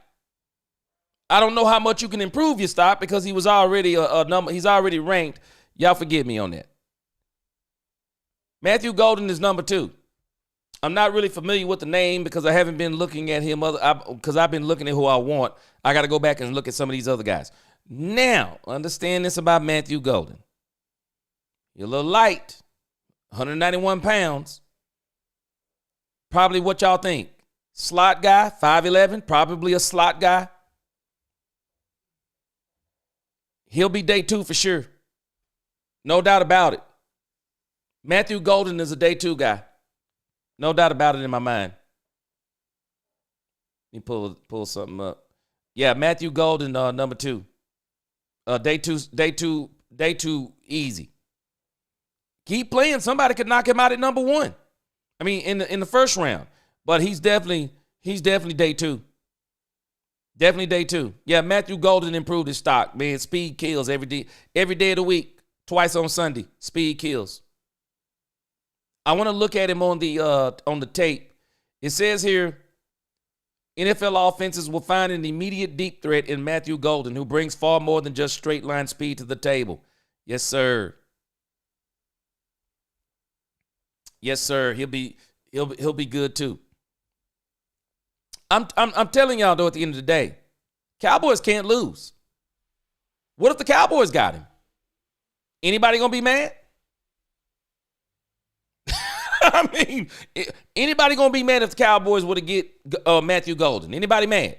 I don't know how much you can improve your stock because he was already a number. He's already ranked. Y'all forgive me on that. Matthew Golden is number 2. I'm not really familiar with the name because I haven't been looking at him because I've been looking at who I want. I got to go back and look at some of these other guys. Now, understand this about Matthew Golden. You're a little light, 191 pounds. Probably what y'all think. Slot guy, 5'11", probably a slot guy. He'll be day 2 for sure. No doubt about it. Matthew Golden is a day 2 guy. No doubt about it in my mind. Let me pull something up. Yeah, Matthew Golden, number 2. Day two, easy. Keep playing. Somebody could knock him out at number 1. I mean, in the first round. But he's definitely day 2. Definitely day 2. Yeah, Matthew Golden improved his stock. Man, speed kills every day of the week. Twice on Sunday. Speed kills. I want to look at him on the tape. It says here, NFL offenses will find an immediate deep threat in Matthew Golden, who brings far more than just straight line speed to the table. Yes, sir. Yes, sir. He'll be good too. I'm telling y'all though, at the end of the day, Cowboys can't lose. What if the Cowboys got him? Anybody gonna be mad? I mean, anybody gonna be mad if the Cowboys would have get Matthew Golden? Anybody mad?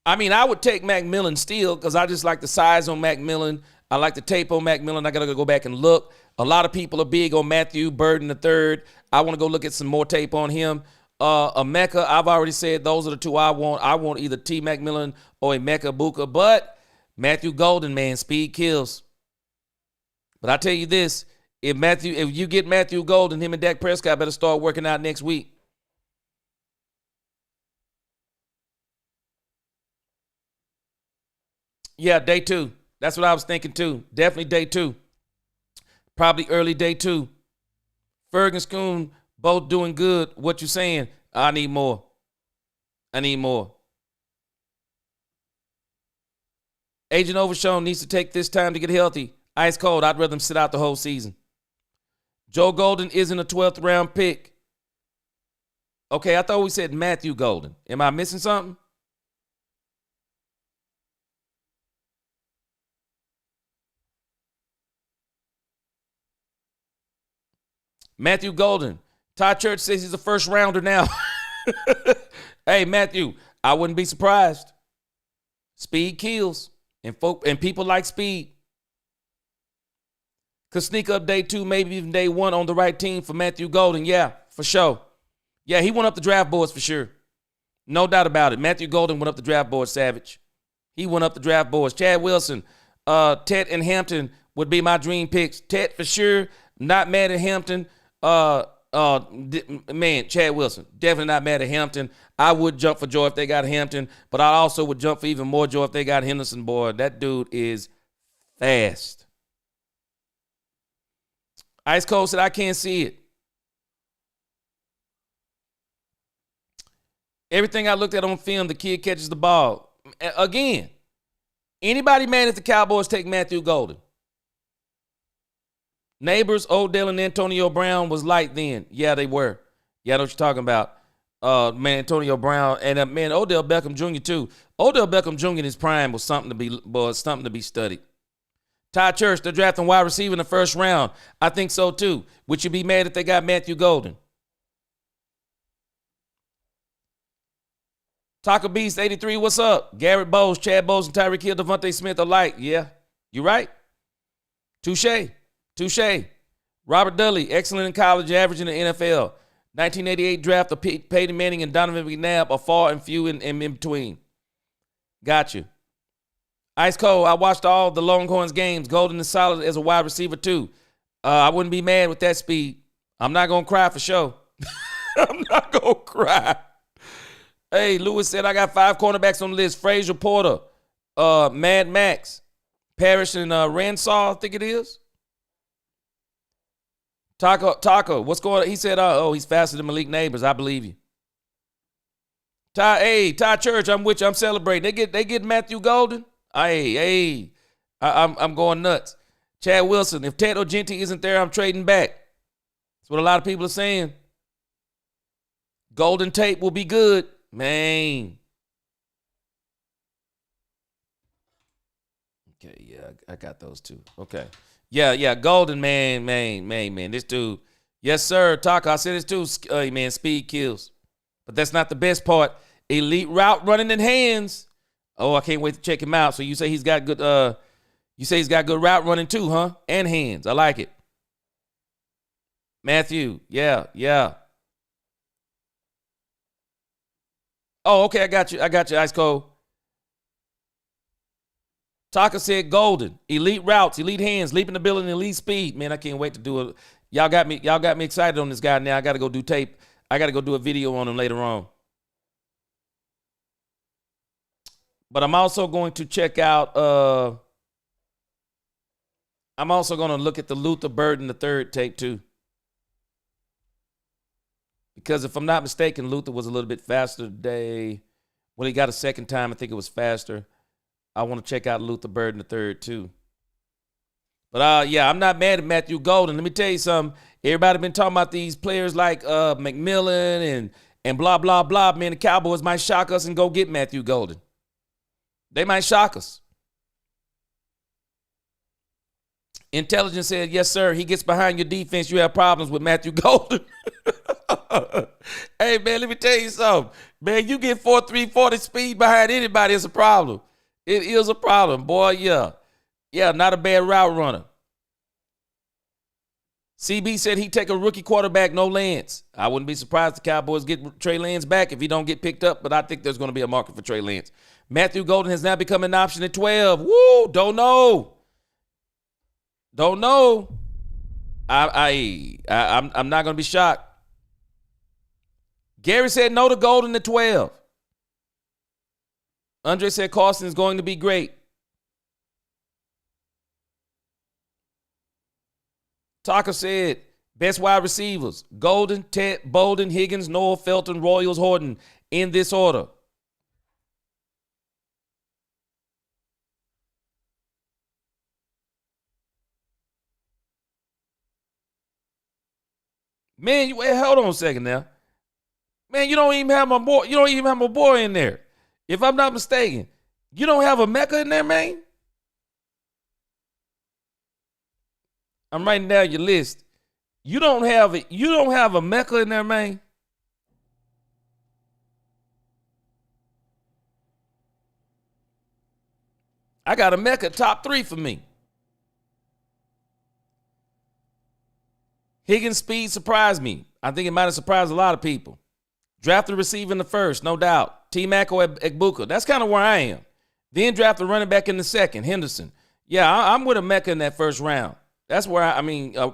I mean, I would take McMillan still because I just like the size on McMillan. I like the tape on McMillan. I gotta go back and look. A lot of people are big on Matthew Burden III. I want to go look at some more tape on him. Emeka, I've already said those are the 2 I want. I want either T. McMillan or Emeka Buka. But Matthew Golden, man, speed kills. But I tell you this. If you get Matthew Golden, him and Dak Prescott better start working out next week. Yeah, day 2. That's what I was thinking too. Definitely day 2. Probably early day 2. Ferguson, both doing good. What you saying? I need more. Agent Overshown needs to take this time to get healthy. Ice cold. I'd rather him sit out the whole season. Joe Golden isn't a 12th round pick. Okay, I thought we said Matthew Golden. Am I missing something? Matthew Golden. Todd Church says he's a first rounder now. Hey, Matthew, I wouldn't be surprised. Speed kills. And people like speed. Could sneak up day 2, maybe even day 1 on the right team for Matthew Golden. Yeah, for sure. Yeah, he went up the draft boards for sure. No doubt about it. Matthew Golden went up the draft boards, Savage. He went up the draft boards. Chad Wilson, Tet and Hampton would be my dream picks. Tet for sure. Not mad at Hampton. Man, Chad Wilson. Definitely not mad at Hampton. I would jump for joy if they got Hampton, but I also would jump for even more joy if they got Henderson, boy. That dude is fast. Ice Cold said, I can't see it. Everything I looked at on film, the kid catches the ball. Again, anybody mad if the Cowboys take Matthew Golden? Neighbors, Odell and Antonio Brown was light then. Yeah, they were. Yeah, I know what you're talking about. Man, Antonio Brown and man, Odell Beckham Jr. too. Odell Beckham Jr. in his prime was something to be studied. Ty Church, they're drafting wide receiver in the first round. I think so too. Would you be mad if they got Matthew Golden? Taco Beast 83, what's up? Garrett Bowles, Chad Bowles, and Tyreek Hill, Devontae Smith alike. Yeah, you right. Touche. Robert Dudley, excellent in college, average in the NFL. 1988 draft of Peyton Manning and Donovan McNabb are far and few in between. Got you. Ice Cold, I watched all the Longhorns games. Golden is solid as a wide receiver too. I wouldn't be mad with that speed. I'm not going to cry for sure. I'm not going to cry. Hey, Lewis said, I got 5 cornerbacks on the list. Frazier Porter, Mad Max, Parrish, and Ransaw, I think it is. Taco, what's going on? He said, he's faster than Malik Neighbors. I believe you. Ty Church, I'm with you. I'm celebrating. They get Matthew Golden. I'm going nuts. Chad Wilson, if Ted Ogenti isn't there, I'm trading back. That's what a lot of people are saying. Golden Tape will be good. Man. Okay, yeah, I got those two. Okay. Yeah, Golden, man. This dude. Yes, sir, Taco. I said this too. Man, speed kills. But that's not the best part. Elite route running in hands. Oh, I can't wait to check him out. So you say he's got good good route running too, huh? And hands. I like it. Matthew, yeah. Oh, okay, I got you, Ice Cold. Taka said Golden, elite routes, elite hands, leaping ability, and elite speed. Man, I can't wait to do it. Y'all got me excited on this guy now. I got to go do tape. I got to go do a video on him later on. But I'm also going to check out, I'm also going to look at the Luther Burden III tape too. Because if I'm not mistaken, Luther was a little bit faster today. When he got a second time, I think it was faster. I want to check out Luther Burden III too. But yeah, I'm not mad at Matthew Golden. Let me tell you something. Everybody been talking about these players like McMillan and blah, blah, blah. Man, the Cowboys might shock us and go get Matthew Golden. They might shock us. Intelligence said, yes, sir. He gets behind your defense. You have problems with Matthew Golden. Hey, man, let me tell you something. Man, you get 4.3, 40 speed behind anybody, it's a problem. It is a problem, boy, yeah. Yeah, not a bad route runner. CB said he'd take a rookie quarterback, no Lance. I wouldn't be surprised if the Cowboys get Trey Lance back if he don't get picked up, but I think there's going to be a market for Trey Lance. Matthew Golden has now become an option at 12. Woo, don't know. I'm not going to be shocked. Gary said no to Golden at 12. Andre said Carson is going to be great. Taka said best wide receivers: Golden, Ted, Bolden, Higgins, Noah, Felton, Royals, Horton, in this order. Man, hold on a second now. Man, you don't even have my boy. You don't even have my boy in there. If I'm not mistaken, you don't have a Mecca in there, man. I'm writing down your list. You don't have a Mecca in there, man. I got a Mecca top 3 for me. Higgins' speed surprised me. I think it might have surprised a lot of people. Draft the receiver in the first, no doubt. T-Mac or Egbuka. That's kind of where I am. Then draft the running back in the second, Henderson. Yeah, I'm with a Mecca in that first round. That's where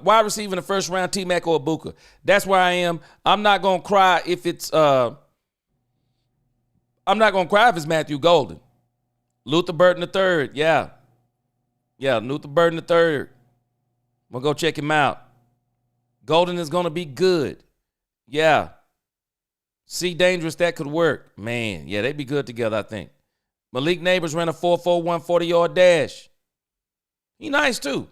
wide receiver in the first round, T-Mac or Egbuka. That's where I am. I'm not going to cry if it's Matthew Golden. Luther Burden III, yeah. Yeah, Luther Burden III. We'll go check him out. Golden is going to be good. Yeah. See, dangerous, that could work. Man, yeah, they'd be good together, I think. Malik Neighbors ran a 4.41 40-yard dash. He nice, too.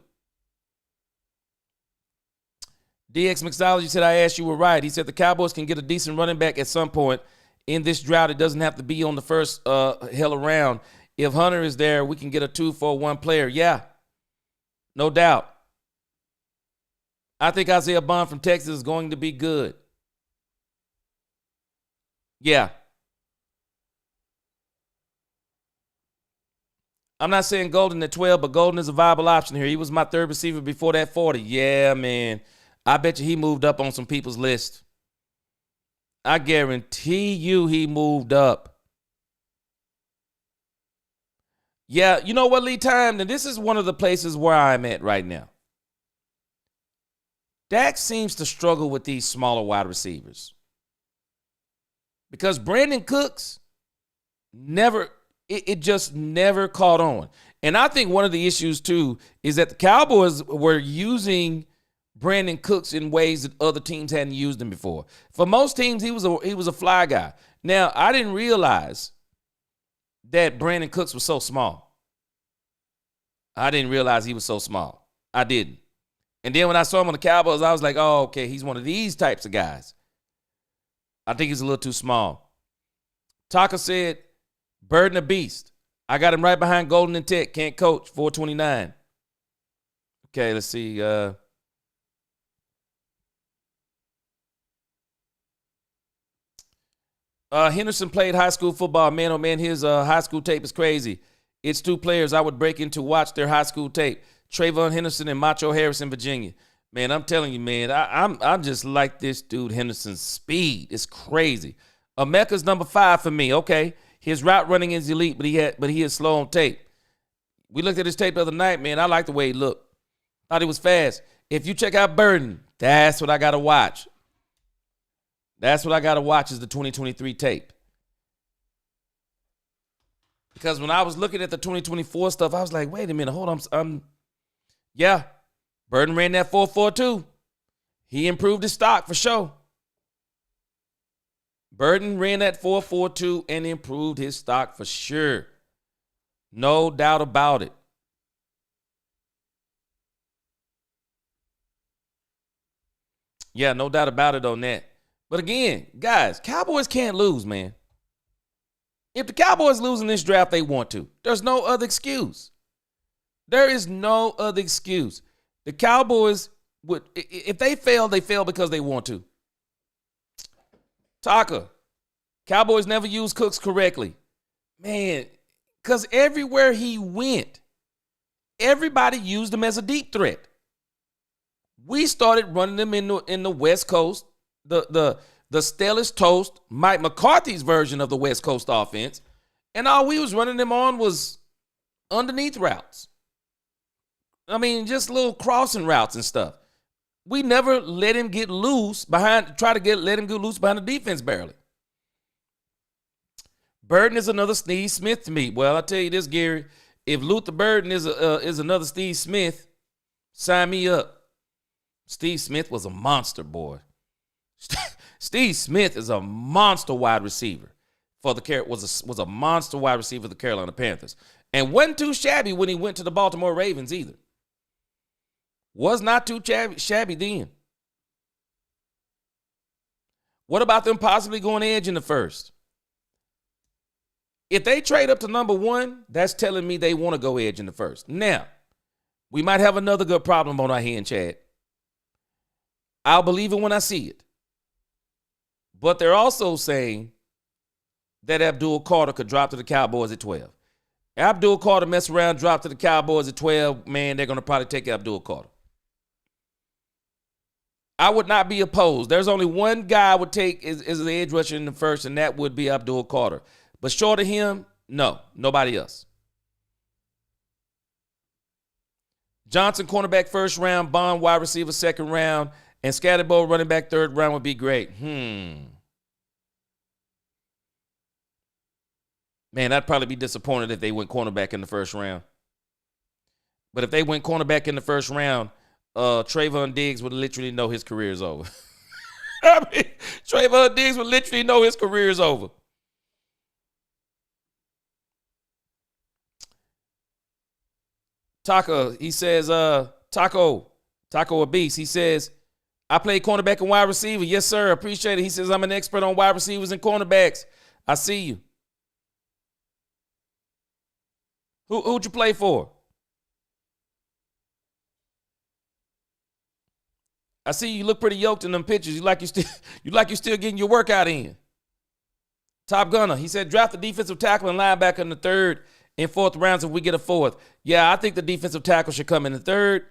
DX Mixology said, I asked you were right. He said the Cowboys can get a decent running back at some point in this drought. It doesn't have to be on the first hell around. If Hunter is there, we can get a 2-for-1 player. Yeah, no doubt. I think Isaiah Bond from Texas is going to be good. Yeah. I'm not saying Golden at 12, but Golden is a viable option here. He was my third receiver before that 40. Yeah, man. I bet you he moved up on some people's list. I guarantee you he moved up. Yeah, you know what, Lee Time? And this is one of the places where I'm at right now. Dak seems to struggle with these smaller wide receivers. Because Brandon Cooks it just never caught on. And I think one of the issues, too, is that the Cowboys were using Brandon Cooks in ways that other teams hadn't used him before. For most teams, he was a fly guy. Now, I didn't realize that Brandon Cooks was so small. I didn't realize he was so small. I didn't. And then when I saw him on the Cowboys, I was like, oh, okay, he's one of these types of guys. I think he's a little too small. Taka said, Burden a beast. I got him right behind Golden and Tech. Can't coach. 429. Okay, let's see. Henderson played high school football. Man, oh man, his high school tape is crazy. It's two players I would break in to watch their high school tape. Trayvon Henderson and Macho Harris in Virginia. Man, I'm telling you, man, I'm just like this dude Henderson's speed. It's crazy. Emeka's number 5 for me. Okay. His route running is elite, but he is slow on tape. We looked at his tape the other night, man. I like the way he looked. Thought he was fast. If you check out Burden, that's what I got to watch. That's what I got to watch is the 2023 tape. Because when I was looking at the 2024 stuff, I was like, wait a minute, hold on. Yeah, Burden ran that 4.42. He improved his stock for sure. Burden ran that 4.42 and improved his stock for sure. No doubt about it. Yeah, no doubt about it on that. But again, guys, Cowboys can't lose, man. If the Cowboys lose in this draft, they want to. There's no other excuse. There is no other excuse. The Cowboys would, if they fail because they want to. Taka, Cowboys never used Cooks correctly. Man, because everywhere he went, everybody used him as a deep threat. We started running them in the West Coast, the Stellis Toast, Mike McCarthy's version of the West Coast offense, and all we was running them on was underneath routes. I mean, just little crossing routes and stuff. We never let him get loose let him get loose behind the defense barely. Burden is another Steve Smith to me. Well, I'll tell you this, Gary. If Luther Burden is another Steve Smith, sign me up. Steve Smith was a monster, boy. Steve Smith is a monster wide receiver for the was a monster wide receiver for the Carolina Panthers. And wasn't too shabby when he went to the Baltimore Ravens either. Was not too shabby then. What about them possibly going edge in the first? If they trade up to number 1, that's telling me they want to go edge in the first. Now, we might have another good problem on our hand, Chad. I'll believe it when I see it. But they're also saying that Abdul Carter could drop to the Cowboys at 12. Abdul Carter mess around, drop to the Cowboys at 12. Man, they're going to probably take Abdul Carter. I would not be opposed. There's only one guy I would take as the edge rusher in the first, and that would be Abdul Carter. But short of him, no, nobody else. Johnson, cornerback, first round. Bond, wide receiver, second round. And Scatterbo, running back, third round would be great. Man, I'd probably be disappointed if they went cornerback in the first round. But if they went cornerback in the first round, Trayvon Diggs would literally know his career is over. I mean, Trayvon Diggs would literally know his career is over. Taco, he says, Taco a beast. He says, I play cornerback and wide receiver. Yes, sir. Appreciate it. He says I'm an expert on wide receivers and cornerbacks. I see you. Who'd you play for? I see you look pretty yoked in them pictures. You like you still getting your workout in. Top Gunner, he said draft the defensive tackle and linebacker in the third and fourth rounds if we get a fourth. Yeah, I think the defensive tackle should come in the third.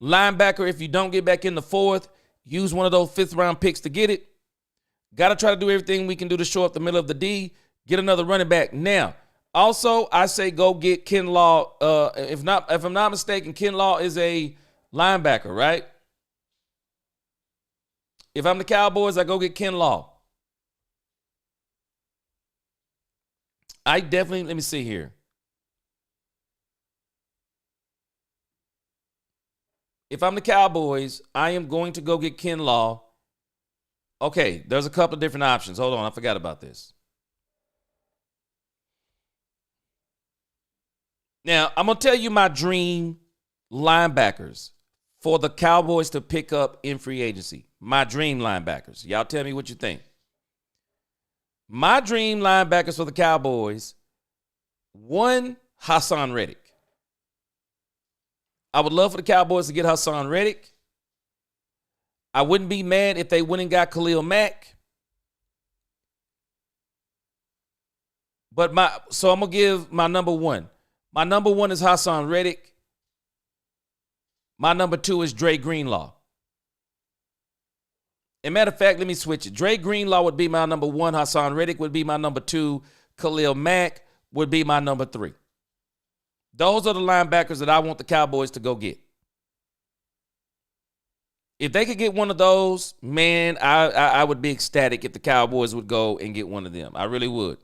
Linebacker, if you don't get back in the fourth, use one of those fifth round picks to get it. Got to try to do everything we can do to shore up the middle of the D. Get another running back. Now, also, I say go get Kinlaw. If I'm not mistaken, Kinlaw is a linebacker, right? If I'm the Cowboys, I go get Kinlaw. Let me see here. If I'm the Cowboys, I am going to go get Kinlaw. Okay, there's a couple of different options. Hold on, I forgot about this. Now, I'm going to tell you my dream linebackers for the Cowboys to pick up in free agency. My dream linebackers. Y'all tell me what you think. My dream linebackers for the Cowboys, one, Hassan Reddick. I would love for the Cowboys to get Hassan Reddick. I wouldn't be mad if they went and got Khalil Mack. So I'm going to give my number one. My number one is Hassan Reddick. My number two is Dre Greenlaw. As a matter of fact, let me switch it. Dre Greenlaw would be my number one. Hassan Reddick would be my number two. Khalil Mack would be my number three. Those are the linebackers that I want the Cowboys to go get. If they could get one of those, man, I would be ecstatic if the Cowboys would go and get one of them. I really would.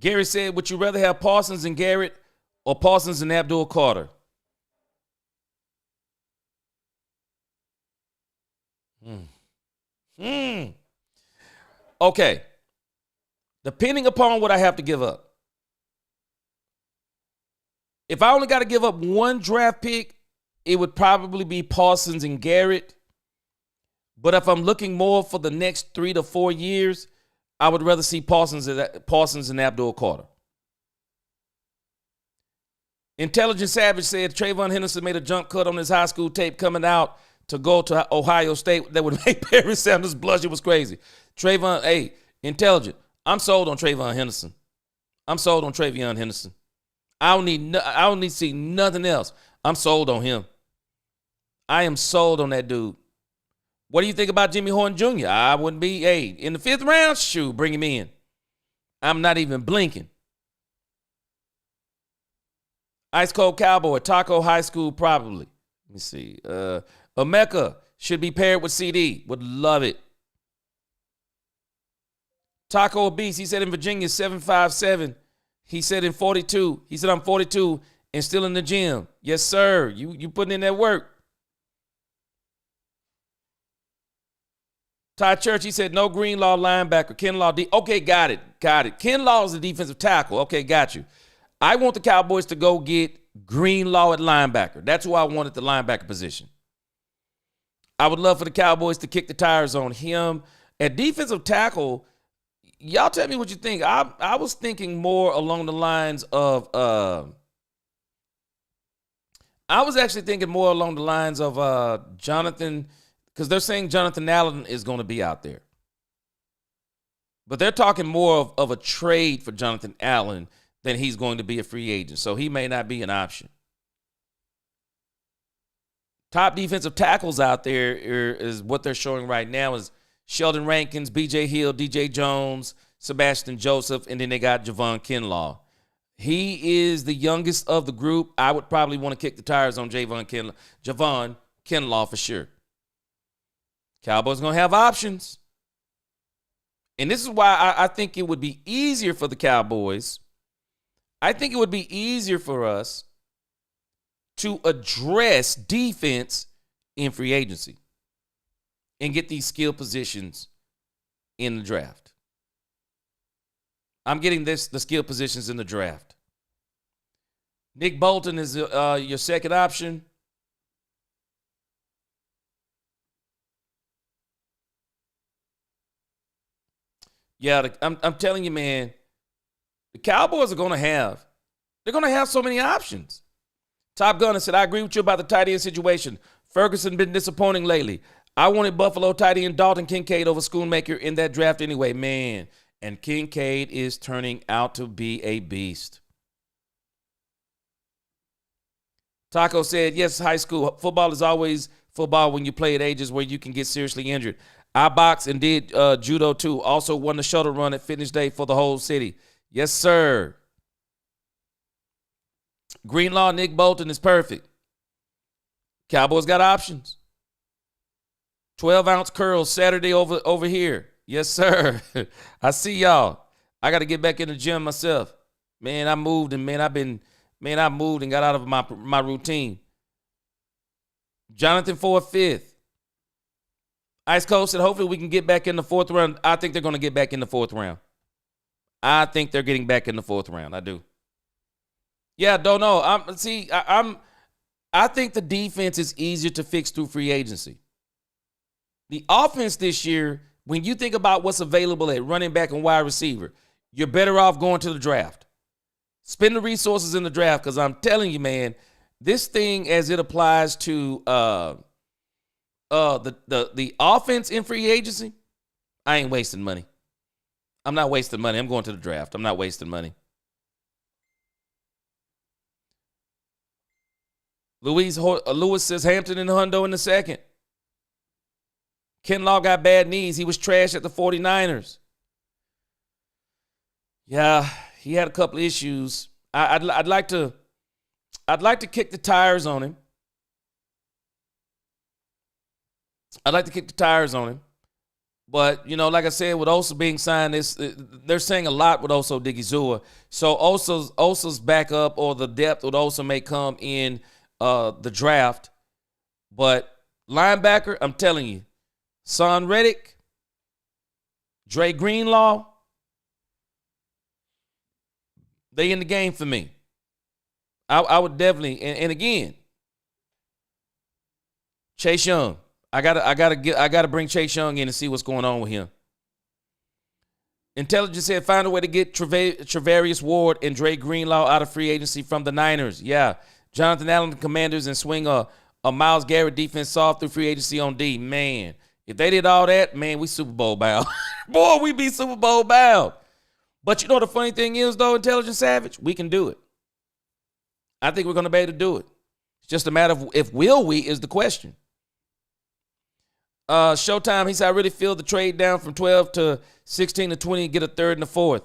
Gary said, would you rather have Parsons and Garrett or Parsons and Abdul Carter? Okay. Depending upon what I have to give up. If I only got to give up one draft pick, it would probably be Parsons and Garrett. But if I'm looking more for the next 3 to 4 years, I would rather see Parsons and Abdul Carter. Intelligent Savage said Trayvon Henderson made a jump cut on his high school tape coming out to go to Ohio State that would make Barry Sanders blush. It was crazy. Trayvon, hey, Intelligent, I'm sold on Trayvon Henderson. I'm sold on Travion Henderson. I don't need to see nothing else. I'm sold on him. I am sold on that dude. What do you think about Jimmy Horn Jr.? I wouldn't be, hey, in the 5th round, shoot, bring him in. I'm not even blinking. Ice Cold Cowboy, Taco High School, probably. Let me see. Emeka should be paired with CD. Would love it. Taco Beast, he said in Virginia, 757. He said in 42. He said I'm 42 and still in the gym. Yes, sir. You putting in that work. Ty Church, he said no Greenlaw linebacker. Kinlaw D. Okay, got it. Kinlaw is the defensive tackle. Okay, got you. I want the Cowboys to go get Greenlaw at linebacker. That's who I want at the linebacker position. I would love for the Cowboys to kick the tires on him. At defensive tackle, y'all tell me what you think. I was thinking more along the lines of Jonathan, because they're saying Jonathan Allen is going to be out there. But they're talking more of a trade for Jonathan Allen than he's going to be a free agent. So he may not be an option. Top defensive tackles out there is what they're showing right now is Sheldon Rankins, B.J. Hill, D.J. Jones, Sebastian Joseph, and then they got Javon Kinlaw. He is the youngest of the group. I would probably want to kick the tires on Javon Kinlaw for sure. Cowboys going to have options. And this is why I think it would be easier for the Cowboys. I think it would be easier for us to address defense in free agency and get these skill positions in the draft. I'm getting the skill positions in the draft. Nick Bolton is your second option. Yeah, I'm telling you, man, the Cowboys are going to have, they're going to have so many options. Top Gunner said, I agree with you about the tight end situation. Ferguson been disappointing lately. I wanted Buffalo tight end Dalton Kincaid over Schoonmaker in that draft anyway, man. And Kincaid is turning out to be a beast. Taco said, yes, high school. Football is always football when you play at ages where you can get seriously injured. I boxed and did judo too. Also won the shuttle run at Fitness Day for the whole city. Yes, sir. Greenlaw, Nick Bolton is perfect. Cowboys got options. 12-ounce curls Saturday over here. Yes, sir. I see y'all. I got to get back in the gym myself. Man, I moved and I moved and got out of my routine. Jonathan Ford, fifth. Ice Cold said, hopefully we can get back in the fourth round. I think they're going to get back in the fourth round. I think they're getting back in the fourth round. I do. Yeah, don't know. I think the defense is easier to fix through free agency. The offense this year, when you think about what's available at running back and wide receiver, you're better off going to the draft. Spend the resources in the draft, because I'm telling you, man, this thing as it applies to the offense in free agency, I ain't wasting money. I'm not wasting money. I'm going to the draft. I'm not wasting money. Lewis says Hampton and Hundo in the second. Kinlaw got bad knees. He was trash at the 49ers. Yeah, he had a couple of issues. I'd like to kick the tires on him. But, like I said, with Osa being signed, they're saying a lot with Osa Odigizua. So Osa's backup or the depth with Osa may come in the draft. But linebacker, I'm telling you, Son Reddick, Dre Greenlaw, they in the game for me. I would definitely, and again, Chase Young. I gotta bring Chase Young in and see what's going on with him. Intelligence said find a way to get Travarius Ward and Dre Greenlaw out of free agency from the Niners. Yeah. Jonathan Allen, the Commanders, and swing a Myles Garrett defense soft through free agency on D. Man, if they did all that, man, we Super Bowl bound. Boy, we be Super Bowl bound. But you know the funny thing is, though, Intelligent Savage, we can do it. I think we're going to be able to do it. It's just a matter of if will we is the question. Showtime, he said, I really feel the trade down from 12 to 16 to 20 and get a third and a fourth.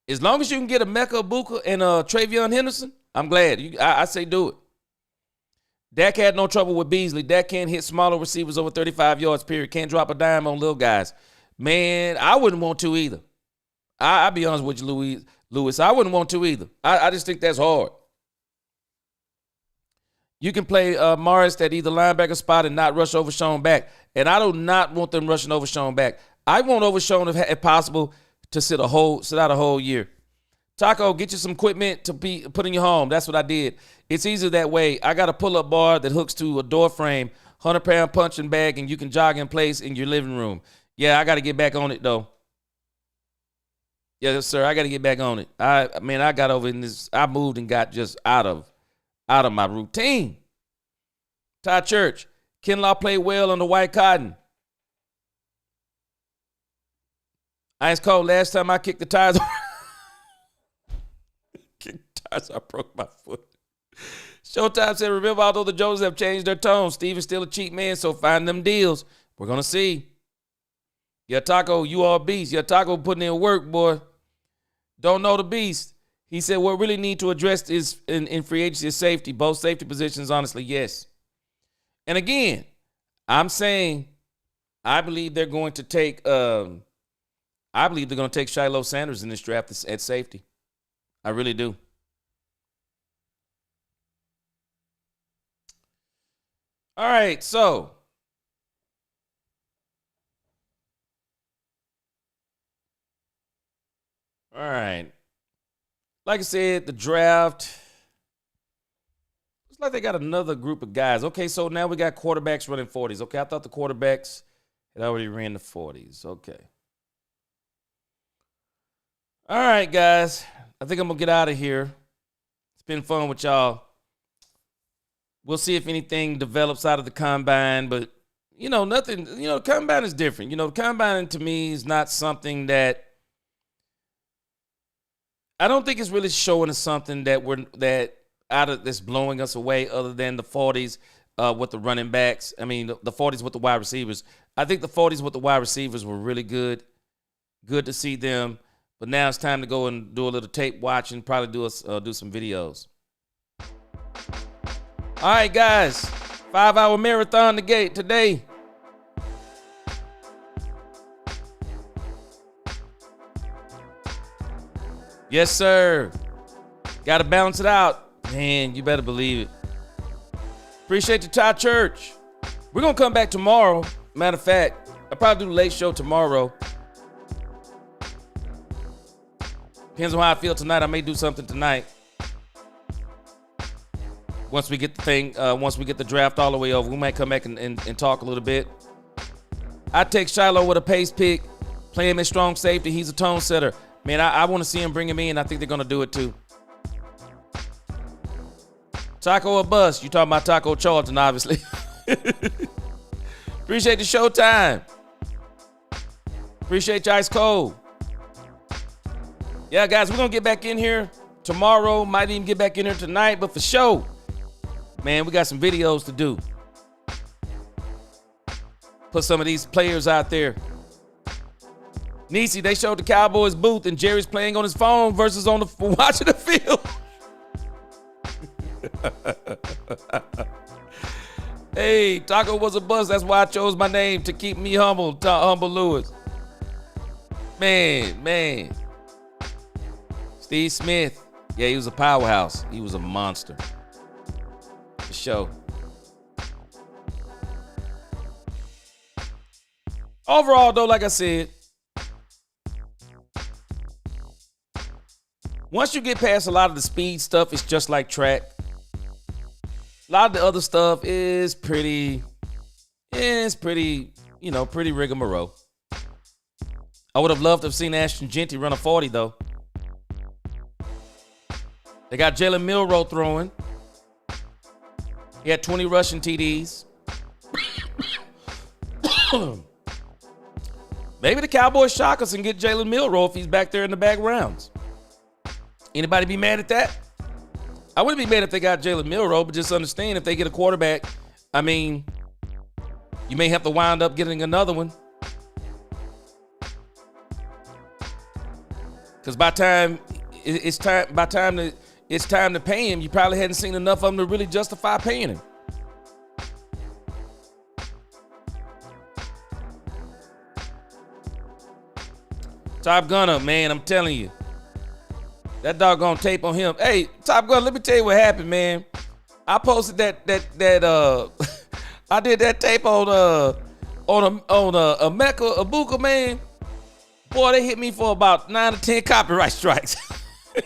As long as you can get a Mecca Ibuka and Travion Henderson, I'm glad. I say do it. Dak had no trouble with Beasley. Dak can't hit smaller receivers over 35 yards, period. Can't drop a dime on little guys. Man, I wouldn't want to either. I'll be honest with you, Lewis. I wouldn't want to either. I just think that's hard. You can play Morris at either linebacker spot and not rush over Sean back. And I do not want them rushing over Sean back. I want over Sean, if possible, to sit out a whole year. Taco, get you some equipment to put in your home. That's what I did. It's easier that way. I got a pull-up bar that hooks to a door frame, 100-pound punching bag, and you can jog in place in your living room. Yeah, I got to get back on it, though. Yes, sir, I got to get back on it. I got over in this. I moved and got just out of my routine. Ty Church, Kinlaw played well on the white cotton. Ice cold. Last time I kicked the tires, I broke my foot. Showtime said, remember, although the Jones have changed their tone, Steve is still a cheap man, so find them deals. We're going to see. Yeah, Taco, you are a beast. Yeah, Taco putting in work, boy. Don't know the beast. He said, what really need to address is in free agency is safety. Both safety positions, honestly, yes. And again, I'm saying I believe they're going to take Shiloh Sanders in this draft at safety. I really do. All right, so like I said, the draft. It's like they got another group of guys. Okay, so now we got quarterbacks running 40s. Okay, I thought the quarterbacks had already ran the 40s. Okay. All right, guys. I think I'm going to get out of here. It's been fun with y'all. We'll see if anything develops out of the combine, but, nothing. The combine is different. The combine to me is not something that I don't think it's really showing us something that's blowing us away other than the 40s with the running backs. I mean, the 40s with the wide receivers. I think the 40s with the wide receivers were really good. Good to see them. But now it's time to go and do a little tape watching, probably do some videos. All right, guys. 5-hour marathon today. Yes, sir. Got to balance it out. Man, you better believe it. Appreciate your Ty Church. We're going to come back tomorrow. Matter of fact, I'll probably do the late show tomorrow. Depends on how I feel tonight. I may do something tonight. Once we get the draft all the way over, we might come back and talk a little bit. I take Shiloh with a pace pick, play him at strong safety. He's a tone setter. Man, I want to see him bring him in. I think they're going to do it too. Taco or bust? You talking about Taco Charlton, obviously. Appreciate the showtime. Appreciate you, Ice Cold. Yeah, guys, we're going to get back in here tomorrow. Might even get back in here tonight, but for sure, man, we got some videos to do. Put some of these players out there. Niecy, they showed the Cowboys booth, and Jerry's playing on his phone versus watching the field. Hey, Taco was a bust. That's why I chose my name, to keep me humble. Humble Lewis. Man. Steve Smith. Yeah, he was a powerhouse. He was a monster. For sure. Overall, though, like I said, once you get past a lot of the speed stuff, it's just like track. A lot of the other stuff is pretty rigmarole. I would have loved to have seen Ashton Genty run a 40, though. They got Jalen Milroe throwing. He had 20 rushing TDs. Maybe the Cowboys shock us and get Jalen Milroe if he's back there in the back rounds. Anybody be mad at that? I wouldn't be mad if they got Jalen Milroe, but just understand if they get a quarterback, I mean, you may have to wind up getting another one. Because by time it's time to pay him, you probably hadn't seen enough of him to really justify paying him. Top Gunner, man, I'm telling you. That doggone tape on him. Hey, Top Gunner, let me tell you what happened, man. I posted that I did that tape on a Mecca Abuka, man. Boy, they hit me for about 9 or 10 copyright strikes. Man,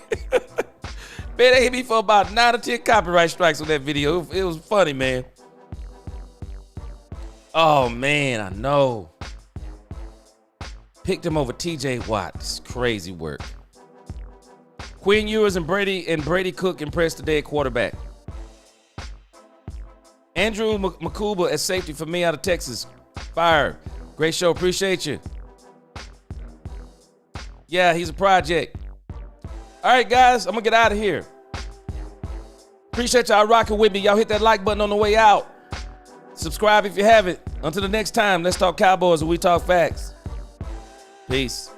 they hit me for about 9 or 10 copyright strikes on that video. It was funny, man. Oh, man, I know. Picked him over TJ Watt. It's crazy work. Quinn Ewers and Brady Cook impressed today at quarterback. Andrew McCouba at safety for me out of Texas. Fire. Great show. Appreciate you. Yeah, he's a project. All right, guys, I'm going to get out of here. Appreciate y'all rocking with me. Y'all hit that like button on the way out. Subscribe if you haven't. Until the next time, let's talk Cowboys and we talk facts. Peace.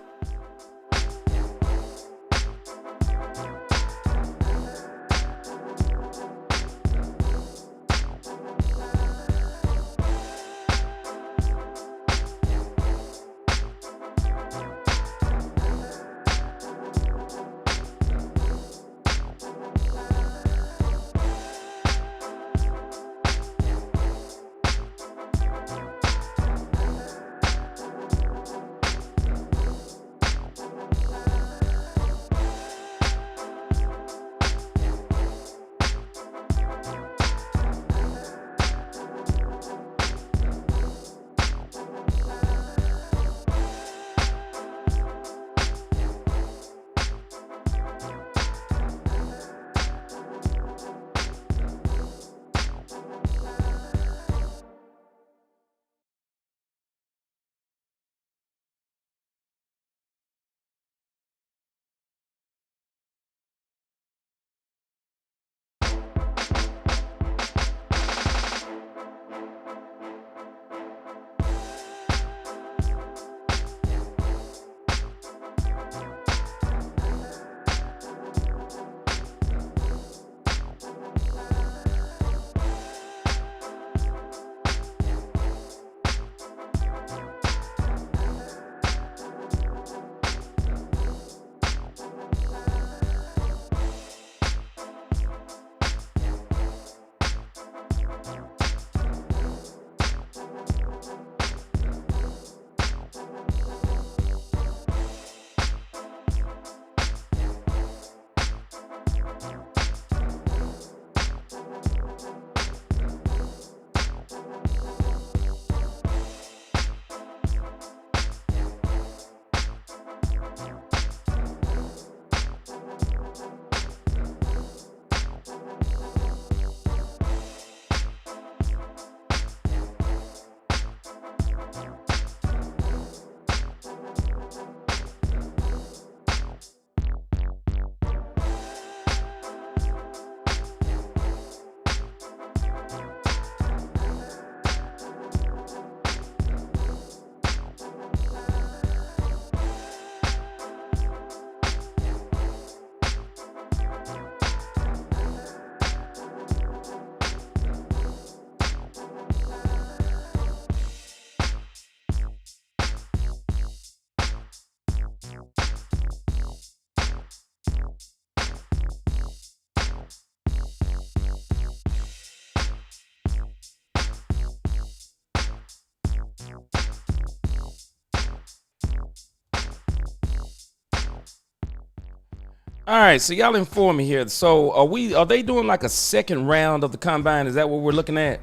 All right, so y'all inform me here. So are they doing like a second round of the combine? Is that what we're looking at?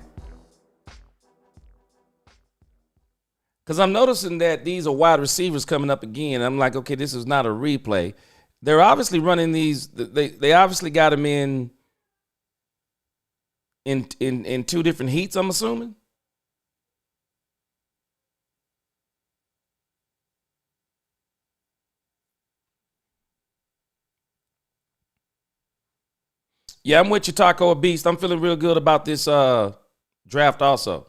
Because I'm noticing that these are wide receivers coming up again. I'm like, okay, this is not a replay. They're obviously running these. They obviously got them in two different heats. I'm assuming. Yeah, I'm with you, Taco Beast. I'm feeling real good about this draft also.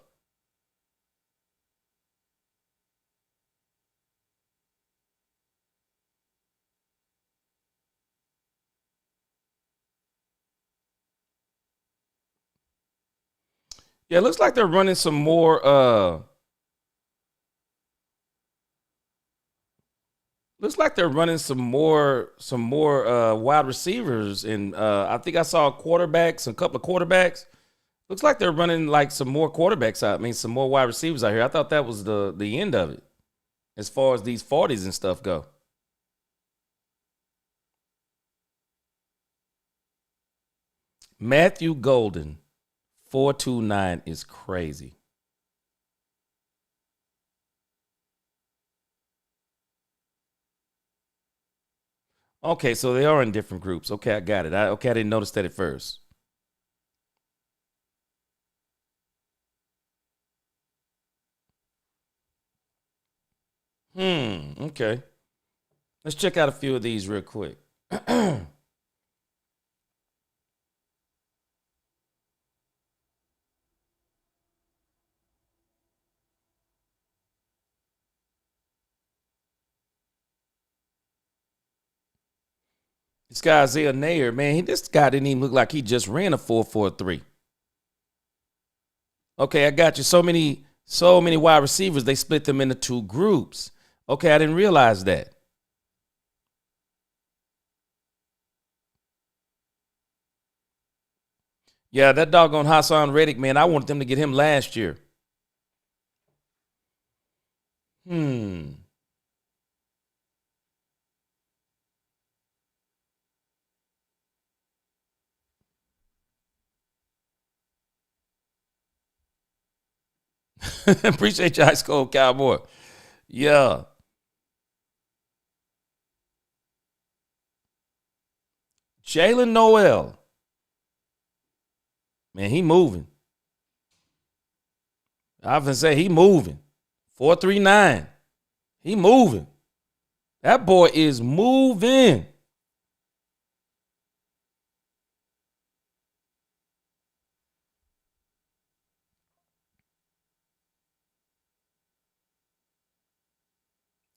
Yeah, it looks like they're running some more. Looks like they're running some more wide receivers, and I think I saw quarterbacks, a couple of quarterbacks. Looks like they're running like some more quarterbacks out. I mean, some more wide receivers out here. I thought that was the end of it as far as these 40s and stuff go. Matthew Golden, 429 is crazy. Okay, so they are in different groups. Okay, I got it. Okay, I didn't notice that at first. Okay. Let's check out a few of these real quick. This guy Isaiah Nayer, man, this guy didn't even look like he just ran a 4.43. Okay, I got you. So many wide receivers, they split them into two groups. Okay, I didn't realize that. Yeah, that doggone Hassan Reddick, man, I wanted them to get him last year. Hmm. Appreciate your high school cowboy. Yeah. Jalen Noel. Man, he moving. I often say he moving. 439. He moving. That boy is moving.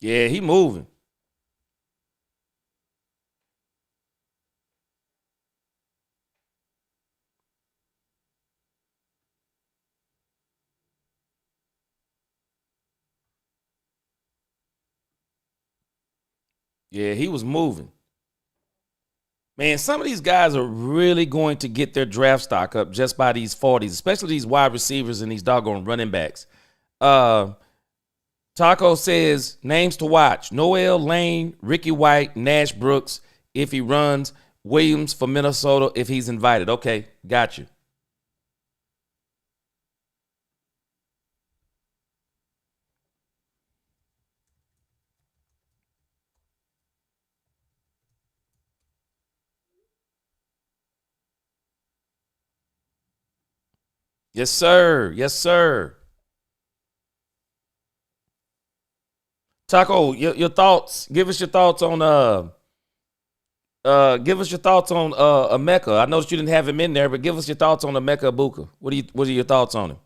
Yeah, he moving. Yeah, he was moving. Man, some of these guys are really going to get their draft stock up just by these 40s, especially these wide receivers and these doggone running backs. Uh, Taco says names to watch: Noel Lane, Ricky White, Nash Brooks if he runs, Williams for Minnesota if he's invited. Okay, got you. Yes, sir. Yes, sir. Taco, your thoughts. Give us your thoughts on Emeka. I noticed you didn't have him in there, but give us your thoughts on Emeka Ibuka. What are your thoughts on him?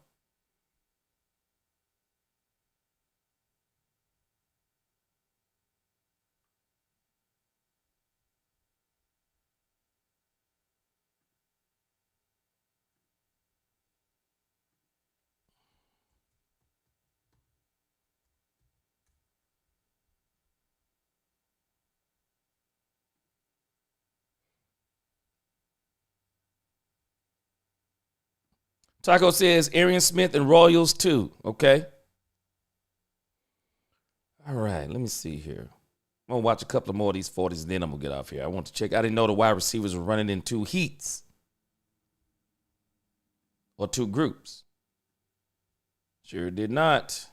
Taco says Arian Smith and Royals too. Okay. All right. Let me see here. I'm going to watch a couple of more of these 40s, and then I'm going to get off here. I want to check. I didn't know the wide receivers were running in two heats or two groups. Sure did not.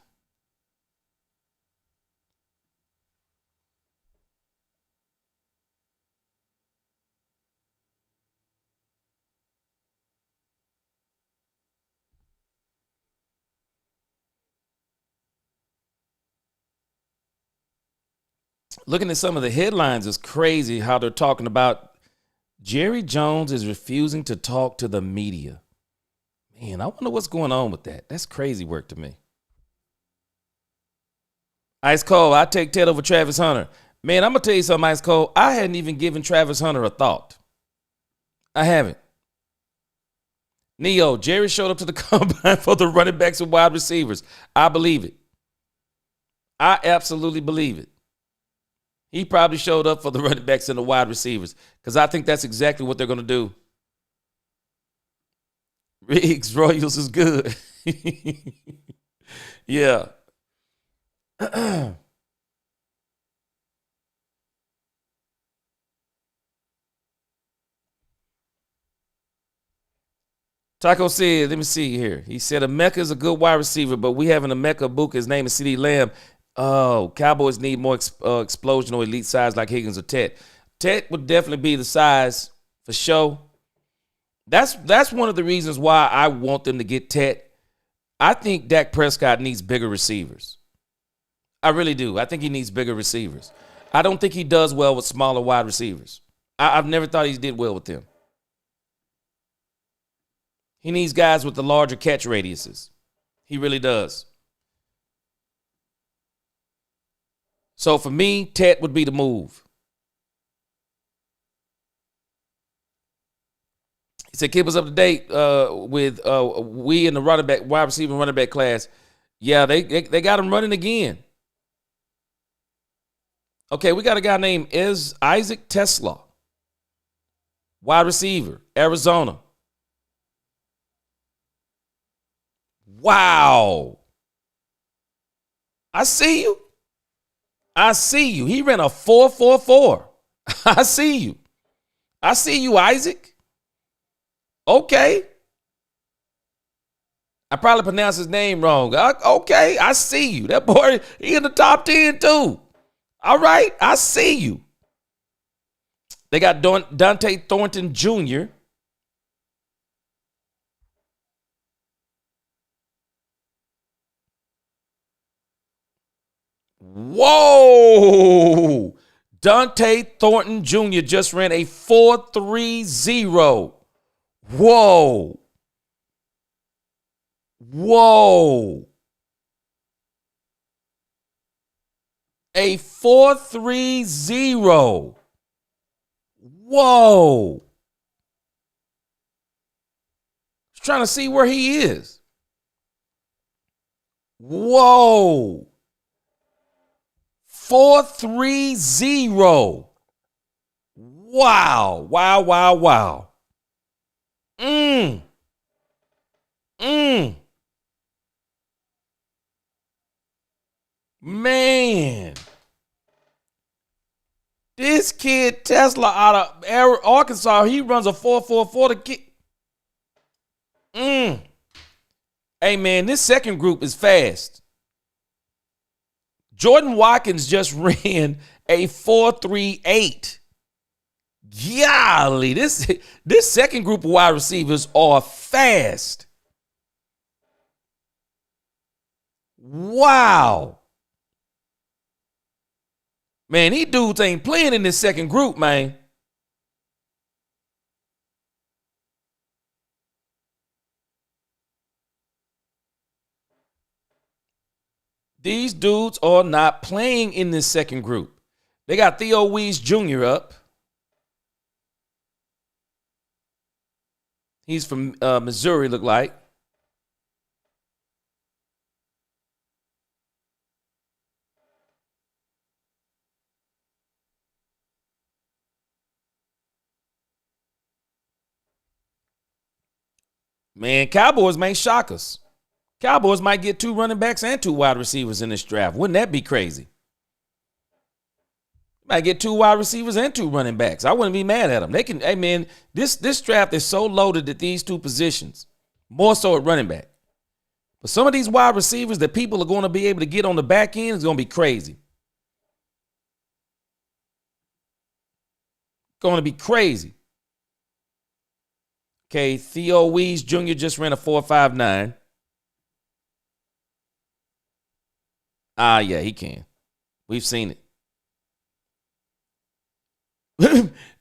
Looking at some of the headlines is crazy how they're talking about Jerry Jones is refusing to talk to the media. Man, I wonder what's going on with that. That's crazy work to me. Ice Cold, I take Ted over Travis Hunter. Man, I'm going to tell you something, Ice Cold. I hadn't even given Travis Hunter a thought. I haven't. Neo, Jerry showed up to the combine for the running backs and wide receivers. I believe it. I absolutely believe it. He probably showed up for the running backs and the wide receivers because I think that's exactly what they're going to do. Riggs, Royals is good. Yeah. Taco said, let me see here. He said, Emeka is a good wide receiver, but we have an Emeka Buka. His name is CeeDee Lamb. Oh, Cowboys need more explosion or elite size like Higgins or Tet. Tet would definitely be the size for sure. That's one of the reasons why I want them to get Tet. I think Dak Prescott needs bigger receivers. I really do. I think he needs bigger receivers. I don't think he does well with smaller wide receivers. I've never thought he did well with them. He needs guys with the larger catch radiuses. He really does. So for me, Tet would be the move. He said, keep us up to date with we in the wide receiver running back class. Yeah, they got him running again. Okay, we got a guy named Isaac Tesla, wide receiver, Arizona. Wow. I see you. He ran a 4.44. I see you. Isaac. Okay. I probably pronounced his name wrong. Okay, I see you. That boy, he in the top 10 too. All right, I see you. They got Dante Thornton Jr. Whoa! Dante Thornton Jr. just ran a 4.30. Whoa. A 4.30. Whoa. Just trying to see where he is. Whoa. 4.30. Wow. Man. This kid Tesla out of Arkansas, he runs a 4.44 to kick. Hey man, this second group is fast. Jordan Watkins just ran a 4.38. Golly, this second group of wide receivers are fast. Wow. Man, these dudes ain't playing in this second group, man. These dudes are not playing in this second group. They got Theo Wees Jr. up. He's from Missouri, look like. Man, Cowboys may shock us. Cowboys might get 2 running backs and 2 wide receivers in this draft. Wouldn't that be crazy? Might get 2 wide receivers and 2 running backs. I wouldn't be mad at them. They can, hey man, this draft is so loaded at these 2 positions, more so at running back. But some of these wide receivers that people are going to be able to get on the back end is going to be crazy. Going to be crazy. Okay, Theo Wees Jr. just ran a 4.59. Yeah, he can. We've seen it.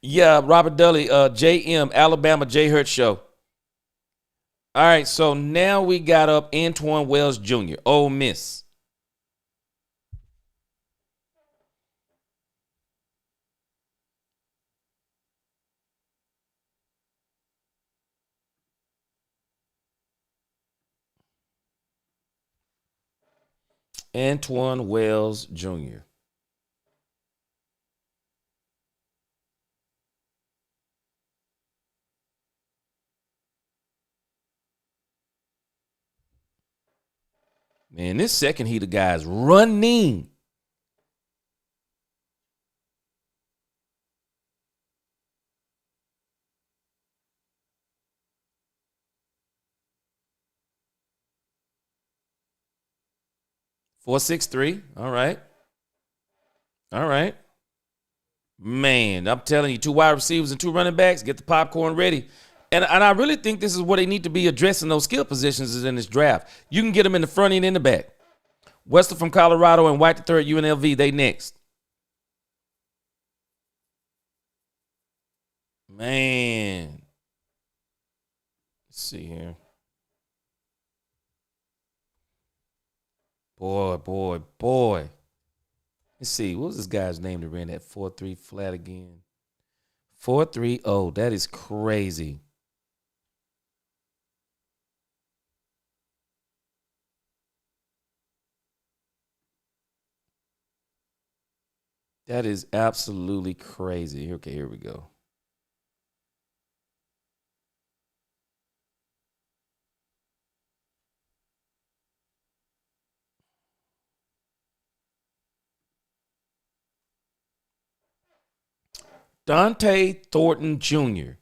Yeah, Robert Dudley, JM, Alabama, J Hurt Show. All right, so now we got up Antoine Wells Jr., Ole Miss. Antoine Wells Jr. Man, this second heat of guys running. .463. All right. All right. Man, I'm telling you, 2 wide receivers and 2 running backs. Get the popcorn ready. And I really think this is where they need to be addressing those skill positions is in this draft. You can get them in the front end and the back. Wester from Colorado and White III, UNLV, they next. Man. Let's see here. Boy. Let's see. What was this guy's name that ran that 4.3 flat again? 4.30. That is crazy. That is absolutely crazy. Okay, here we go. Dante Thornton Jr.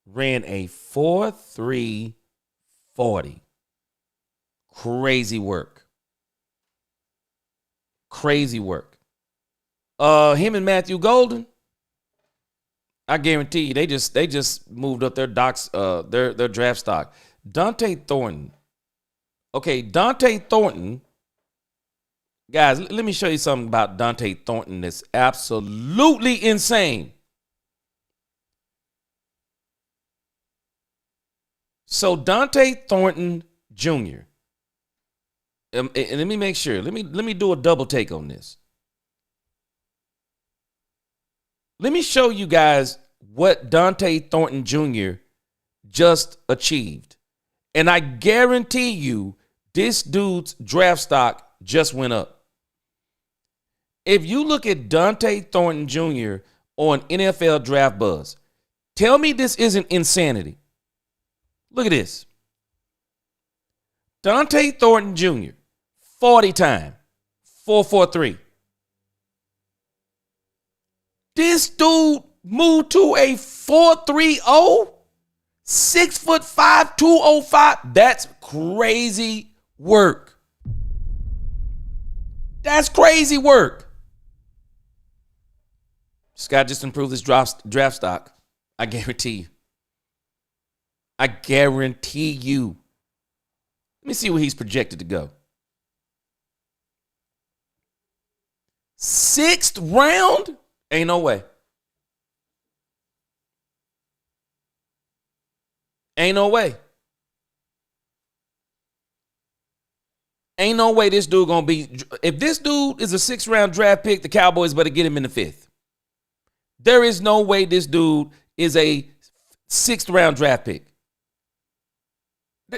ran a 4.340. Crazy work. Him and Matthew Golden, I guarantee you, they just moved up their their draft stock. Dante Thornton. Okay, Dante Thornton. Guys, let me show you something about Dante Thornton that's absolutely insane. So Dante Thornton Jr. And let me make sure. Let me do a double take on this. Let me show you guys what Dante Thornton Jr. just achieved. And I guarantee you this dude's draft stock just went up. If you look at Dante Thornton Jr. on NFL Draft Buzz, tell me this isn't insanity. Look at this. Dante Thornton Jr., 40 time, 4.43. This dude moved to a 4.30, 6'5", 205. That's crazy work. This guy just improved his draft stock. I guarantee you. Let me see where he's projected to go. 6th round? Ain't no way. Ain't no way this dude gonna be. If this dude is a 6th round draft pick, the Cowboys better get him in the 5th. There is no way this dude is a 6th round draft pick.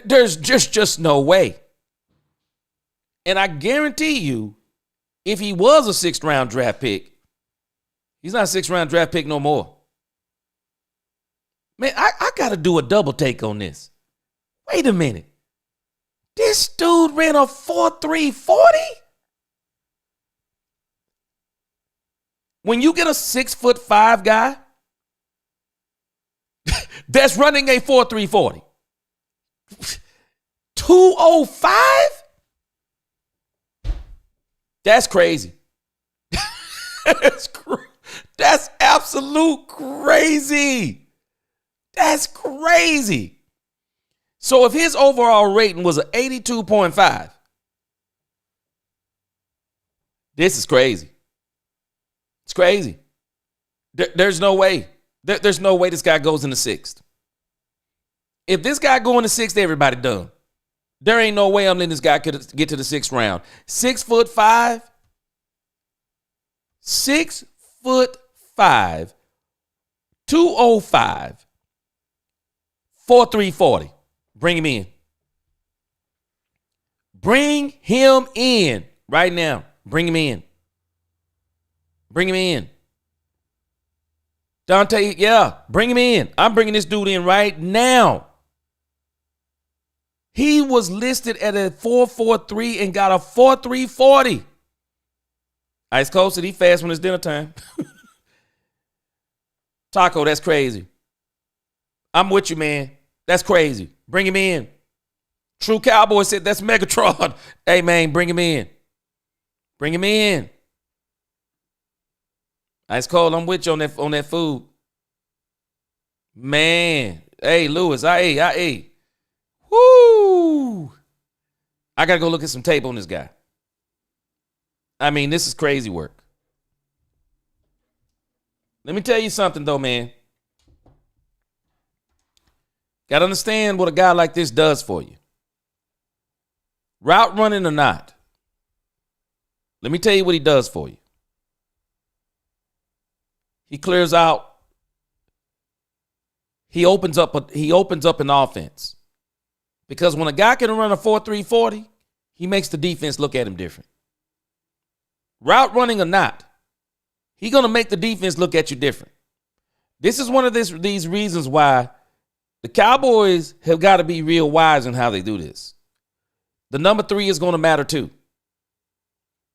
There's just no way. And I guarantee you, if he was a 6th round draft pick, he's not a 6th round draft pick no more. Man, I got to do a double take on this. Wait a minute. This dude ran a 4.340? When you get a 6'5" guy that's running a 4.3 40, 205? That's crazy. That's absolute crazy. That's crazy. So if his overall rating was an 82.5, this is crazy. It's crazy. There's no way. There's no way this guy goes in the sixth. If this guy go in the sixth, everybody done. There ain't no way I'm letting this guy get to the sixth round. 6'5", 6'5", 205, 4.3 40. Bring him in. Bring him in right now. Bring him in. Bring him in. Dante, yeah, bring him in. I'm bringing this dude in right now. He was listed at a 4.43 and got a 4.3 40. Ice Cold said he fast when it's dinner time. Taco, that's crazy. I'm with you, man. That's crazy. Bring him in. True Cowboy said that's Megatron. Hey, man, bring him in. Bring him in. Ice Cold, I'm with you on that food. Man. Hey, Lewis, I ate. Woo! I got to go look at some tape on this guy. I mean, this is crazy work. Let me tell you something, though, man. Got to understand what a guy like this does for you. Route running or not. Let me tell you what he does for you. He clears out. He opens up an offense. Because when a guy can run a 4.3 40, he makes the defense look at him different. Route running or not, he's going to make the defense look at you different. This is one of these reasons why the Cowboys have got to be real wise in how they do this. The number 3 is going to matter too.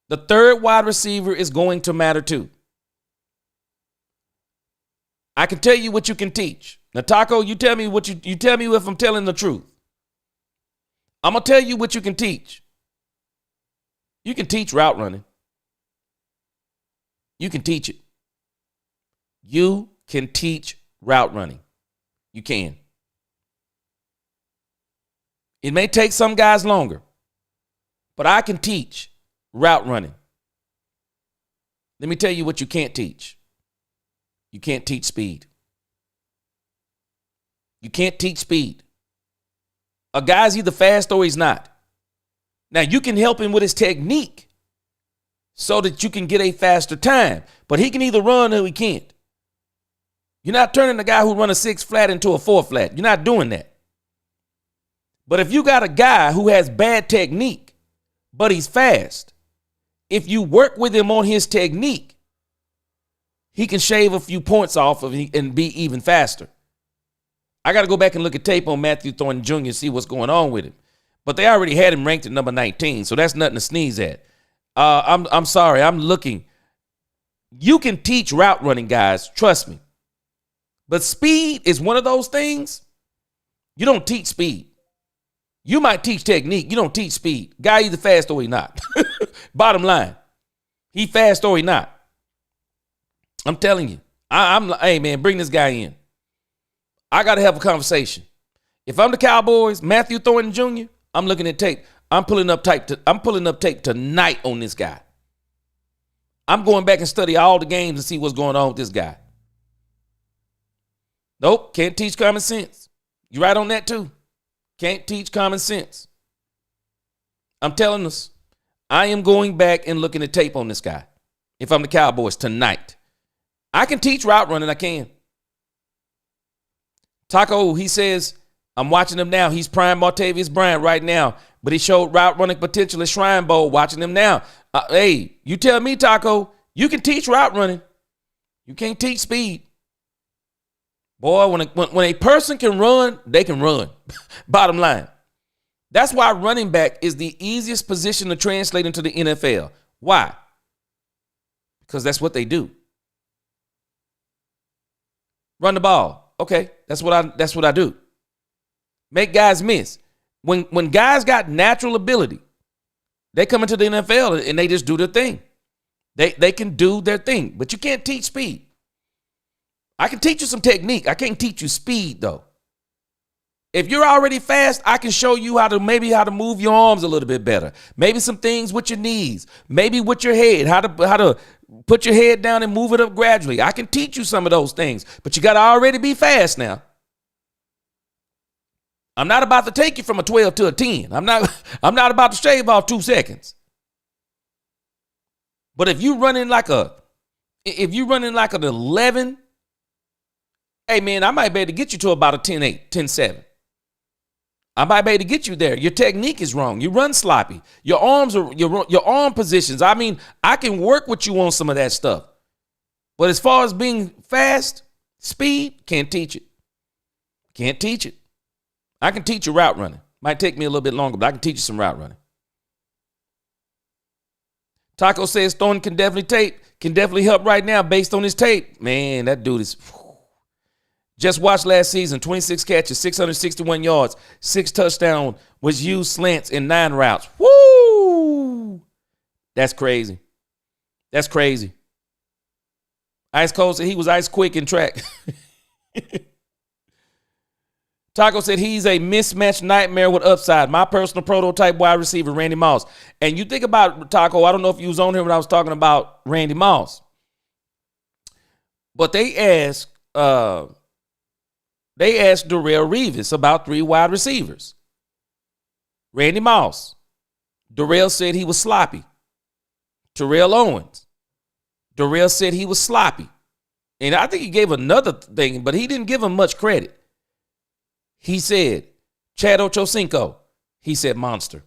The third wide receiver is going to matter too. I can tell you what you can teach. Now, Taco, you tell me you tell me if I'm telling the truth. I'm going to tell you what you can teach. You can teach route running. You can teach it. You can teach route running. You can. It may take some guys longer, but I can teach route running. Let me tell you what you can't teach. You can't teach speed. You can't teach speed. A guy's either fast or he's not. Now, you can help him with his technique so that you can get a faster time, but he can either run or he can't. You're not turning the guy who run a 6 flat into a 4 flat. You're not doing that. But if you got a guy who has bad technique, but he's fast, if you work with him on his technique, he can shave a few points off of and be even faster. I got to go back and look at tape on Matthew Thornton Jr. and see what's going on with him. But they already had him ranked at number 19, so that's nothing to sneeze at. I'm sorry. I'm looking. You can teach route running, guys. Trust me. But speed is one of those things. You don't teach speed. You might teach technique. You don't teach speed. Guy either fast or he not. Bottom line. He fast or he not. I'm telling you. Hey, man, bring this guy in. I got to have a conversation. If I'm the Cowboys, Matthew Thornton Jr., I'm looking at tape. I'm pulling up tape tonight on this guy. I'm going back and study all the games and see what's going on with this guy. Nope, can't teach common sense. You right on that too. Can't teach common sense. I'm telling us, I am going back and looking at tape on this guy. If I'm the Cowboys tonight, I can teach route running. I can. Taco, he says, I'm watching him now. He's prime Martavius Bryant right now, but he showed route running potential at Shrine Bowl. Watching him now. Hey, you tell me, Taco, you can teach route running. You can't teach speed. Boy, when a person can run, they can run. Bottom line. That's why running back is the easiest position to translate into the NFL. Why? Because that's what they do. Run the ball. Okay, that's what I do. Make guys miss. When guys got natural ability, they come into the NFL and they just do their thing. They can do their thing, but you can't teach speed. I can teach you some technique. I can't teach you speed though. If you're already fast, I can show you how to move your arms a little bit better. Maybe some things with your knees, maybe with your head, how to put your head down and move it up gradually. I can teach you some of those things, but you got to already be fast now. I'm not about to take you from a 12 to a 10. I'm not about to shave off 2 seconds. But if you running like an 11, hey man, I might be able to get you to about a 10-8, 10-7. I might be able to get you there. Your technique is wrong. You run sloppy. Your arms are your arm positions. I mean, I can work with you on some of that stuff. But as far as being fast, speed, can't teach it. Can't teach it. I can teach you route running. Might take me a little bit longer, but I can teach you some route running. Taco says Thornton can definitely help right now based on his tape. Man, that dude is. Just watched last season, 26 catches, 661 yards, 6 touchdowns, was used slants in 9 routes. Woo! That's crazy. That's crazy. Ice Cold said he was ice quick in track. Taco said he's a mismatched nightmare with upside. My personal prototype wide receiver, Randy Moss. And you think about Taco, I don't know if you was on here when I was talking about Randy Moss. But they asked Darrelle Revis about 3 wide receivers. Randy Moss. Darrelle said he was sloppy. Terrell Owens. Darrelle said he was sloppy. And I think he gave another thing, but he didn't give him much credit. He said, Chad Ochocinco. He said monster.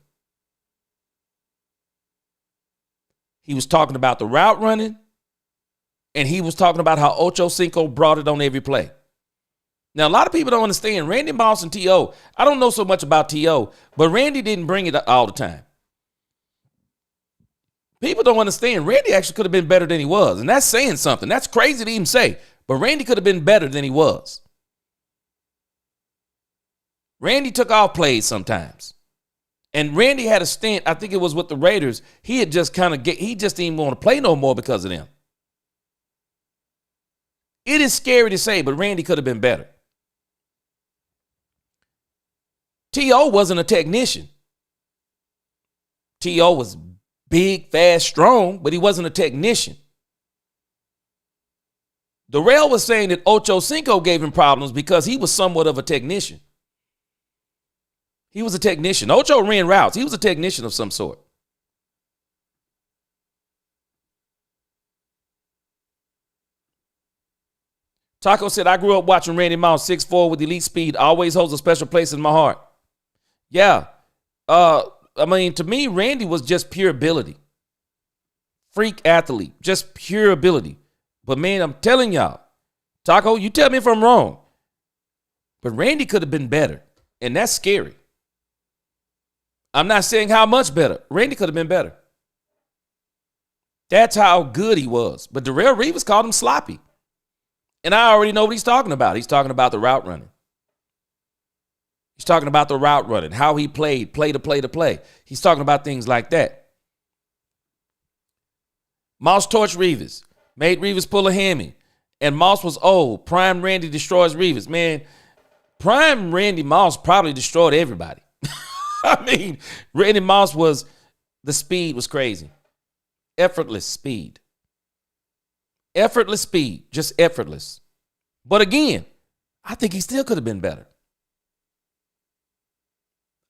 He was talking about the route running, and he was talking about how Ochocinco brought it on every play. Now, a lot of people don't understand Randy Moss and T.O. I don't know so much about T.O., but Randy didn't bring it all the time. People don't understand Randy actually could have been better than he was, and that's saying something. That's crazy to even say, but Randy could have been better than he was. Randy took off plays sometimes. And Randy had a stint, I think it was with the Raiders. He had just he just didn't want to play no more because of them. It is scary to say, but Randy could have been better. T.O. wasn't a technician. T.O. was big, fast, strong, but he wasn't a technician. Darrelle was saying that Ochocinco gave him problems because he was somewhat of a technician. He was a technician. Ocho ran routes. He was a technician of some sort. Taco said, I grew up watching Randy Moss, 6'4", with elite speed, always holds a special place in my heart. Yeah. I mean, to me, Randy was just pure ability. Freak athlete. Just pure ability. But, man, I'm telling y'all, Taco, you tell me if I'm wrong, but Randy could have been better, and that's scary. I'm not saying how much better. Randy could have been better. That's how good he was. But Darrelle Revis called him sloppy. And I already know what he's talking about. He's talking about the route running. He's talking about the route running, how he played, play to play to play. He's talking about things like that. Moss torched Revis, made Revis pull a hammy. And Moss was old. Prime Randy destroys Revis. Man, prime Randy Moss probably destroyed everybody. I mean, Randy Moss the speed was crazy. Effortless speed. Effortless speed, just effortless. But again, I think he still could have been better.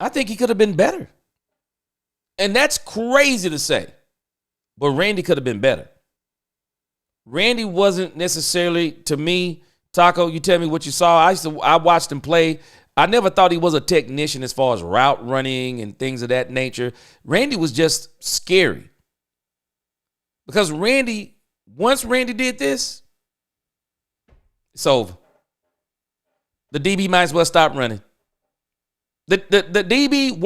I think he could have been better. And that's crazy to say. But Randy could have been better. Randy wasn't necessarily, to me, Taco, you tell me what you saw. I watched him play. I never thought he was a technician as far as route running and things of that nature. Randy was just scary. Because once Randy did this, it's over. The DB might as well stop running. The DB,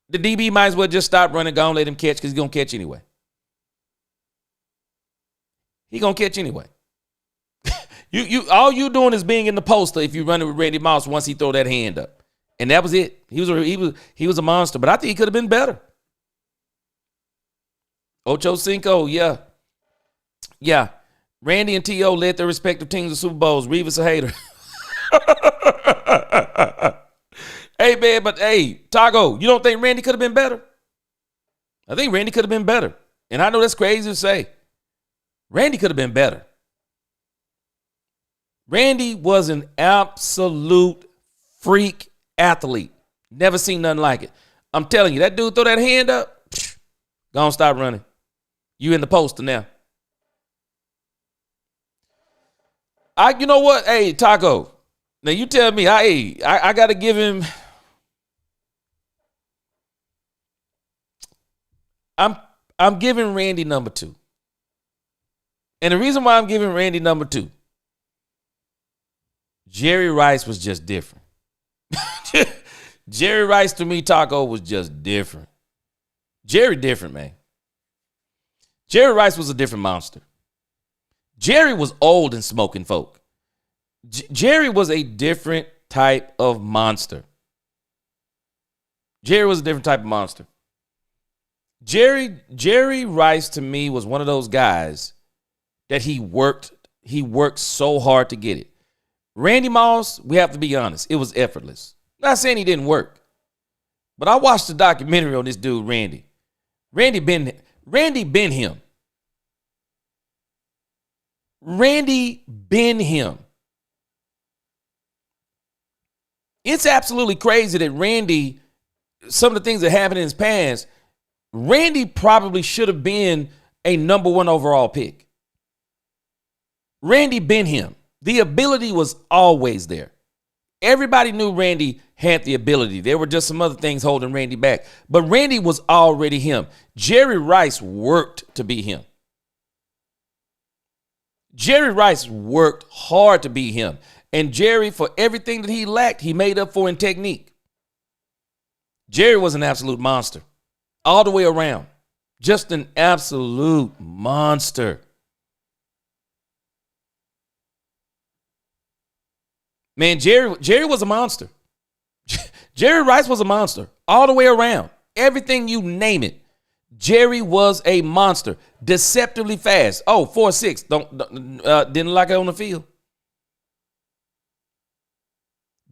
the DB might as well just stop running, go and let him catch because he's going to catch anyway. He's going to catch anyway. You all you doing is being in the poster if you run it with Randy Moss once he throw that hand up. And that was it. He was a monster, but I think he could have been better. Ocho Cinco, yeah. Yeah. Randy and T.O. led their respective teams to Super Bowls. Revis a hater. Hey, man, but hey, Taco, you don't think Randy could have been better? I think Randy could have been better. And I know that's crazy to say. Randy could have been better. Randy was an absolute freak athlete. Never seen nothing like it. I'm telling you, that dude throw that hand up, go on, stop running. You in the poster now. You know what? Hey, Taco. Now you tell me, I got to give him. I'm giving Randy number 2. And the reason why I'm giving Randy number 2, Jerry Rice was just different. Jerry Rice to me, Taco, was just different. Jerry different, man. Jerry Rice was a different monster. Jerry was old and smoking folk. Jerry was a different type of monster. Jerry was a different type of monster. Jerry Rice to me was one of those guys that he worked so hard to get it. Randy Moss, we have to be honest, it was effortless. Not saying he didn't work, but I watched the documentary on this dude, Randy. Randy been him. Randy been him. It's absolutely crazy that Randy, some of the things that happened in his past, Randy probably should have been a number 1 overall pick. Randy been him. The ability was always there. Everybody knew Randy had the ability. There were just some other things holding Randy back. But Randy was already him. Jerry Rice worked to be him. Jerry Rice worked hard to be him. And Jerry, for everything that he lacked, he made up for in technique. Jerry was an absolute monster. All the way around. Just an absolute monster. Man, Jerry was a monster. Jerry Rice was a monster. All the way around. Everything you name it. Jerry was a monster. Deceptively fast. Oh, 4.6. Didn't like it on the field.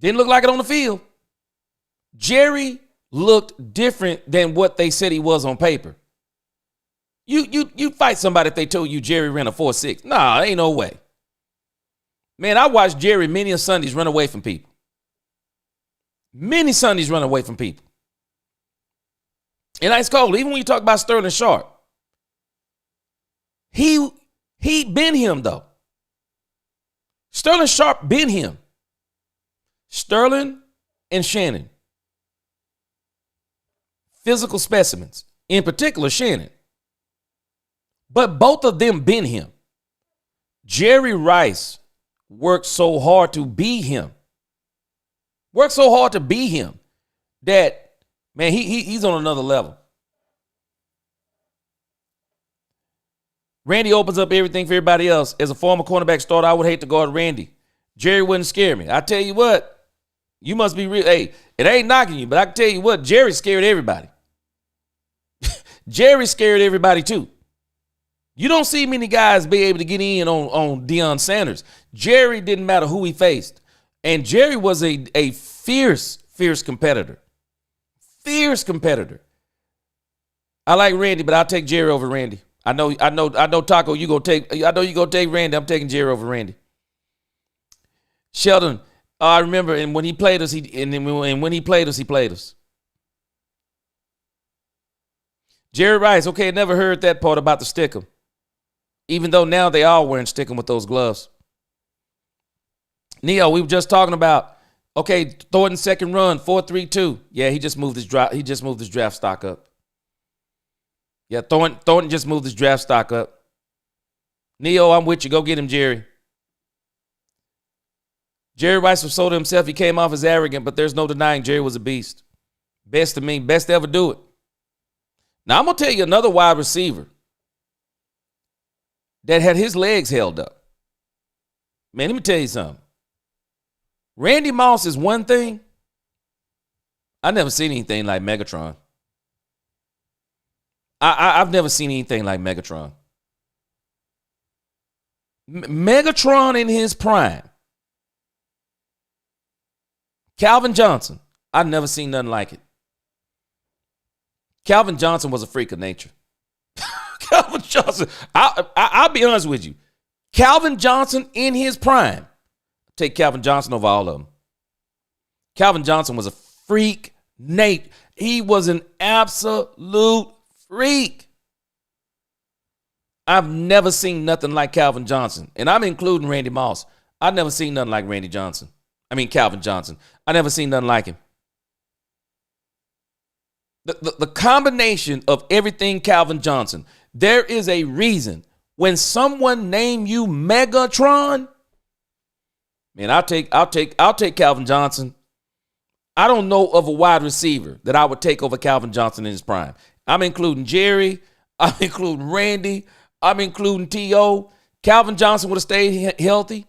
Didn't look like it on the field. Jerry looked different than what they said he was on paper. You fight somebody if they told you Jerry ran a 4.6. Nah, ain't no way. Man, I watched Jerry many Sundays run away from people. Many Sundays run away from people. And it's cold. Even when you talk about Sterling Sharp, he been him though. Sterling Sharp been him. Sterling and Shannon. Physical specimens. In particular, Shannon. But both of them been him. Jerry Rice worked so hard to be him. Worked so hard to be him that, man, he's on another level. Randy opens up everything for everybody else. As a former cornerback starter, I would hate to guard Randy. Jerry wouldn't scare me. I tell you what, you must be real. Hey, it ain't knocking you, but I can tell you what, Jerry scared everybody. Jerry scared everybody too. You don't see many guys be able to get in on Deion Sanders. Jerry didn't matter who he faced. And Jerry was a fierce competitor. Fierce competitor. I like Randy, but I'll take Jerry over Randy. I know, Taco, you gonna take Randy. I'm taking Jerry over Randy. Sheldon, I remember, and when he played us, he played us. Jerry Rice, okay, I never heard that part about the stickum. Even though now they all wearing stickum with those gloves. Neo, we were just talking about, okay, Thornton second run, 4.32. Yeah, he just moved his draft stock up. Yeah, Thornton just moved his draft stock up. Neo, I'm with you. Go get him, Jerry. Jerry Rice was so to himself, he came off as arrogant, but there's no denying Jerry was a beast. Best to ever do it. Now, I'm going to tell you another wide receiver that had his legs held up. Man, let me tell you something. Randy Moss is one thing. I never seen anything like Megatron. I've never seen anything like Megatron. Megatron in his prime. Calvin Johnson. I've never seen nothing like it. Calvin Johnson was a freak of nature. Calvin Johnson. I'll be honest with you. Calvin Johnson in his prime. Take Calvin Johnson over all of them. Calvin Johnson was a freak Nate. He was an absolute freak. I've never seen nothing like Calvin Johnson. And I'm including Randy Moss. I've never seen nothing like Calvin Johnson. I never seen nothing like him. The combination of everything Calvin Johnson. There is a reason when someone name you Megatron, man, I'll take Calvin Johnson. I don't know of a wide receiver that I would take over Calvin Johnson in his prime. I'm including Jerry. I'm including Randy. I'm including T.O. Calvin Johnson would have stayed healthy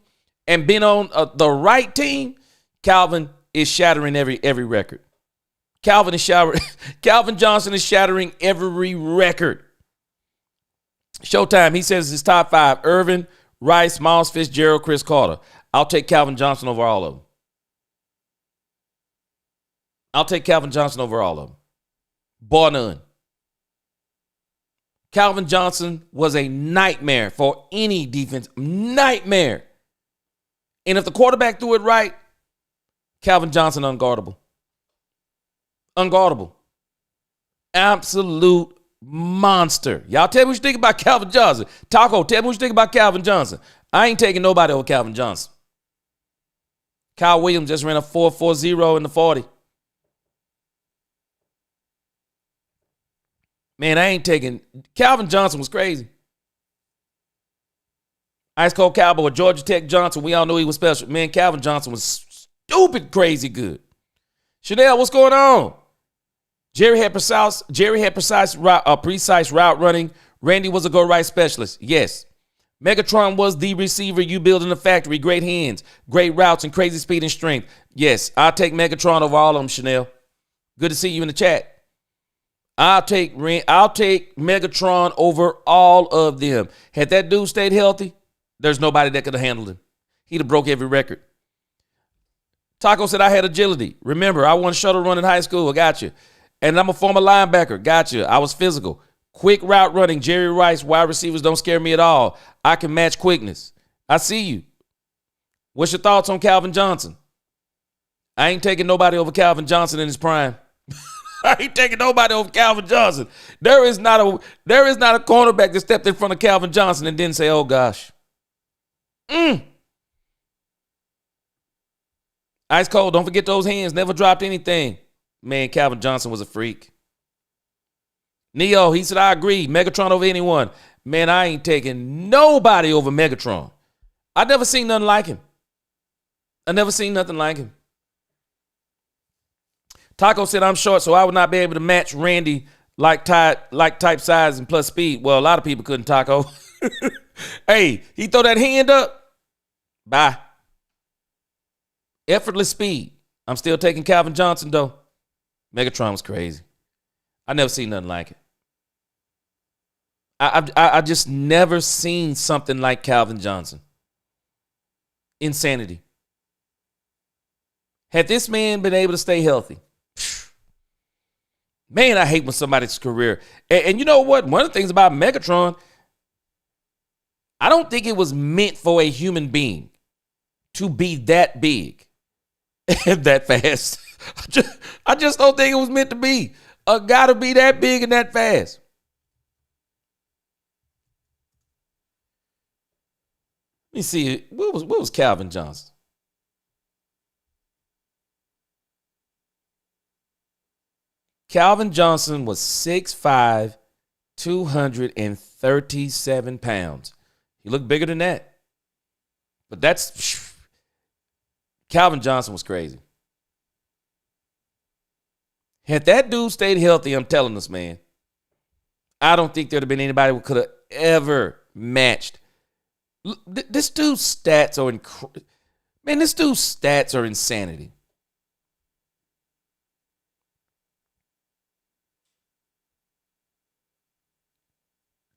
and been on the right team. Calvin is shattering every record. Calvin Johnson is shattering every record. Showtime, he says his top 5: Irvin, Rice, Miles Fitzgerald, Chris Carter. I'll take Calvin Johnson over all of them. Bar none. Calvin Johnson was a nightmare for any defense. Nightmare. And if the quarterback threw it right, Calvin Johnson unguardable. Unguardable. Absolute monster. Y'all tell me what you think about Calvin Johnson. Taco, tell me what you think about Calvin Johnson. I ain't taking nobody over Calvin Johnson. Kyle Williams just ran a 4.40 in the 40. Man, I ain't taking. Calvin Johnson was crazy. Ice Cold Cowboy, Georgia Tech Johnson. We all knew he was special. Man, Calvin Johnson was stupid crazy good. Chanel, what's going on? Jerry had precise route running. Randy was a go right specialist. Yes. Megatron was the receiver you build in the factory. Great hands, great routes, and crazy speed and strength. Yes, I'll take Megatron over all of them, Chanel. Good to see you in the chat. I'll take Megatron over all of them. Had that dude stayed healthy, there's nobody that could have handled him. He'd have broke every record. Taco said I had agility. Remember, I won shuttle run in high school. I got you. And I'm a former linebacker. Got you. I was physical. Quick route running. Jerry Rice, wide receivers don't scare me at all. I can match quickness. I see you. What's your thoughts on Calvin Johnson? I ain't taking nobody over Calvin Johnson in his prime. I ain't taking nobody over Calvin Johnson. There is not a cornerback that stepped in front of Calvin Johnson and didn't say, oh, gosh. Ice cold. Don't forget those hands. Never dropped anything. Man, Calvin Johnson was a freak. Neo, he said, I agree. Megatron over anyone. Man, I ain't taking nobody over Megatron. I never seen nothing like him. Taco said, I'm short, so I would not be able to match Randy like type size and plus speed. Well, a lot of people couldn't, Taco. Hey, he throw that hand up. Bye. Effortless speed. I'm still taking Calvin Johnson, though. Megatron was crazy. I never seen nothing like it. I just never seen something like Calvin Johnson. Insanity. Had this man been able to stay healthy, man, I hate when somebody's career. And you know what? One of the things about Megatron, I don't think it was meant for a human being to be that big and that fast. I just don't think it was meant to be. A guy to be that big and that fast. Let me see. What was Calvin Johnson? Calvin Johnson was 6'5", 237 pounds. He looked bigger than that. But Calvin Johnson was crazy. Had that dude stayed healthy, I'm telling us, man, I don't think there'd have been anybody who could have ever matched This dude's stats are man. This dude's stats are insanity.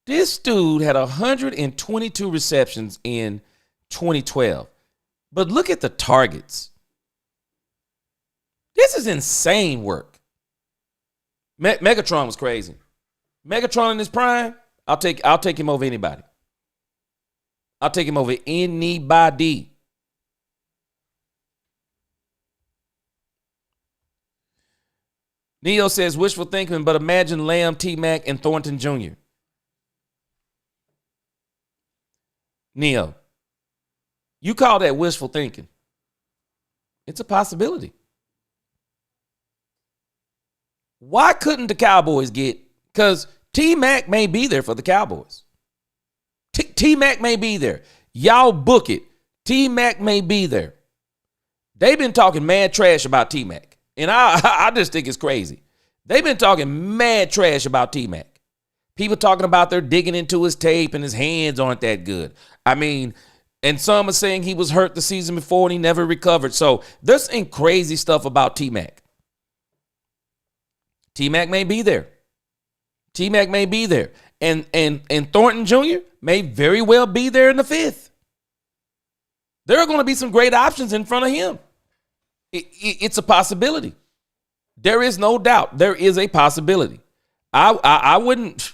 This dude had 122 receptions in 2012. But look at the targets. This is insane work. Megatron was crazy. Megatron in his prime, I'll take him over anybody. I'll take him over anybody. Neo says wishful thinking, but imagine Lamb, T-Mac, and Thornton Jr. Neo, you call that wishful thinking. It's a possibility. Why couldn't the Cowboys get, because T-Mac may be there for the Cowboys. T-Mac may be there. Y'all book it. T-Mac may be there. They've been talking mad trash about T-Mac. And I just think it's crazy. They've been talking mad trash about T-Mac. People talking about they're digging into his tape and his hands aren't that good. I mean, and some are saying he was hurt the season before and he never recovered. So there's some crazy stuff about T-Mac. T-Mac may be there. T-Mac may be there. And Thornton Jr. may very well be there in the fifth. There are going to be some great options in front of him. It's a possibility. There is no doubt. There is a possibility. I wouldn't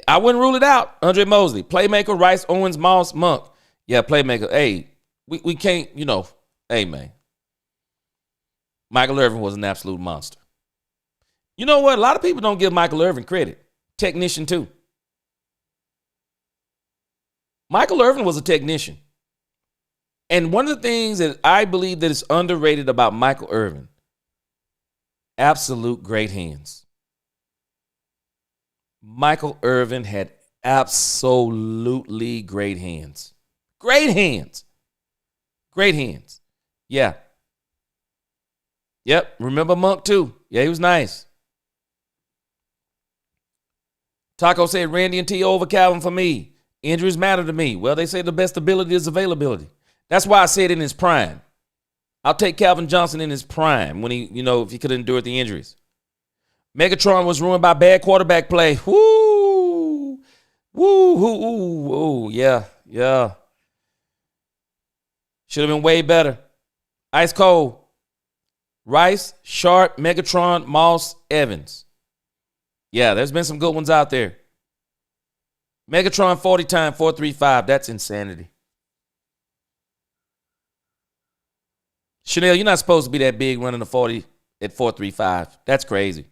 rule it out. Andre Mosley, playmaker, Rice, Owens, Moss, Monk. Yeah, playmaker. Hey, we can't, hey, man. Michael Irvin was an absolute monster. You know what? A lot of people don't give Michael Irvin credit. Technician, too. Michael Irvin was a technician. And one of the things that I believe that is underrated about Michael Irvin, absolute great hands. Michael Irvin had absolutely great hands. Great hands. Great hands. Yeah. Yep. Remember Monk, too. Yeah, he was nice. Taco said Randy and T over Calvin for me. Injuries matter to me. Well, they say the best ability is availability. That's why I said in his prime. I'll take Calvin Johnson in his prime when he, if he could endure the injuries. Megatron was ruined by bad quarterback play. Woo! Woo! Yeah. Should have been way better. Ice cold. Rice, Sharp, Megatron, Moss, Evans. Yeah, there's been some good ones out there. Megatron 40 time 4.35. That's insanity. Chanel, you're not supposed to be that big running the 40 at 4.35. That's crazy.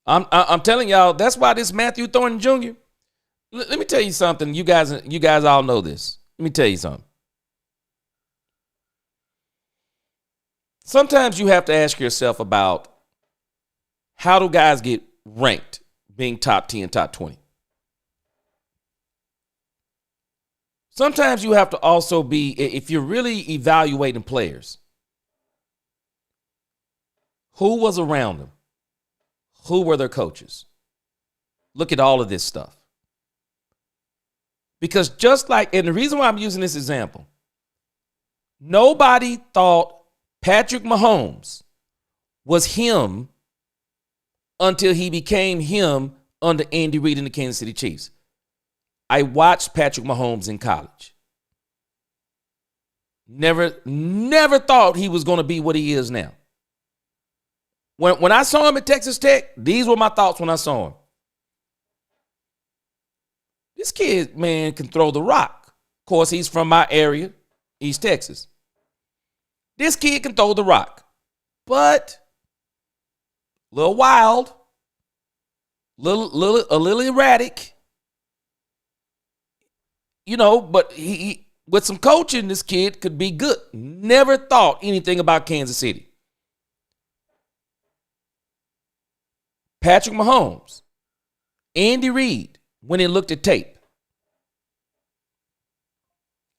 I'm telling y'all, that's why this Matthew Thornton Jr. Let me tell you something. You guys all know this. Let me tell you something. Sometimes you have to ask yourself about how do guys get ranked being top 10, top 20. Sometimes you have to also be, if you're really evaluating players, who was around them? Who were their coaches? Look at all of this stuff. Because just like, and the reason why I'm using this example, nobody thought Patrick Mahomes was him until he became him under Andy Reid and the Kansas City Chiefs. I watched Patrick Mahomes in college. Never thought he was going to be what he is now. When I saw him at Texas Tech, these were my thoughts when I saw him. This kid, man, can throw the rock. Of course, he's from my area, East Texas. This kid can throw the rock, but a little wild, a little erratic. But he with some coaching, this kid could be good. Never thought anything about Kansas City. Patrick Mahomes, Andy Reid, when he looked at tape.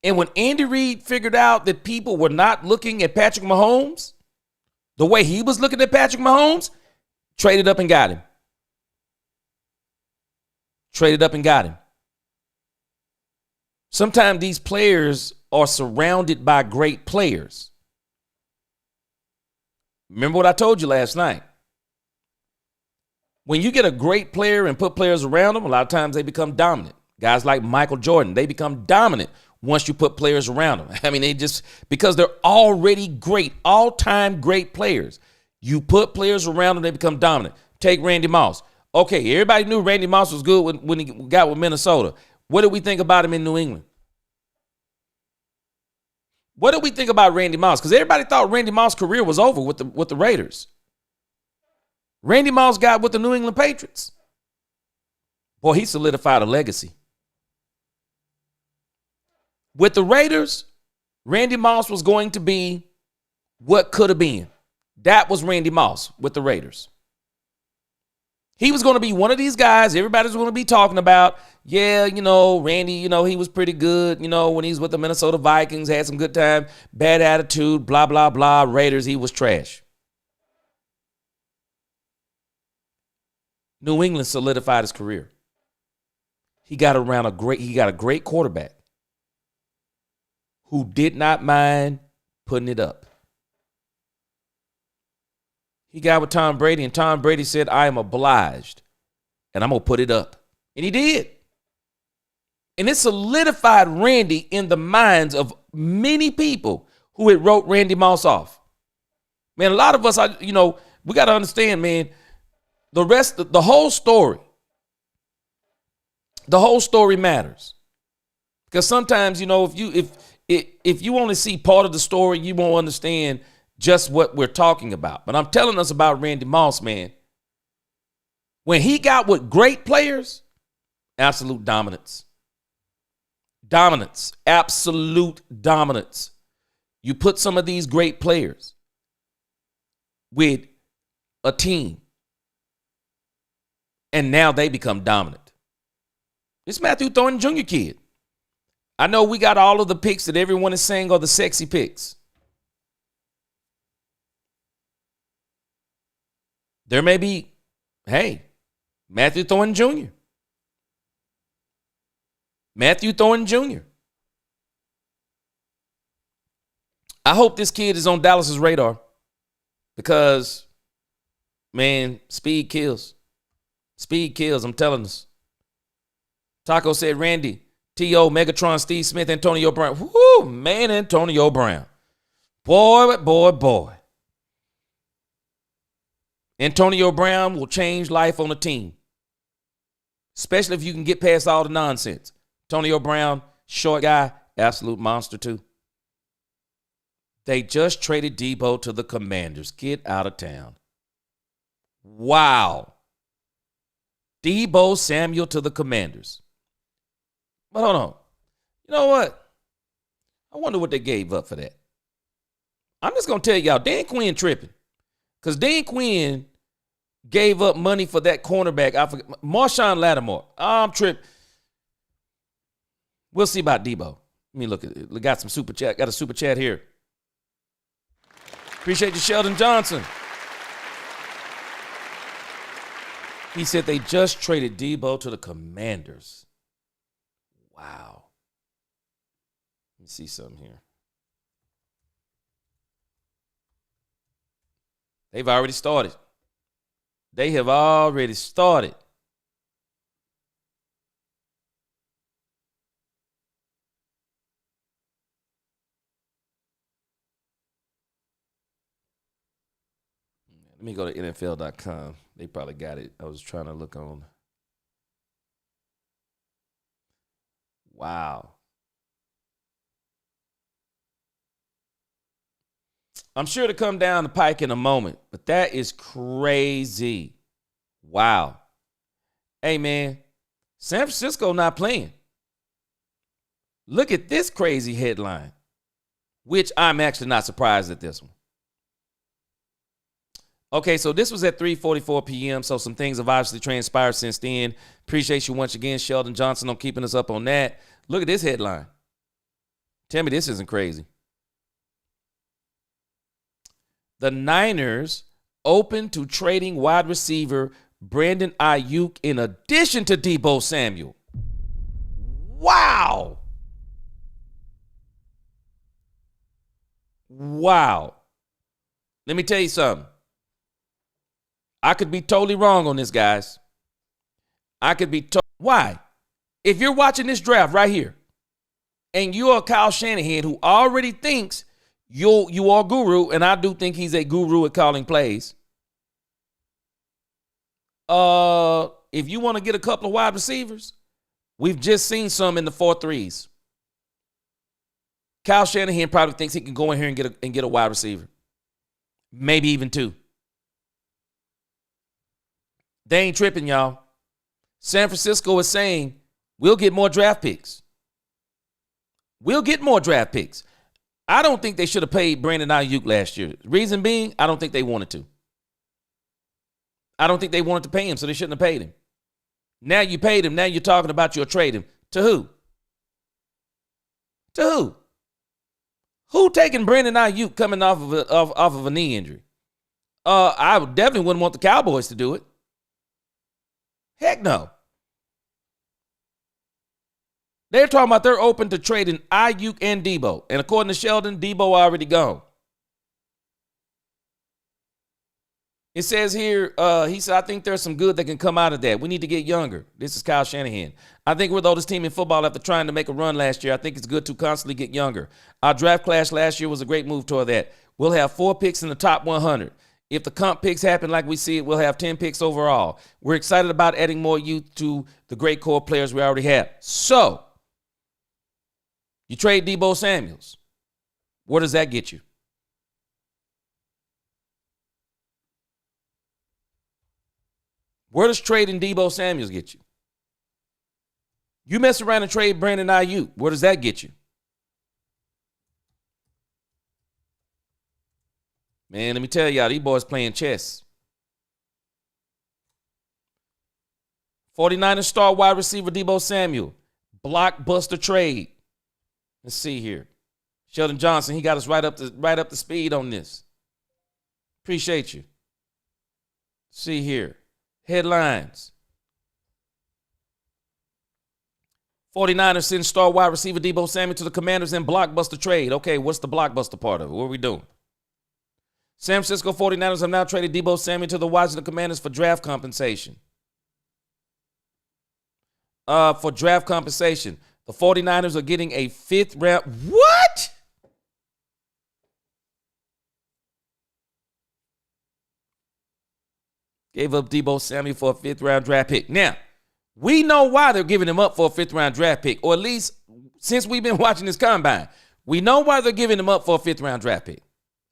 And when Andy Reid figured out that people were not looking at Patrick Mahomes the way he was looking at Patrick Mahomes, traded up and got him. Sometimes these players are surrounded by great players. Remember what I told you last night? When you get a great player and put players around them, a lot of times they become dominant. Guys like Michael Jordan, they become dominant once you put players around them. I mean, they just, because they're already great, all-time great players. You put players around them, they become dominant. Take Randy Moss. Okay, everybody knew Randy Moss was good when he got with Minnesota. What did we think about him in New England? What did we think about Randy Moss? Because everybody thought Randy Moss' career was over with the Raiders. Randy Moss got with the New England Patriots. Boy, he solidified a legacy. With the Raiders, Randy Moss was going to be what could have been. That was Randy Moss with the Raiders. He was going to be one of these guys everybody's going to be talking about. Yeah, Randy, he was pretty good, when he was with the Minnesota Vikings, had some good time, bad attitude, blah, blah, blah. Raiders, he was trash. New England solidified his career. He got a great quarterback who did not mind putting it up. He got with Tom Brady, and Tom Brady said, I am obliged, and I'm going to put it up. And he did. And it solidified Randy in the minds of many people who had wrote Randy Moss off. Man, a lot of us, we got to understand, man, the whole story matters. Because sometimes, if you only see part of the story, you won't understand just what we're talking about. But I'm telling us about Randy Moss, man. When he got with great players, absolute dominance. Dominance. Absolute dominance. You put some of these great players with a team, and now they become dominant. It's Matthew Thornton Jr. kid. I know we got all of the picks that everyone is saying are the sexy picks. There may be, Matthew Thornton Jr. Matthew Thornton Jr. I hope this kid is on Dallas's radar because, man, speed kills. Speed kills, I'm telling us. Taco said, Randy, T.O., Megatron, Steve Smith, Antonio Brown. Whoo, man, Antonio Brown. Boy. Antonio Brown will change life on a team, especially if you can get past all the nonsense. Antonio Brown, short guy, absolute monster too. They just traded Debo to the Commanders. Get out of town. Wow. Debo Samuel to the Commanders. But hold on. You know what? I wonder what they gave up for that. I'm just going to tell y'all, Dan Quinn tripping. Because Dan Quinn gave up money for that cornerback. I forget. Marshawn Lattimore. I'm tripping. We'll see about Debo. Let me look at it. We got some super chat. Got a super chat here. Appreciate you, Sheldon Johnson. He said they just traded Debo to the Commanders. Wow. Let me see something here. They've already started. They have already started. Let me go to NFL.com. They probably got it. I was trying to look on. Wow. I'm sure to come down the pike in a moment, but that is crazy. Wow. Hey, man, San Francisco not playing. Look at this crazy headline, which I'm actually not surprised at this one. Okay, so this was at 3:44 p.m., so some things have obviously transpired since then. Appreciate you once again, Sheldon Johnson, on keeping us up on that. Look at this headline. Tell me this isn't crazy. The Niners open to trading wide receiver Brandon Ayuk in addition to Debo Samuel. Wow. Wow. Let me tell you something. I could be totally wrong on this, guys. I could be why? If you're watching this draft right here, and you're a Kyle Shanahan who already thinks you are guru, and I do think he's a guru at calling plays. If you want to get a couple of wide receivers, we've just seen some in the 4-3s. Kyle Shanahan probably thinks he can go in here and get a wide receiver. Maybe even 2. They ain't tripping, y'all. San Francisco is saying, we'll get more draft picks. We'll get more draft picks. I don't think they should have paid Brandon Ayuk last year. Reason being, I don't think they wanted to. I don't think they wanted to pay him, so they shouldn't have paid him. Now you paid him. Now you're talking about you'll trade him. To who? To who? Who taking Brandon Ayuk coming off of a knee injury? I definitely wouldn't want the Cowboys to do it. Heck no. They're talking about they're open to trading Ayuk and Debo. And according to Sheldon, Debo already gone. It says here, he said, I think there's some good that can come out of that. We need to get younger. This is Kyle Shanahan. I think we're the oldest team in football after trying to make a run last year. I think it's good to constantly get younger. Our draft class last year was a great move toward that. We'll have 4 picks in the top 100. If the comp picks happen like we see it, we'll have 10 picks overall. We're excited about adding more youth to the great core players we already have. So, you trade Debo Samuels. Where does that get you? Where does trading Debo Samuels get you? You mess around and trade Brandon Ayuk. Where does that get you? Man, let me tell y'all, these boys playing chess. 49ers star wide receiver Debo Samuel. Blockbuster trade. Let's see here. Sheldon Johnson, he got us right up to speed on this. Appreciate you. See here. Headlines. 49ers send star wide receiver Debo Samuel to the Commanders in blockbuster trade. Okay, what's the blockbuster part of it? What are we doing? San Francisco 49ers have now traded Debo Samuel to the Washington Commanders for draft compensation. For draft compensation. The 49ers are getting a 5th round. What? Gave up Debo Samuel for a 5th round draft pick. Now, we know why they're giving him up for a 5th round draft pick, or at least since we've been watching this combine. We know why they're giving him up for a 5th round draft pick.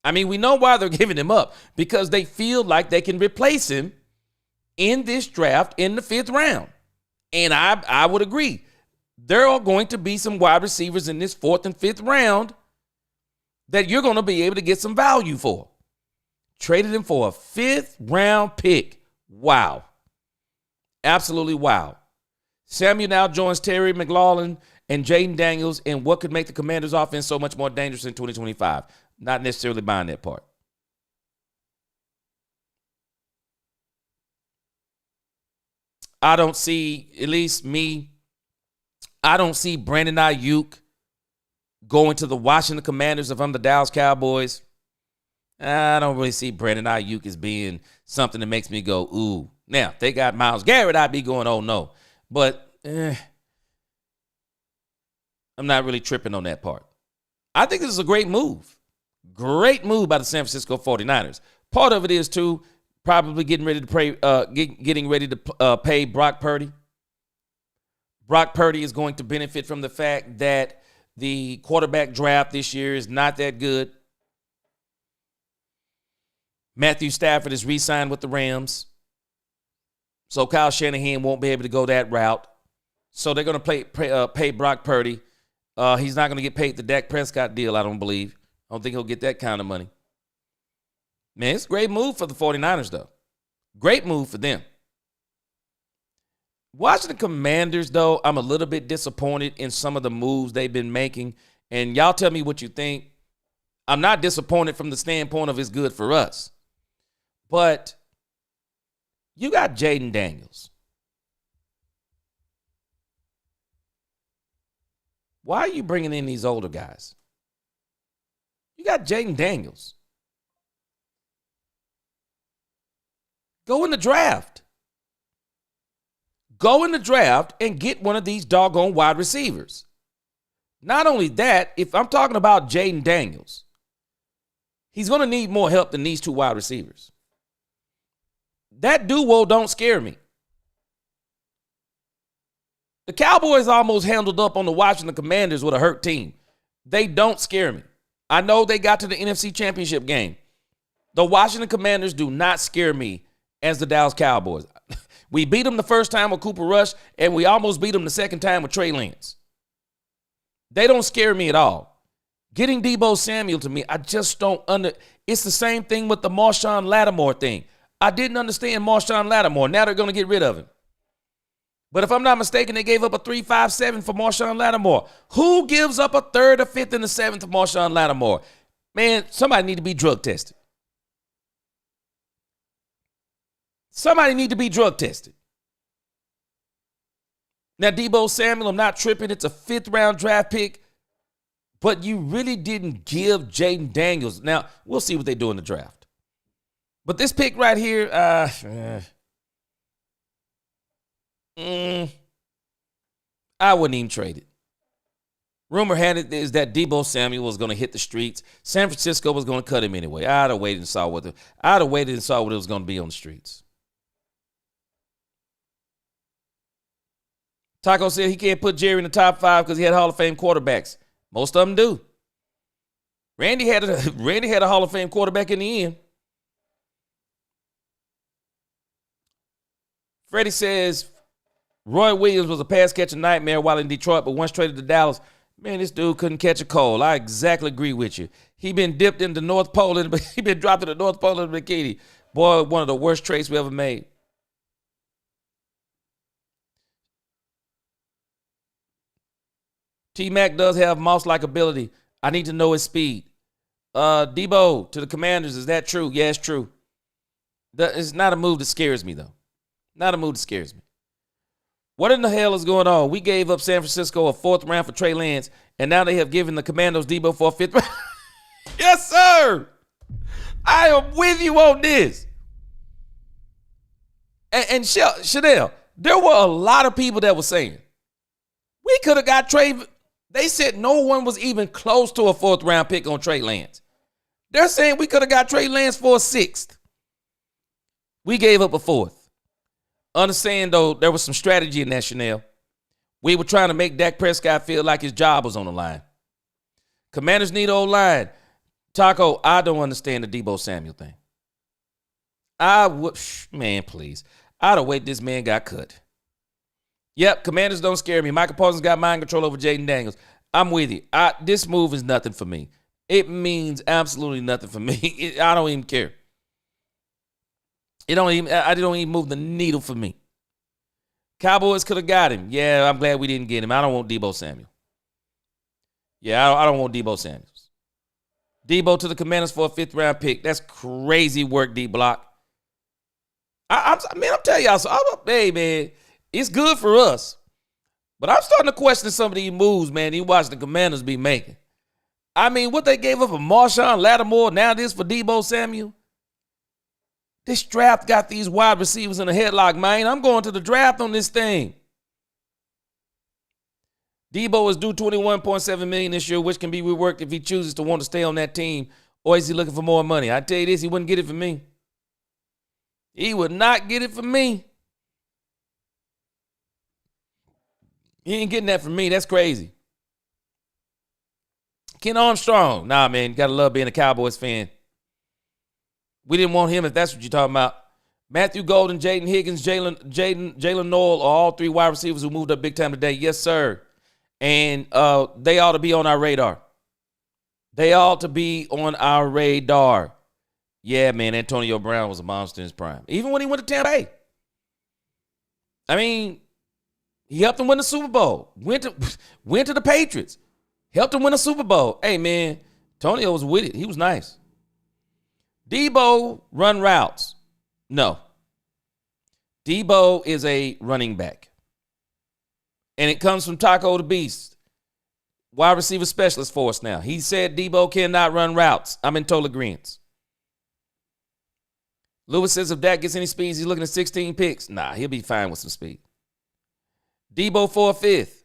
I mean, we know why they're giving him up, because they feel like they can replace him in this draft in the 5th round. And I would agree. There are going to be some wide receivers in this 4th and 5th round that you're going to be able to get some value for. Traded him for a 5th round pick. Wow. Absolutely wow. Samuel now joins Terry McLaurin and Jaden Daniels in what could make the Commanders' offense so much more dangerous in 2025. Not necessarily buying that part. I don't see, at least me, I don't see Brandon Ayuk going to the Washington Commanders if I'm the Dallas Cowboys. I don't really see Brandon Ayuk as being something that makes me go, ooh. Now, if they got Myles Garrett, I'd be going, oh, no. But I'm not really tripping on that part. I think this is a great move. Great move by the San Francisco 49ers. Part of it is, too, probably getting ready to pay Brock Purdy. Brock Purdy is going to benefit from the fact that the quarterback draft this year is not that good. Matthew Stafford is re-signed with the Rams. So Kyle Shanahan won't be able to go that route. So they're going to pay Brock Purdy. He's not going to get paid the Dak Prescott deal, I don't believe. I don't think he'll get that kind of money. Man, it's a great move for the 49ers, though. Great move for them. Washington Commanders, though, I'm a little bit disappointed in some of the moves they've been making. And y'all tell me what you think. I'm not disappointed from the standpoint of it's good for us. But you got Jaden Daniels. Why are you bringing in these older guys? You got Jaden Daniels. Go in the draft. Go in the draft and get one of these doggone wide receivers. Not only that, if I'm talking about Jaden Daniels, he's going to need more help than these two wide receivers. That duo don't scare me. The Cowboys almost handled up on the Washington Commanders with a hurt team. They don't scare me. I know they got to the NFC Championship game. The Washington Commanders do not scare me as the Dallas Cowboys. We beat them the first time with Cooper Rush, and we almost beat them the second time with Trey Lance. They don't scare me at all. Getting Deebo Samuel to me, I just don't it's the same thing with the Marshawn Lattimore thing. I didn't understand Marshawn Lattimore. Now they're going to get rid of him. But if I'm not mistaken, they gave up a 3-5-7 for Marshawn Lattimore. Who gives up a third, a fifth, and a seventh for Marshawn Lattimore? Man, somebody need to be drug tested. Somebody need to be drug tested. Now, Deebo Samuel, I'm not tripping. It's a 5th-round draft pick. But you really didn't give Jaden Daniels. Now, we'll see what they do in the draft. But this pick right here, I wouldn't even trade it. Rumor had it is that Deebo Samuel was going to hit the streets. San Francisco was going to cut him anyway. I'd have waited and saw what it was going to be on the streets. Taco said he can't put Jerry in the top 5 because he had Hall of Fame quarterbacks. Most of them do. Randy had a Hall of Fame quarterback in the end. Freddie says Roy Williams was a pass-catching nightmare while in Detroit, but once traded to Dallas, man, this dude couldn't catch a cold. I exactly agree with you. He been dipped into North Pole, he been dropped to the North Pole of the bikini. Boy, one of the worst trades we ever made. T-Mac does have mouse-like ability. I need to know his speed. Deebo to the Commanders, is that true? Yeah, it's true. It's not a move that scares me, though. Not a move that scares me. What in the hell is going on? We gave up San Francisco a 4th round for Trey Lance, and now they have given the Commandos Deebo for a 5th round. Yes, sir. I am with you on this. And Chanel, there were a lot of people that were saying, we could have got Trey. They said no one was even close to a 4th round pick on Trey Lance. They're saying we could have got Trey Lance for a 6th. We gave up a 4th. Understand, though, there was some strategy in that, Chanel. We were trying to make Dak Prescott feel like his job was on the line. Commanders need O-line. Taco, I don't understand the Deebo Samuel thing. Man, please. I'd have waited this man got cut. Yep, Commanders don't scare me. Michael Parsons got mind control over Jaden Daniels. I'm with you. This move is nothing for me. It means absolutely nothing for me. I don't even care. I don't even move the needle for me. Cowboys could have got him. Yeah, I'm glad we didn't get him. I don't want Deebo Samuel. Yeah, I don't want Deebo Samuels. Deebo to the Commanders for a 5th round pick. That's crazy work, D-Block. I'm telling y'all, hey, man, it's good for us. But I'm starting to question some of these moves, man, you watch the Commanders be making. I mean, what they gave up for Marshawn Lattimore, now this for Deebo Samuel. This draft got these wide receivers in a headlock, man. I'm going to the draft on this thing. Deebo is due $21.7 million this year, which can be reworked if he chooses to want to stay on that team, or is he looking for more money? I tell you this, he wouldn't get it from me. He would not get it from me. He ain't getting that from me. That's crazy. Ken Armstrong. Nah, man, you gotta love being a Cowboys fan. We didn't want him if that's what you're talking about. Matthew Golden, Jaden Higgins, Jalen Noel are all 3 wide receivers who moved up big time today. Yes, sir. And they ought to be on our radar. They ought to be on our radar. Yeah, man, Antonio Brown was a monster in his prime. Even when he went to Tampa Bay. I mean, he helped them win the Super Bowl. Went to the Patriots. Helped them win a Super Bowl. Hey, man, Antonio was with it. He was nice. Deebo run routes. No. Deebo is a running back. And it comes from Taco the Beast. wide receiver specialist for us now. He said Debo cannot run routes. I'm in total agreement. Lewis says if Dak gets any speeds, he's looking at 16 picks. Nah, he'll be fine with some speed. Debo for a fifth.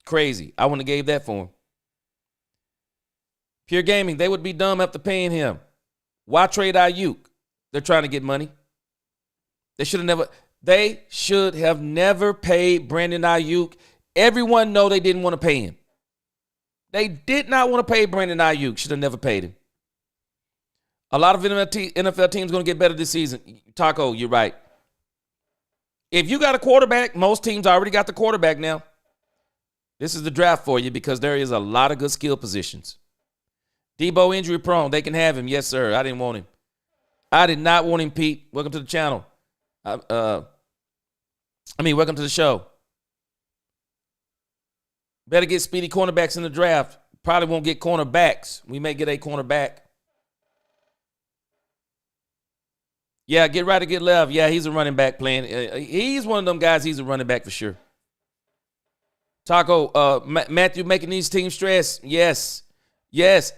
Crazy. I wouldn't have gave that for him. Pure Gaming, they would be dumb after paying him. Why trade Ayuk? They're trying to get money. They should have never paid Brandon Ayuk. Everyone know they didn't want to pay him. They did not want to pay Brandon Ayuk. Should have never paid him. A lot of NFL teams going to get better this season. Taco, you're right. If you got a quarterback, most teams already got the quarterback now. This is the draft for you because there is a lot of good skill positions. Debo injury prone. They can have him. Yes, sir. I didn't want him. I did not want him, Pete. Welcome to the channel. Welcome to the show. Better get speedy cornerbacks in the draft. Probably won't get cornerbacks. We may get a cornerback. Yeah, get right or get left. Yeah, he's a running back playing. He's one of them guys. He's a running back for sure. Taco, Matthew making these teams stress. Yes.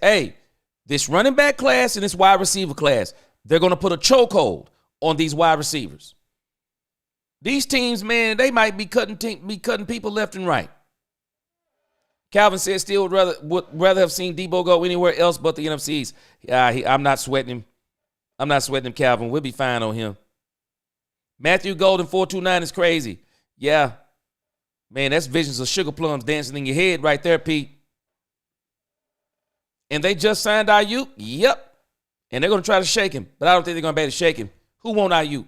Hey, this running back class and this wide receiver class, they're going to put a chokehold on these wide receivers. These teams, man, they might be cutting people left and right. Calvin says still would rather have seen Debo go anywhere else but the NFCs. I'm not sweating him. Calvin. We'll be fine on him. Matthew Golden 429 is crazy. Yeah. Man, that's visions of sugar plums dancing in your head right there, Pete. And they just signed Ayuk? Yep. And they're going to try to shake him, but I don't think they're going to be able to shake him. Who want Ayuk?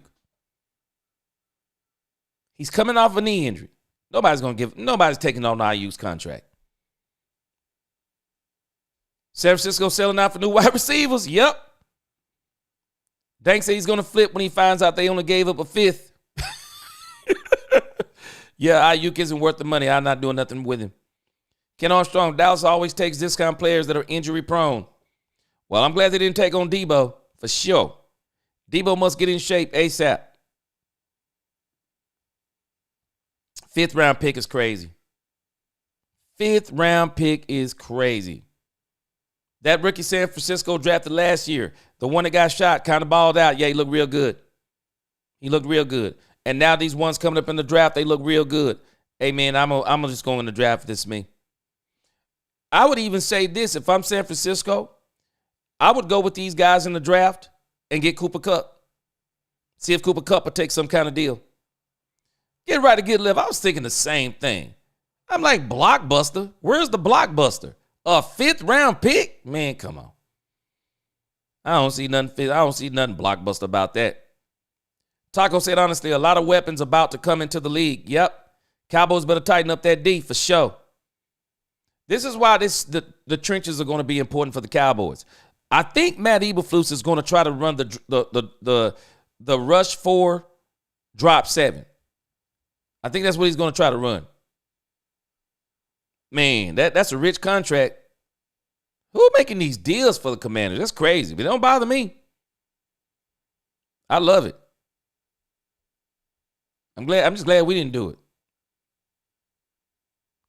He's coming off a knee injury. Nobody's taking on Ayuk's contract. San Francisco selling out for new wide receivers? Yep. Dank said he's going to flip when he finds out they only gave up a fifth. Yeah, Ayuk isn't worth the money. I'm not doing nothing with him. Ken Armstrong, Dallas always takes discount players that are injury prone. Well, I'm glad they didn't take on Debo, for sure. Debo must get in shape ASAP. Fifth round pick is crazy. That rookie San Francisco drafted last year, the one that got shot, kind of balled out. Yeah, he looked real good. And now these ones coming up in the draft, they look real good. Hey, man, I'm just going in the draft. This is me. I would even say this. If I'm San Francisco, I would go with these guys in the draft and get Cooper Kupp. See if Cooper Kupp will take some kind of deal. Get right to get left. I was thinking the same thing. I'm like, blockbuster? Where's the blockbuster? A fifth round pick? Man, come on. I don't see nothing blockbuster about that. Taco said, honestly, a lot of weapons about to come into the league. Yep. Cowboys better tighten up that D for sure. This is why the trenches are going to be important for the Cowboys. I think Matt Eberflus is going to try to run the rush 4, drop 7. I think that's what he's going to try to run. Man, that's a rich contract. Who making these deals for the Commanders? That's crazy, but it don't bother me. I love it. I'm just glad we didn't do it.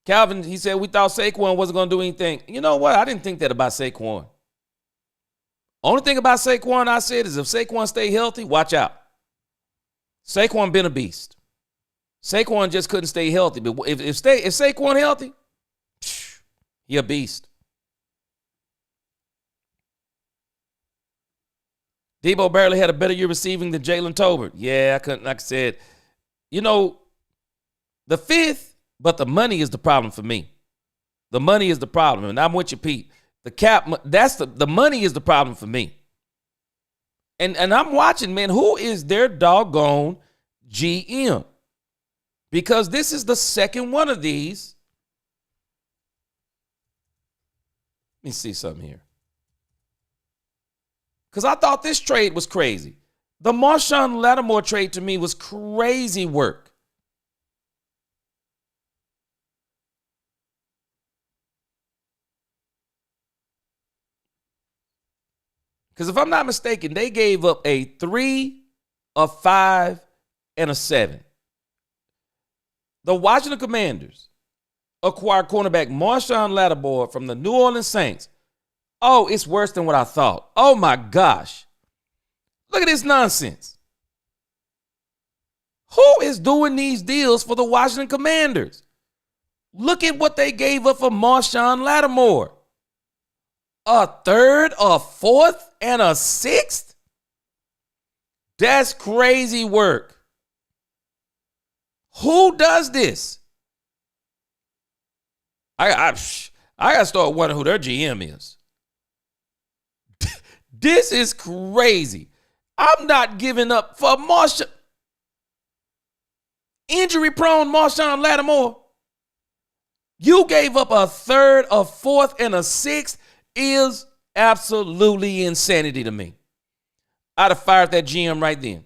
Calvin, he said we thought Saquon wasn't going to do anything. You know what? I didn't think that about Saquon. Only thing about Saquon I said is if Saquon stay healthy, watch out. Saquon been a beast. Saquon just couldn't stay healthy. But if Saquon healthy, he a beast. Debo barely had a better year receiving than Jalen Tolbert. Yeah, I couldn't, like I said, the fifth, but the money is the problem for me. The money is the problem. And I'm with you, Pete. The cap, the money is the problem for me. And I'm watching, man, who is their doggone GM? Because this is the second one of these. Let me see something here. Because I thought this trade was crazy. The Marshawn Lattimore trade to me was crazy work. Because if I'm not mistaken, they gave up a 3, a 5, and a 7. The Washington Commanders acquire cornerback Marshawn Lattimore from the New Orleans Saints. Oh, it's worse than what I thought. Oh, my gosh. Look at this nonsense. Who is doing these deals for the Washington Commanders? Look at what they gave up for Marshawn Lattimore. A third, a fourth, and a sixth? That's crazy work. Who does this? I got to start wondering who their GM is. This is crazy. I'm not giving up for Marshawn. Injury-prone Marshawn Lattimore. You gave up a third, a fourth, and a sixth is absolutely insanity to me. I'd have fired that GM right then.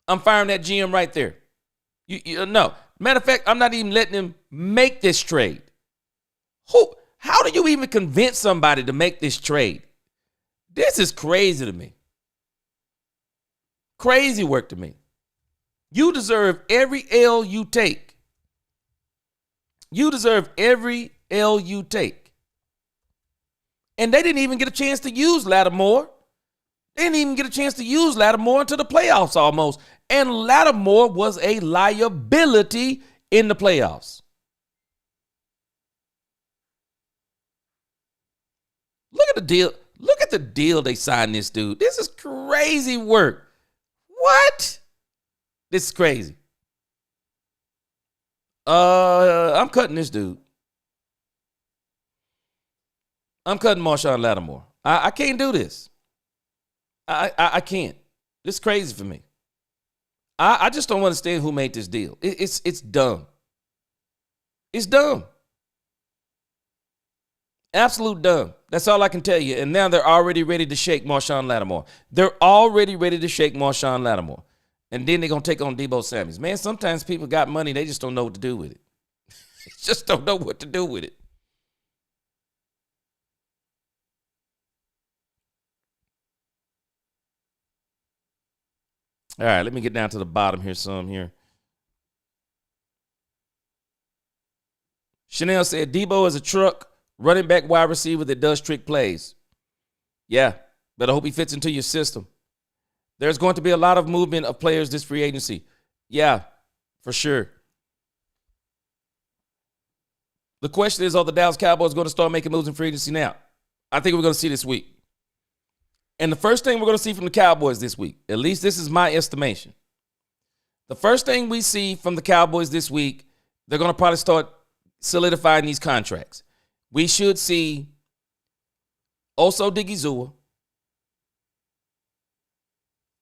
I'm firing that GM right there. No. Matter of fact, I'm not even letting him make this trade. How do you even convince somebody to make this trade? This is crazy to me. Crazy work to me. You deserve every L you take. You deserve every L you take. And they didn't even get a chance to use Lattimore. They didn't even get a chance to use Lattimore until the playoffs almost. And Lattimore was a liability in the playoffs. Look at the deal. Look at the deal they signed this dude. This is crazy work. What? This is crazy. I'm cutting this dude. I'm cutting Marshawn Lattimore. I can't do this. I can't. This is crazy for me. I just don't understand who made this deal. It's dumb. It's dumb. Absolute dumb. That's all I can tell you. And now they're already ready to shake Marshawn Lattimore. They're already ready to shake Marshawn Lattimore. And then they're going to take on Deebo Samuels. Man, sometimes people got money. They just don't know what to do with it. Just don't know what to do with it. All right, let me get down to the bottom here some here. Chanel said, Deebo is a truck, running back wide receiver that does trick plays. Yeah, but I hope he fits into your system. There's going to be a lot of movement of players this free agency. Yeah, for sure. The question is, are the Dallas Cowboys going to start making moves in free agency now? I think we're going to see this week. And the first thing we're going to see from the Cowboys this week, at least this is my estimation. The first thing we see from the Cowboys this week, they're going to probably start solidifying these contracts. We should see Oso Digizua.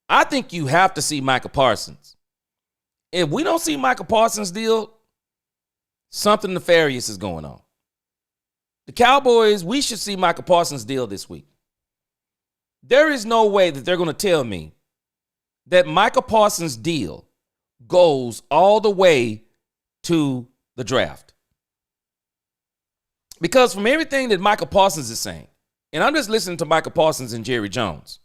I think you have to see Micah Parsons. If we don't see Micah Parsons' deal, something nefarious is going on. The Cowboys, we should see Micah Parsons' deal this week. There is no way that they're going to tell me that Micah Parsons' deal goes all the way to the draft. Because from everything that Micah Parsons is saying, and I'm just listening to Micah Parsons and Jerry Jones,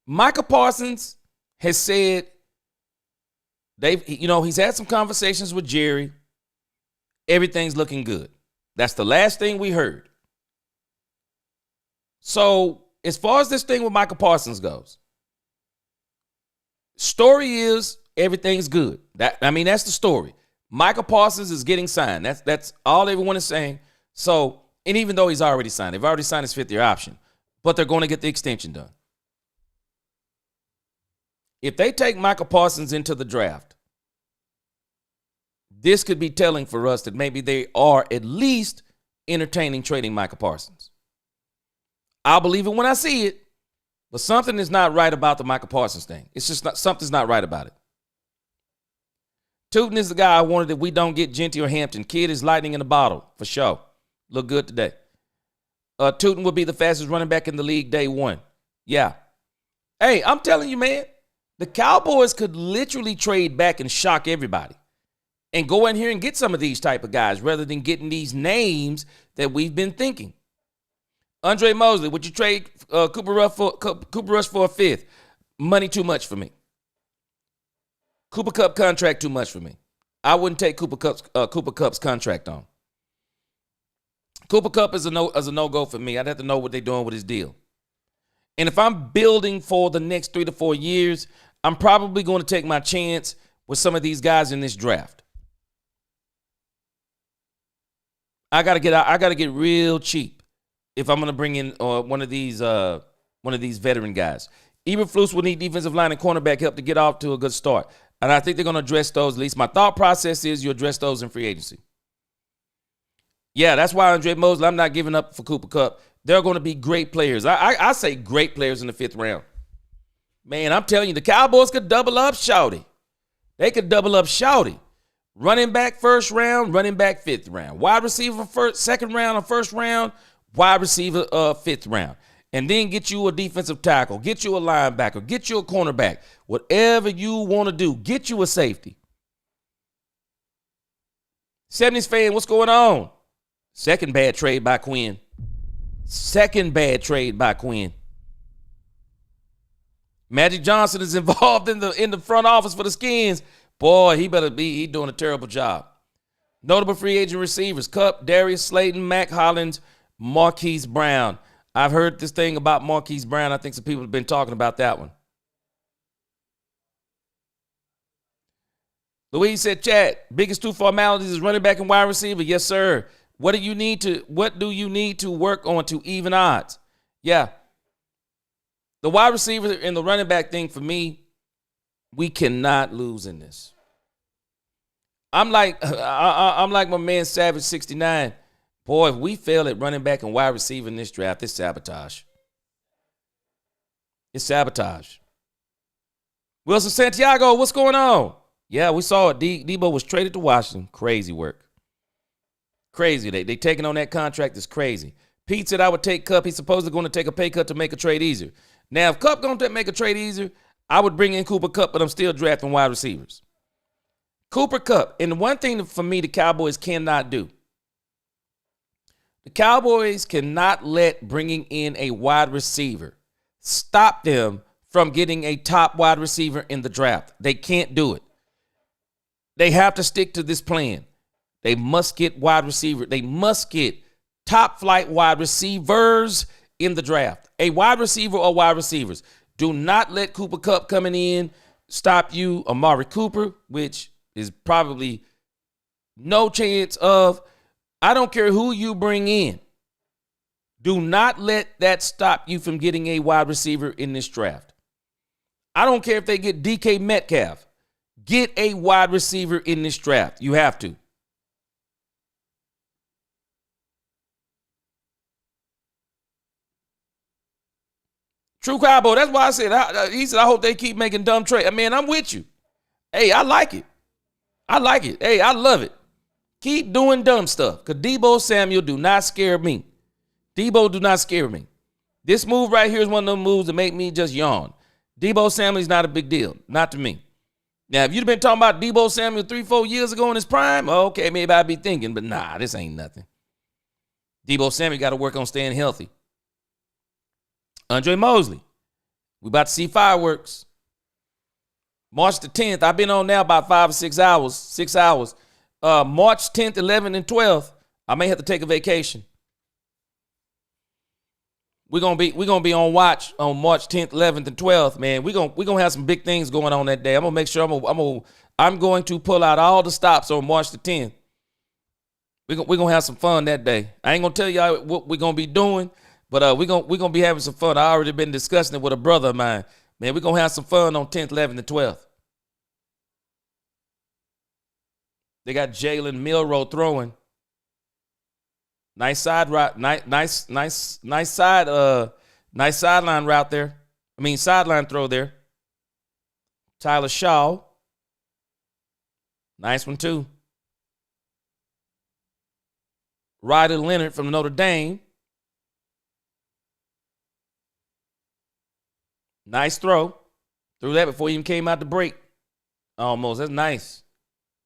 Micah Parsons has said he's had some conversations with Jerry. Everything's looking good. That's the last thing we heard. So, as far as this thing with Micah Parsons goes, story is everything's good. That's the story. Micah Parsons is getting signed. That's all everyone is saying. So, and even though he's already signed, they've already signed his fifth-year option, but they're going to get the extension done. If they take Micah Parsons into the draft, this could be telling for us that maybe they are at least entertaining trading Micah Parsons. I'll believe it when I see it, but something is not right about the Micah Parsons thing. It's just something's not right about it. Tootin is the guy I wanted that we don't get Genty or Hampton. Kid is lightning in a bottle, for sure. Look good today. Tootin will be the fastest running back in the league day one. Yeah. Hey, I'm telling you, man, the Cowboys could literally trade back and shock everybody and go in here and get some of these type of guys rather than getting these names that we've been thinking. Andre Mosley, would you trade Cooper Rush for a fifth? Money too much for me. Cooper Kupp contract too much for me. I wouldn't take Cooper Cup's contract on. Cooper Kupp is a no-go for me. I'd have to know what they're doing with his deal. And if I'm building for the next 3 to 4 years, I'm probably going to take my chance with some of these guys in this draft. I gotta get real cheap if I'm gonna bring in one of these veteran guys. Eberflus will need defensive line and cornerback help to get off to a good start. And I think they're gonna address those. At least my thought process is you address those in free agency. Yeah, that's why Andre Mosley, I'm not giving up for Cooper Kupp. They're going to be great players. I say great players in the 5th round. Man, I'm telling you, the Cowboys could double up Shouty. They could double up Shouty. Running back 1st round, running back 5th round. Wide receiver 2nd round or 1st round, wide receiver 5th round. And then get you a defensive tackle, get you a linebacker, get you a cornerback. Whatever you want to do, get you a safety. 70s fan, what's going on? Second bad trade by Quinn. Magic Johnson is involved in the front office for the Skins. Boy, he doing a terrible job. Notable free agent receivers: Kupp, Darius Slayton, Mac Hollins, Marquise Brown. I've heard this thing about Marquise Brown. I think some people have been talking about that one. Louise said, Chad, biggest 2 formalities is running back and wide receiver. Yes, sir. What do you need to work on to even odds? Yeah. The wide receiver and the running back thing for me, we cannot lose in this. I'm like my man Savage 69. Boy, if we fail at running back and wide receiver in this draft, it's sabotage. It's sabotage. Wilson Santiago, what's going on? Yeah, we saw it. Debo was traded to Washington. Crazy work. Crazy. They taking on that contract is crazy. Pete said I would take Kupp. He's supposedly going to take a pay cut to make a trade easier. Now, if Kupp going to make a trade easier, I would bring in Cooper Kupp, but I'm still drafting wide receivers. Cooper Kupp. And one thing for me the Cowboys cannot do. The Cowboys cannot let bringing in a wide receiver stop them from getting a top wide receiver in the draft. They can't do it. They have to stick to this plan. They must get wide receiver. They must get top flight wide receivers in the draft. A wide receiver or wide receivers. Do not let Cooper Kupp coming in stop you. Amari Cooper, which is probably no chance of. I don't care who you bring in. Do not let that stop you from getting a wide receiver in this draft. I don't care if they get DK Metcalf. Get a wide receiver in this draft. You have to. True Cowboy, that's why I said, he said, I hope they keep making dumb trades. I mean, I'm with you. Hey, I like it. Hey, I love it. Keep doing dumb stuff. Because Debo Samuel do not scare me. Debo do not scare me. This move right here is one of those moves that make me just yawn. Debo Samuel is not a big deal. Not to me. Now, if you'd been talking about Debo Samuel 3-4 years ago in his prime, okay, maybe I'd be thinking, but nah, this ain't nothing. Debo Samuel got to work on staying healthy. Andre Mosley, we about to see fireworks. March the 10th, I've been on now about 5 or 6 hours. 6 hours. March 10th, 11th, and 12th, I may have to take a vacation. We're gonna be on watch on March 10th, 11th, and 12th, man. We're gonna have some big things going on that day. I'm gonna make sure I'm going to pull out all the stops on March the 10th. We're gonna have some fun that day. I ain't gonna tell y'all what we're gonna be doing, but we're gonna be having some fun. I already been discussing it with a brother of mine. Man, we're gonna have some fun on 10th, 11th, and 12th. They got Jalen Milroe throwing. Nice side route, nice sideline route there. Sideline throw there. Tyler Shaw. Nice one too. Ryder Leonard from Notre Dame. Nice throw. Threw that before he even came out the break. Almost. That's nice.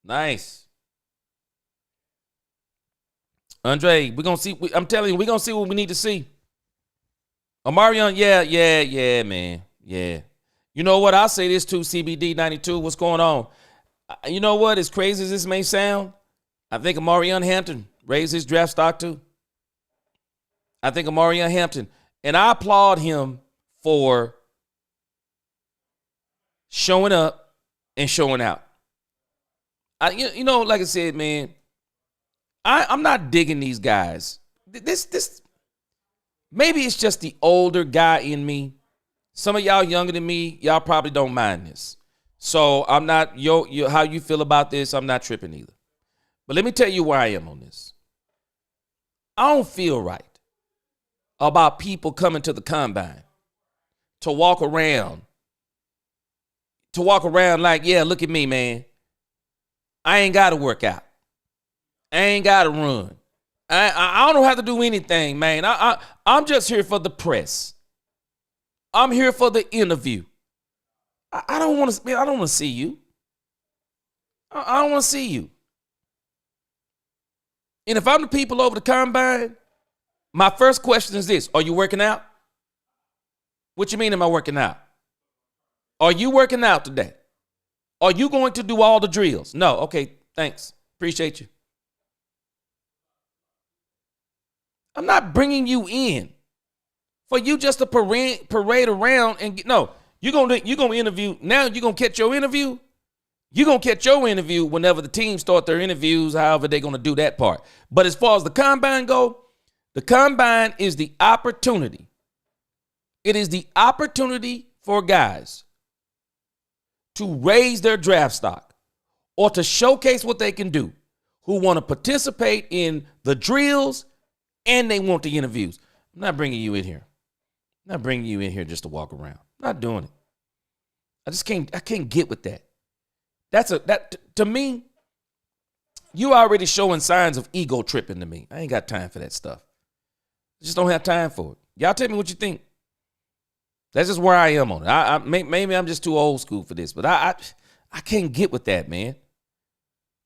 Nice. Andre, we're going to see. I'm telling you, we're going to see what we need to see. Omarion, yeah, man. Yeah. You know what? I'll say this too, CBD 92. What's going on? You know what? As crazy as this may sound, I think Amarion Hampton raised his draft stock too. I think Amarion Hampton, and I applaud him for showing up and showing out. Like I said, man, I'm not digging these guys. This maybe it's just the older guy in me. Some of y'all younger than me, y'all probably don't mind this. So I'm not how you feel about this. I'm not tripping either. But let me tell you where I am on this. I don't feel right about people coming to the combine to walk around like, yeah, look at me, man. I ain't got to work out. I ain't got to run. I don't have to do anything, man. I'm just here for the press. I'm here for the interview. I don't want to see you. I don't want to see you. And if I'm the people over the combine, my first question is this: are you working out? What you mean, am I working out? Are you working out today? Are you going to do all the drills? No. Okay, thanks. Appreciate you. I'm not bringing you in for you just to parade around and no. You're gonna interview. Now you're gonna catch your interview. You're gonna catch your interview whenever the team start their interviews, however they're gonna do that part. But as far as the combine go, the combine is the opportunity. It is the opportunity for guys to raise their draft stock or to showcase what they can do, who want to participate in the drills and they want the interviews. I'm not bringing you in here. I'm not bringing you in here just to walk around. I'm not doing it. I can't get with that. To me, you already showing signs of ego tripping to me. I ain't got time for that stuff. I just don't have time for it. Y'all tell me what you think. That's just where I am on it. Maybe I'm just too old school for this, but I can't get with that, man.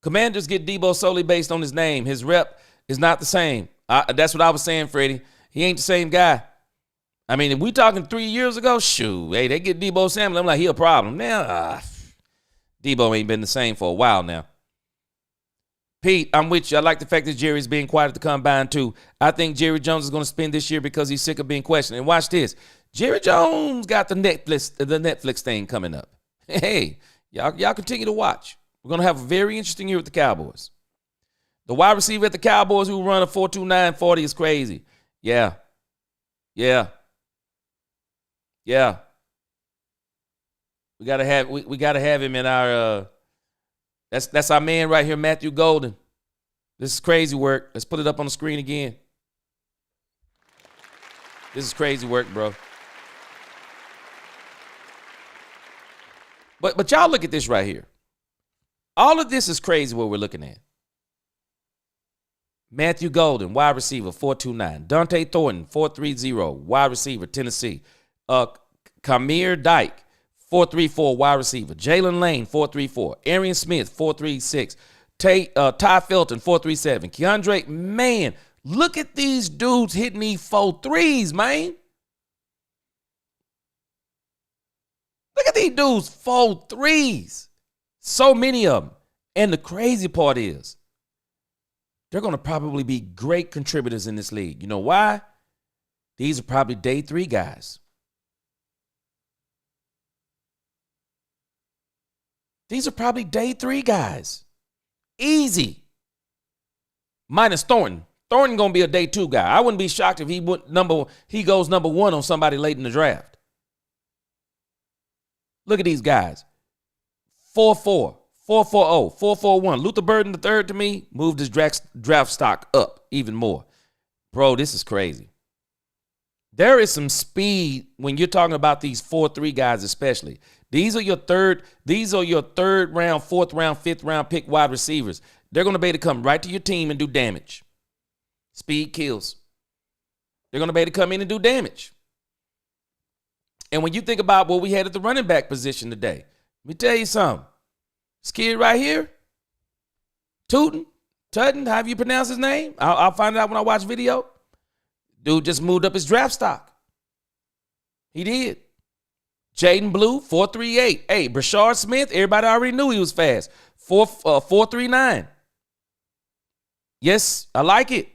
Commanders get Debo solely based on his name. His rep is not the same. That's what I was saying, Freddie. He ain't the same guy. I mean, if we talking 3 years ago, shoot, hey, they get Debo Samuel. I'm like, he a problem. Now, Debo ain't been the same for a while now. Pete, I'm with you. I like the fact that Jerry's being quiet at the combine, too. I think Jerry Jones is going to spend this year because he's sick of being questioned. And watch this. Jerry Jones got the Netflix thing coming up. Hey, y'all continue to watch. We're going to have a very interesting year with the Cowboys. The wide receiver at the Cowboys who run a 4.29 40 is crazy. Yeah. We gotta have him in our that's our man right here, Matthew Golden. This is crazy work. Let's put it up on the screen again. This is crazy work, bro. But y'all look at this right here. All of this is crazy what we're looking at. Matthew Golden, wide receiver, 4.29. Dante Thornton, 4.30, wide receiver, Tennessee. Kamir Dyke, 4.34, wide receiver. Jalen Lane, 4.34. Arian Smith, 4.36. Ty Felton, 4.37. Keandre, man, look at these dudes hitting these 4.3s, man. Look at these dudes, 4.3s. So many of them. And the crazy part is, they're going to probably be great contributors in this league. You know why? These are probably day 3 guys. These are probably day 3 guys. Easy. Minus Thornton. Thornton going to be a day 2 guy. I wouldn't be shocked if he goes number 1 on somebody late in the draft. Look at these guys. 4.4. 4.40, 4.41. Luther Burden III to me moved his draft stock up even more. Bro, this is crazy. There is some speed when you're talking about these 4.3 guys especially. These are your third round, 4th round, 5th round pick wide receivers. They're going to be able to come right to your team and do damage. Speed kills. They're going to be able to come in and do damage. And when you think about what we had at the running back position today, let me tell you something. This kid right here, Tutton, however you pronounce his name. I'll find it out when I watch video. Dude just moved up his draft stock. He did. Jaden Blue, 4.38. Hey, Brashard Smith, everybody already knew he was fast. 439. Yes, I like it.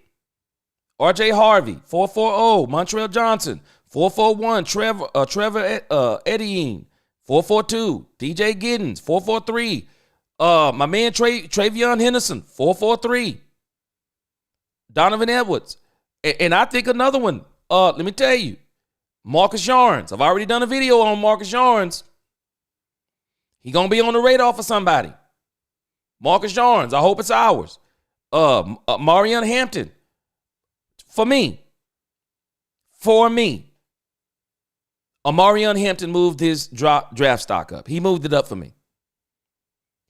RJ Harvey, 440. Montreal Johnson, 441. Trevor Etienne, 442. DJ Giddens, 443. My man Travion Henderson, 443. Donovan Edwards. And I think another one, let me tell you, Marcus Yarns. I've already done a video on Marcus Yarns. He going to be on the radar for somebody. Marcus Yarns, I hope it's ours. Marion Hampton. For me, Amarion Hampton moved his draft stock up. He moved it up for me.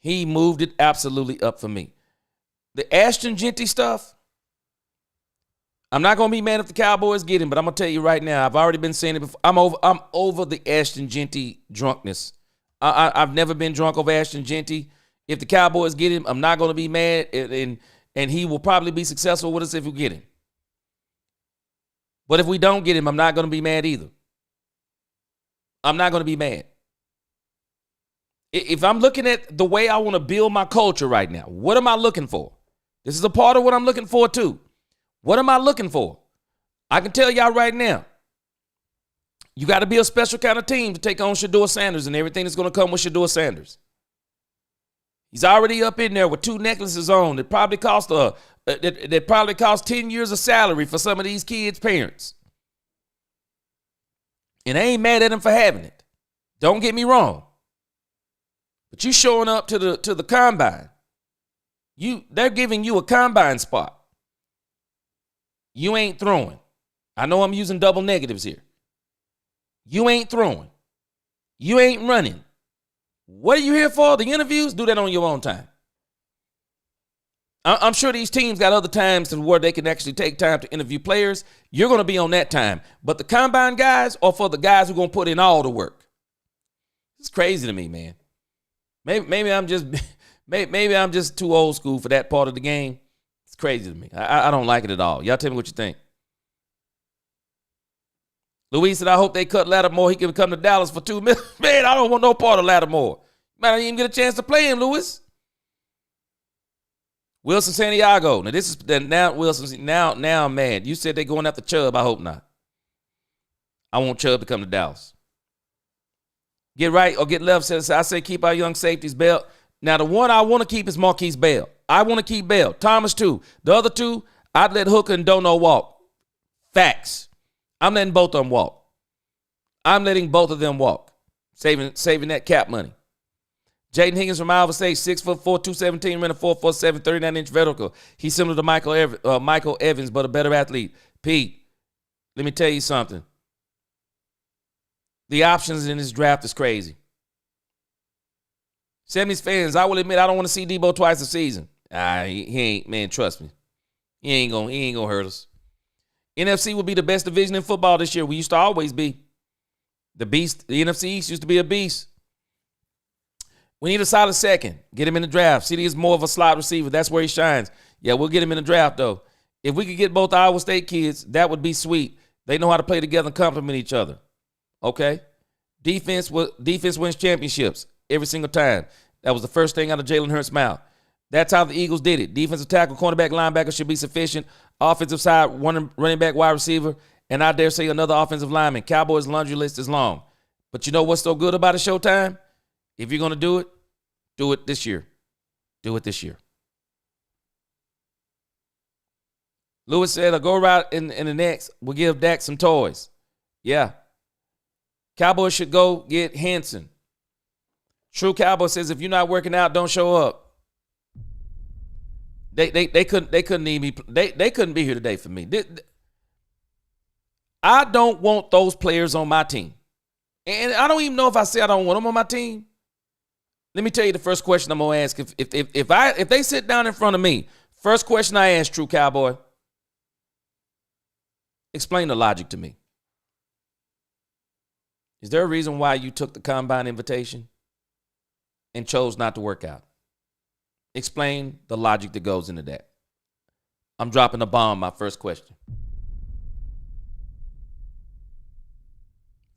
He moved it absolutely up for me. The Ashton Genty stuff, I'm not going to be mad if the Cowboys get him, but I'm going to tell you right now, I've already been saying it before. I'm over the Ashton Genty drunkenness. I've never been drunk over Ashton Genty. If the Cowboys get him, I'm not going to be mad, and he will probably be successful with us if we get him. But if we don't get him, I'm not going to be mad either. I'm not going to be mad. If I'm looking at the way I want to build my culture right now, what am I looking for? This is a part of what I'm looking for too. What am I looking for? I can tell y'all right now, you got to be a special kind of team to take on Shedeur Sanders and everything that's going to come with Shedeur Sanders. He's already up in there with 2 necklaces on that probably cost 10 years of salary for some of these kids' parents. And I ain't mad at him for having it. Don't get me wrong. But you showing up to the combine. They're giving you a combine spot. You ain't throwing. I know I'm using double negatives here. You ain't throwing. You ain't running. What are you here for? The interviews? Do that on your own time. I'm sure these teams got other times where they can actually take time to interview players. You're going to be on that time. But the combine guys are for the guys who are going to put in all the work. It's crazy to me, man. Maybe I'm just too old school for that part of the game. It's crazy to me. I don't like it at all. Y'all tell me what you think. Louise said, I hope they cut Lattimore. He can come to Dallas for $2 million. Man, I don't want no part of Lattimore. Man, I didn't even get a chance to play him, Louis. Wilson Santiago. Now this is now Wilson. Now I'm mad. You said they're going after Chubb. I hope not. I want Chubb to come to Dallas. Get right or get left. Says I say keep our young safeties belt. Now the one I want to keep is Marquise Bell. I want to keep Bell. Thomas too. The other two, I'd let Hooker and Dono walk. Facts. I'm letting both of them walk. I'm letting both of them walk. Saving that cap money. Jaden Higgins from Iowa State, 6'4", 217, running 4.47, 39-inch vertical. He's similar to Michael Evans, but a better athlete. Pete, let me tell you something. The options in this draft is crazy. Sammy's fans, I will admit I don't want to see Debo twice a season. He ain't, man, trust me. He ain't gonna hurt us. NFC will be the best division in football this year. We used to always be. The beast, the NFC East used to be a beast. We need a solid second. Get him in the draft. CD is more of a slot receiver. That's where he shines. Yeah, we'll get him in the draft, though. If we could get both Iowa State kids, that would be sweet. They know how to play together and complement each other. Okay? Defense wins championships every single time. That was the first thing out of Jalen Hurts' mouth. That's how the Eagles did it. Defensive tackle, cornerback, linebacker should be sufficient. Offensive side, one running back, wide receiver, and I dare say another offensive lineman. Cowboys' laundry list is long. But you know what's so good about a Showtime? If you're going to do it this year. Do it this year. Lewis said, I'll go right in the next. We'll give Dak some toys. Yeah. Cowboys should go get Hanson. True Cowboy says, if you're not working out, don't show up. They couldn't need me. They couldn't be here today for me. I don't want those players on my team. And I don't even know if I say I don't want them on my team. Let me tell you the first question I'm gonna ask. If they sit down in front of me, first question I ask, True Cowboy, explain the logic to me. Is there a reason why you took the combine invitation and chose not to work out? Explain the logic that goes into that. I'm dropping a bomb, my first question.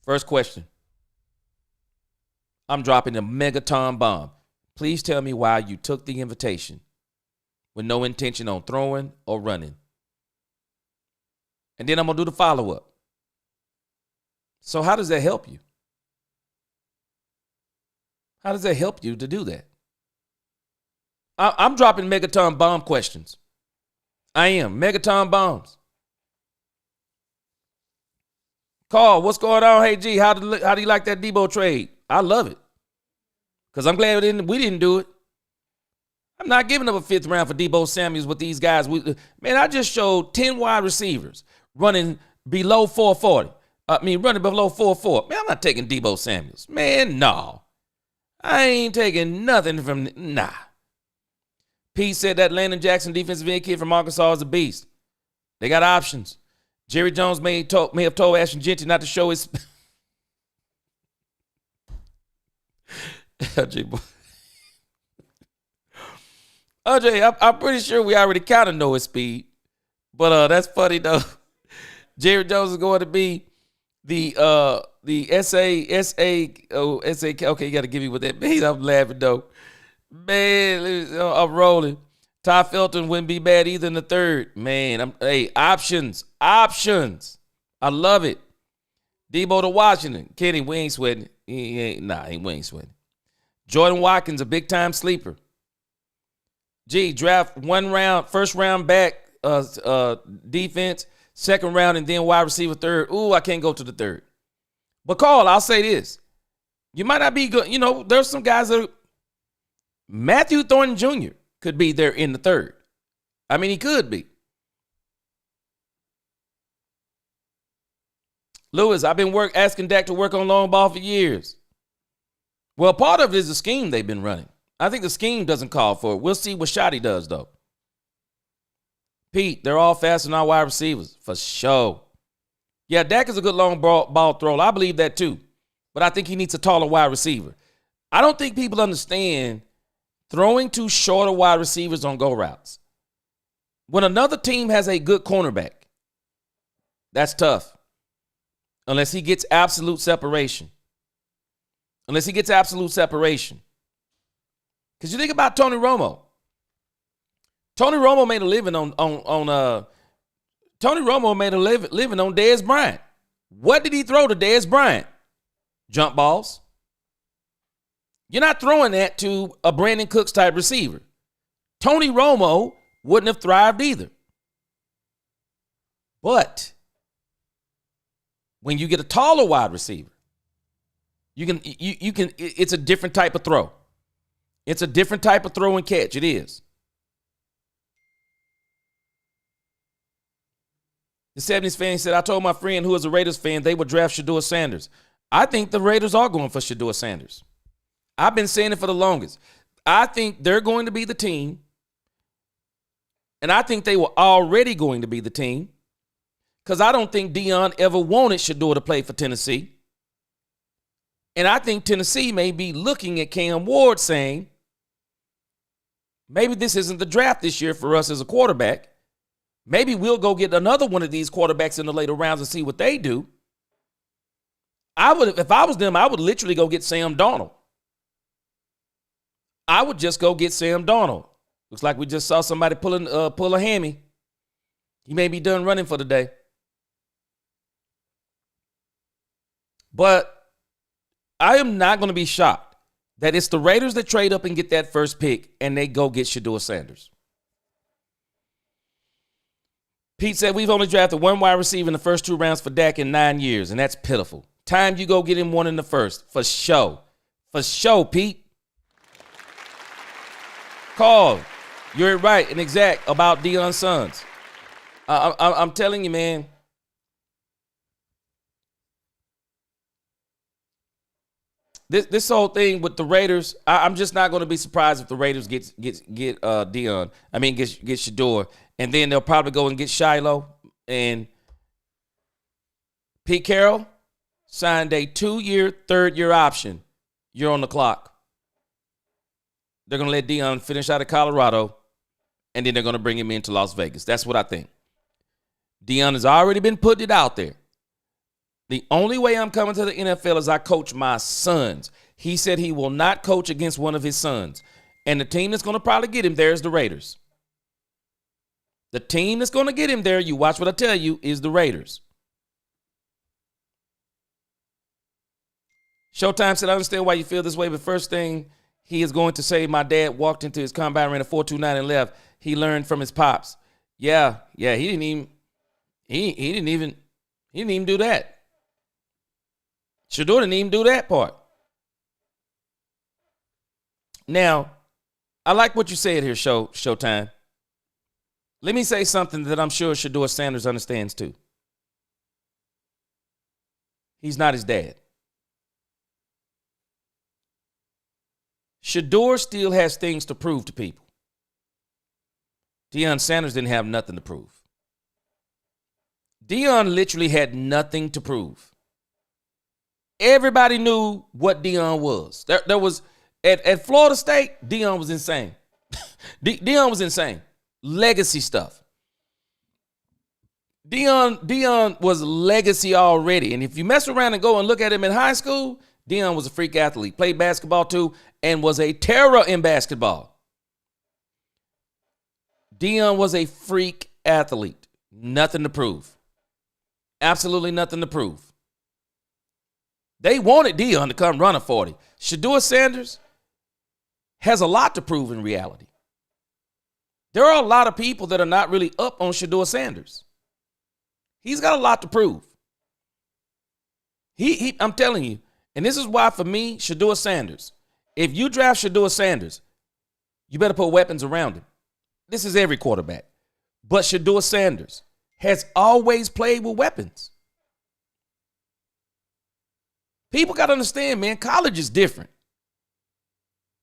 First question. I'm dropping a megaton bomb. Please tell me why you took the invitation with no intention on throwing or running. And then I'm going to do the follow-up. So how does that help you? How does that help you to do that? I'm dropping megaton bomb questions. I am. Megaton bombs. Carl, what's going on? Hey, G, how do you like that Debo trade? I love it. Because I'm glad we didn't do it. I'm not giving up a 5th round for Debo Samuels with these guys. Man, I just showed 10 wide receivers running below 440. Running below 4.4. Man, I'm not taking Debo Samuels. Man, no. I ain't taking nothing from, nah. Pete said that Landon Jackson defensive end kid from Arkansas is a beast. They got options. Jerry Jones may have told Ashton Jeanty not to show his. LJ, I'm pretty sure we already kind of know his speed. But that's funny, though. Jerry Jones is going to be the SA. Okay, you got to give me what that means. I'm laughing, though. Man, I'm rolling. Ty Felton wouldn't be bad either in the 3rd. Man, options. I love it. Debo to Washington. Kenny, we ain't sweating. We ain't sweating. Jordan Watkins, a big-time sleeper. Draft 1 round, 1st round back defense, 2nd round, and then wide receiver 3rd. Ooh, I can't go to the 3rd. But Carl, I'll say this. You might not be good. There's some guys that Matthew Thornton Jr. could be there in the 3rd. I mean, he could be. Lewis, I've been asking Dak to work on long ball for years. Well, part of it is the scheme they've been running. I think the scheme doesn't call for it. We'll see what Shotty does, though. Pete, they're all faster than our wide receivers, for sure. Yeah, Dak is a good long ball thrower. I believe that, too. But I think he needs a taller wide receiver. I don't think people understand throwing to shorter wide receivers on go routes. When another team has a good cornerback, that's tough. Unless he gets absolute separation. Because you think about Tony Romo. Tony Romo made a living on Dez Bryant. What did he throw to Dez Bryant? Jump balls. You're not throwing that to a Brandon Cooks type receiver. Tony Romo wouldn't have thrived either. But when you get a taller wide receiver, you can it's a different type of throw. It's a different type of throw and catch. It is. The 70s fan said, I told my friend who is a Raiders fan they would draft Shedeur Sanders. I think the Raiders are going for Shedeur Sanders. I've been saying it for the longest. I think they're going to be the team, and I think they were already going to be the team, because I don't think Deion ever wanted Shedeur to play for Tennessee. And I think Tennessee may be looking at Cam Ward saying, maybe this isn't the draft this year for us as a quarterback. Maybe we'll go get another one of these quarterbacks in the later rounds and see what they do. If I was them, I would literally go get Sam Darnold. I would just go get Sam Darnold. Looks like we just saw somebody pull a hammy. He may be done running for the day. But I am not going to be shocked that it's the Raiders that trade up and get that first pick and they go get Shedeur Sanders. Pete said we've only drafted one wide receiver in the first 2 rounds for Dak in 9 years, and that's pitiful. Time you go get him one in the first, for sure. For sure, Pete. Carl, you're right and exact about Deion's sons. I'm telling you, man. This whole thing with the Raiders, I'm just not going to be surprised if the Raiders get Deion. Get Shedeur, and then they'll probably go and get Shiloh and Pete Carroll signed a 2-year, 3rd-year option. You're on the clock. They're going to let Deion finish out of Colorado, and then they're going to bring him into Las Vegas. That's what I think. Deion has already been putting it out there. The only way I'm coming to the NFL is I coach my sons. He said he will not coach against one of his sons. And the team that's going to probably get him there is the Raiders. The team that's going to get him there, you watch what I tell you, is the Raiders. Showtime said, I understand why you feel this way, but first thing he is going to say, my dad walked into his combine, ran a 4.29 and left. He learned from his pops. Yeah, he didn't even do that. Shador didn't even do that part. Now, I like what you said here, Showtime. Let me say something that I'm sure Shador Sanders understands too. He's not his dad. Shador still has things to prove to people. Deion Sanders didn't have nothing to prove. Deion literally had nothing to prove. Everybody knew what Deion was. There was at Florida State, Deion was insane. Deion was insane. Legacy stuff. Deion was legacy already. And if you mess around and go and look at him in high school, Deion was a freak athlete. Played basketball too and was a terror in basketball. Deion was a freak athlete. Nothing to prove. Absolutely nothing to prove. They wanted Deion to come run a 40. Shador Sanders has a lot to prove in reality. There are a lot of people that are not really up on Shador Sanders. He's got a lot to prove. I'm telling you, and this is why for me, Shador Sanders, if you draft Shador Sanders, you better put weapons around him. This is every quarterback. But Shador Sanders has always played with weapons. People got to understand, man, college is different.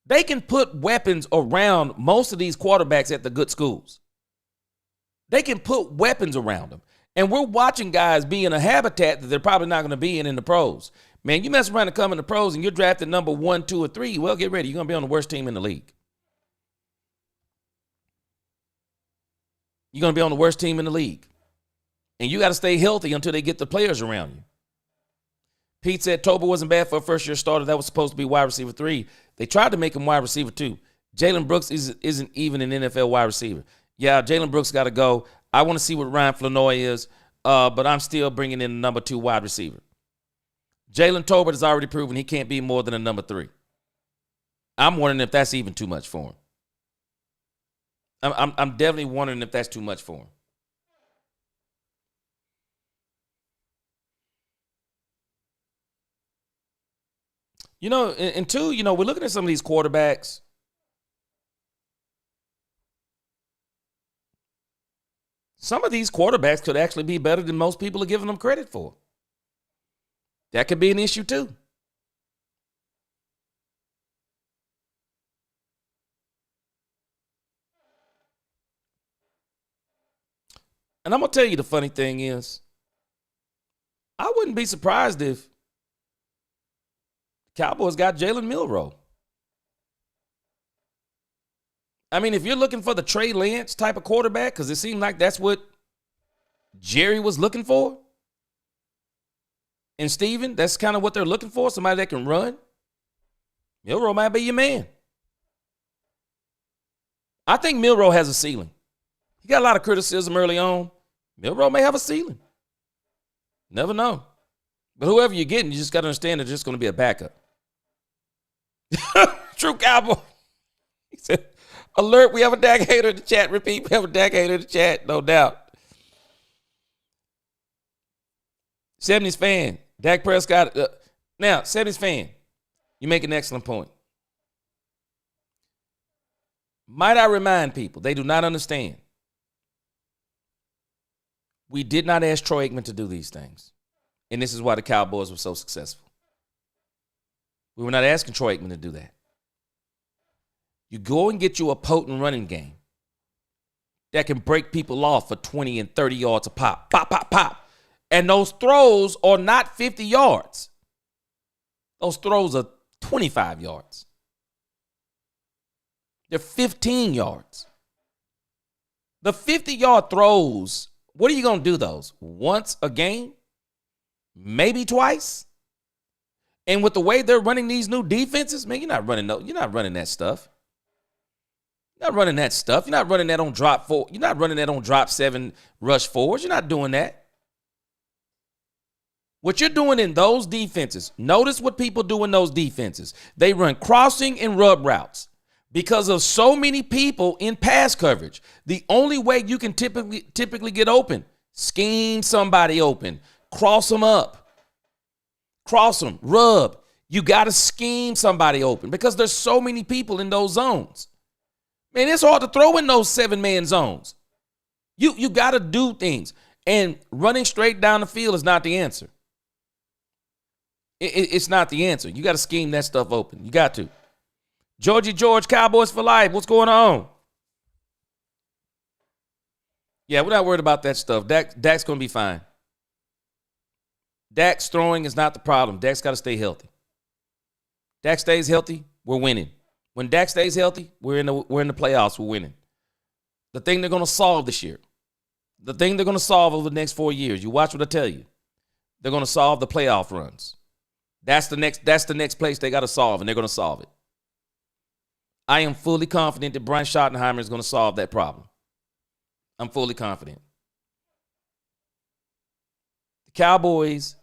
They can put weapons around most of these quarterbacks at the good schools. They can put weapons around them. And we're watching guys be in a habitat that they're probably not going to be in the pros. Man, you mess around and come in the pros and you're drafted number 1, 2, or 3, well, get ready. You're going to be on the worst team in the league. You're going to be on the worst team in the league. And you got to stay healthy until they get the players around you. Pete said Tober wasn't bad for a first-year starter. That was supposed to be wide receiver 3. They tried to make him wide receiver 2. Jalen Brooks isn't even an NFL wide receiver. Yeah, Jalen Brooks got to go. I want to see what Ryan Flanoy is, but I'm still bringing in a number 2 wide receiver. Jalen Tolbert has already proven he can't be more than a number 3. I'm wondering if that's even too much for him. I'm definitely wondering if that's too much for him. You know, and two, you know, we're looking at some of these quarterbacks. Some of these quarterbacks could actually be better than most people are giving them credit for. That could be an issue too. And I'm going to tell you the funny thing is, I wouldn't be surprised if Cowboys got Jalen Milroe. I mean, if you're looking for the Trey Lance type of quarterback, because it seemed like that's what Jerry was looking for, and Steven, that's kind of what they're looking for, somebody that can run, Milroe might be your man. I think Milroe has a ceiling. He got a lot of criticism early on. Milroe may have a ceiling. Never know. But whoever you're getting, you just got to understand they're just going to be a backup. True Cowboy. He said, alert, we have a Dak hater in the chat. Repeat, we have a Dak hater in the chat, no doubt. 70s fan, Dak Prescott. Now, 70s fan, you make an excellent point. Might I remind people, they do not understand. We did not ask Troy Aikman to do these things. And this is why the Cowboys were so successful. We were not asking Troy Aikman to do that. You go and get you a potent running game that can break people off for 20 and 30 yards a pop. Pop, pop, pop. And those throws are not 50 yards. Those throws are 25 yards. They're 15 yards. The 50-yard throws, what are you going to do those? Once a game? Maybe twice? And with the way they're running these new defenses, man, you're not running that stuff. You're not running that stuff. You're not running that on drop 4. You're not running that on drop 7 rush 4s. You're not doing that. What you're doing in those defenses, notice what people do in those defenses. They run crossing and rub routes. Because of so many people in pass coverage, the only way you can typically get open, scheme somebody open, cross them up, cross them, rub. You got to scheme somebody open because there's so many people in those zones. Man, it's hard to throw in those 7-man zones. You got to do things. And running straight down the field is not the answer. It's not the answer. You got to scheme that stuff open. You got to. Georgie George, Cowboys for life. What's going on? Yeah, we're not worried about that stuff. Dak's going to be fine. Dak's throwing is not the problem. Dak's got to stay healthy. Dak stays healthy, we're winning. When Dak stays healthy, we're in the playoffs, we're winning. The thing they're going to solve this year, the thing they're going to solve over the next 4 years, you watch what I tell you. They're going to solve the playoff runs. That's the next place they got to solve, and they're going to solve it. I am fully confident that Brian Schottenheimer is going to solve that problem. I'm fully confident. The Cowboys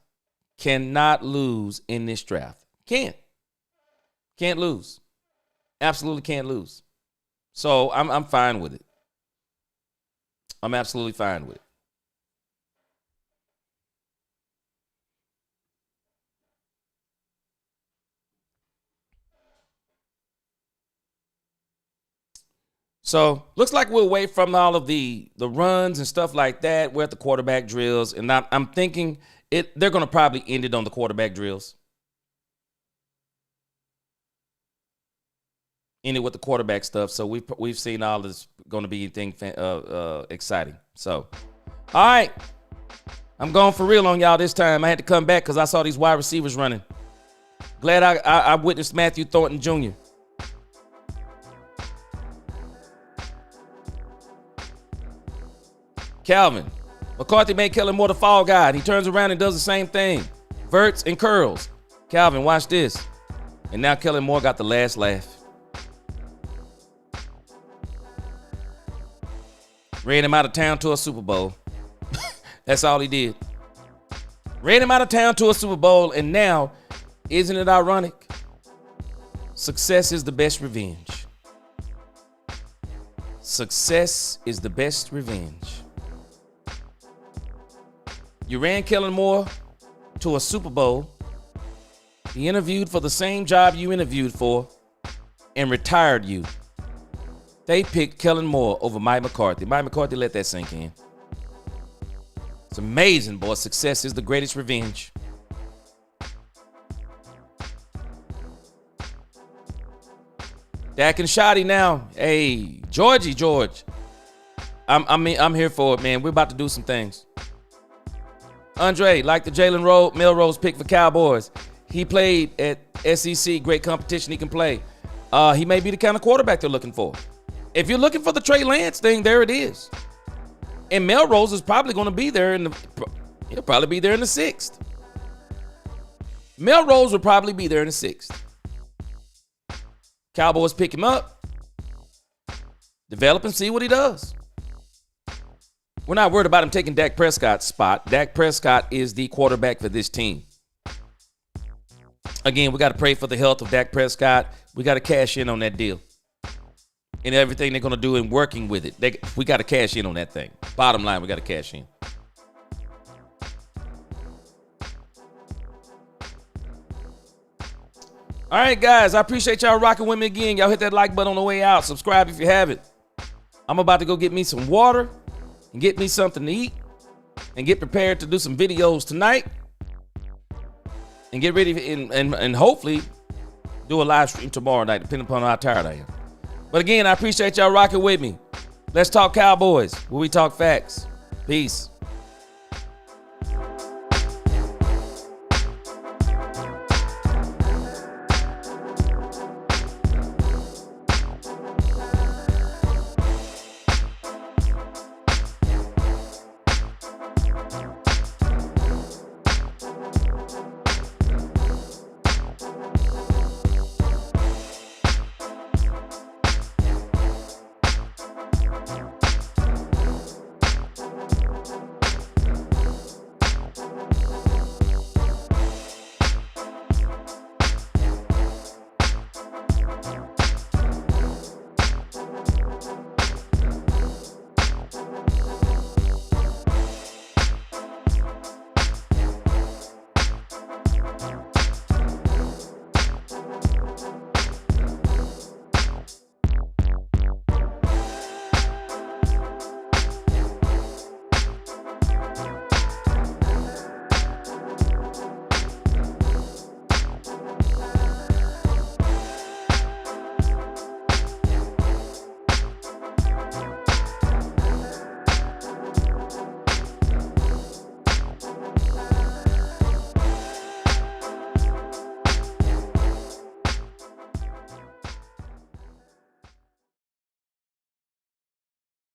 cannot lose in this draft. Can't lose. Absolutely can't lose. So I'm fine with it. I'm absolutely fine with it. So looks like we're away from all of the runs and stuff like that. We're at the quarterback drills, and I'm thinking they're going to probably end it on the quarterback drills. End it with the quarterback stuff. So we've seen all this going to be anything exciting. So, all right, I'm going for real on y'all this time. I had to come back because I saw these wide receivers running. Glad I witnessed Matthew Thornton Jr. Calvin. McCarthy made Kellen Moore the fall guy. And he turns around and does the same thing. Verts and curls. Calvin, watch this. And now Kellen Moore got the last laugh. Ran him out of town to a Super Bowl. That's all he did. Ran him out of town to a Super Bowl, and now, isn't it ironic? Success is the best revenge. Success is the best revenge. You ran Kellen Moore to a Super Bowl. He interviewed for the same job you interviewed for and retired you. They picked Kellen Moore over Mike McCarthy. Mike McCarthy let that sink in. It's amazing, boy. Success is the greatest revenge. Dak and Shotty now. Hey, Georgie George. I'm here for it, man. We're about to do some things. Andre, like the Jalen Milrose pick for Cowboys. He played at SEC, great competition he can play. He may be the kind of quarterback they're looking for. If you're looking for the Trey Lance thing, there it is. And Melrose is probably going to be there he'll probably be there in the 6th. Melrose will probably be there in the 6th. Cowboys pick him up, develop and see what he does. We're not worried about him taking Dak Prescott's spot. Dak Prescott is the quarterback for this team. Again, we got to pray for the health of Dak Prescott. We got to cash in on that deal. And everything they're going to do in working with it. We got to cash in on that thing. Bottom line, we got to cash in. All right, guys, I appreciate y'all rocking with me again. Y'all hit that like button on the way out. Subscribe if you haven't. I'm about to go get me some water and get me something to eat and get prepared to do some videos tonight and get ready and hopefully do a live stream tomorrow night, depending upon how tired I am. But again, I appreciate y'all rocking with me. Let's talk Cowboys, where we talk facts. Peace.